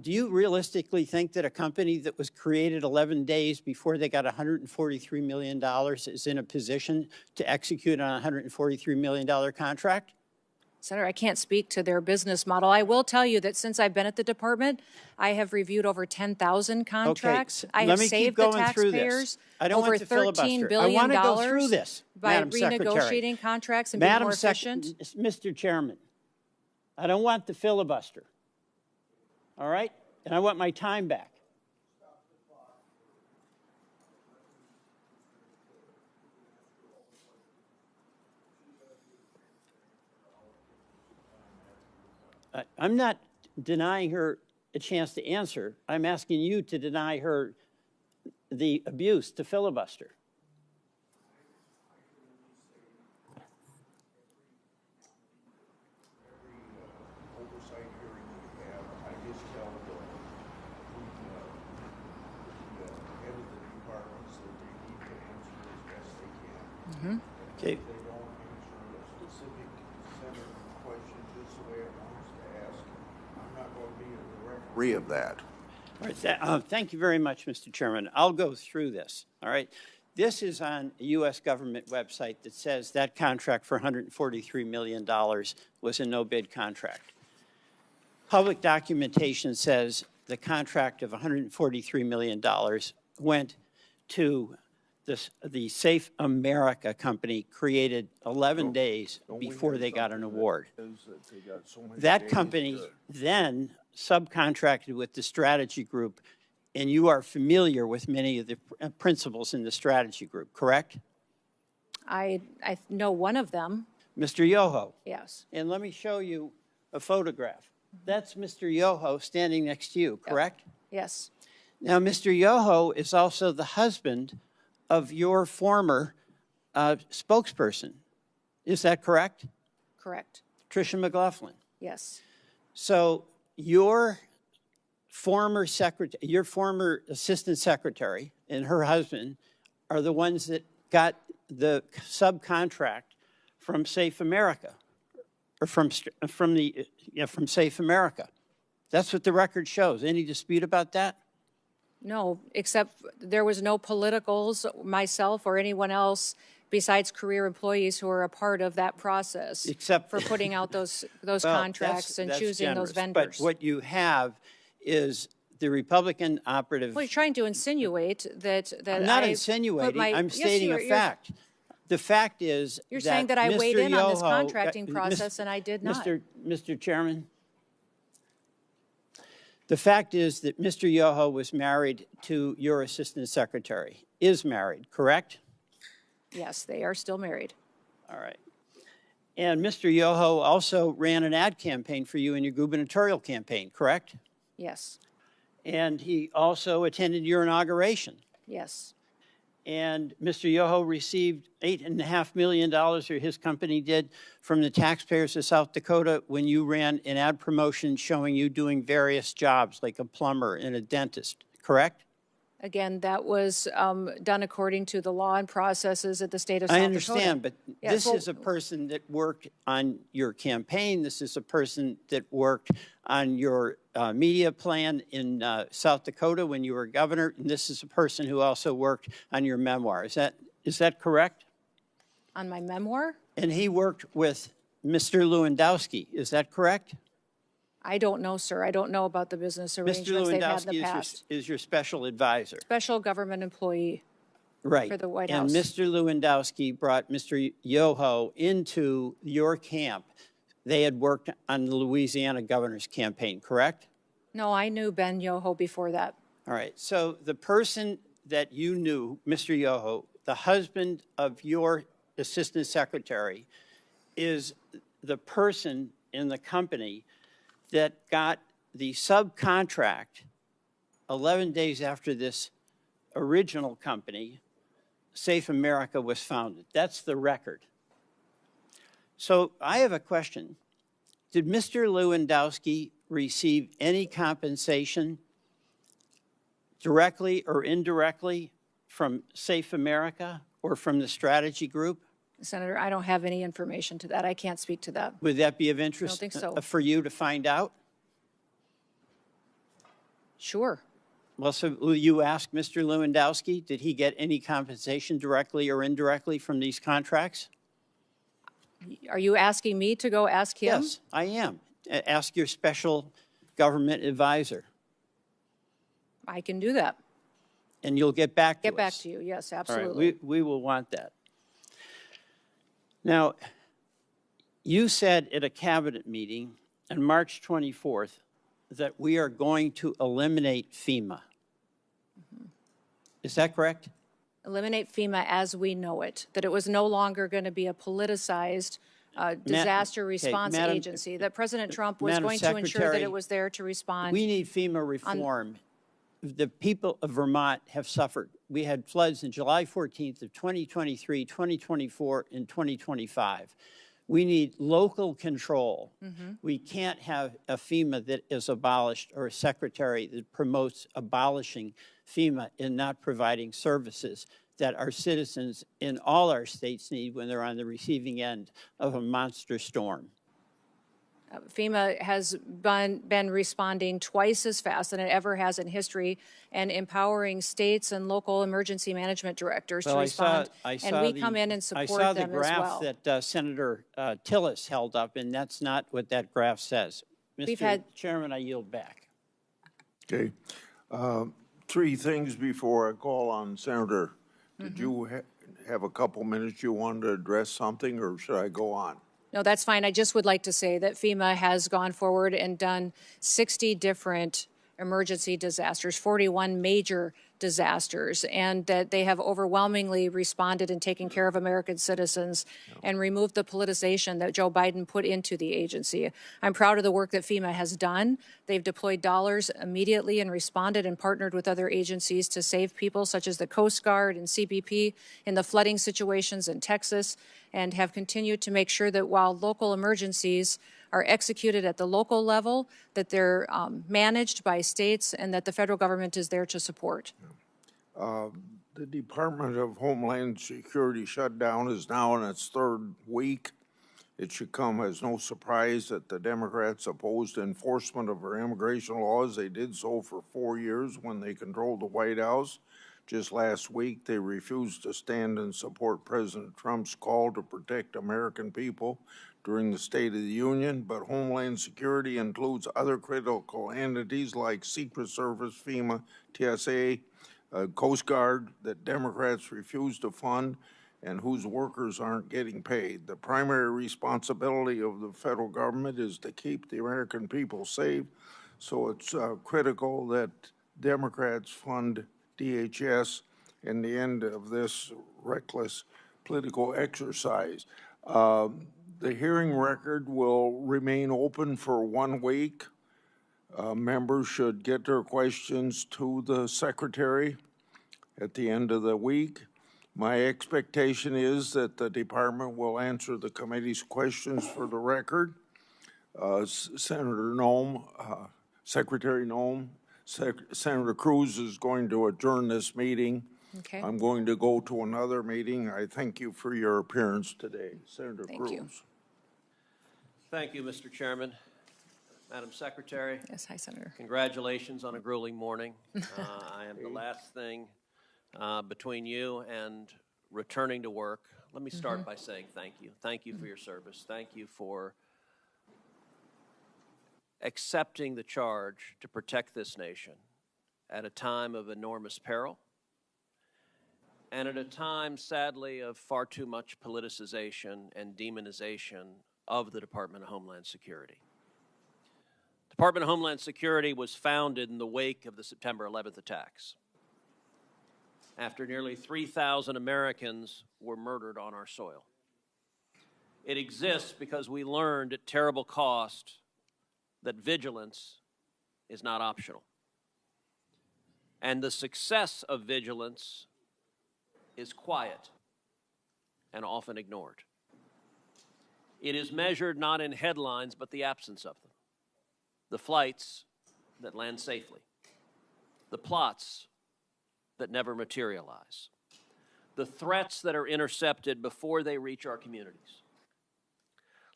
do you realistically think that a company that was created 11 days before they got $143 million is in a position to execute on a $143 million contract? Senator, I can't speak to their business model. I will tell you that since I've been at the department, I have reviewed over 10,000 contracts. I have saved the taxpayers over $13 billion I want to go through this, by Madam Secretary. renegotiating contracts and being more efficient. Mr. Chairman, I don't want the filibuster, all right? And I want my time back. I'm not denying her a chance to answer. I'm asking you to deny her the abuse to filibuster. Oversight hearing we have, I just tell the head of the departments that they need to answer as best they can. Okay. If they don't answer a specific senator question just the way it wants to ask, I'm not going to be a referee of that. All right, thank you very much, Mr. Chairman. I'll go through this, all right? This is on a U.S. government website that says that contract for $143 million was a no-bid contract. Public documentation says the contract of $143 million went to the Safe America company, created 11 days before they got an award. That company then subcontracted with the strategy group, and you are familiar with many of the principals in the strategy group, correct? I know one of them. Mr. Yoho. Yes. And let me show you a photograph. That's Mr. Yoho standing next to you, correct? Yes. Now, Mr. Yoho is also the husband of your former spokesperson. Is that correct? Correct. Tricia McLaughlin. Yes. So your former assistant secretary and her husband are the ones that got the subcontract from Safe America, or from Safe America. That's what the record shows. Any dispute about that? No, except there was no politicals, myself or anyone else besides career employees who are a part of that process. Except for putting out those contracts and choosing generous. those vendors. But what you have is the Republican operative. Well, you're trying to insinuate that I'm not insinuating. I'm stating a fact. The fact is you're saying that I weighed in on this contracting process and I did not. Mr. Chairman, the fact is that Mr. Yoho was married to your assistant secretary, is married, correct? Yes, they are still married. All right. And Mr. Yoho also ran an ad campaign for you in your gubernatorial campaign, correct? Yes. And he also attended your inauguration. Yes. And Mr. Yoho received $8.5 million, or his company did, from the taxpayers of South Dakota when you ran an ad promotion showing you doing various jobs like a plumber and a dentist, correct? Again, that was done according to the law and processes at the state of South Dakota. I understand, but yes, this is a person that worked on your campaign. This is a person that worked on your media plan in South Dakota when you were governor, and this is a person who also worked on your memoir. Is that correct? On my memoir? And he worked with Mr. Lewandowski. Is that correct? I don't know, sir. I don't know about the business arrangements they've had in the past. Is your special advisor. Special government employee. Right. For the White and House. Mr. Lewandowski brought Mr. Yoho into your camp. They had worked on the Louisiana governor's campaign, correct? No, I knew Ben Yoho before that. All right. So the person that you knew, Mr. Yoho, the husband of your assistant secretary, is the person in the company that got the subcontract 11 days after this original company, Safe America, was founded. That's the record. So I have a question. Did Mr. Lewandowski receive any compensation directly or indirectly from Safe America or from the strategy group? Senator, I don't have any information to that. I can't speak to that. Would that be of interest I don't think so. for you to find out? Sure. Well, so will you ask Mr. Lewandowski, did he get any compensation directly or indirectly from these contracts? Are you asking me to go ask him? Yes, I am. Ask your special government advisor. I can do that. And you'll get back to us. Get back to you. Yes, All absolutely. right, we will want that. Now, you said at a cabinet meeting on March 24th that we are going to eliminate FEMA. Is that correct? Eliminate FEMA as we know it, that it was no longer going to be a politicized disaster response agency, that President Trump was going to ensure that it was there to respond. We need FEMA reform. The people of Vermont have suffered. We had floods in July 14th of 2023, 2024, and 2025. We need local control. We can't have a FEMA that is abolished or a secretary that promotes abolishing FEMA and not providing services that our citizens in all our states need when they're on the receiving end of a monster storm. FEMA has been responding twice as fast than it ever has in history and empowering states and local emergency management directors to respond. And we come in and support them as well. I saw the graph that Senator Tillis held up, and that's not what that graph says. Mr. Chairman, I yield back. Okay. Three things before I call on Senator. Did you have a couple minutes you wanted to address something, or should I go on? No, that's fine. I just would like to say that FEMA has gone forward and done 60 different emergency disasters, 41 major disasters, and that they have overwhelmingly responded and taken care of American citizens and removed the politicization that Joe Biden put into the agency. I'm proud of the work that FEMA has done. They've deployed dollars immediately and responded and partnered with other agencies to save people, such as the Coast Guard and CBP in the flooding situations in Texas, and have continued to make sure that while local emergencies are executed at the local level, that they're managed by states and that the federal government is there to support. The Department of Homeland Security shutdown is now in its third week. It should come as no surprise that the Democrats opposed enforcement of our immigration laws. They did so for 4 years when they controlled the White House. Just last week, they refused to stand and support President Trump's call to protect American people during the State of the Union, but Homeland Security includes other critical entities like Secret Service, FEMA, TSA, Coast Guard that Democrats refuse to fund and whose workers aren't getting paid. The primary responsibility of the federal government is to keep the American people safe, so it's critical that Democrats fund DHS in the end of this reckless political exercise. The hearing record will remain open for 1 week. Members should get their questions to the secretary at the end of the week. My expectation is that the department will answer the committee's questions for the record. Senator Noem, Secretary Noem, Senator Cruz is going to adjourn this meeting. Okay. I'm going to go to another meeting. I thank you for your appearance today. Senator Cruz. Thank you. Thank you, Mr. Chairman. Madam Secretary. Yes, hi, Senator. Congratulations on a grueling morning. I am the last thing between you and returning to work. Let me start by saying thank you. Thank you for your service. Thank you for accepting the charge to protect this nation at a time of enormous peril and at a time, sadly, of far too much politicization and demonization of the Department of Homeland Security. The Department of Homeland Security was founded in the wake of the September 11th attacks, after nearly 3,000 Americans were murdered on our soil. It exists because we learned at terrible cost that vigilance is not optional. And the success of vigilance is quiet and often ignored. It is measured not in headlines, but the absence of them. The flights that land safely. The plots that never materialize. The threats that are intercepted before they reach our communities.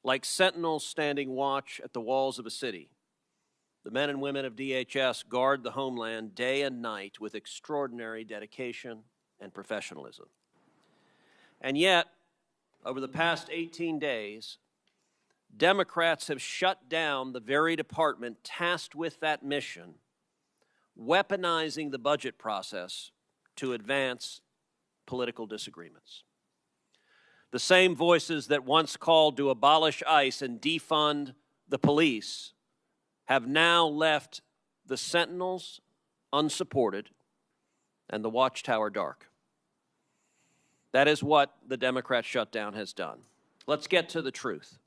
Like sentinels standing watch at the walls of a city, the men and women of DHS guard the homeland day and night with extraordinary dedication and professionalism. And yet, over the past 18 days, Democrats have shut down the very department tasked with that mission, weaponizing the budget process to advance political disagreements. The same voices that once called to abolish ICE and defund the police have now left the sentinels unsupported and the watchtower dark. That is what the Democrat shutdown has done. Let's get to the truth.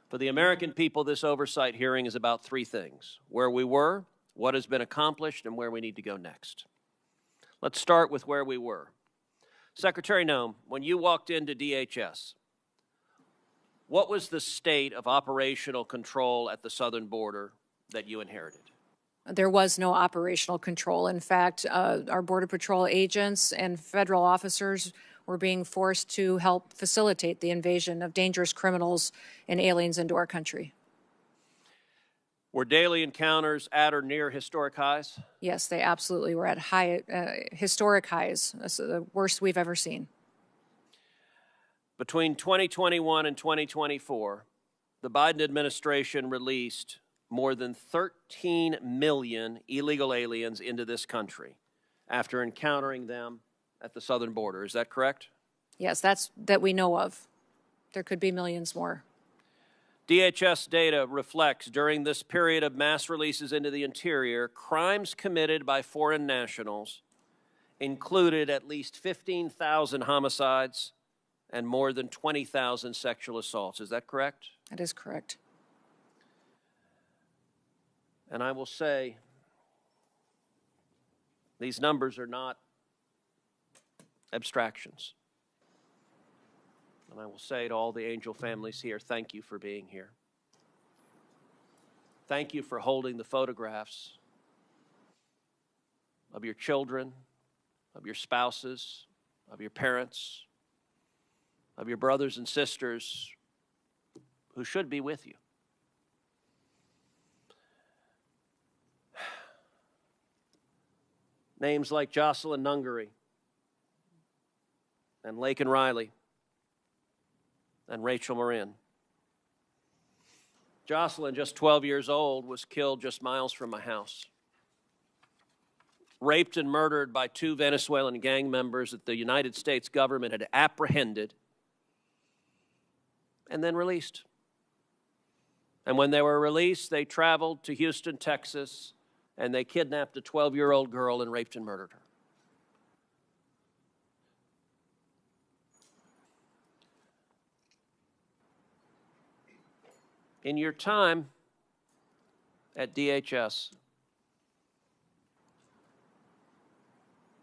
For the American people, this oversight hearing is about three things: where we were, what has been accomplished, and where we need to go next. Let's start with where we were. Secretary Noem, when you walked into DHS, what was the state of operational control at the southern border that you inherited? There was no operational control. In fact, our Border Patrol agents and federal officers were being forced to help facilitate the invasion of dangerous criminals and aliens into our country. Were daily encounters at or near historic highs? Yes, they absolutely were at historic highs. That's the worst we've ever seen. Between 2021 and 2024, the Biden administration released more than 13 million illegal aliens into this country after encountering them at the southern border. Is that correct? Yes, that's that we know of. There could be millions more. DHS data reflects during this period of mass releases into the interior, crimes committed by foreign nationals included at least 15,000 homicides and more than 20,000 sexual assaults. Is that correct? That is correct. And I will say, these numbers are not abstractions. And I will say to all the angel families here, thank you for being here. Thank you for holding the photographs of your children, of your spouses, of your parents, of your brothers and sisters who should be with you. Names like Jocelyn Nungery and Laken Riley and Rachel Marin. Jocelyn, just 12 years old, was killed just miles from my house. Raped and murdered by two Venezuelan gang members that the United States government had apprehended and then released. And when they were released, they traveled to Houston, Texas, and they kidnapped a 12-year-old girl and raped and murdered her. In your time at DHS,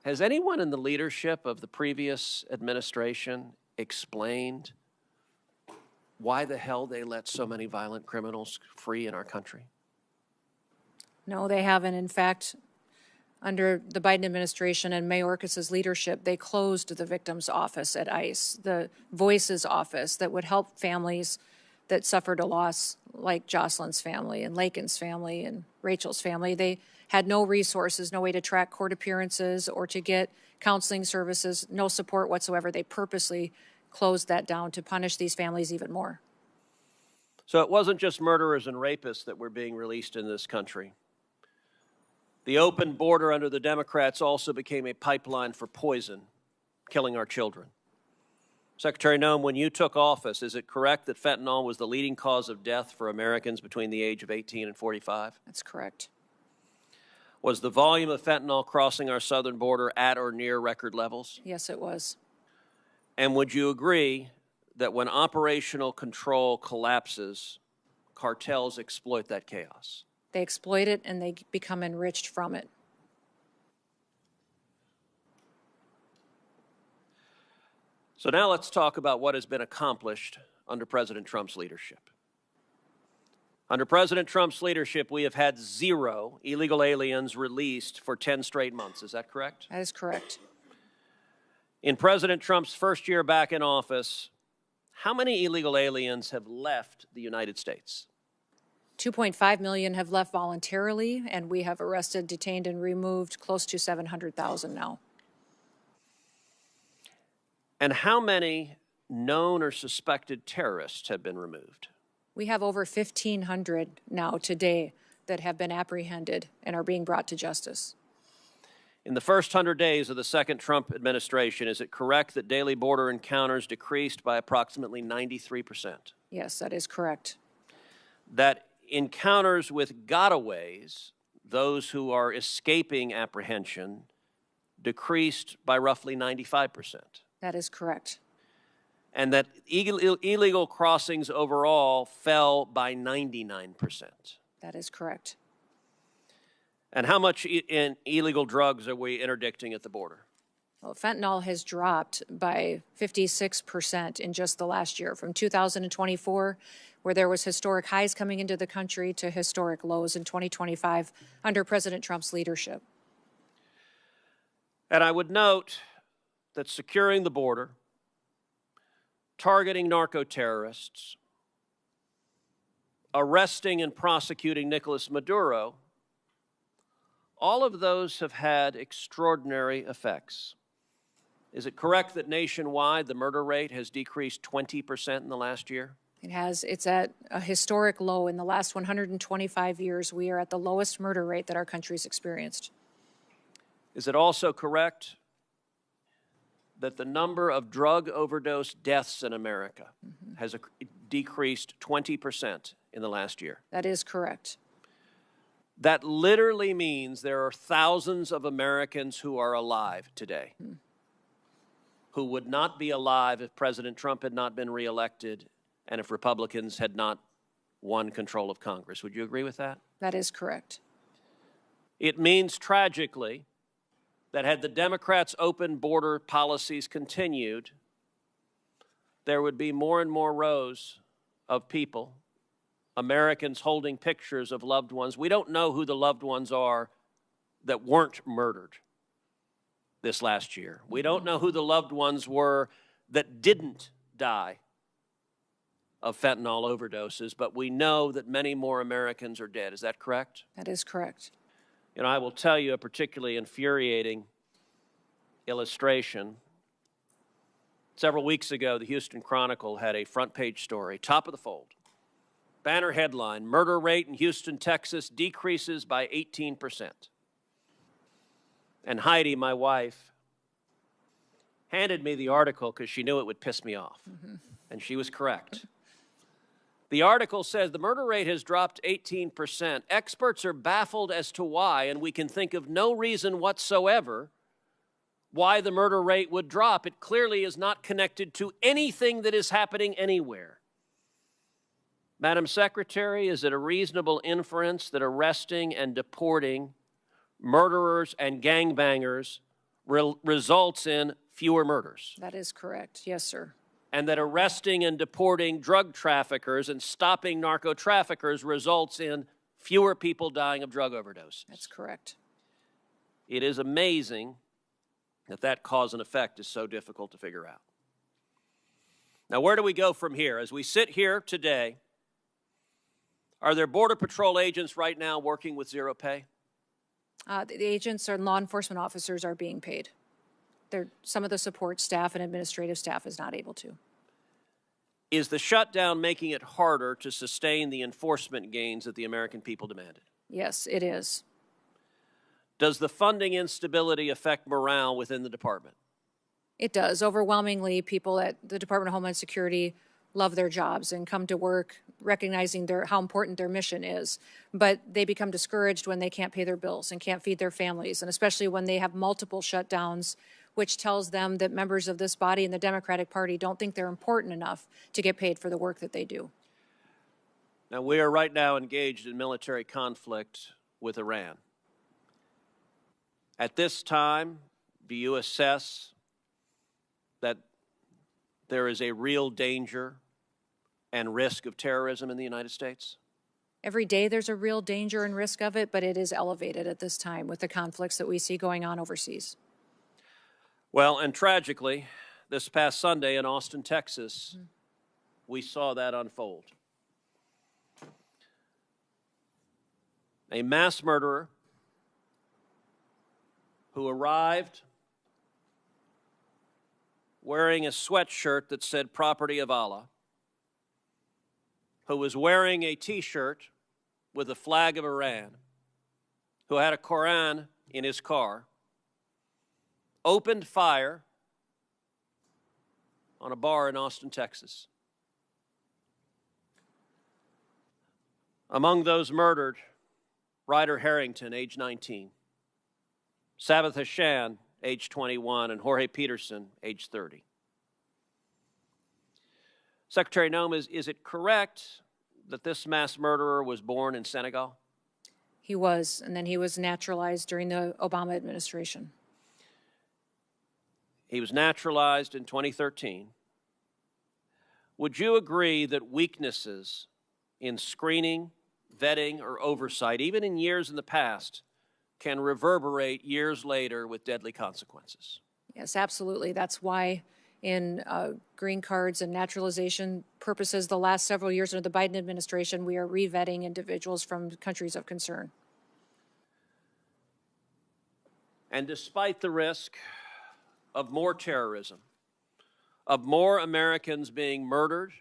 has anyone in the leadership of the previous administration explained why the hell they let so many violent criminals free in our country? No, they haven't. In fact, under the Biden administration and Mayorkas's leadership, they closed the victim's office at ICE, the Voices office that would help families that suffered a loss like Jocelyn's family and Laken's family and Rachel's family. They had no resources, no way to track court appearances or to get counseling services, no support whatsoever. They purposely closed that down to punish these families even more. So it wasn't just murderers and rapists that were being released in this country. The open border under the Democrats also became a pipeline for poison, killing our children. Secretary Noem, when you took office, is it correct that fentanyl was the leading cause of death for Americans between the age of 18 and 45? That's correct. Was the volume of fentanyl crossing our southern border at or near record levels? Yes, it was. And would you agree that when operational control collapses, cartels exploit that chaos. They exploit it and they become enriched from it. So now let's talk about what has been accomplished under President Trump's leadership. Under President Trump's leadership, we have had 0 illegal aliens released for 10 straight months. Is that correct? That is correct. In President Trump's first year back in office, how many illegal aliens have left the United States? 2.5 million have left voluntarily, and we have arrested, detained, and removed close to 700,000 now. And how many known or suspected terrorists have been removed? We have over 1,500 now today that have been apprehended and are being brought to justice. In the first 100 days of the second Trump administration, is it correct that daily border encounters decreased by approximately 93%? Yes, that is correct. That encounters with gotaways, those who are escaping apprehension, decreased by roughly 95%. That is correct. And that illegal crossings overall fell by 99%. That is correct. And how much in illegal drugs are we interdicting at the border? Well, fentanyl has dropped by 56% in just the last year, from 2024, where there was historic highs coming into the country, to historic lows in 2025 under President Trump's leadership. And I would note that securing the border, targeting narco-terrorists, arresting and prosecuting Nicolas Maduro, all of those have had extraordinary effects. Is it correct that nationwide the murder rate has decreased 20% in the last year? It has. It's at a historic low. In the last 125 years, we are at the lowest murder rate that our country's experienced. Is it also correct that the number of drug overdose deaths in America has decreased 20% in the last year? That is correct. That literally means there are thousands of Americans who are alive today, who would not be alive if President Trump had not been reelected and if Republicans had not won control of Congress. Would you agree with that? That is correct. It means, tragically, that had the Democrats' open border policies continued, there would be more and more rows of people, Americans holding pictures of loved ones. We don't know who the loved ones are that weren't murdered this last year. We don't know who the loved ones were that didn't die of fentanyl overdoses, but we know that many more Americans are dead. Is that correct? That is correct. You know, I will tell you a particularly infuriating illustration. Several weeks ago, the Houston Chronicle had a front page story, top of the fold. Banner headline, murder rate in Houston, Texas decreases by 18%. And Heidi, my wife, handed me the article because she knew it would piss me off. And she was correct. The article says the murder rate has dropped 18%. Experts are baffled as to why, and we can think of no reason whatsoever why the murder rate would drop. It clearly is not connected to anything that is happening anywhere. Madam Secretary, is it a reasonable inference that arresting and deporting murderers and gangbangers results in fewer murders? That is correct. Yes, sir. And that arresting and deporting drug traffickers and stopping narco traffickers results in fewer people dying of drug overdoses? That's correct. It is amazing that that cause and effect is so difficult to figure out. Now, where do we go from here? As we sit here today, are there Border Patrol agents right now working with zero pay? The agents and law enforcement officers are being paid. Some of the support staff and administrative staff is not able to. Is the shutdown making it harder to sustain the enforcement gains that the American people demanded? Yes, it is. Does the funding instability affect morale within the department? It does. Overwhelmingly, people at the Department of Homeland Security love their jobs and come to work recognizing how important their mission is. But they become discouraged when they can't pay their bills and can't feed their families, and especially when they have multiple shutdowns which tells them that members of this body and the Democratic Party don't think they're important enough to get paid for the work that they do. Now, we are right now engaged in military conflict with Iran. At this time, do you assess that there is a real danger and risk of terrorism in the United States? Every day there's a real danger and risk of it, but it is elevated at this time with the conflicts that we see going on overseas. Well, and tragically, this past Sunday in Austin, Texas, we saw that unfold. A mass murderer who arrived wearing a sweatshirt that said "Property of Allah," who was wearing a T-shirt with the flag of Iran, who had a Koran in his car, opened fire on a bar in Austin, Texas. Among those murdered, Ryder Harrington, age 19, Sabbath Hashan, age 21, and Jorge Peterson, age 30. Secretary Noem, is it correct that this mass murderer was born in Senegal? He was, and then he was naturalized during the Obama administration. He was naturalized in 2013. Would you agree that weaknesses in screening, vetting, or oversight, even in years in the past, can reverberate years later with deadly consequences? Yes, absolutely. That's why in green cards and naturalization purposes, the last several years under the Biden administration, we are re-vetting individuals from countries of concern. And despite the risk of more terrorism, of more Americans being murdered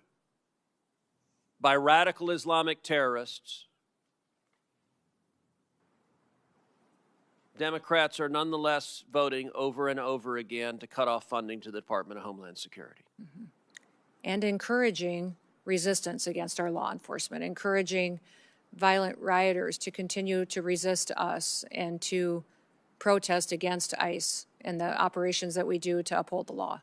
by radical Islamic terrorists, Democrats are nonetheless voting over and over again to cut off funding to the Department of Homeland Security. And encouraging resistance against our law enforcement, encouraging violent rioters to continue to resist us and to protest against ICE and the operations that we do to uphold the law.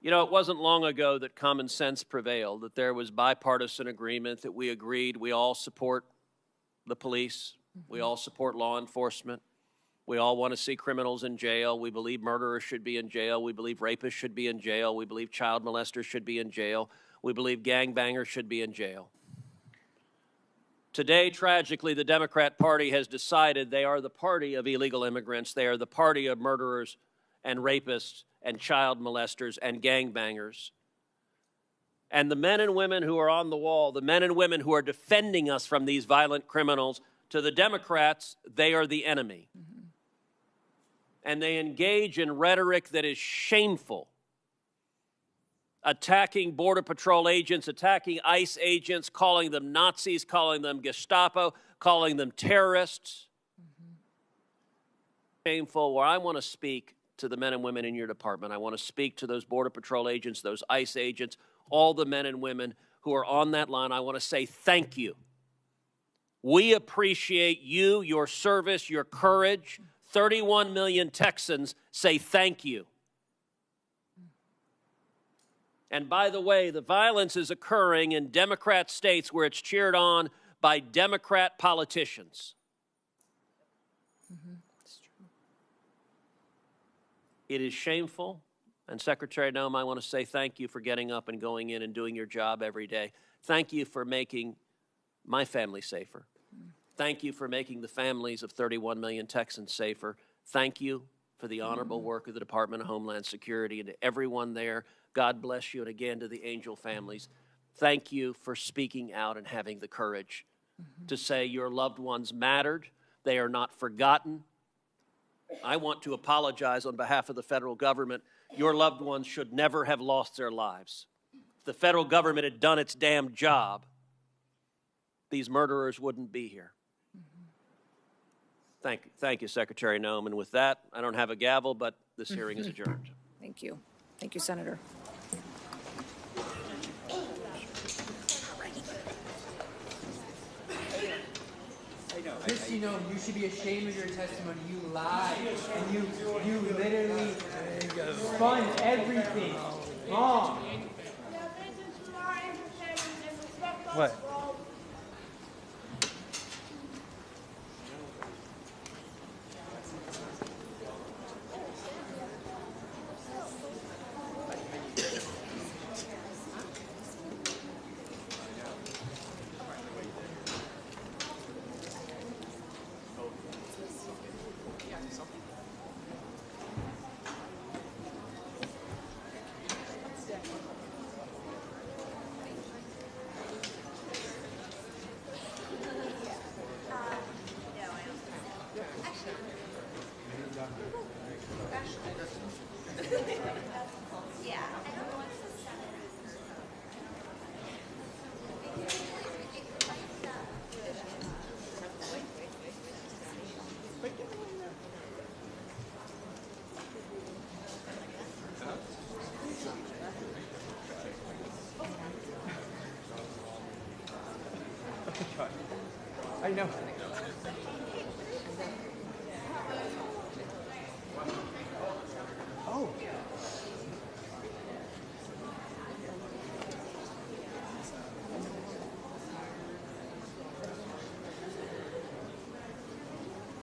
You know, it wasn't long ago that common sense prevailed, that there was bipartisan agreement, that we agreed we all support the police, we all support law enforcement, we all want to see criminals in jail, we believe murderers should be in jail, we believe rapists should be in jail, we believe child molesters should be in jail, we believe gangbangers should be in jail. Today, tragically, the Democrat Party has decided they are the party of illegal immigrants, they are the party of murderers and rapists and child molesters and gangbangers. And the men and women who are on the wall, the men and women who are defending us from these violent criminals, to the Democrats, they are the enemy. And they engage in rhetoric that is shameful, attacking Border Patrol agents, attacking ICE agents, calling them Nazis, calling them Gestapo, calling them terrorists. Shameful, where I want to speak to the men and women in your department. I want to speak to those Border Patrol agents, those ICE agents, all the men and women who are on that line. I want to say thank you. We appreciate you, your service, your courage. 31 million Texans say thank you. And by the way, the violence is occurring in Democrat states where it's cheered on by Democrat politicians. It is shameful. And Secretary Noem, I want to say thank you for getting up and going in and doing your job every day. Thank you for making my family safer. Thank you for making the families of 31 million Texans safer. Thank you for the honorable work of the Department of Homeland Security, and to everyone there, God bless you, and again to the Angel families. Thank you for speaking out and having the courage to say your loved ones mattered. They are not forgotten. I want to apologize on behalf of the federal government. Your loved ones should never have lost their lives. If the federal government had done its damn job, these murderers wouldn't be here. Thank you, Secretary Noem. And with that, I don't have a gavel, but this hearing is adjourned. Thank you. Thank you, Senator. I know. Kristi Noem, you should be ashamed of your testimony. You lied, and you literally spun everything wrong. What? I know.